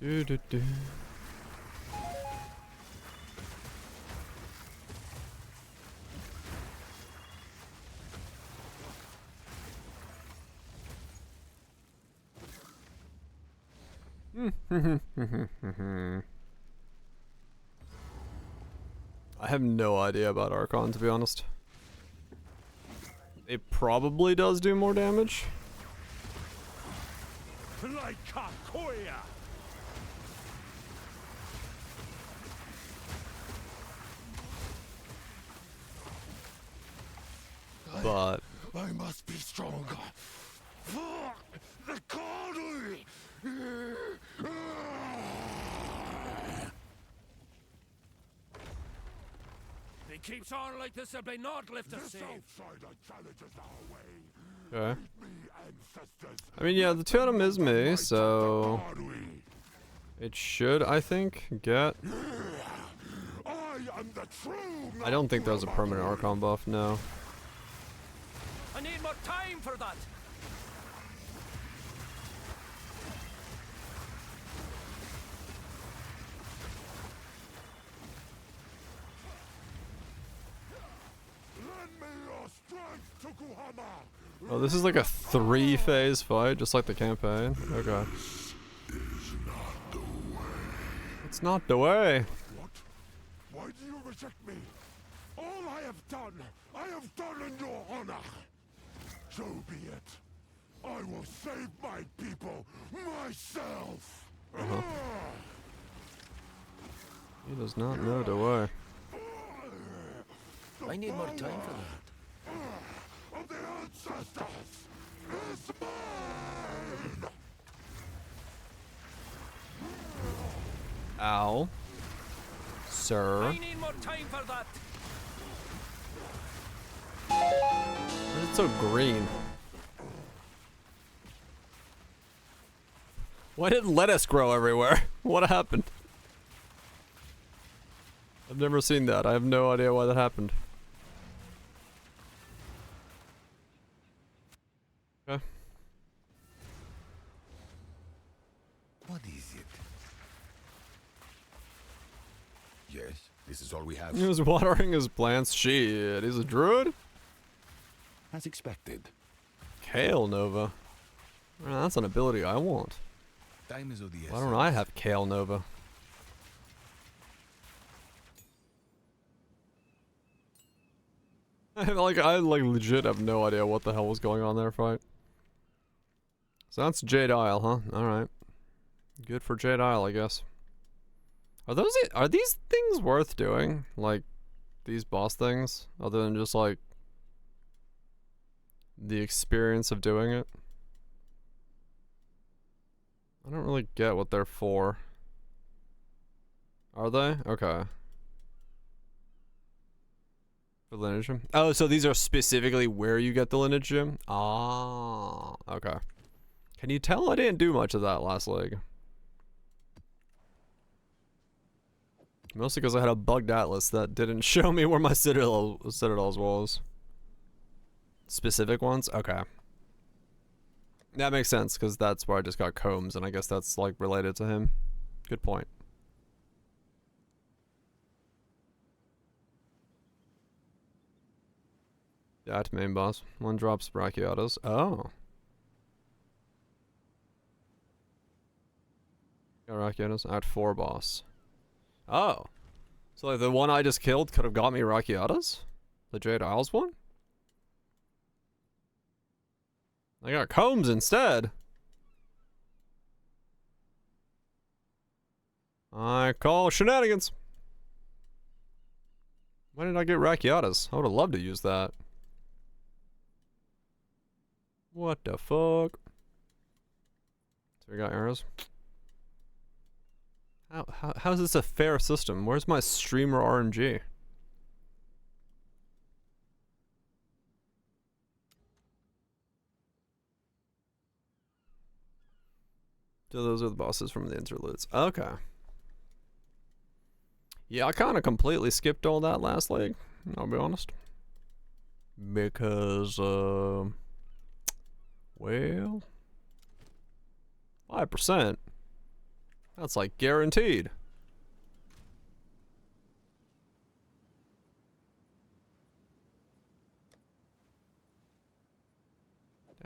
Do do do. I have no idea about Archon, to be honest. It probably does do more damage. Like Kakoya. But I must be stronger. For the Cardinal! If he keeps on like this, he'll be not lift a save. okay. I mean, yeah, the totem is me, so it should, I think, get. I don't think there's a permanent Archon buff. No. I need more time for that. Oh, this is like a 3-phase fight, just like the campaign. Okay. It's not the way. What? Why do you reject me? All I have done in your honor. So be it. I will save my people myself. He does not know the way. I need more time for that. Of the ancestors is mine. Ow. Sir. I need more time for that. Why is it so green? Why did lettuce grow everywhere? What happened? I've never seen that. I have no idea why that happened. Okay. What is it? Yes, this is all we have. He was watering his plants. Shit, he's a druid? As expected. Kale Nova. Well, that's an ability I want. Time is of the essence. Why don't I have Kale Nova? I legit have no idea what the hell was going on there, fight. So that's Jade Isle, huh? Alright. Good for Jade Isle, I guess. Are these things worth doing? Like, these boss things? Other than just, like, the experience of doing it? I don't really get what they're for. Are they? Okay. For lineage gem? Oh, so these are specifically where you get the lineage gem? Ah, okay. Can you tell I didn't do much of that last leg? Mostly because I had a bugged atlas that didn't show me where my citadels was. Specific ones? Okay. That makes sense, because that's where I just got combs, and I guess that's, like, related to him. Good point. That main boss. One drops Brachiotas. Oh. Got Brachiotas at 4 boss. Oh. So like the one I just killed could have got me Brachiotas? The Jade Isles one? I got combs instead. I call shenanigans. Why did I get Brachiotas? I would have loved to use that. What the fuck? So we got arrows. How is this a fair system? Where's my streamer RNG? So those are the bosses from the interludes. Okay. Yeah, I kind of completely skipped all that last leg, I'll be honest. Because, well, 5%. That's like guaranteed.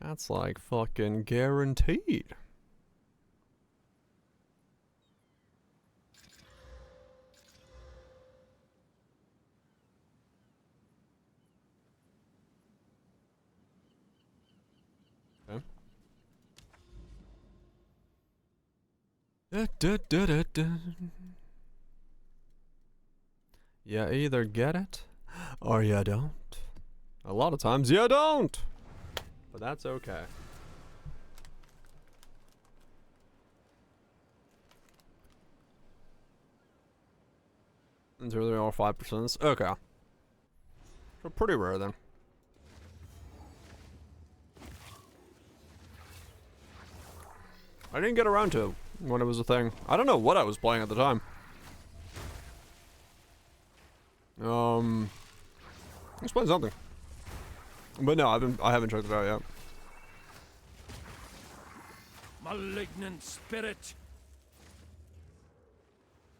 That's like fucking guaranteed. Okay. You either get it or you don't. A lot of times you don't. But that's okay. It's really all 5%. Okay. So pretty rare then. I didn't get around to it when it was a thing. I don't know what I was playing at the time. I was playing something. But no, I haven't checked it out yet. Malignant spirit.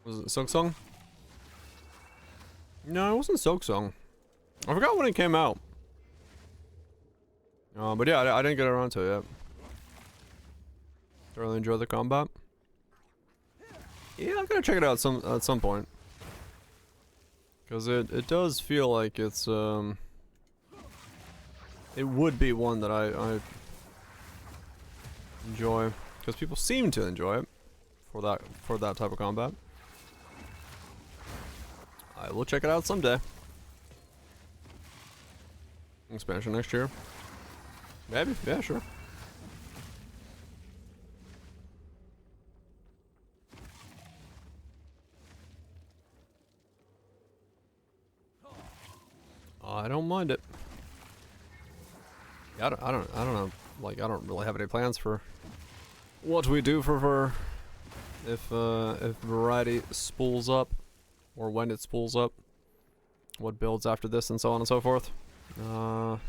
Was it Silksong? No, it wasn't Silksong. I forgot when it came out. But yeah, I didn't get around to it yet. Really enjoy the combat. Yeah, I'm gonna check it out at some point. Cause it does feel like it's it would be one that I enjoy, because people seem to enjoy it for that type of combat. I will check it out someday. Expansion next year. Maybe, yeah, sure. I don't mind it. I don't know. Like, I don't really have any plans for what we do for if variety spools up, or when it spools up, what builds after this, and so on and so forth. No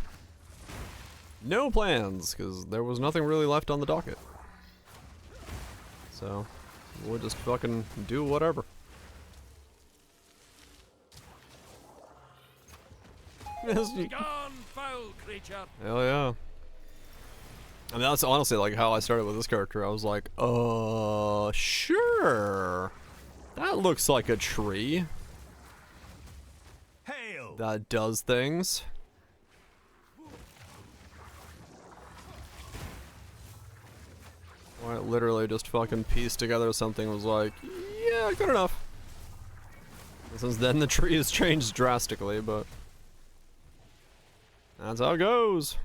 plans, because there was nothing really left on the docket. So we'll just fucking do whatever. Gone, foul creature. Hell yeah. I mean, that's honestly like how I started with this character. I was like, sure. That looks like a tree. Hail. That does things. Or it literally just fucking pieced together something, was like, yeah, good enough. And since then the tree has changed drastically, but that's how it goes.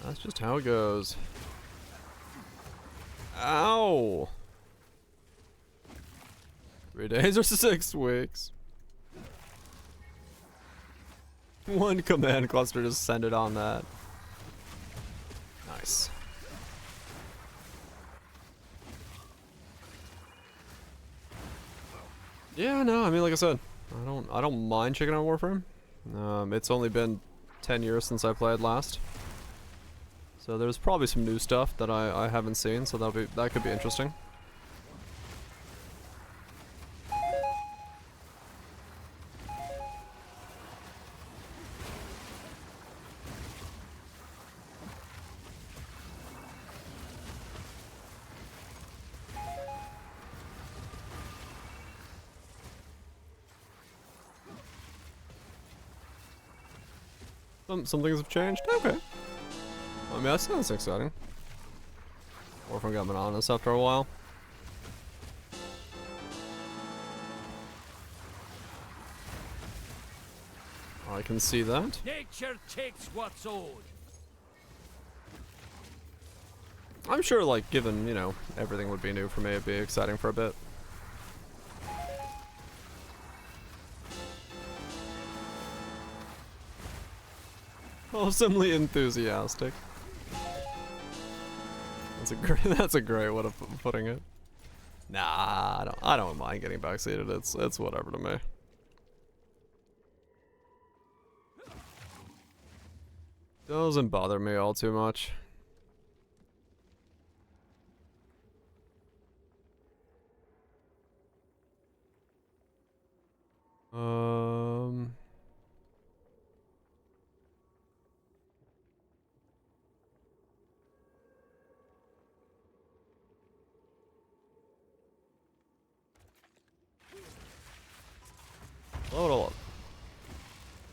That's just how it goes. Ow! 3 days or 6 weeks. One command cluster just send it on that. Nice. Yeah, no, I mean, like I said, I don't mind checking out Warframe. It's only been 10 years since I played last. So there's probably some new stuff that I haven't seen, so that could be interesting. Some things have changed? Okay. I mean, that sounds exciting. Warframe got monotonous after a while. I can see that. Nature takes what's owed. I'm sure, like, given, you know, everything would be new for me, it'd be exciting for a bit. Awesomely enthusiastic. That's a great way of putting it. Nah, I don't mind getting backseated. It's whatever to me. Doesn't bother me all too much. Load all up.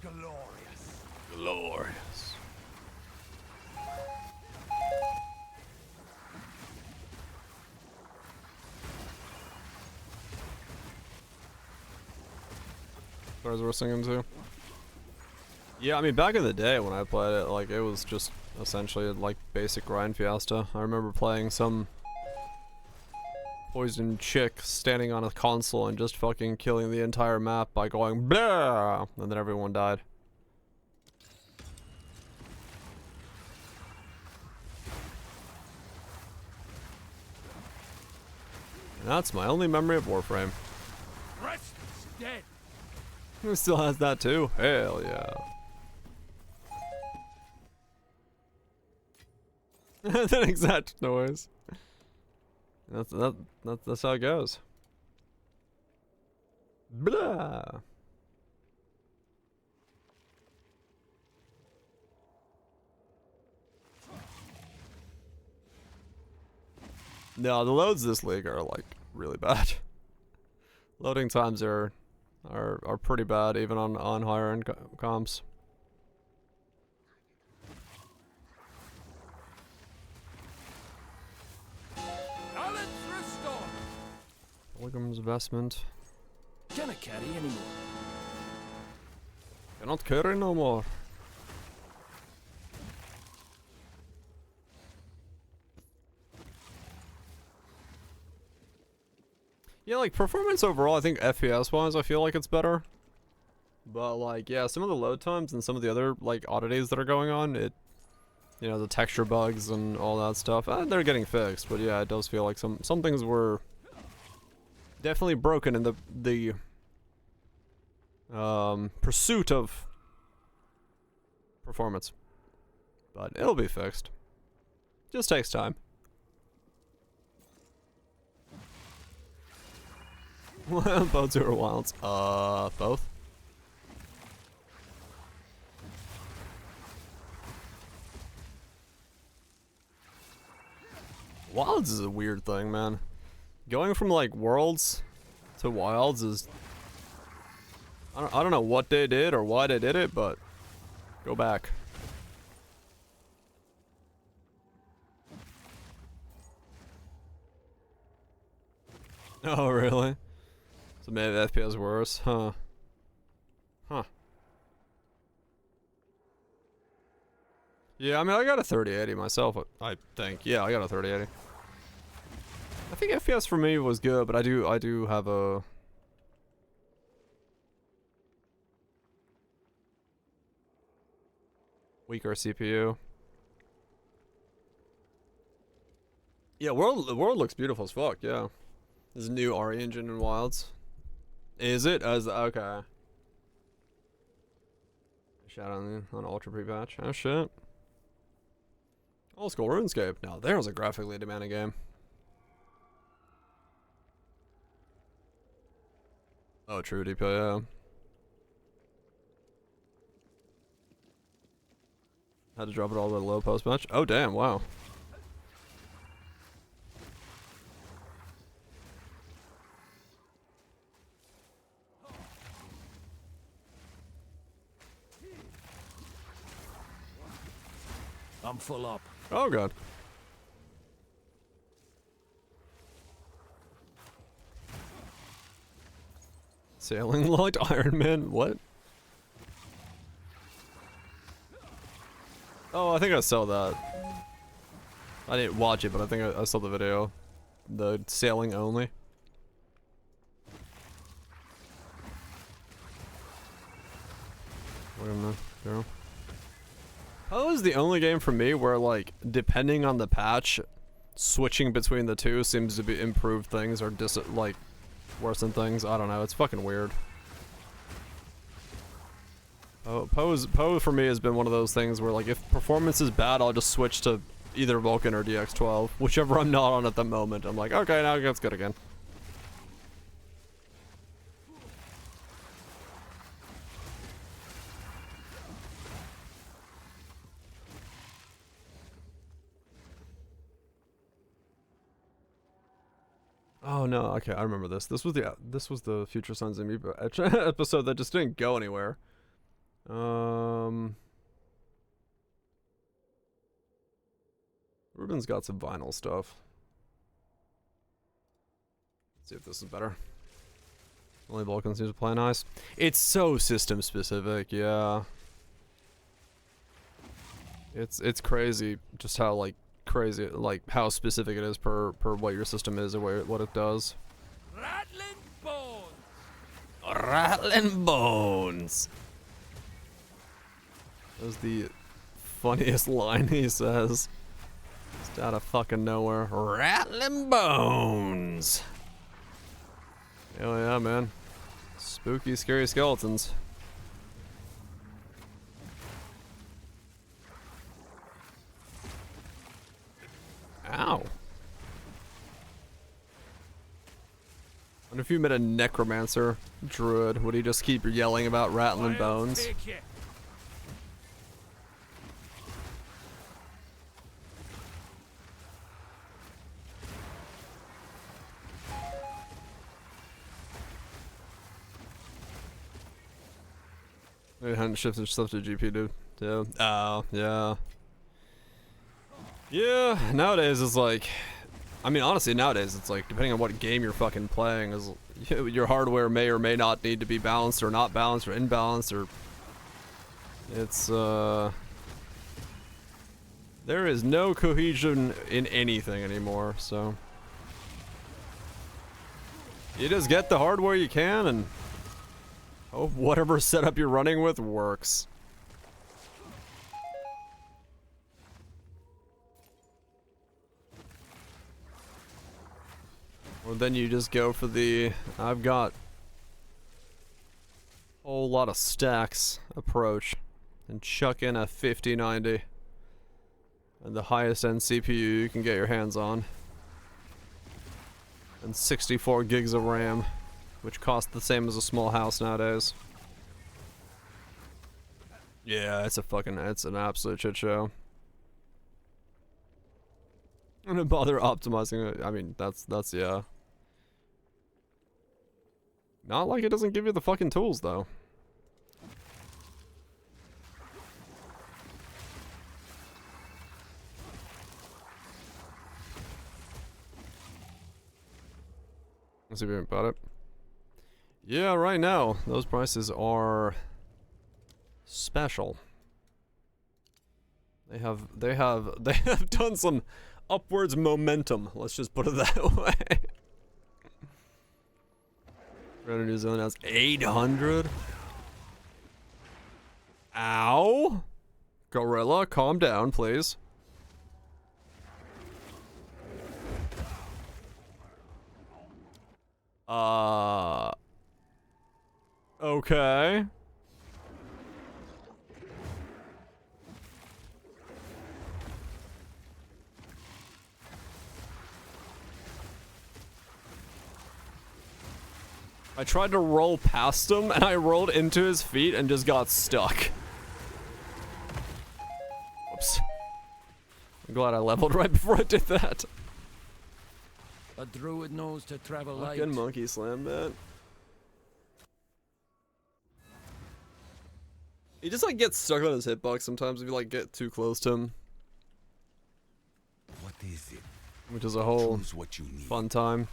Glorious. Glorious. Stars we're singing to. Yeah, I mean, back in the day when I played it, like, it was just essentially like basic grind Fiesta. I remember playing some poisoned chick standing on a console and just fucking killing the entire map by going blah, and then everyone died. And that's my only memory of Warframe. Rest is dead. Who still has that too? Hell yeah. That exact noise. That's how it goes. Blah. No, the loads this league are like really bad. Loading times are pretty bad even on higher end comps. Balance restored. Pilgrim's Investment. Cannot carry anymore. Cannot carry no more. Yeah, like performance overall, I think FPS wise, I feel like it's better. But like, yeah, some of the load times and some of the other like oddities that are going on, you know, the texture bugs and all that stuff, they're getting fixed. But yeah, it does feel like some things were definitely broken in the pursuit of performance. But it'll be fixed. Just takes time. Both are wilds. Both. Wilds is a weird thing, man. Going from like worlds to wilds is I don't know what they did or why they did it, but go back. Oh, really? So maybe FPS is worse, huh? Huh. Yeah, I mean, I got a 3080 myself, I think. Yeah, I got a 3080. I think FPS for me was good, but I do have a weaker CPU. Yeah, the world looks beautiful as fuck, yeah. There's a new RE engine in Wilds. Is it? Okay. Shout on Ultra Pre-patch. Oh shit. Old school RuneScape. Now there's a graphically demanding game. Oh, true DP, yeah. Had to drop it all the low post match. Oh damn, wow. I'm full up. Oh god. Sailing light Iron Man, what? Oh, I think I saw that. I didn't watch it, but I think I saw the video. The sailing only. Wait a minute, girl. Poe is the only game for me where, like, depending on the patch, switching between the two seems to be improve things or like worsen things. I don't know. It's fucking weird. Poe for me has been one of those things where, like, if performance is bad, I'll just switch to either Vulcan or DX12, whichever I'm not on at the moment. I'm like, okay, now it's good again. Oh no, okay, I remember this. This was the Future Sons of Amoeba episode that just didn't go anywhere. Ruben's got some vinyl stuff. Let's see if this is better. Only Vulcan seems to play nice. It's so system specific, yeah. It's crazy just how like crazy like how specific it is per what your system is or what it does. Rattling bones. Rattling bones. That was the funniest line he says. Just out of fucking nowhere. Rattling bones. Hell yeah, man. Spooky, scary skeletons. Ow. Wonder if you met a necromancer druid, would he just keep yelling about rattling bones? They hadn't shifted stuff to GP, dude. Yeah. Oh, yeah. Yeah, nowadays it's like, I mean, honestly, nowadays it's like, depending on what game you're fucking playing, is your hardware may or may not need to be balanced or not balanced or imbalanced or it's there is no cohesion in anything anymore, so you just get the hardware you can and hope whatever setup you're running with works. Or then you just go for the I've got a whole lot of stacks approach and chuck in a 5090 and the highest end CPU you can get your hands on and 64 gigs of RAM, which cost the same as a small house nowadays. Yeah, it's an absolute shit show. I don't bother optimizing it. I mean, that's yeah. Not like it doesn't give you the fucking tools, though. Let's see if we can bought it. Yeah, right now, those prices are special. They have done some upwards momentum, let's just put it that way. Red New Zealand has 800. Ow! Gorilla, calm down, please. Okay. I tried to roll past him, and I rolled into his feet and just got stuck. Whoops. I'm glad I leveled right before I did that. A druid knows to travel light. Fucking monkey slam, man. He just like gets stuck on his hitbox sometimes if you like get too close to him. What is it? Which is a whole what you need. fun time.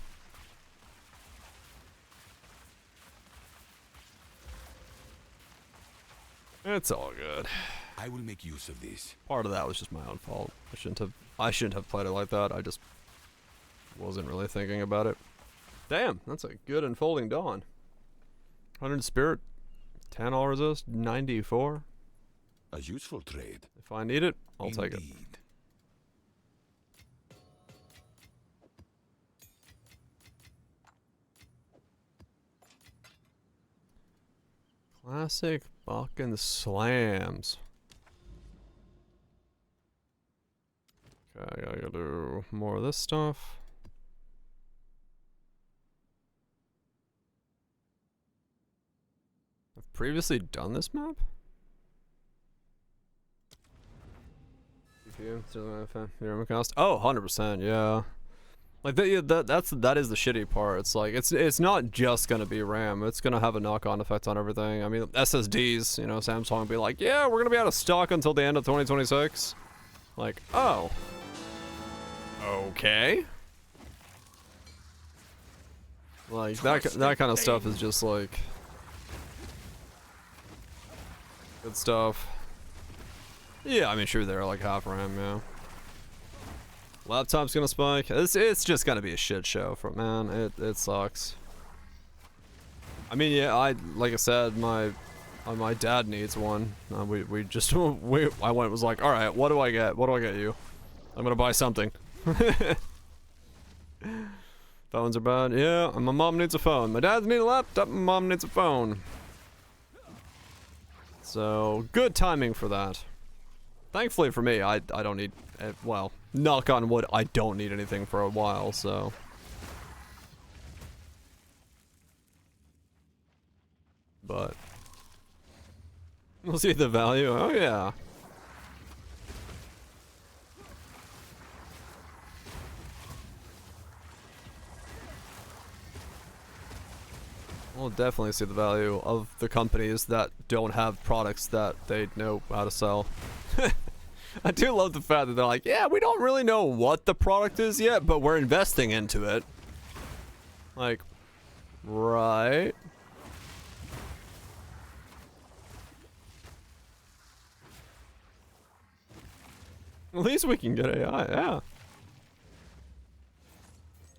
It's all good. I will make use of this. Part of that was just my own fault. I shouldn't have played it like that. I just wasn't really thinking about it. Damn, that's a good unfolding dawn. 100 spirit, 10 all resist, 94. A useful trade. If I need it, I'll take it. Classic Fucking slams. Okay, I gotta do more of this stuff. I've previously done this map? Oh, 100%, yeah. Like that is the shitty part. It's like it's not just gonna be RAM. It's gonna have a knock-on effect on everything. I mean, SSDs. You know, Samsung will be like, yeah, we're gonna be out of stock until the end of 2026. Like, oh, okay. Like that kind of stuff is just like good stuff. Yeah, I mean, sure, they're like half RAM, yeah. Laptop's gonna spike. It's just gonna be a shit show for man. It sucks. I mean, yeah, like I said, my dad needs one. We just I went and was like, all right, what do I get? What do I get you? I'm gonna buy something. Phones are bad. Yeah, and my mom needs a phone. My dad needs a laptop. My mom needs a phone. So good timing for that. Thankfully for me, I don't need, well, knock on wood, I don't need anything for a while, so. But we'll see the value. Oh yeah. We'll definitely see the value of the companies that don't have products that they know how to sell. I do love the fact that they're like, yeah, we don't really know what the product is yet, but we're investing into it. Like, right. At least we can get AI, yeah.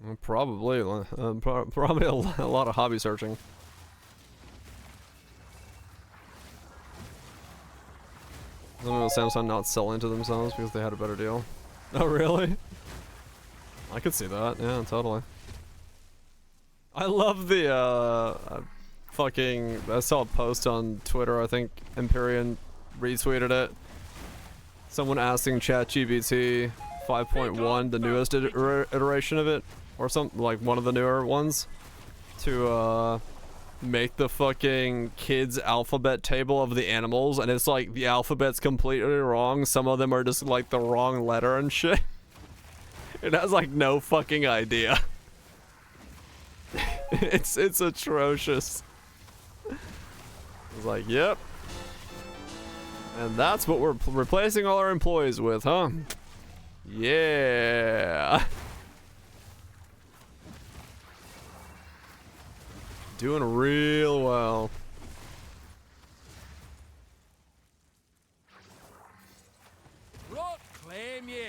Well, probably a lot of hobby searching. Will Samsung not sell into themselves because they had a better deal? Oh, really? I could see that. Yeah, totally. I love the fucking. I saw a post on Twitter. I think Empyrean retweeted it. Someone asking ChatGPT 5.1, the newest iteration of it, or something like one of the newer ones, to make the fucking kids alphabet table of the animals, and it's like the alphabet's completely wrong. Some of them are just like the wrong letter and shit. It has like no fucking idea. It's atrocious. It's like, yep. And that's what we're replacing all our employees with, huh? Yeah. Doing real well. Proclaim ye.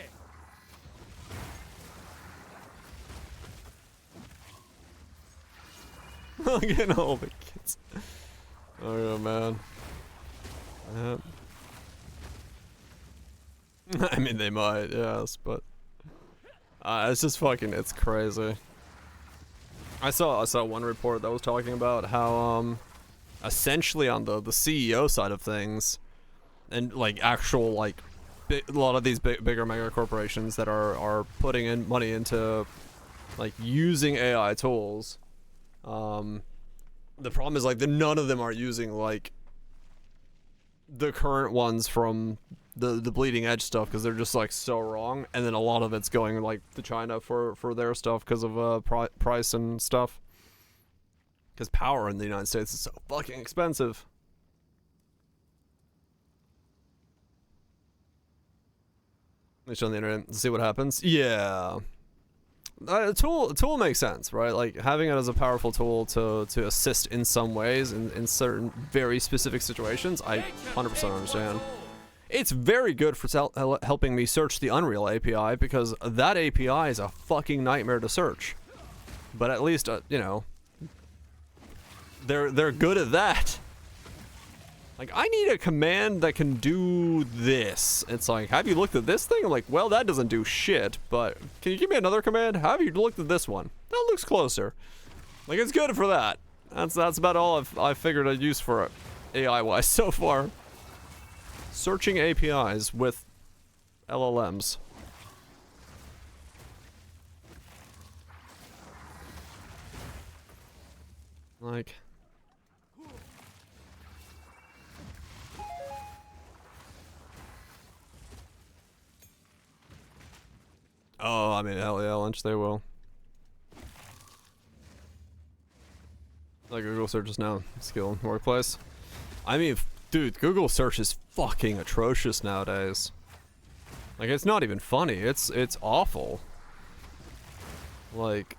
Getting all the kids. Oh yeah, man. Yep. I mean, they might, yes, but it's just fucking, it's crazy. I saw one report that was talking about how essentially on the CEO side of things, and like actual like a lot of these bigger mega corporations that are putting in money into like using AI tools, the problem is like none of them are using like the current ones from the bleeding edge stuff, because they're just like so wrong, and then a lot of it's going like to China for their stuff because of price and stuff, because power in the United States is so fucking expensive. Let me show on the internet and see what happens. Yeah, a tool makes sense, right? Like having it as a powerful tool to assist in some ways in certain very specific situations, I 100% understand. It's very good for helping me search the Unreal API, because that API is a fucking nightmare to search. But at least, you know, they're good at that. Like, I need a command that can do this. It's like, have you looked at this thing? I'm like, well, that doesn't do shit, but can you give me another command? Have you looked at this one? That looks closer. Like, it's good for that. That's about all I've figured a use for it. AI-wise so far. Searching APIs with LLMs. Like... Oh, I mean, hell yeah, lunch they will. Like Google search is now skill in workplace. I mean, dude, Google search is fucking atrocious nowadays. Like, it's not even funny. It's awful. Like,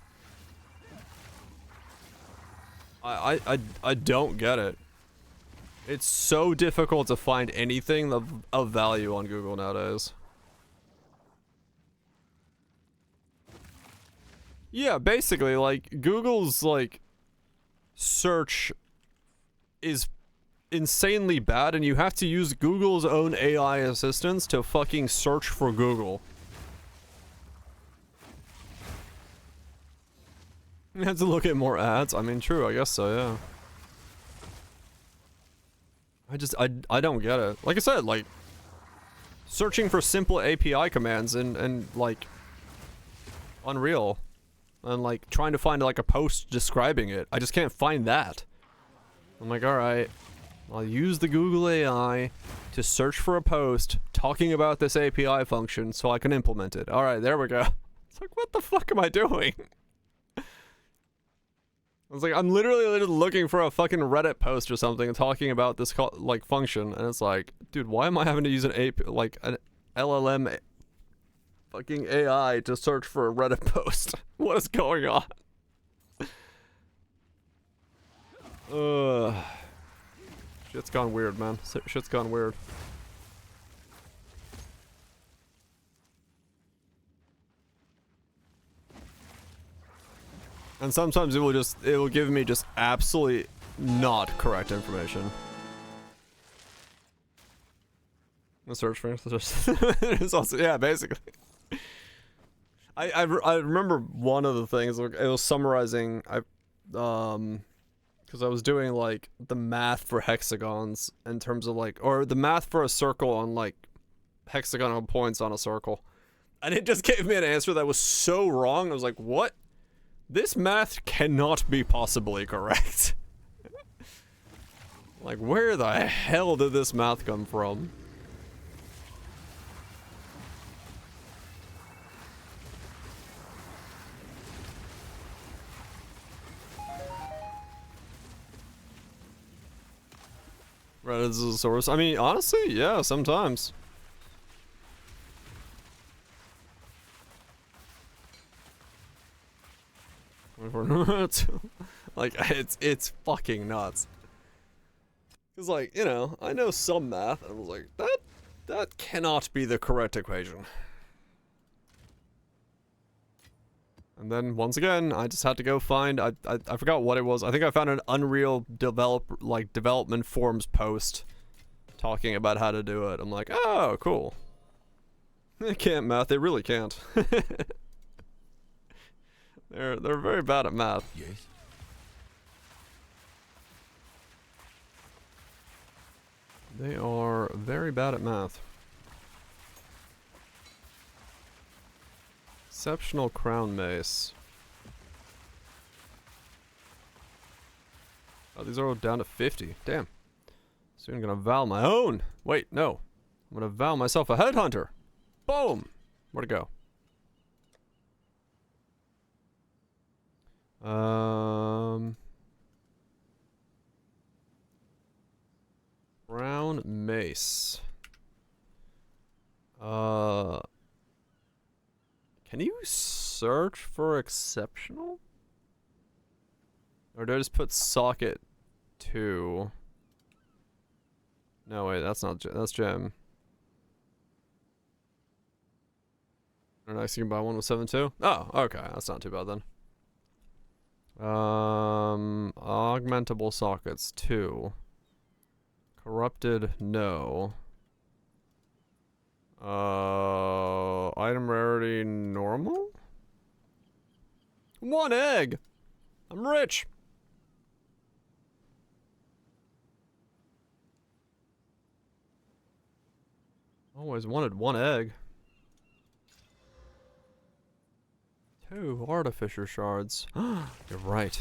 I don't get it. It's so difficult to find anything of value on Google nowadays. Yeah, basically, like, Google's, like, search is insanely bad, and you have to use Google's own AI assistants to fucking search for Google. You have to look at more ads. I mean, true, I guess so, yeah. I don't get it. Like I said, like, searching for simple API commands and like, Unreal. And like, trying to find like a post describing it. I just can't find that. I'm like, alright. I'll use the Google AI to search for a post talking about this API function so I can implement it. Alright, there we go. It's like, what the fuck am I doing? I was like, I'm literally looking for a fucking Reddit post or something talking about this like function, and it's like, dude, why am I having to use an an LLM fucking AI to search for a Reddit post? What is going on? Shit's gone weird, man. Shit's gone weird. And sometimes it will give me just absolutely not correct information. The search for it's also, yeah, basically. I remember one of the things, it was summarizing, because I was doing like the math for hexagons in terms of like, or the math for a circle on like hexagonal points on a circle. And it just gave me an answer that was so wrong. I was like, what? This math cannot be possibly correct. Like, where the hell did this math come from? Reddit is a source. I mean, honestly, yeah, sometimes. Like, it's fucking nuts. Cause like, you know, I know some math, and I was like, that cannot be the correct equation. And then once again, I just had to go find, I forgot what it was. I think I found an Unreal development forums post talking about how to do it. I'm like, oh, cool. They can't math, they really can't. They're very bad at math. Yes. They are very bad at math. Exceptional crown mace. Oh, these are all down to 50. Damn. Soon I'm gonna vow my own. Wait, no. I'm gonna vow myself a headhunter. Boom. Where'd it go? Brown mace. Can you search for exceptional? Or do I just put socket 2? No, wait, that's not, that's gem. Or next you can buy one with 7.2? Oh, okay, that's not too bad then. Augmentable sockets 2. Corrupted, no. Item rarity normal? 1 egg! I'm rich! Always wanted one egg. 2 artificer shards. You're right.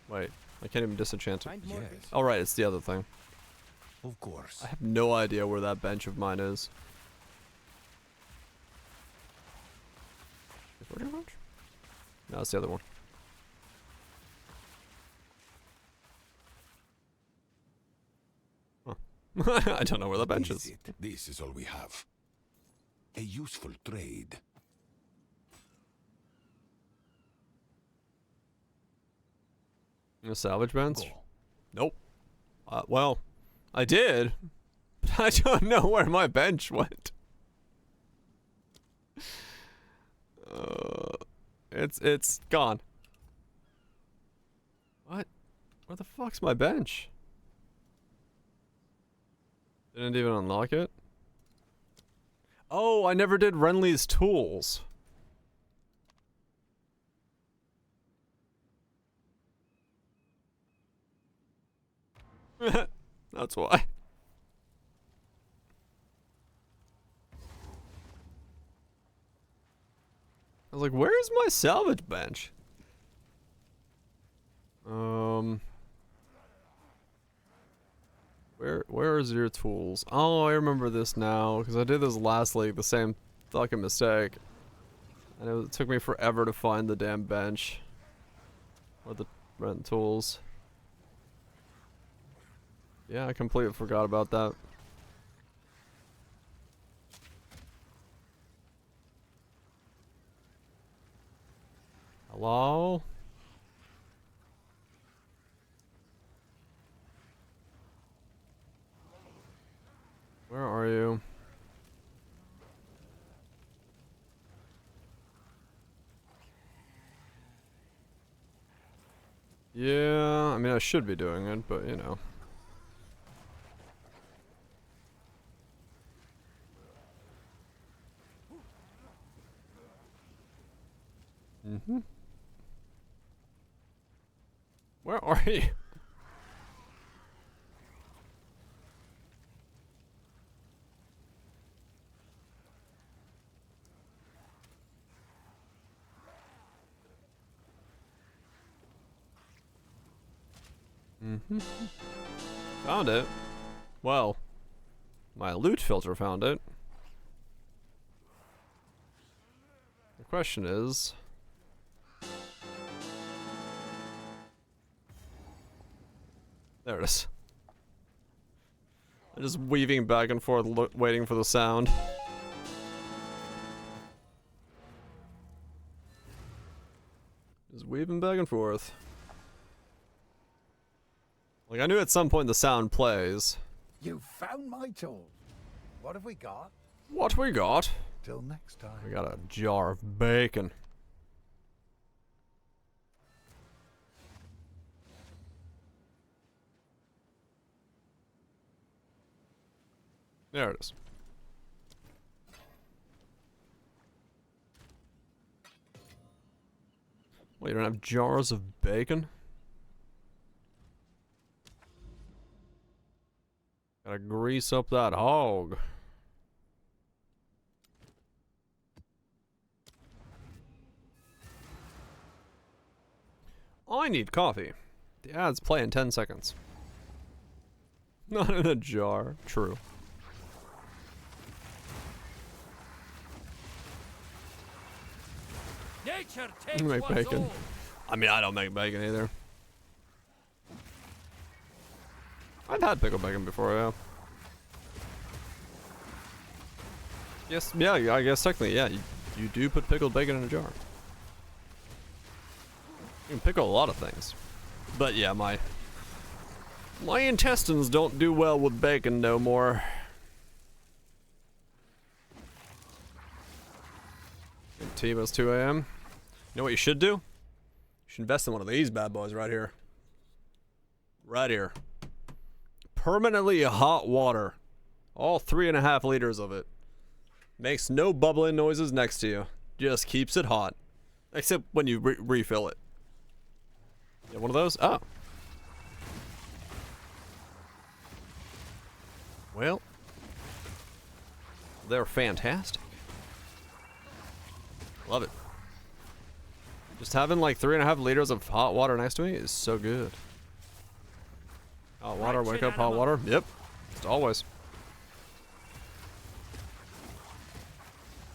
Wait, I can't even disenchant it. Yes, Oh right, it's the other thing. of course. I have no idea where that bench of mine is. Is Forging bench? No, it's the other one. Huh. I don't know where the bench is. This is all we have. A useful trade. A salvage bench? Go. Nope. Well, I did, but I don't know where my bench went. It's gone. What? Where the fuck's my bench? Didn't even unlock it? Oh, I never did Renly's tools. That's why. I was like, where's my salvage bench? Where is your tools? Oh, I remember this now, because I did this last league, the same fucking mistake. And it took me forever to find the damn bench. Or the rent tools. Yeah, I completely forgot about that. Hello? Where are you? Yeah, I mean I should be doing it, but you know. Where are you? Found it. Well, my loot filter found it. The question is... There it is. I'm just weaving back and forth, waiting for the sound. Just weaving back and forth. Like, I knew at some point the sound plays. You found my tool. What have we got? What we got? Till next time. We got a jar of bacon. There it is. Well, you don't have jars of bacon? Gotta grease up that hog. I need coffee. The ads play in 10 seconds. Not in a jar. True. Nature takes Make what's bacon. old. I mean, I don't make bacon either. I've had pickled bacon before, yeah. Yes, yeah, I guess technically, yeah, you do put pickled bacon in a jar. You can pickle a lot of things. But yeah, my intestines don't do well with bacon no more. Team is 2 a.m. You know what you should do? You should invest in one of these bad boys right here. Right here. Permanently hot water. All 3.5 liters of it. Makes no bubbling noises next to you. Just keeps it hot. Except when you refill it. You have one of those? Oh. Well. They're fantastic. Love it. Just having like 3.5 liters of hot water next to me is so good. Hot water, wake up, hot water. Yep, just always.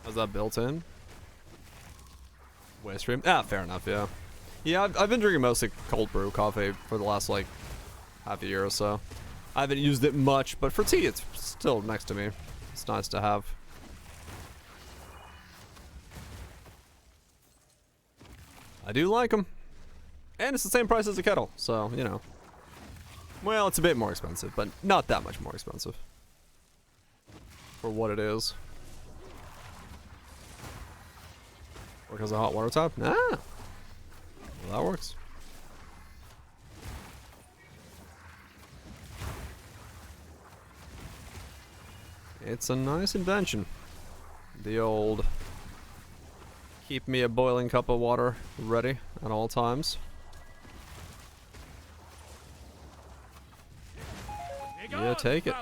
How's that built in? Waste stream? Ah, fair enough, yeah. Yeah, I've been drinking mostly cold brew coffee for the last like half a year or so. I haven't used it much, but for tea it's still next to me. It's nice to have. I do like them. And it's the same price as a kettle, so, you know. Well, it's a bit more expensive, but not that much more expensive. For what it is. Work as a hot water tap? Nah. Well, that works. It's a nice invention. The old keep me a boiling cup of water ready at all times. Yeah, take it.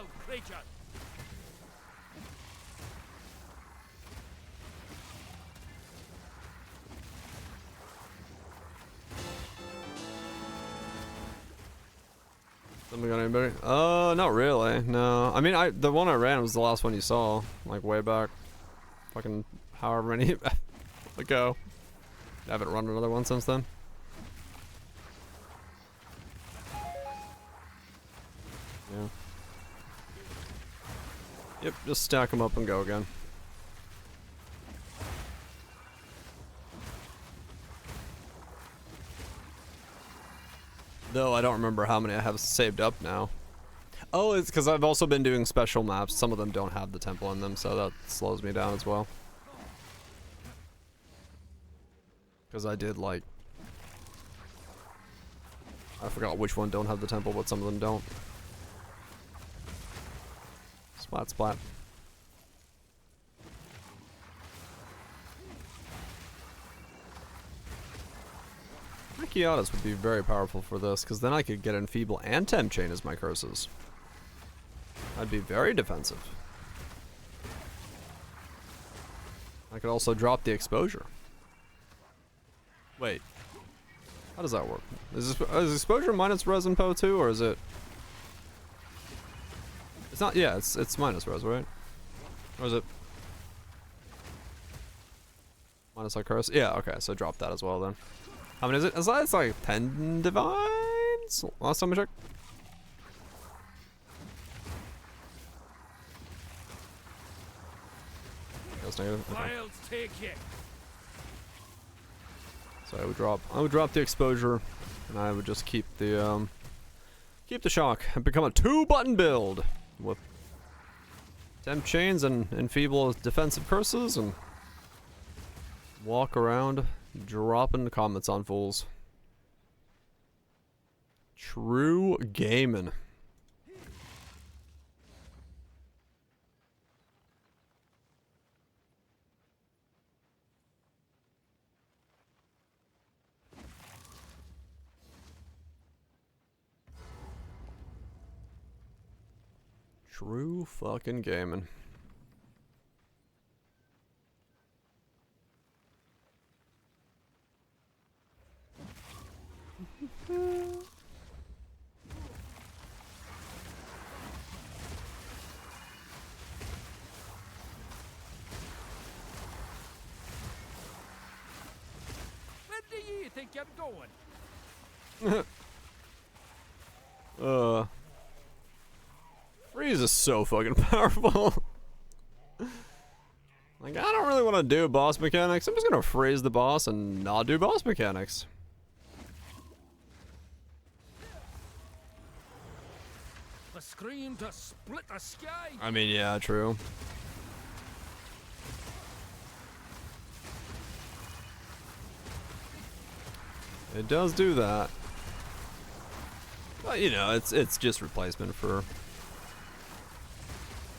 Something got anybody? Not really. No. I mean, the one I ran was the last one you saw, like way back, fucking however many ago. I haven't run another one since then. Yeah. Yep, just stack them up and go again. Though I don't remember how many I have saved up now. Oh, it's because I've also been doing special maps. Some of them don't have the temple in them, so that slows me down as well. Because I did like... I forgot which one don't have the temple, but some of them don't. Splat, splat. Archaeotis would be very powerful for this, because then I could get Enfeeble and Temp Chain as my curses. I'd be very defensive. I could also drop the exposure. Wait. How does that work? Is exposure minus res and Po too, or is it... It's not, yeah, it's minus res, right? Or is it... Minus our curse? Yeah, okay, so drop that as well then. How many is it? It's like 10 divines? Last time I checked. That's negative. Okay. So I would drop the exposure, and I would just keep the shock and become a 2-button build with temp chains and enfeeble defensive curses and walk around dropping comets on fools. True gaming. True fucking gaming. Where do you think you're going? Freeze is so fucking powerful. Like, I don't really want to do boss mechanics. I'm just gonna freeze the boss and not do boss mechanics. A scream to split the sky. I mean, yeah, true. It does do that. But, you know, it's just replacement for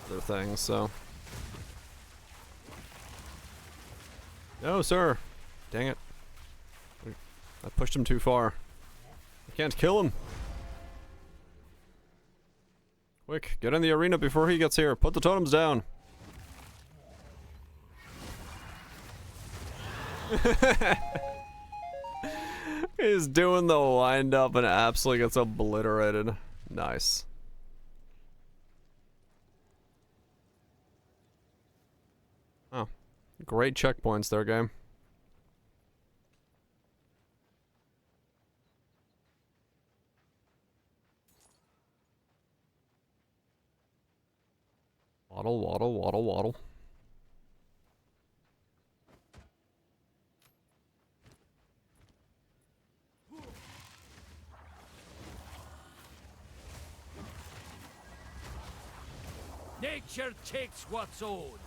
other things, so. No, sir. Dang it. I pushed him too far. I can't kill him. Quick, get in the arena before he gets here. Put the totems down. He's doing the wind up and absolutely gets obliterated. Nice. Oh, great checkpoints there, game. Waddle, waddle, waddle, waddle. Nature takes what's owed.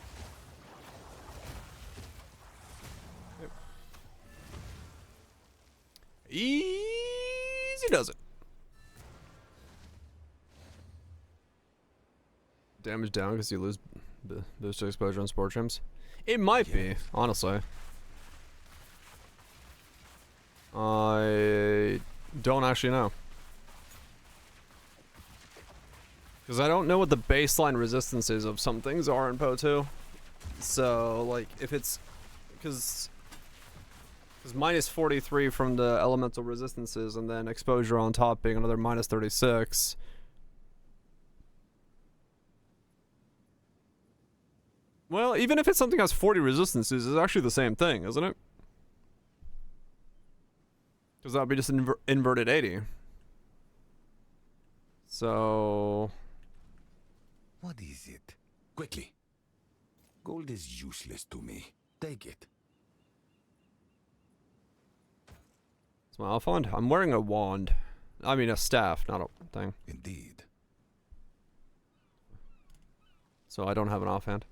Easy does it. Damage down because you lose boost to exposure on sport trims. It might be, honestly. I don't actually know. Because I don't know what the baseline resistances of some things are in PoE 2. So, like, if it's... Because minus 43 from the elemental resistances and then exposure on top being another minus 36. Well, even if it's something that has 40 resistances, it's actually the same thing, isn't it? Because that would be just inverted 80. So... What is it? Quickly. Gold is useless to me. Take it. It's my offhand. I'm wearing a wand. I mean a staff, not a thing. Indeed. So I don't have an offhand.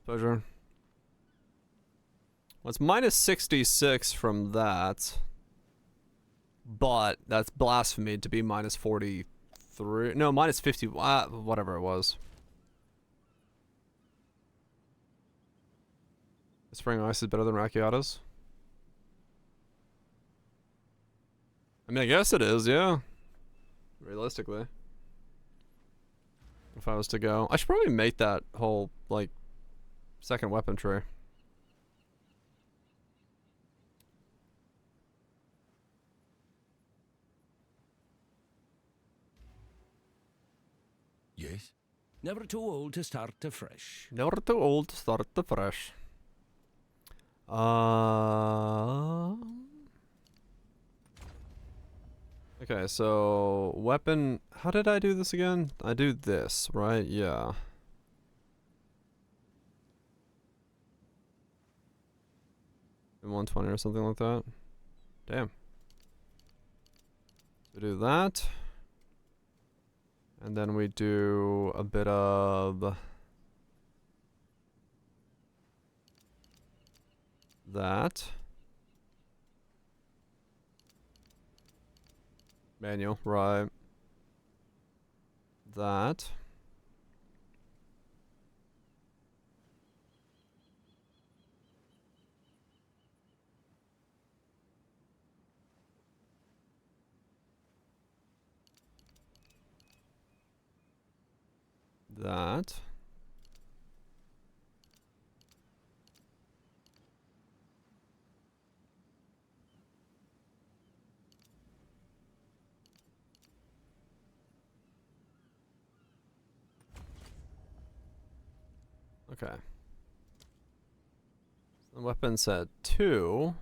Pleasure. Well, it's minus 66 from that. But that's blasphemy to be minus 43. No, minus 50. Whatever it was. Spring Ice is better than Rakiata's? I mean, I guess it is, yeah. Realistically. If I was to go. I should probably make that whole, like, second weapon tree. Yes? Never too old to start afresh. Never too old to start afresh. Okay, so weapon. How did I do this again? I do this, right? Yeah. In 120 or something like that. Damn. We do that. And then we do a bit of that. Manual, right. That. That. Okay. The weapon set 2.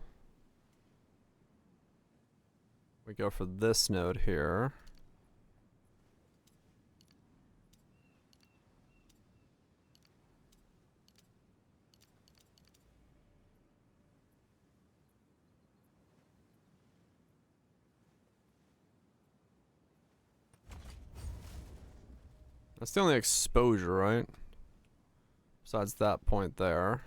We go for this node here. That's the only exposure, right? Besides that point there.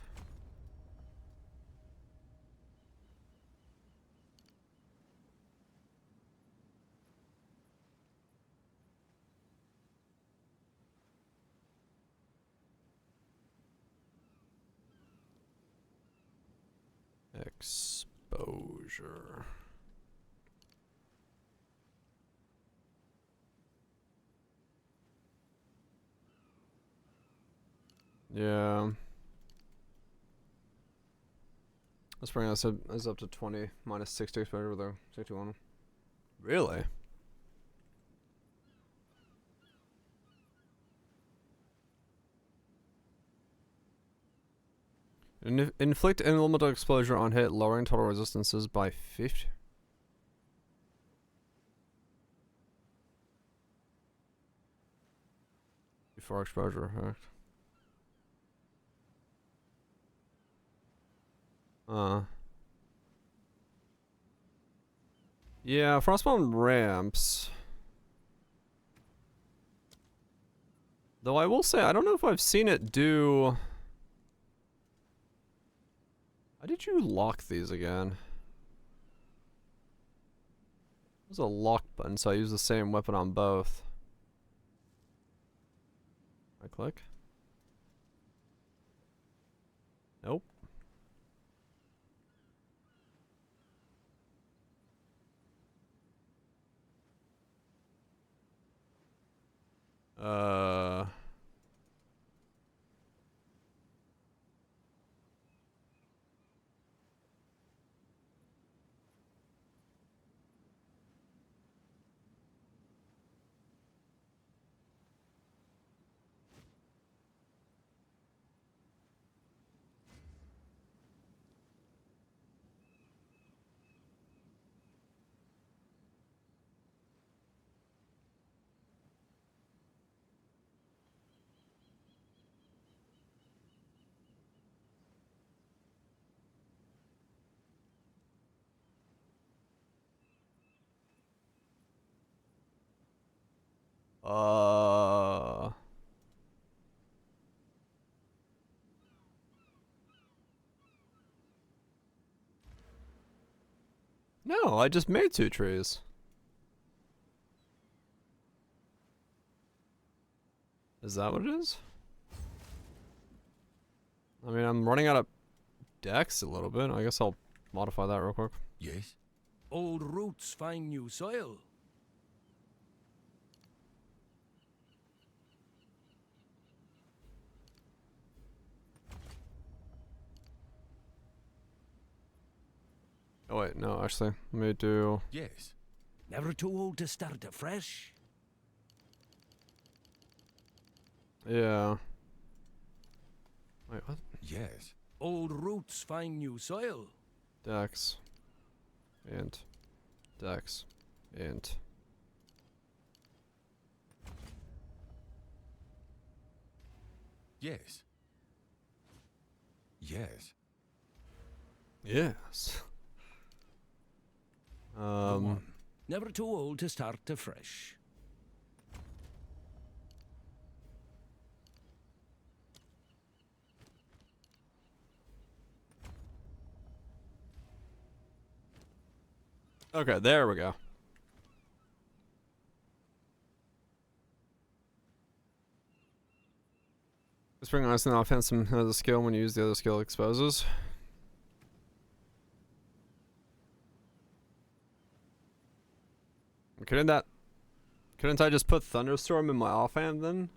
Exposure. Yeah. Let's bring us up to 20 minus 60 exposure with a 61. Really? Inflict unlimited exposure on hit, lowering total resistances by 50. Before exposure effect. Yeah, Frostbomb ramps. Though I will say, I don't know if I've seen it do... How did you lock these again? There's a lock button, so I use the same weapon on both. Right click. Nope. No, I just made 2 trees. Is that what it is? I mean, I'm running out of decks a little bit. I guess I'll modify that real quick. Yes? Old roots find new soil. Oh wait, no, actually, let me do... Yes. Never too old to start afresh. Yeah. Wait, what? Yes. Old roots find new soil. Dex. And. Dex. And. Yes. Yes. Yes. Go on. Never too old to start afresh. Okay, there we go. Just bring on an offense and another skill when you use the other skill exposes. Couldn't I just put Thunderstorm in my offhand then?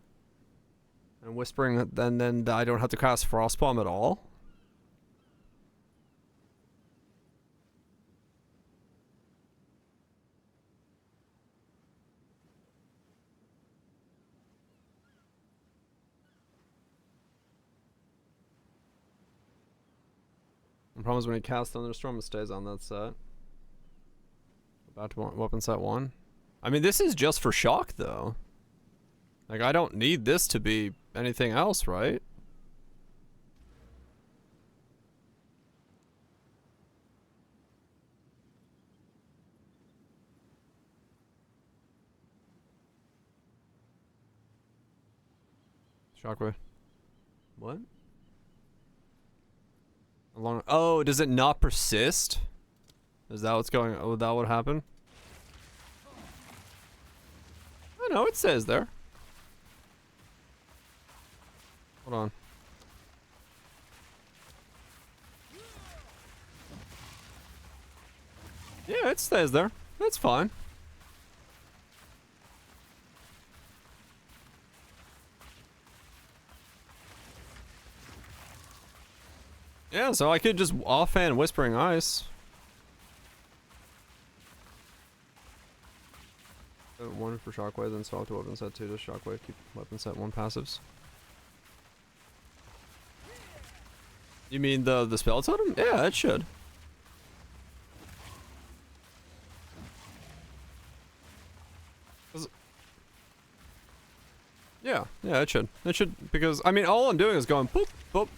And Whispering, then I don't have to cast Frostbomb at all? The problem is when you cast Thunderstorm, it stays on that set. About to weapon set 1. I mean, this is just for shock, though. Like, I don't need this to be anything else, right? Shockwave. What? Oh, does it not persist? Is that what's going on? Oh, that would happen? Oh no, it says there. Hold on. Yeah, it stays there. That's fine. Yeah, so I could just offhand Whispering Ice. One for Shockwave, then swap to weapon set 2 to Shockwave, keep weapon set 1 passives. You mean the spell totem? Yeah, it should. Yeah, it should. It should, because, I mean, all I'm doing is going boop, boop.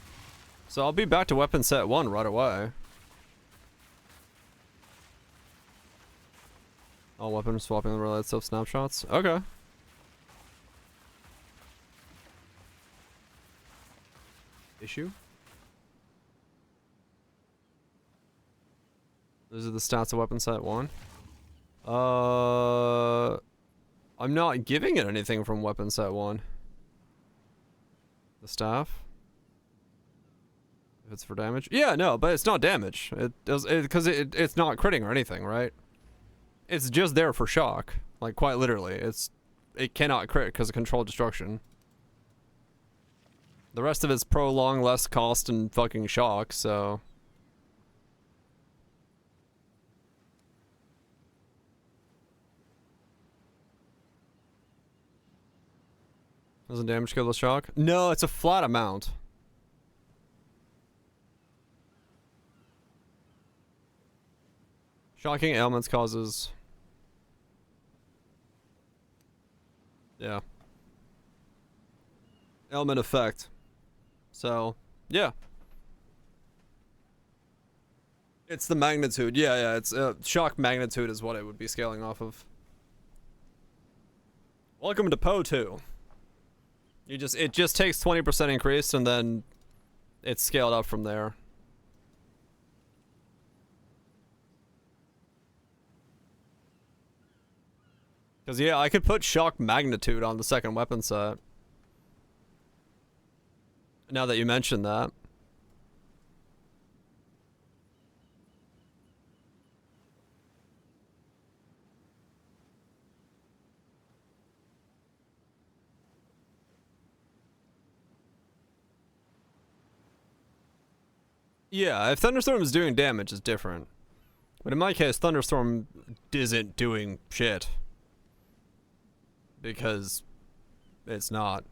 So I'll be back to weapon set 1 right away. All weapons swapping the related self snapshots. Okay. Issue? Those are the stats of weapon set 1. I'm not giving it anything from weapon set 1. The staff. If it's for damage. Yeah, no, but it's not damage. It does because it's not critting or anything, right? It's just there for shock. Like quite literally. It cannot crit because of controlled destruction. The rest of it's prolong, less cost, and fucking shock, so. Doesn't damage kill the shock? No, it's a flat amount. Shocking ailments causes... Yeah. Ailment effect. So, yeah. It's the magnitude. Yeah, it's shock magnitude is what it would be scaling off of. Welcome to Poe 2. It just takes 20% increase and then it's scaled up from there. Cause yeah, I could put shock magnitude on the second weapon set. Now that you mentioned that. Yeah, if Thunderstorm is doing damage, it's different. But in my case, Thunderstorm isn't doing shit. Because it's not.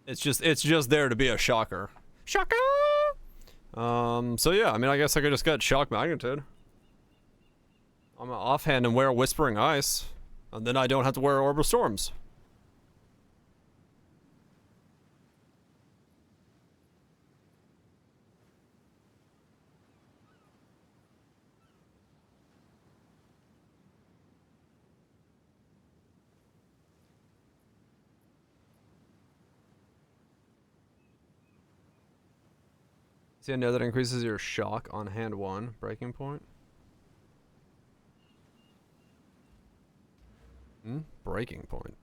It's just there to be a shocker. Shocker! So yeah, I mean, I guess I could just get shock magnitude. I'm gonna offhand and wear Whispering Ice. And then I don't have to wear Orb of Storms. See, I know that increases your shock on hand 1 breaking point. Breaking point.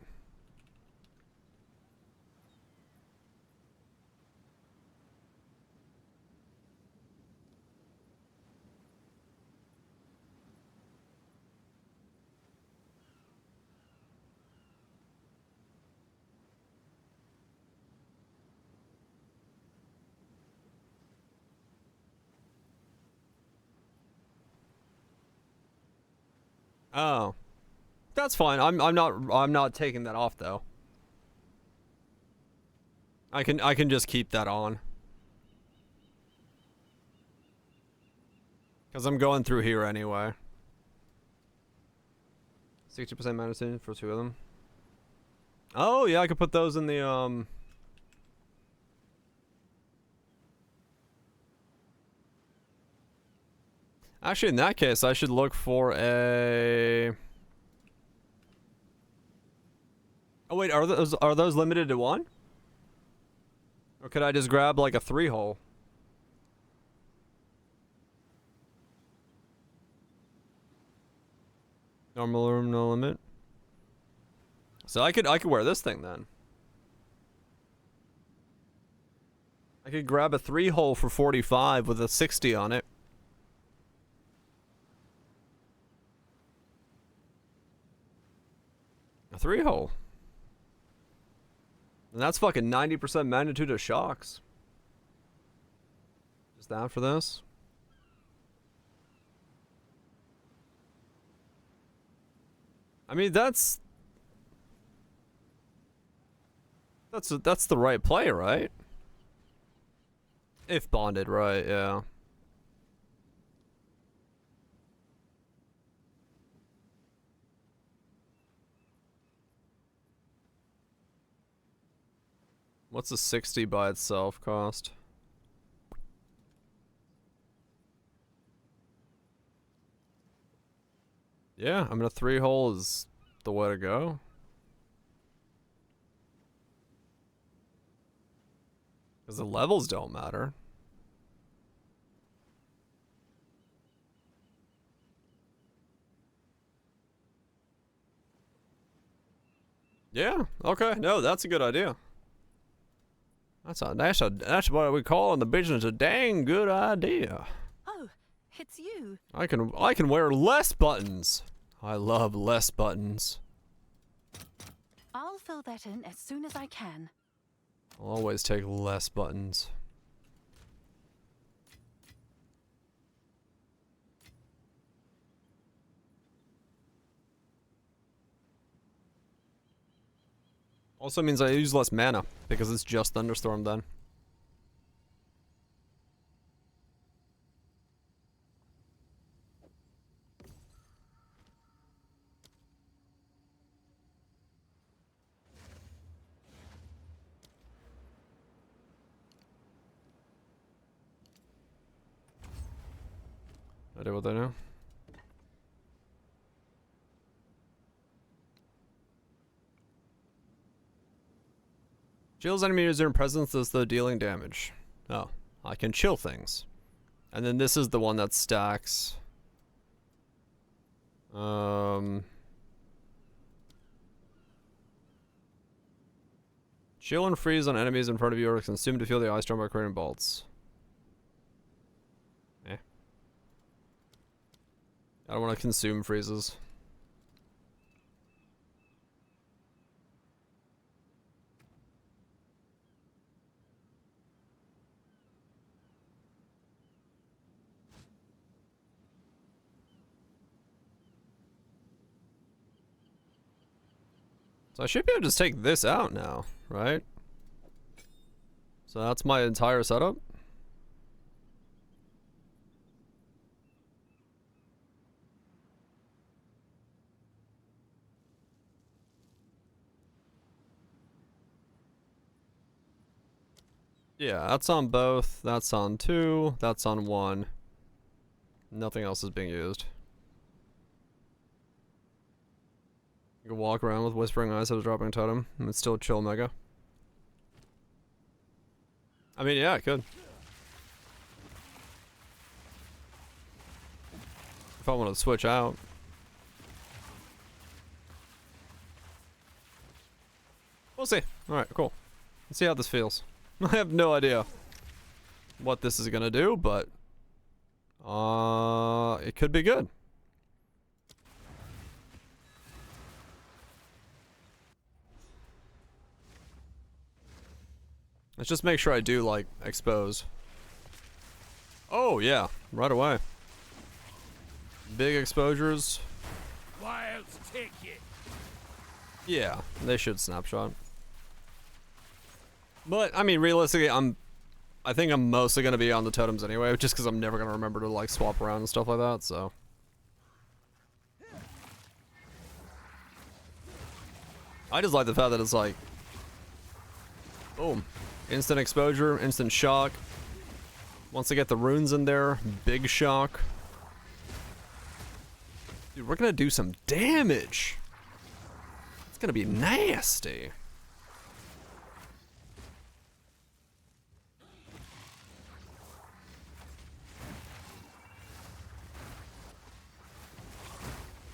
Oh. That's fine. I'm not taking that off though. I can just keep that on. Cuz I'm going through here anyway. 60% medicine for 2 of them. Oh, yeah, I could put those in the Actually, in that case, I should look for a... Oh wait, are those limited to 1? Or could I just grab like a 3-hole? Normal room, no limit. So I could wear this thing then. I could grab a 3-hole for 45 with a 60 on it. A 3-hole. And that's fucking 90% magnitude of shocks. Is that for this? I mean, that's the right play, right? If bonded, right, yeah. What's a 60 by itself cost? Yeah, I mean a 3-hole is the way to go. Because the levels don't matter. Yeah, okay, no, that's a good idea. That's what we call in the business a dang good idea. Oh, it's you. I can wear less buttons. I love less buttons. I'll fill that in as soon as I can. I'll always take less buttons. Also means I use less mana because it's just Thunderstorm then. I do what they know. Chills enemy user in presence as though dealing damage. Oh, I can chill things. And then this is the one that stacks. Chill and freeze on enemies in front of you or consume to feel the ice storm by creating bolts. Eh. I don't want to consume freezes. So I should be able to just take this out now, right? So that's my entire setup. Yeah, that's on both, that's on 2, that's on 1. Nothing else is being used. You can walk around with Whispering Eyes as a dropping totem, and it's still chill mega. I mean, yeah, I could. If I want to switch out. We'll see. Alright, cool. Let's see how this feels. I have no idea what this is gonna do, but it could be good. Let's just make sure I do, like, expose. Oh, yeah. Right away. Big exposures. Wilds take it. Yeah, they should snapshot. But, I mean, realistically, I think I'm mostly going to be on the totems anyway, just because I'm never going to remember to, like, swap around and stuff like that, so. I just like the fact that it's like, boom. Instant exposure, instant shock. Once I get the runes in there, big shock. Dude, we're gonna do some damage. It's gonna be nasty.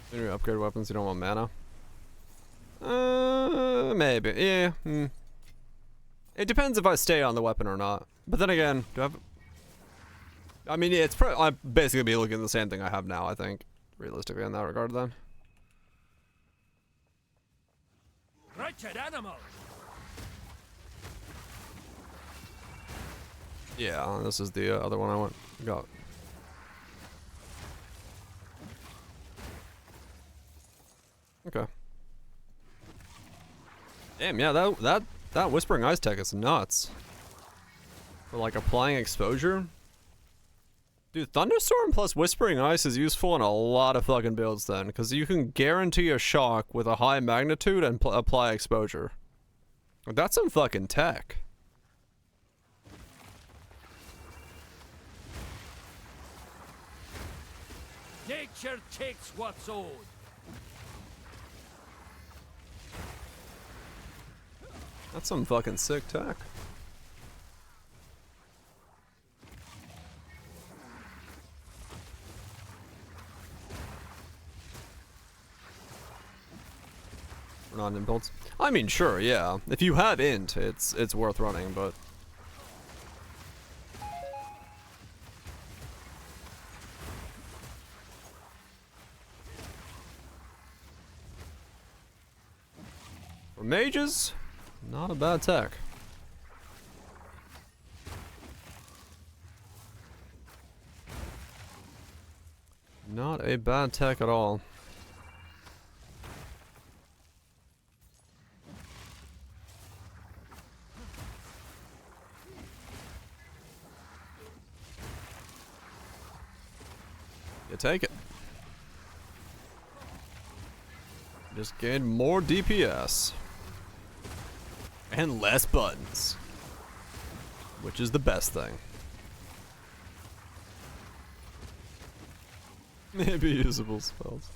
When you upgrade weapons, you don't want mana? Maybe. Yeah. It depends if I stay on the weapon or not. But then again, do I have... I mean, yeah, it's probably... I'm basically be looking at the same thing I have now, I think. Realistically, in that regard, then. Wretched animal! Yeah, this is the other one I got. Okay. Damn, yeah, that Whispering Ice tech is nuts. For like applying exposure. Dude, Thunderstorm plus Whispering Ice is useful in a lot of fucking builds then, because you can guarantee a shock with a high magnitude and apply exposure. That's some fucking tech. Nature takes what's owed. That's some fucking sick tech. Not in builds. I mean, sure, yeah. If you have int, it's worth running, but for mages, not a bad tech. Not a bad tech at all. You take it. Just gain more DPS. And less buttons. Which is the best thing. Maybe usable spells.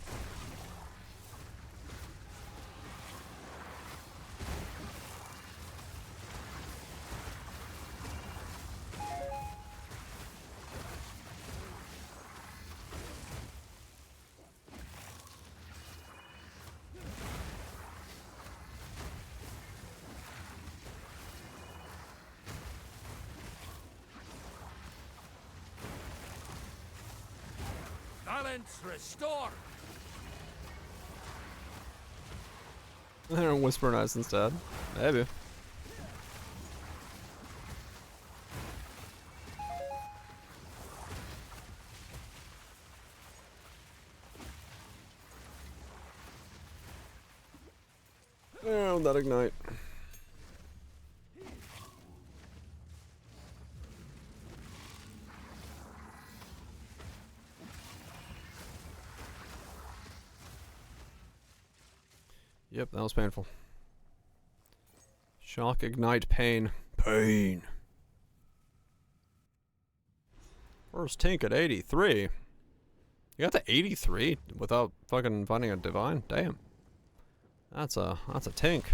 Balance restore. They're Whispering Ice instead. Maybe. Oh, that ignite. Yep, that was painful. Shock, ignite, pain. Pain. First tank at 83. You got to 83 without fucking finding a divine? Damn. That's a tank.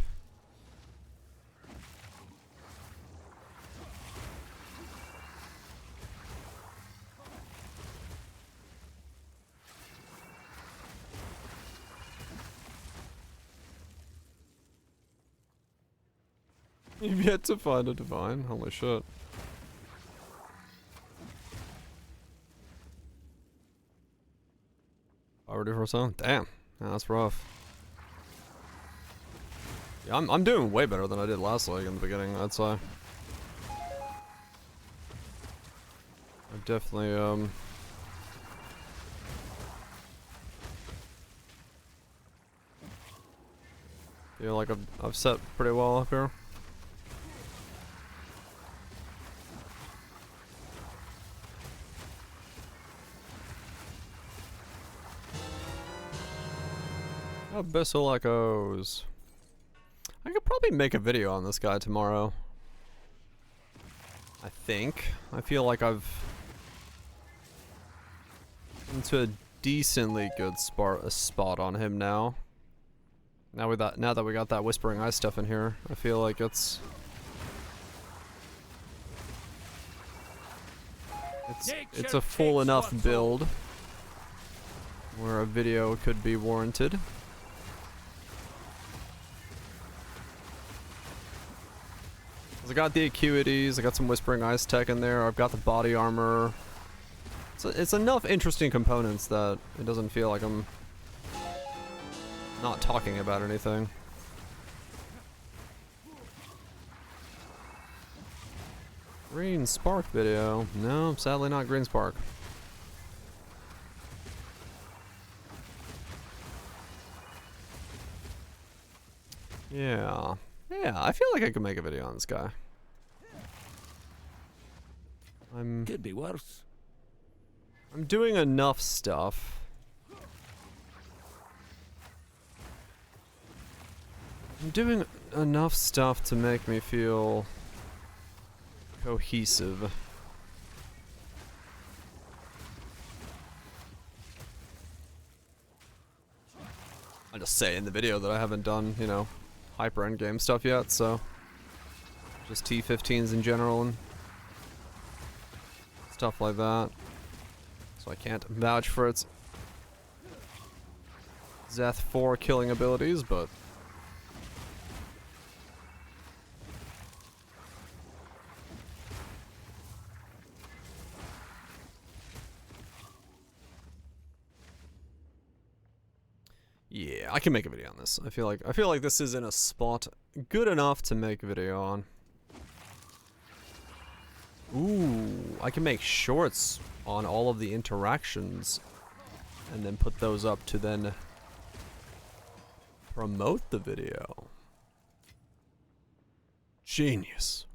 You've yet to find a divine. Holy shit. Already for some? Damn. Yeah, that's rough. Yeah, I'm doing way better than I did last leg in the beginning, I'd say. I've definitely, feel like I've set pretty well up here. Abyssal Echoes. I could probably make a video on this guy tomorrow. I think. I feel like I've into a decently good spot on him now. Now that we got that Whispering Ice stuff in here, I feel like it's a full enough build where a video could be warranted. I got the acuities, I got some Whispering Ice tech in there, I've got the body armor. It's enough interesting components that it doesn't feel like I'm not talking about anything. Green Spark video. No, sadly not Green Spark. Yeah. Yeah, I feel like I could make a video on this guy. Could be worse. I'm doing enough stuff. I'm doing enough stuff to make me feel cohesive. I just say in the video that I haven't done, you know, hyper endgame stuff yet, so just T15s in general and stuff like that. So I can't vouch for its Zeth 4 killing abilities, but yeah, I can make a video on this. I feel like this is in a spot good enough to make a video on. Ooh, I can make shorts on all of the interactions and then put those up to then promote the video. Genius.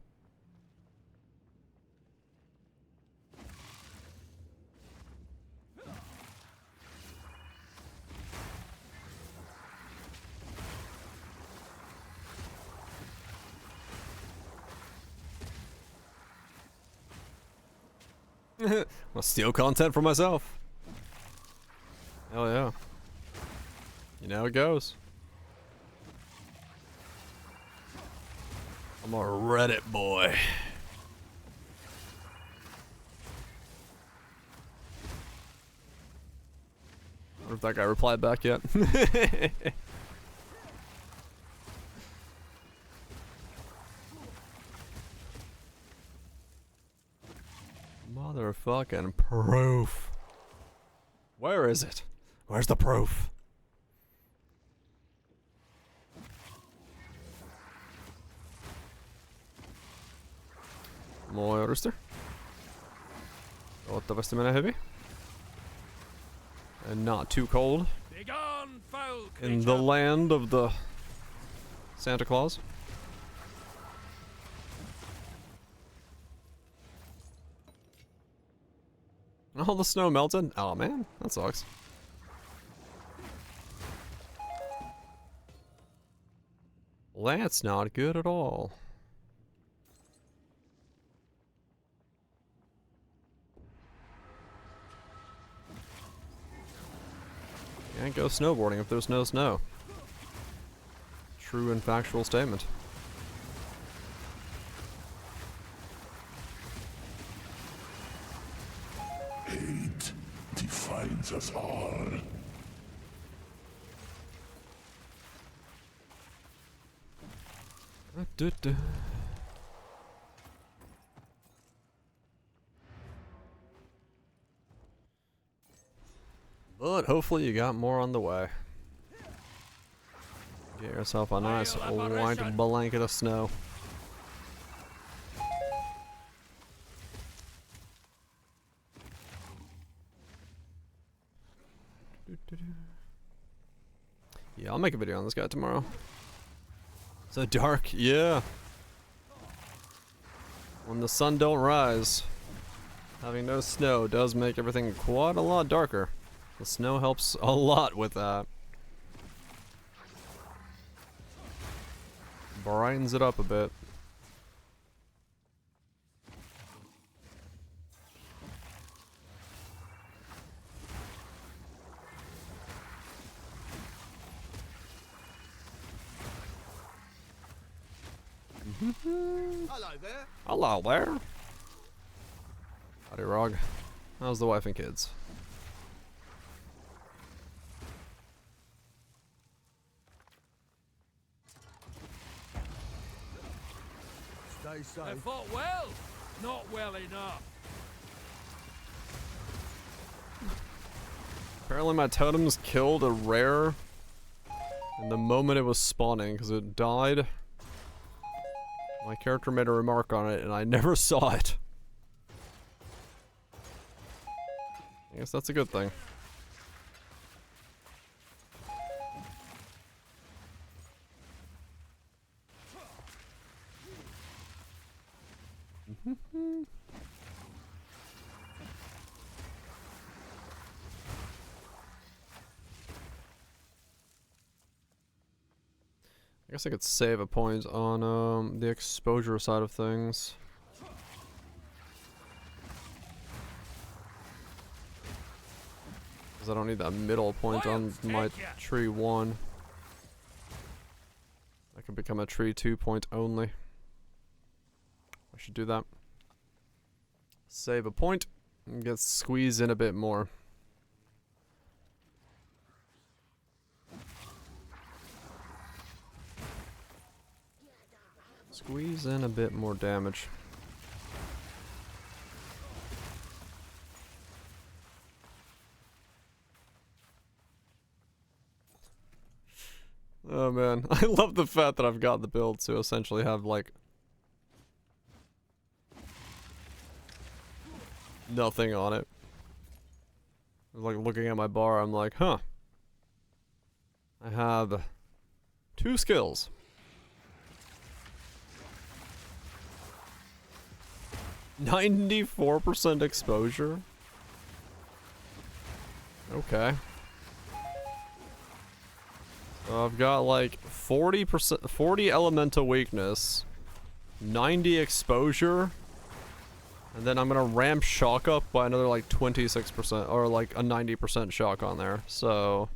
I'll steal content for myself. Hell yeah. You know how it goes. I'm a Reddit boy. I wonder if that guy replied back yet. Motherfucking proof. Where is it? Where's the proof? Moirister. Ottavasti menee hyvin. And not too cold. Begone, foul In the land of the Santa Claus. All the snow melted? Oh man, that sucks. Well, that's not good at all. Can't go snowboarding if there's no snow. True and factual statement. Hate defines us all. But hopefully you got more on the way. Get yourself a nice white blanket of snow. Yeah, I'll make a video on this guy tomorrow. So dark, yeah. When the sun don't rise, having no snow does make everything quite a lot darker. The snow helps a lot with that. Brightens it up a bit. Hello there. Hello there. Howdy, Rog. How's the wife and kids? Stay safe. They fought well. Not well enough. Apparently my totems killed a rare in the moment it was spawning because it died My character made a remark on it and I never saw it. I guess that's a good thing. I guess I could save a point on the exposure side of things. Because I don't need that middle point on my tree 1. I can become a tree 2 point only. I should do that. Save a point and get squeezed in a bit more. Squeeze in a bit more damage. Oh man, I love the fact that I've got the build to essentially have like nothing on it. Like looking at my bar, I'm like, huh. I have 2 skills. 94% exposure? Okay. So I've got like 40 elemental weakness, 90 exposure, and then I'm gonna ramp shock up by another like 26%, or like a 90% shock on there, so...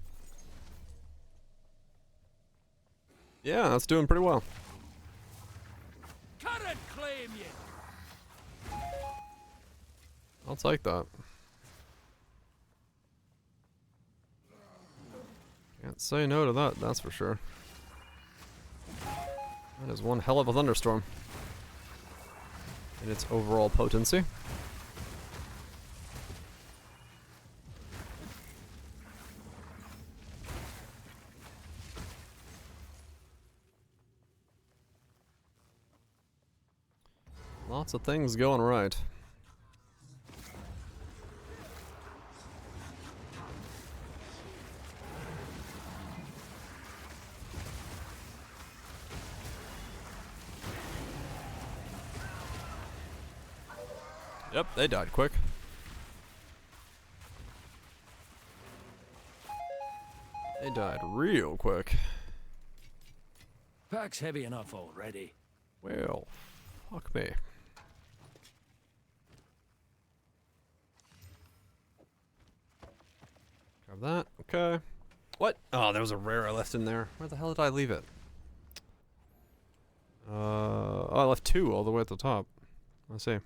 yeah, that's doing pretty well. Current claim you. I'll take that. Can't say no to that, that's for sure. That is one hell of a thunderstorm. In its overall potency. Lots of things going right. Yep, they died quick. They died real quick. Pack's heavy enough already. Well, fuck me. Grab that. Okay. What? Oh, there was a rare I left in there. Where the hell did I leave it? Oh, I left 2 all the way at the top. I see.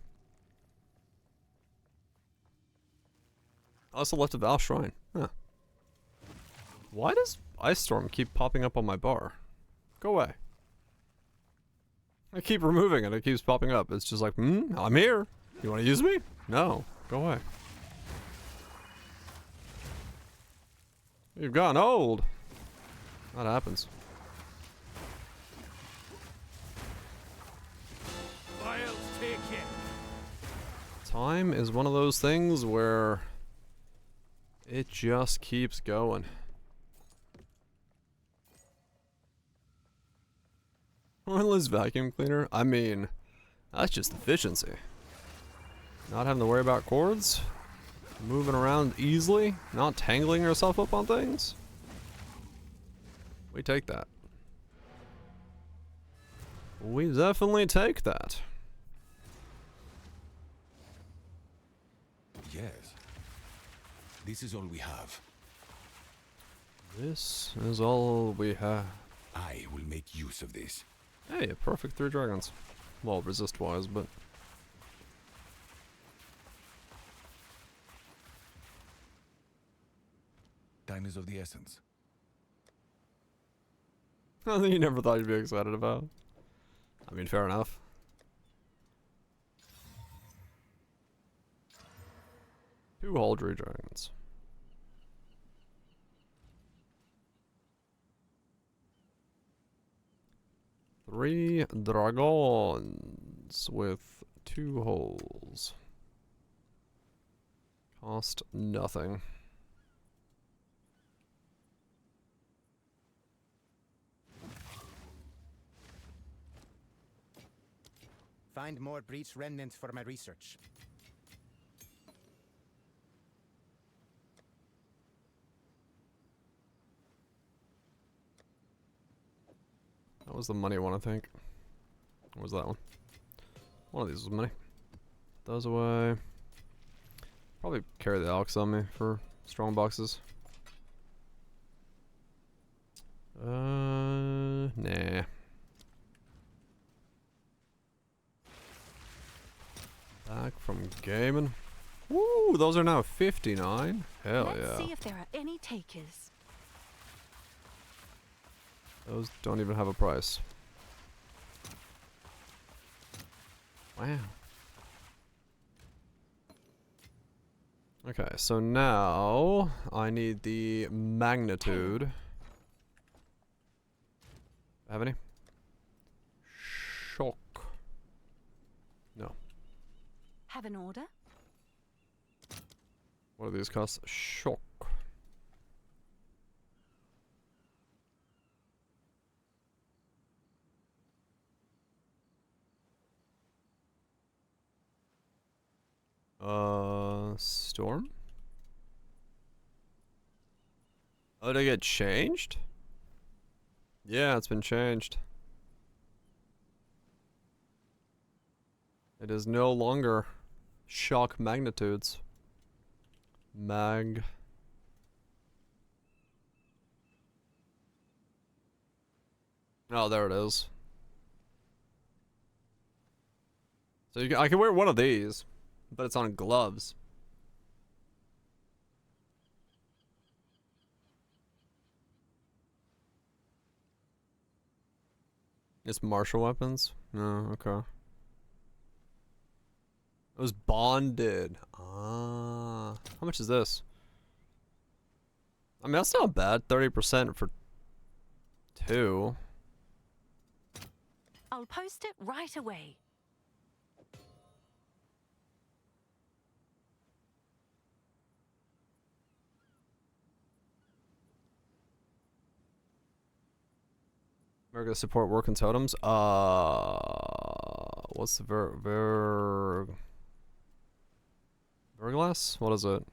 I also left a Val Shrine. Huh. Why does Ice Storm keep popping up on my bar? Go away. I keep removing it. It keeps popping up. It's just like, I'm here. You want to use me? No. Go away. You've gone old. That happens. Files take it. Time is one of those things where it just keeps going. Hornless vacuum cleaner? I mean, that's just efficiency. Not having to worry about cords. Moving around easily. Not tangling yourself up on things. We take that. We definitely take that. Yes. This is all we have. This is all we have. I will make use of this. Hey, a perfect 3 dragons. Well, resist-wise, but... Time is of the essence. Nothing you never thought you'd be excited about. I mean, fair enough. Two Haldry dragons. 3 dragons with 2 holes. Cost nothing. Find more breach remnants for my research. That was the money one, I think. What was that one? One of these was money. Put those away. Probably carry the Alex on me for strong boxes. Nah. Back from gaming. Woo, those are now 59. Hell Let's yeah. see if there are any takers. Those don't even have a price. Wow. Okay, so now I need the magnitude. Have any? Shock. No. Have an order? What do these cost? Shock. Storm? Oh, did it get changed? Yeah, it's been changed. It is no longer shock magnitudes. Mag. Oh, there it is. So I can wear one of these, but it's on gloves. It's martial weapons? No, okay. It was bonded. Ah. How much is this? I mean, that's not bad. 30% for 2. I'll post it right away. America support work in totems. What's the Verglass? What is it?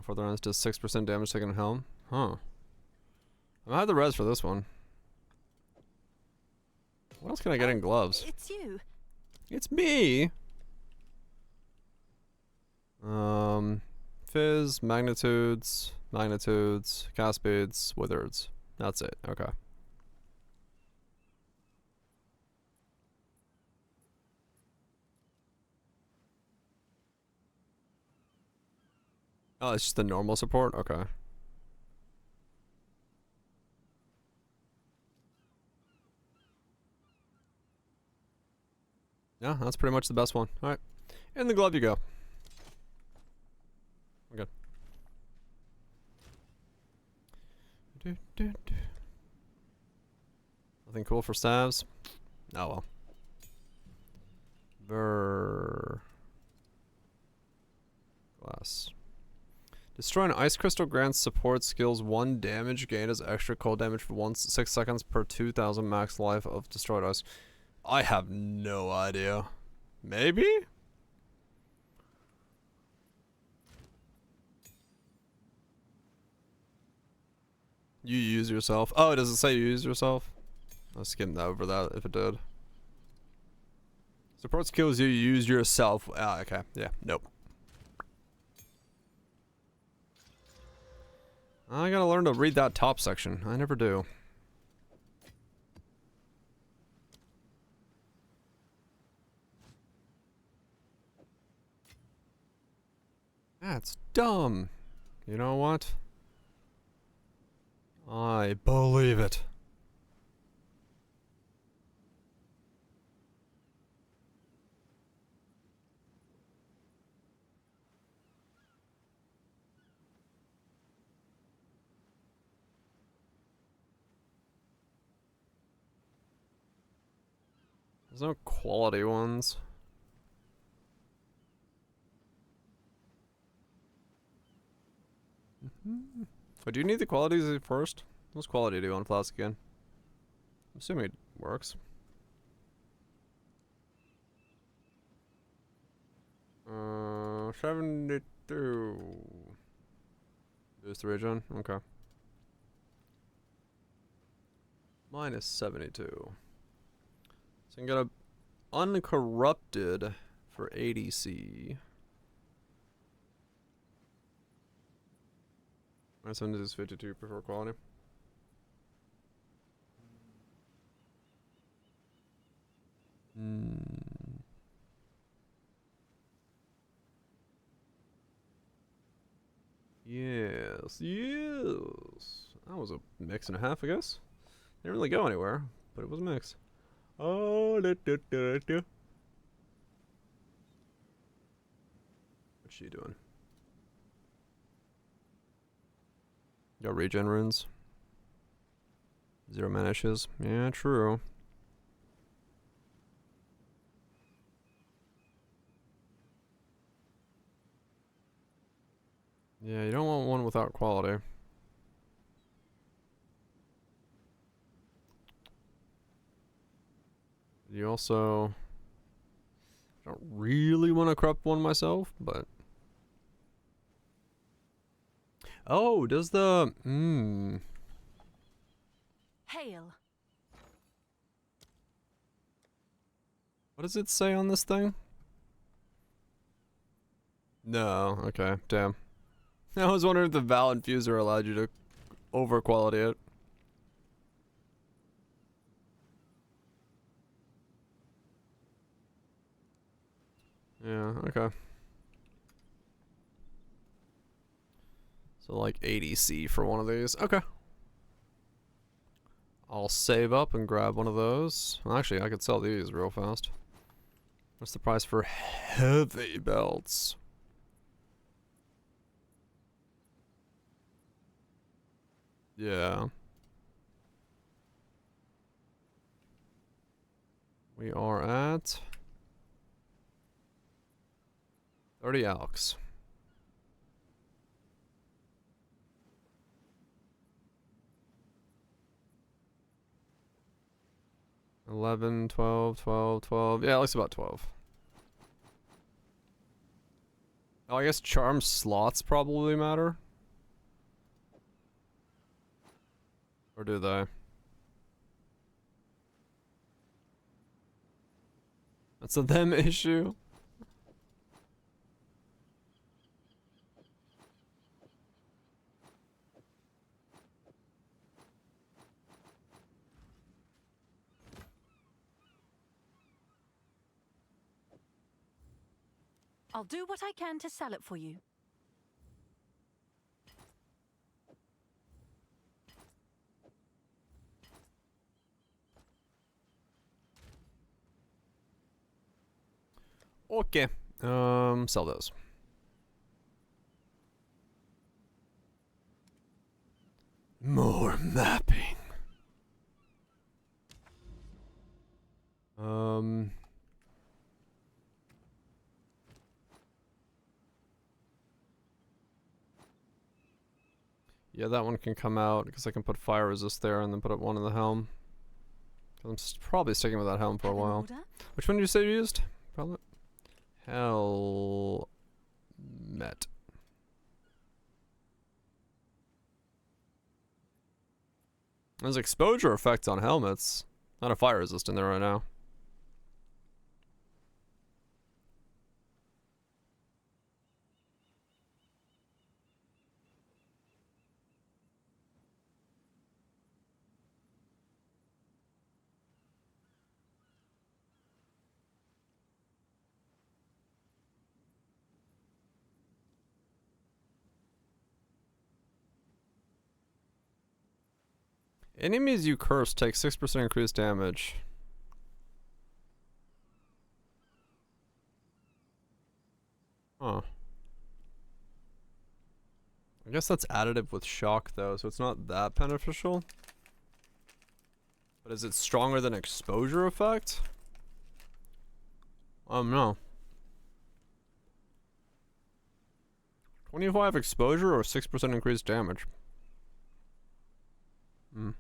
Further rounds does 6% damage taken in helm. Huh. I have the res for this one. What else can I get in gloves? It's you. It's me. Fizz, magnitudes, cast speeds, wizards. That's it. Okay. Oh, it's just the normal support? Okay. Yeah, that's pretty much the best one. Alright. In the glove you go. We're good. Nothing cool for stabs? Oh well. Glass. Destroy an ice crystal grants support skills 1 damage gained as extra cold damage for 6 seconds per 2,000 max life of destroyed ice. I have no idea. Maybe? You use yourself. Oh, does it say you use yourself? I'll skim over that if it did. Support skills you use yourself. Ah, okay. Yeah, nope. I gotta learn to read that top section. I never do. That's dumb. You know what? I believe it. There's no quality ones. But do you need the qualities first? What's quality do on Flask again? I'm assuming it works. 72. Boost the regen? Okay. Minus 72. So you can get a uncorrupted for ADC. Minus 72 is 52 prefer quality. Yes, yes. That was a mix and a half, I guess. Didn't really go anywhere, but it was a mix. Oh, What's she doing? Got regen runes. 0 mana issues. Yeah, true. Yeah, you don't want one without quality. You also don't really want to corrupt one myself, but oh, does the Hail. what does it say on this thing? No, okay, damn. I was wondering if the Val Infuser allowed you to over quality it. Yeah, okay. So like 80C for one of these. Okay. I'll save up and grab one of those. Well, actually, I could sell these real fast. What's the price for heavy belts? Yeah. We are at 30 alks. 11, 12, 12, 12. Yeah, it looks about 12. Oh, I guess charm slots probably matter. Or do they? That's a them issue. I'll do what I can to sell it for you. Okay. Sell those. More mapping. Yeah, that one can come out because I can put fire resist there and then put up one in the helm. I'm probably sticking with that helm for a while. Which one did you say you used? Probably. Helmet. There's exposure effects on helmets. Not a fire resist in there right now. Enemies you curse take 6% increased damage. Huh. I guess that's additive with shock though, so it's not that beneficial. But is it stronger than exposure effect? No. 25 exposure or 6% increased damage? Hmm.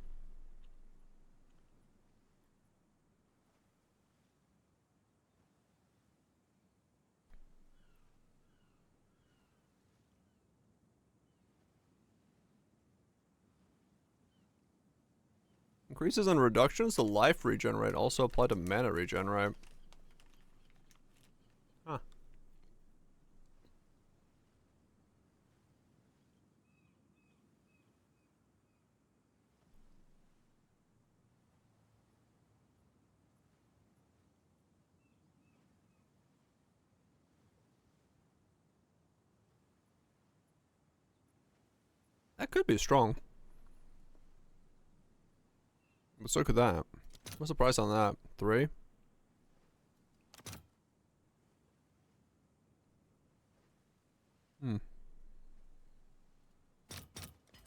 Increases and reductions to life regenerate also apply to mana regenerate. Huh. That could be strong. But so could that. What's the price on that? 3? Hmm.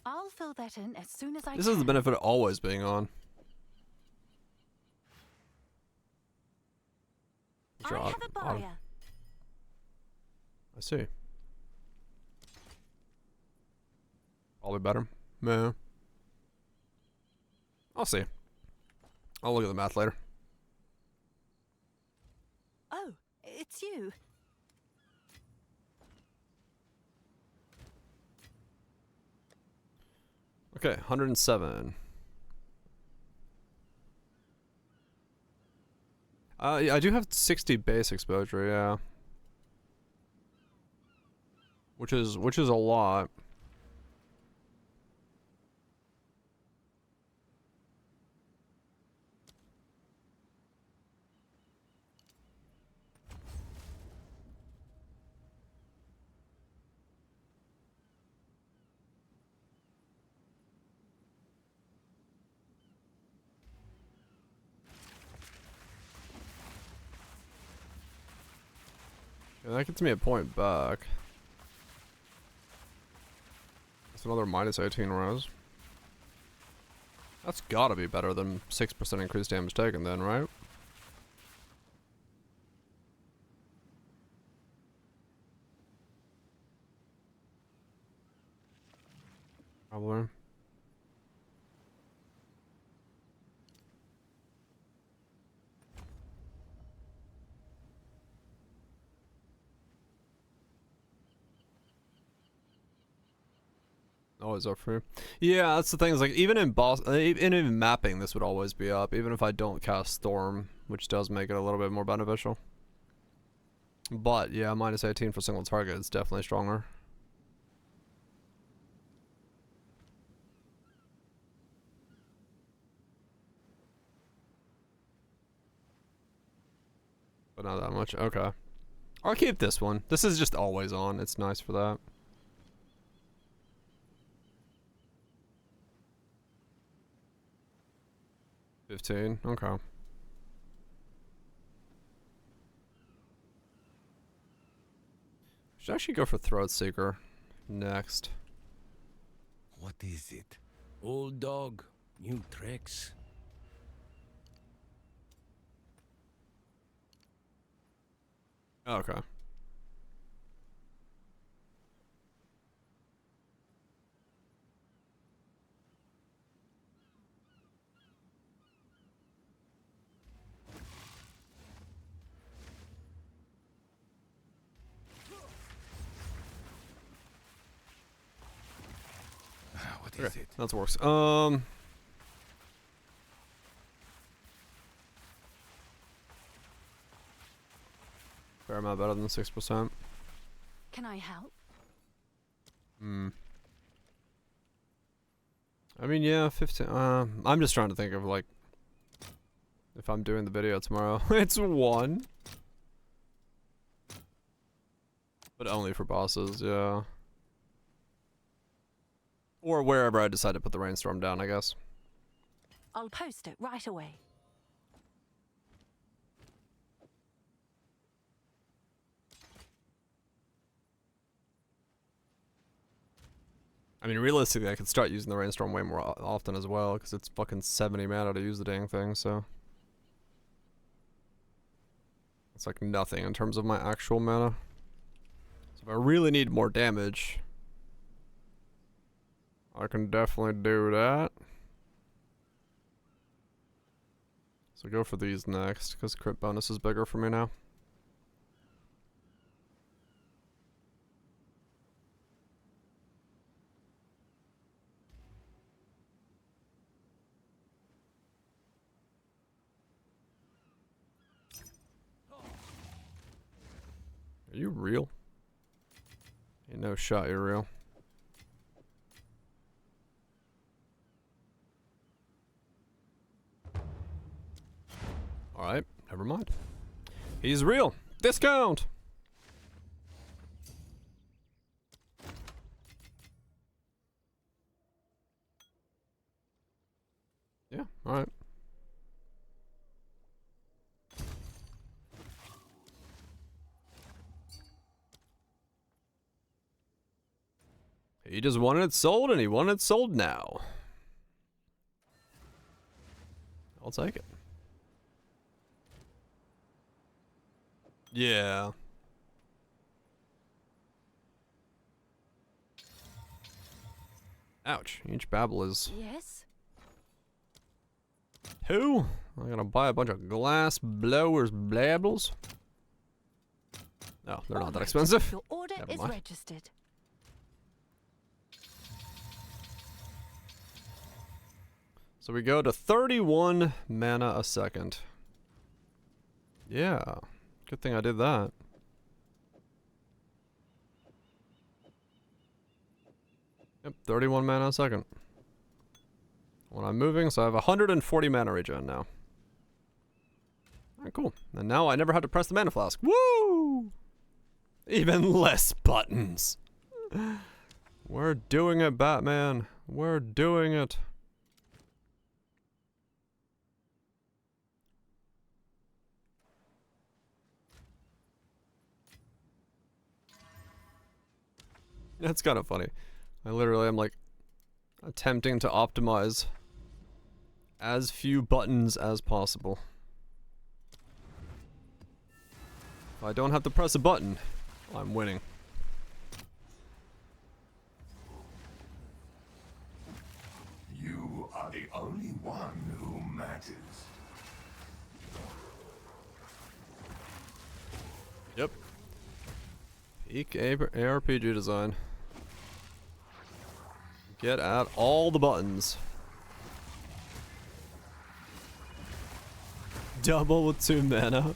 I'll fill that in as soon as I This can. is the benefit of always being on. I have a buyer. I see. Probably better. No. I'll see. I'll look at the math later. Oh, it's you. Okay, 107. Yeah, I do have 60 base exposure, yeah. Which is a lot. Yeah, that gets me a point back. That's another minus 18 rows. That's gotta be better than 6% increased damage taken then, right? Probably. Always up for you. Yeah, that's the thing. Is like even in boss, even in mapping, this would always be up. Even if I don't cast Storm, which does make it a little bit more beneficial. But yeah, minus 18 for single target is definitely stronger. But not that much. Okay. I'll keep this one. This is just always on. It's nice for that. $15. Okay. Should actually go for Throat Seeker next. What is it? Old dog, new tricks. Okay. What is Okay, it? that works. Fair amount better than 6%. Can I help? Hmm. I mean, yeah, 15. I'm just trying to think of like if I'm doing the video tomorrow. It's 1, but only for bosses, yeah. Or wherever I decide to put the rainstorm down, I guess. I'll post it right away. I mean, realistically, I could start using the rainstorm way more often as well, because it's fucking 70 mana to use the dang thing, so. It's like nothing in terms of my actual mana. So if I really need more damage, I can definitely do that. So go for these next, because crit bonus is bigger for me now. Are you real? Ain't no shot you're real. Alright, never mind. He's real! Discount! Yeah, alright. He just wanted it sold, and he wanted it sold now. I'll take it. Yeah. Ouch. Each babble is... Yes? Who? I'm gonna buy a bunch of glass blowers blabbles. No, they're not that expensive. Your order Never is mind. registered. So we go to 31 mana a second. Yeah. Good thing I did that. Yep, 31 mana a second. When I'm moving, so I have 140 mana regen now. Alright, cool. And now I never have to press the mana flask. Woo! Even less buttons. We're doing it, Batman. We're doing it. That's kind of funny. I literally am like attempting to optimize as few buttons as possible. If I don't have to press a button, I'm winning. You are the only one who matters. Yep. Peak ARPG design. Get at all the buttons. Double with 2 mana.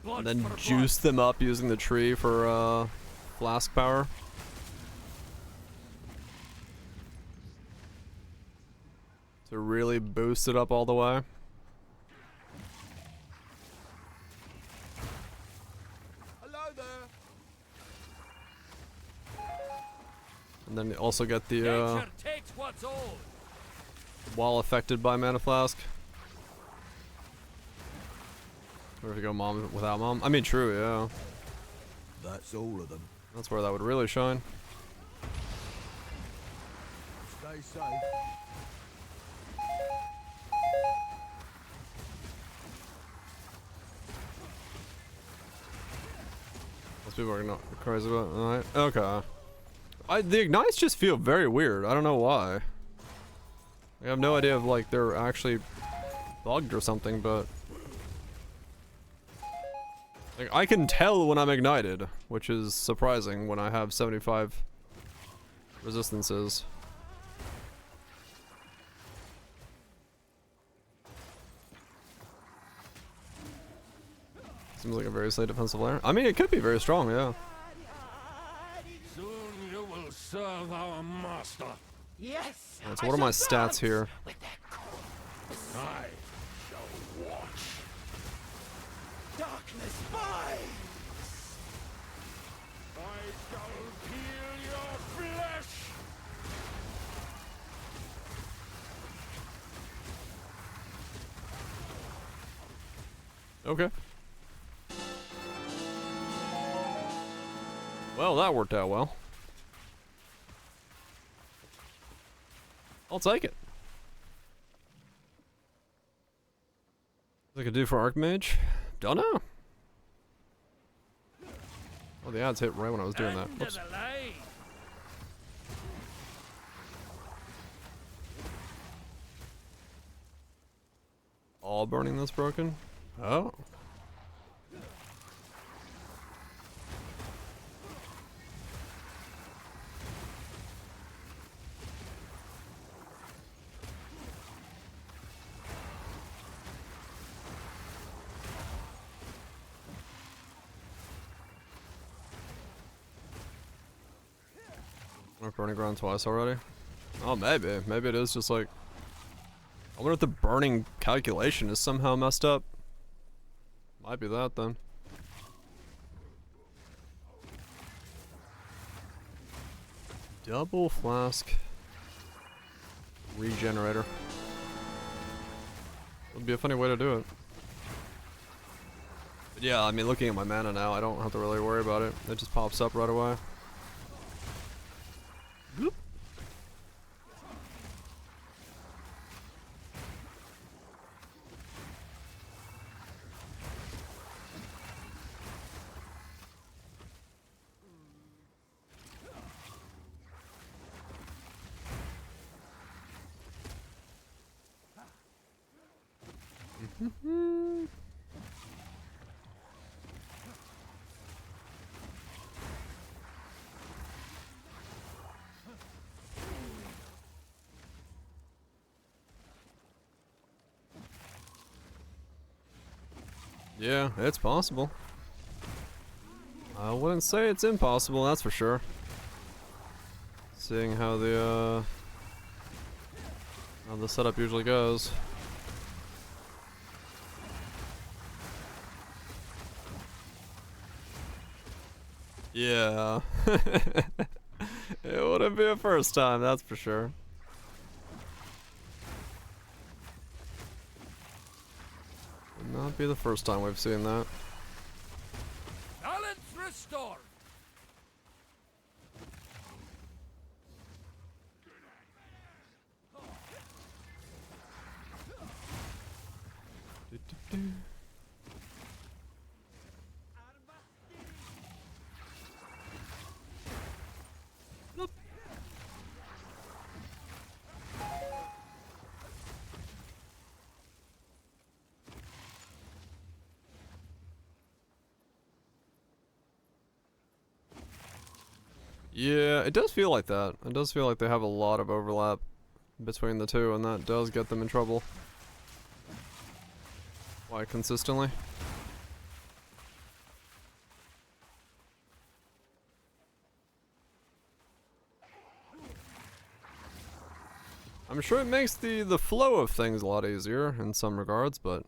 And then juice them up using the tree for flask power. To really boost it up all the way. Hello there. And then you also get the Nature takes what's old. while affected by mana flask. Or if you go mom without mom. I mean, true, yeah. That's all of them. That's where that would really shine. Stay safe. Most people are not crazy about it. Alright. Okay. The ignites just feel very weird. I don't know why. I have no idea if like they're actually bugged or something, but like I can tell when I'm ignited, which is surprising when I have 75 resistances. Seems like a very slight defensive layer. I mean, it could be very strong, yeah. Soon you will serve our master. Yes. Alright, so what are my stats here? With that I shall watch. darkness by. I shall peel your flesh. Okay. Well, that worked out well. I'll take it. What I could do for Archmage? Don't know. Oh, the ads hit right when I was doing that. Under Whoops. the line. All burning this broken? Oh. I've burning ground twice already. Oh, maybe. Maybe it is just like... I wonder if the burning calculation is somehow messed up. Might be that then. Double flask regenerator. Would be a funny way to do it. But yeah, I mean, looking at my mana now, I don't have to really worry about it. It just pops up right away. Bloop. Yeah, it's possible. I wouldn't say it's impossible, that's for sure. Seeing how the setup usually goes. Yeah. It wouldn't be a first time, that's for sure. Would not be the first time we've seen that. Balance restored. Yeah, it does feel like that. It does feel like they have a lot of overlap between the two, and that does get them in trouble. Quite consistently. I'm sure it makes the flow of things a lot easier in some regards, but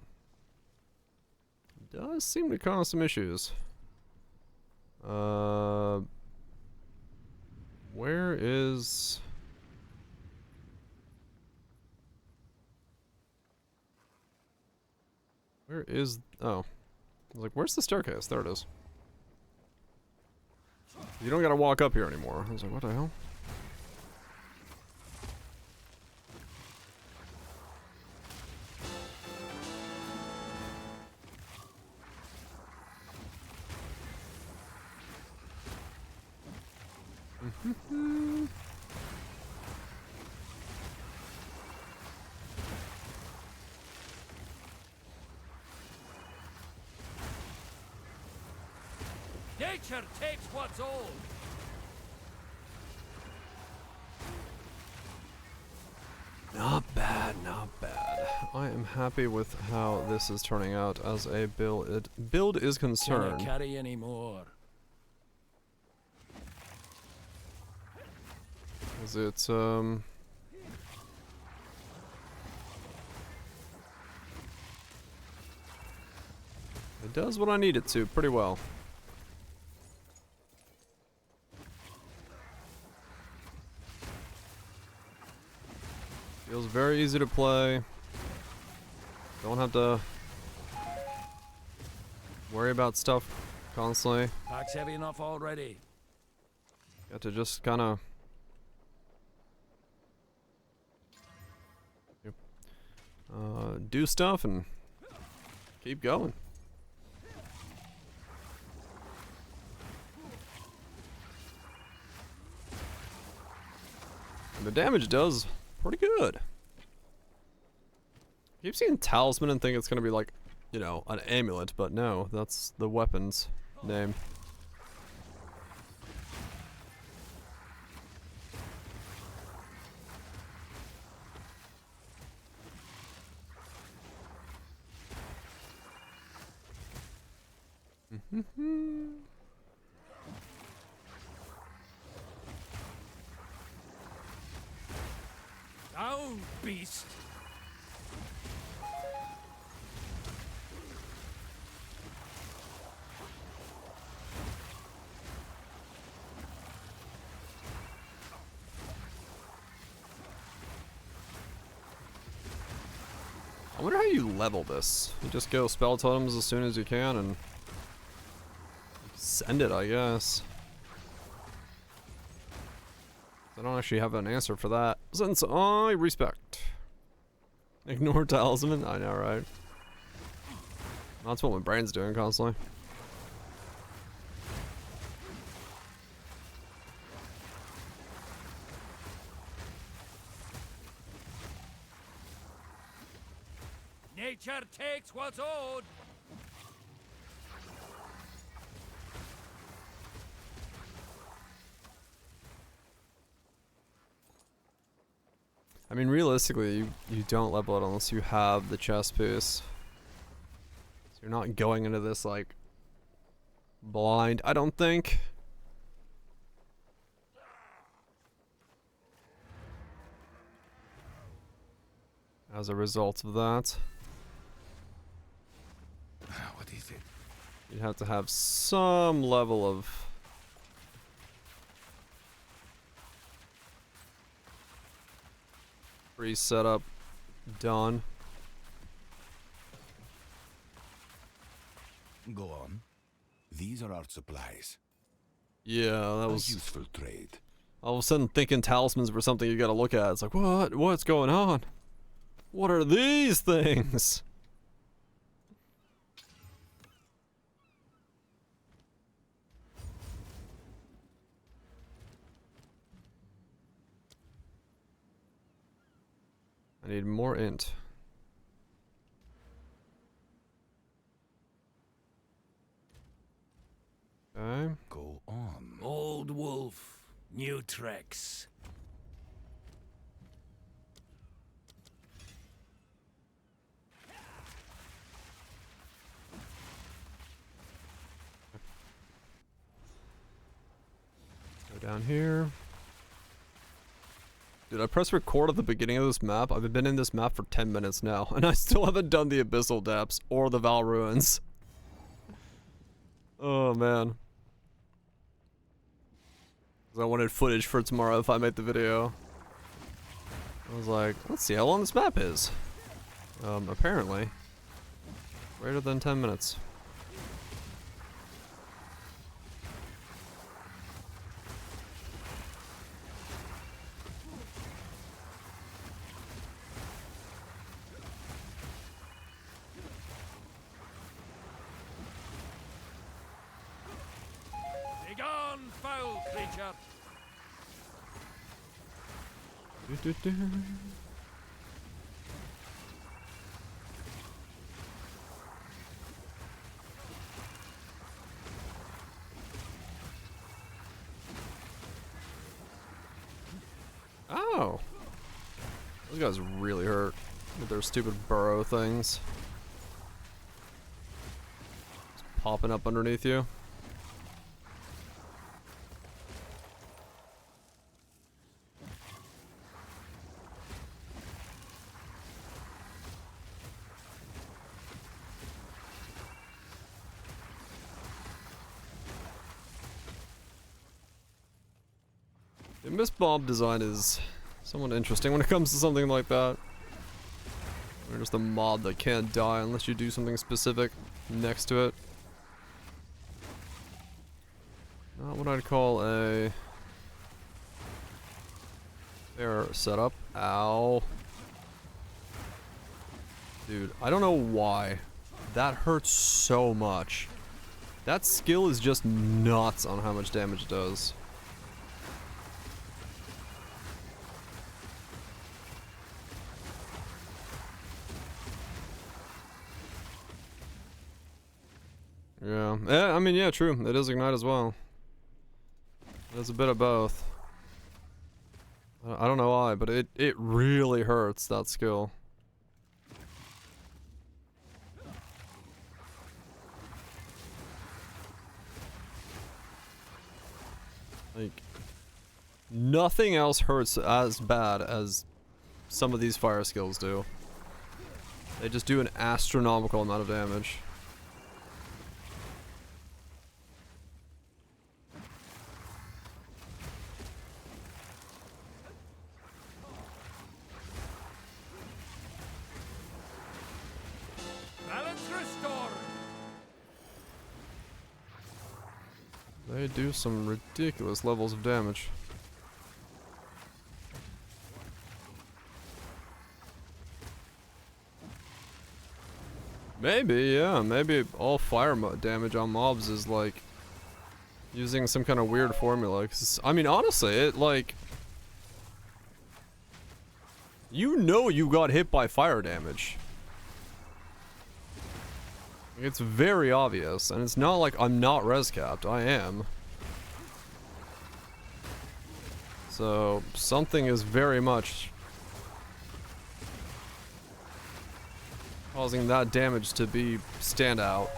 it does seem to cause some issues. Where is... Where is... Oh. I was like, where's the staircase? There it is. You don't gotta walk up here anymore. I was like, what the hell? Nature takes what's old. Not bad, not bad. I am happy with how this is turning out as a build is concerned. Can't carry any more. Is it it does what I need it to pretty well. Feels very easy to play. Don't have to worry about stuff constantly. Pack's heavy enough already. Got to just kind of do stuff and keep going. damage does pretty good. I keep seeing talisman and think it's gonna be like, you know, an amulet, but no, that's the weapon's name. Down, beast! I wonder how you level this. You just go spell totems as soon as you can and send it, I guess. I don't actually have an answer for that, since I respect. Ignore talisman? I know, right? That's what my brain's doing constantly. Nature takes what's owed! I mean, realistically, you don't level it unless you have the chest piece. So you're not going into this, like, blind, I don't think. As a result of that. What is it? You'd have to have some level of pre-setup done. Go on. These are our supplies. Yeah, that A was useful trade. all of a sudden thinking talismans were something you gotta look at. It's like, what? What's going on? What are these things? I need more int. Okay. Go on. Old wolf, new tricks. Go down here. Dude, I pressed record at the beginning of this map. I've been in this map for 10 minutes now, and I still haven't done the Abyssal Depths or the Val Ruins. Oh, man. 'Cause I wanted footage for tomorrow if I make the video. I was like, let's see how long this map is. Apparently. Greater than 10 minutes. Begone, foul creature! Oh. Those guys really hurt with their stupid burrow things. Just popping up underneath you. The mist bomb design is somewhat interesting when it comes to something like that. Or just a mod that can't die unless you do something specific next to it. Not what I'd call a fair setup. Ow. Dude, I don't know why. That hurts so much. That skill is just nuts on how much damage it does. Yeah. I mean, yeah, true. It is ignite as well. There's a bit of both. I don't know why, but it really hurts, that skill. Like, nothing else hurts as bad as some of these fire skills do. They just do an astronomical amount of damage. Balance restored. They do some ridiculous levels of damage. Maybe, yeah. Maybe all fire damage on mobs is like using some kind of weird formula. 'Cause, I mean, honestly, it like, you know, you got hit by fire damage. It's very obvious, and it's not like I'm not res capped. I am. So something is very much causing that damage to be stand out.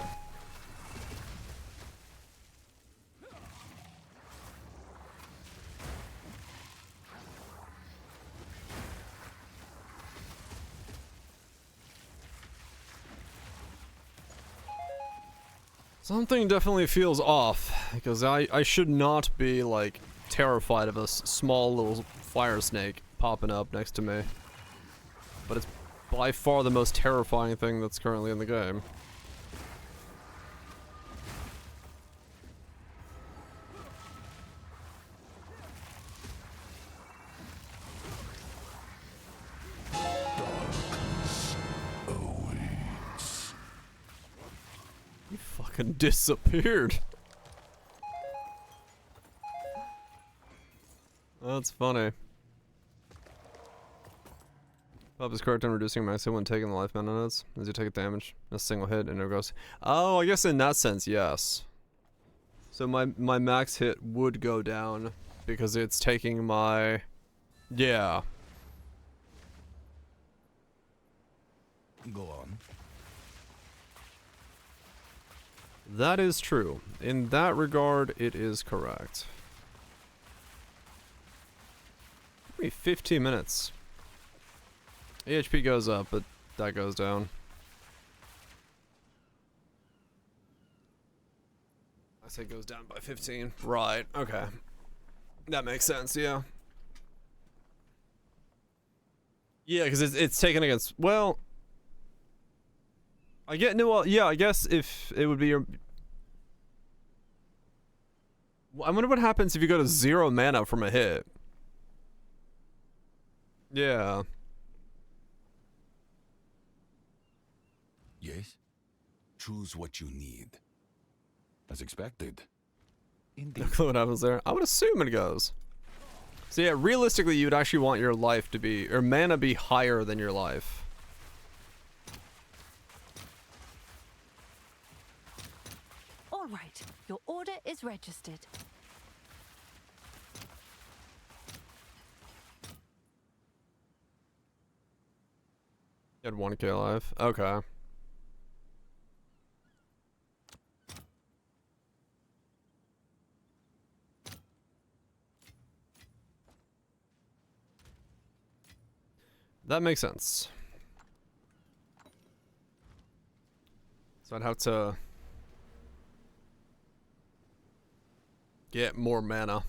Something definitely feels off, because I should not be, like, terrified of a small little fire snake popping up next to me. But it's by far the most terrifying thing that's currently in the game. He fucking disappeared. That's funny. Bob is correct on reducing max hit when taking the life minutes. As you take damage, a single hit and it goes. Oh, I guess in that sense, yes. So my max hit would go down because it's taking my, yeah. Go on. That is true. In that regard, it is correct. Maybe 15 minutes. HP goes up, but that goes down. I say it goes down by 15. Right, okay. That makes sense, yeah. Yeah, because it's taken against, well, I get, no, well, yeah, I guess if it would be your, I wonder what happens if you go to 0 mana from a hit. Yeah. Yes? Choose what you need. As expected. No Indeed. clue what happens there. I would assume it goes. So yeah, realistically, you'd actually want your life to be, or mana be higher than your life. All right, your order is registered. You had 1k life. Okay. That makes sense. So I'd have to get more mana.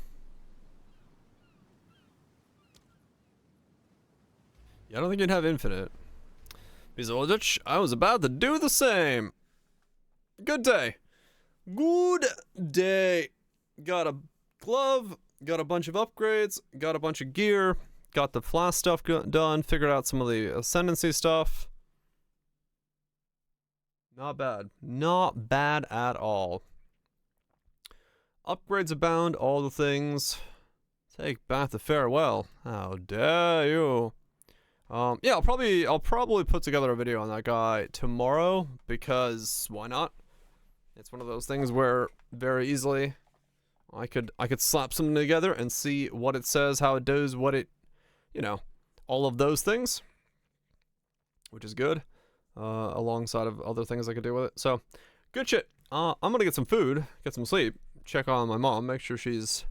Yeah, I don't think you'd have infinite. Bizodich, I was about to do the same. Good day. Good day. Got a glove, got a bunch of upgrades, got a bunch of gear, got the flask stuff done, figured out some of the ascendancy stuff. Not bad. Not bad at all. Upgrades abound, all the things. Take back the farewell. How dare you? Yeah, I'll probably put together a video on that guy tomorrow, because why not? It's one of those things where very easily I could slap something together and see what it says, how it does, what it, you know, all of those things, which is good, alongside of other things I could do with it. So, good shit. I'm gonna get some food, get some sleep, check on my mom, make sure she's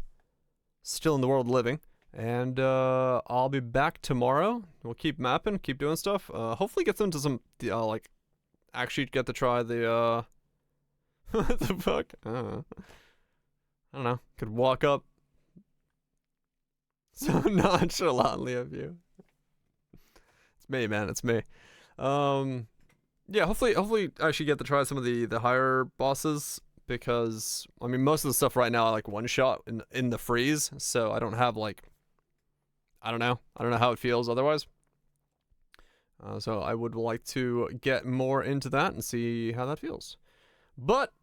still in the world living, and I'll be back tomorrow. We'll keep mapping, keep doing stuff. Hopefully get them to some, like, actually get to try the, what the fuck? I don't know. Could walk up so nonchalantly of you. It's me, man. It's me. Yeah, hopefully I should get to try some of the higher bosses, because I mean most of the stuff right now I like one shot in the freeze, so I don't have like, I don't know how it feels otherwise. So I would like to get more into that and see how that feels. But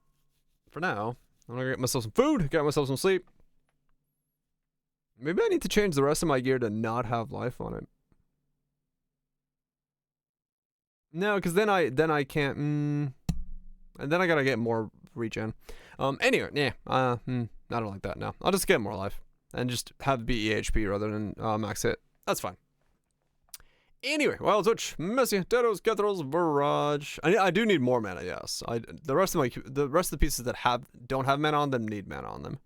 for now, I'm gonna get myself some food, get myself some sleep. Maybe I need to change the rest of my gear to not have life on it. No, because then I can't. And then I gotta get more regen. Anyway, yeah. I don't like that now. I'll just get more life and just have be EHP rather than max hit. That's fine. Anyway, Wild Switch, Messi, Dedos, Kethrals, Barrage. I do need more mana, yes. The rest of the pieces that don't have mana on them need mana on them.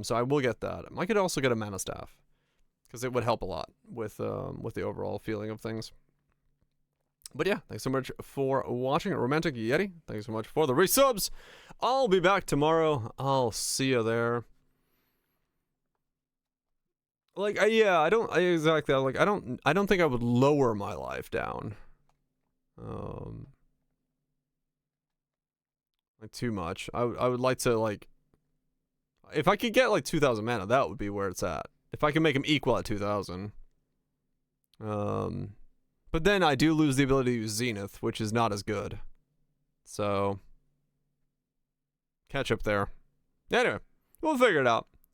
So I will get that. I could also get a mana staff, because it would help a lot with the overall feeling of things. But yeah, thanks so much for watching. Romantic Yeti, thanks so much for the resubs. I'll be back tomorrow. I'll see you there. Like, yeah, I don't think I would lower my life down. Like too much. I would like to, like, if I could get like 2,000 mana, that would be where it's at. If I can make them equal at 2,000. But then I do lose the ability to use Zenith, which is not as good. So, catch up there. Anyway, we'll figure it out.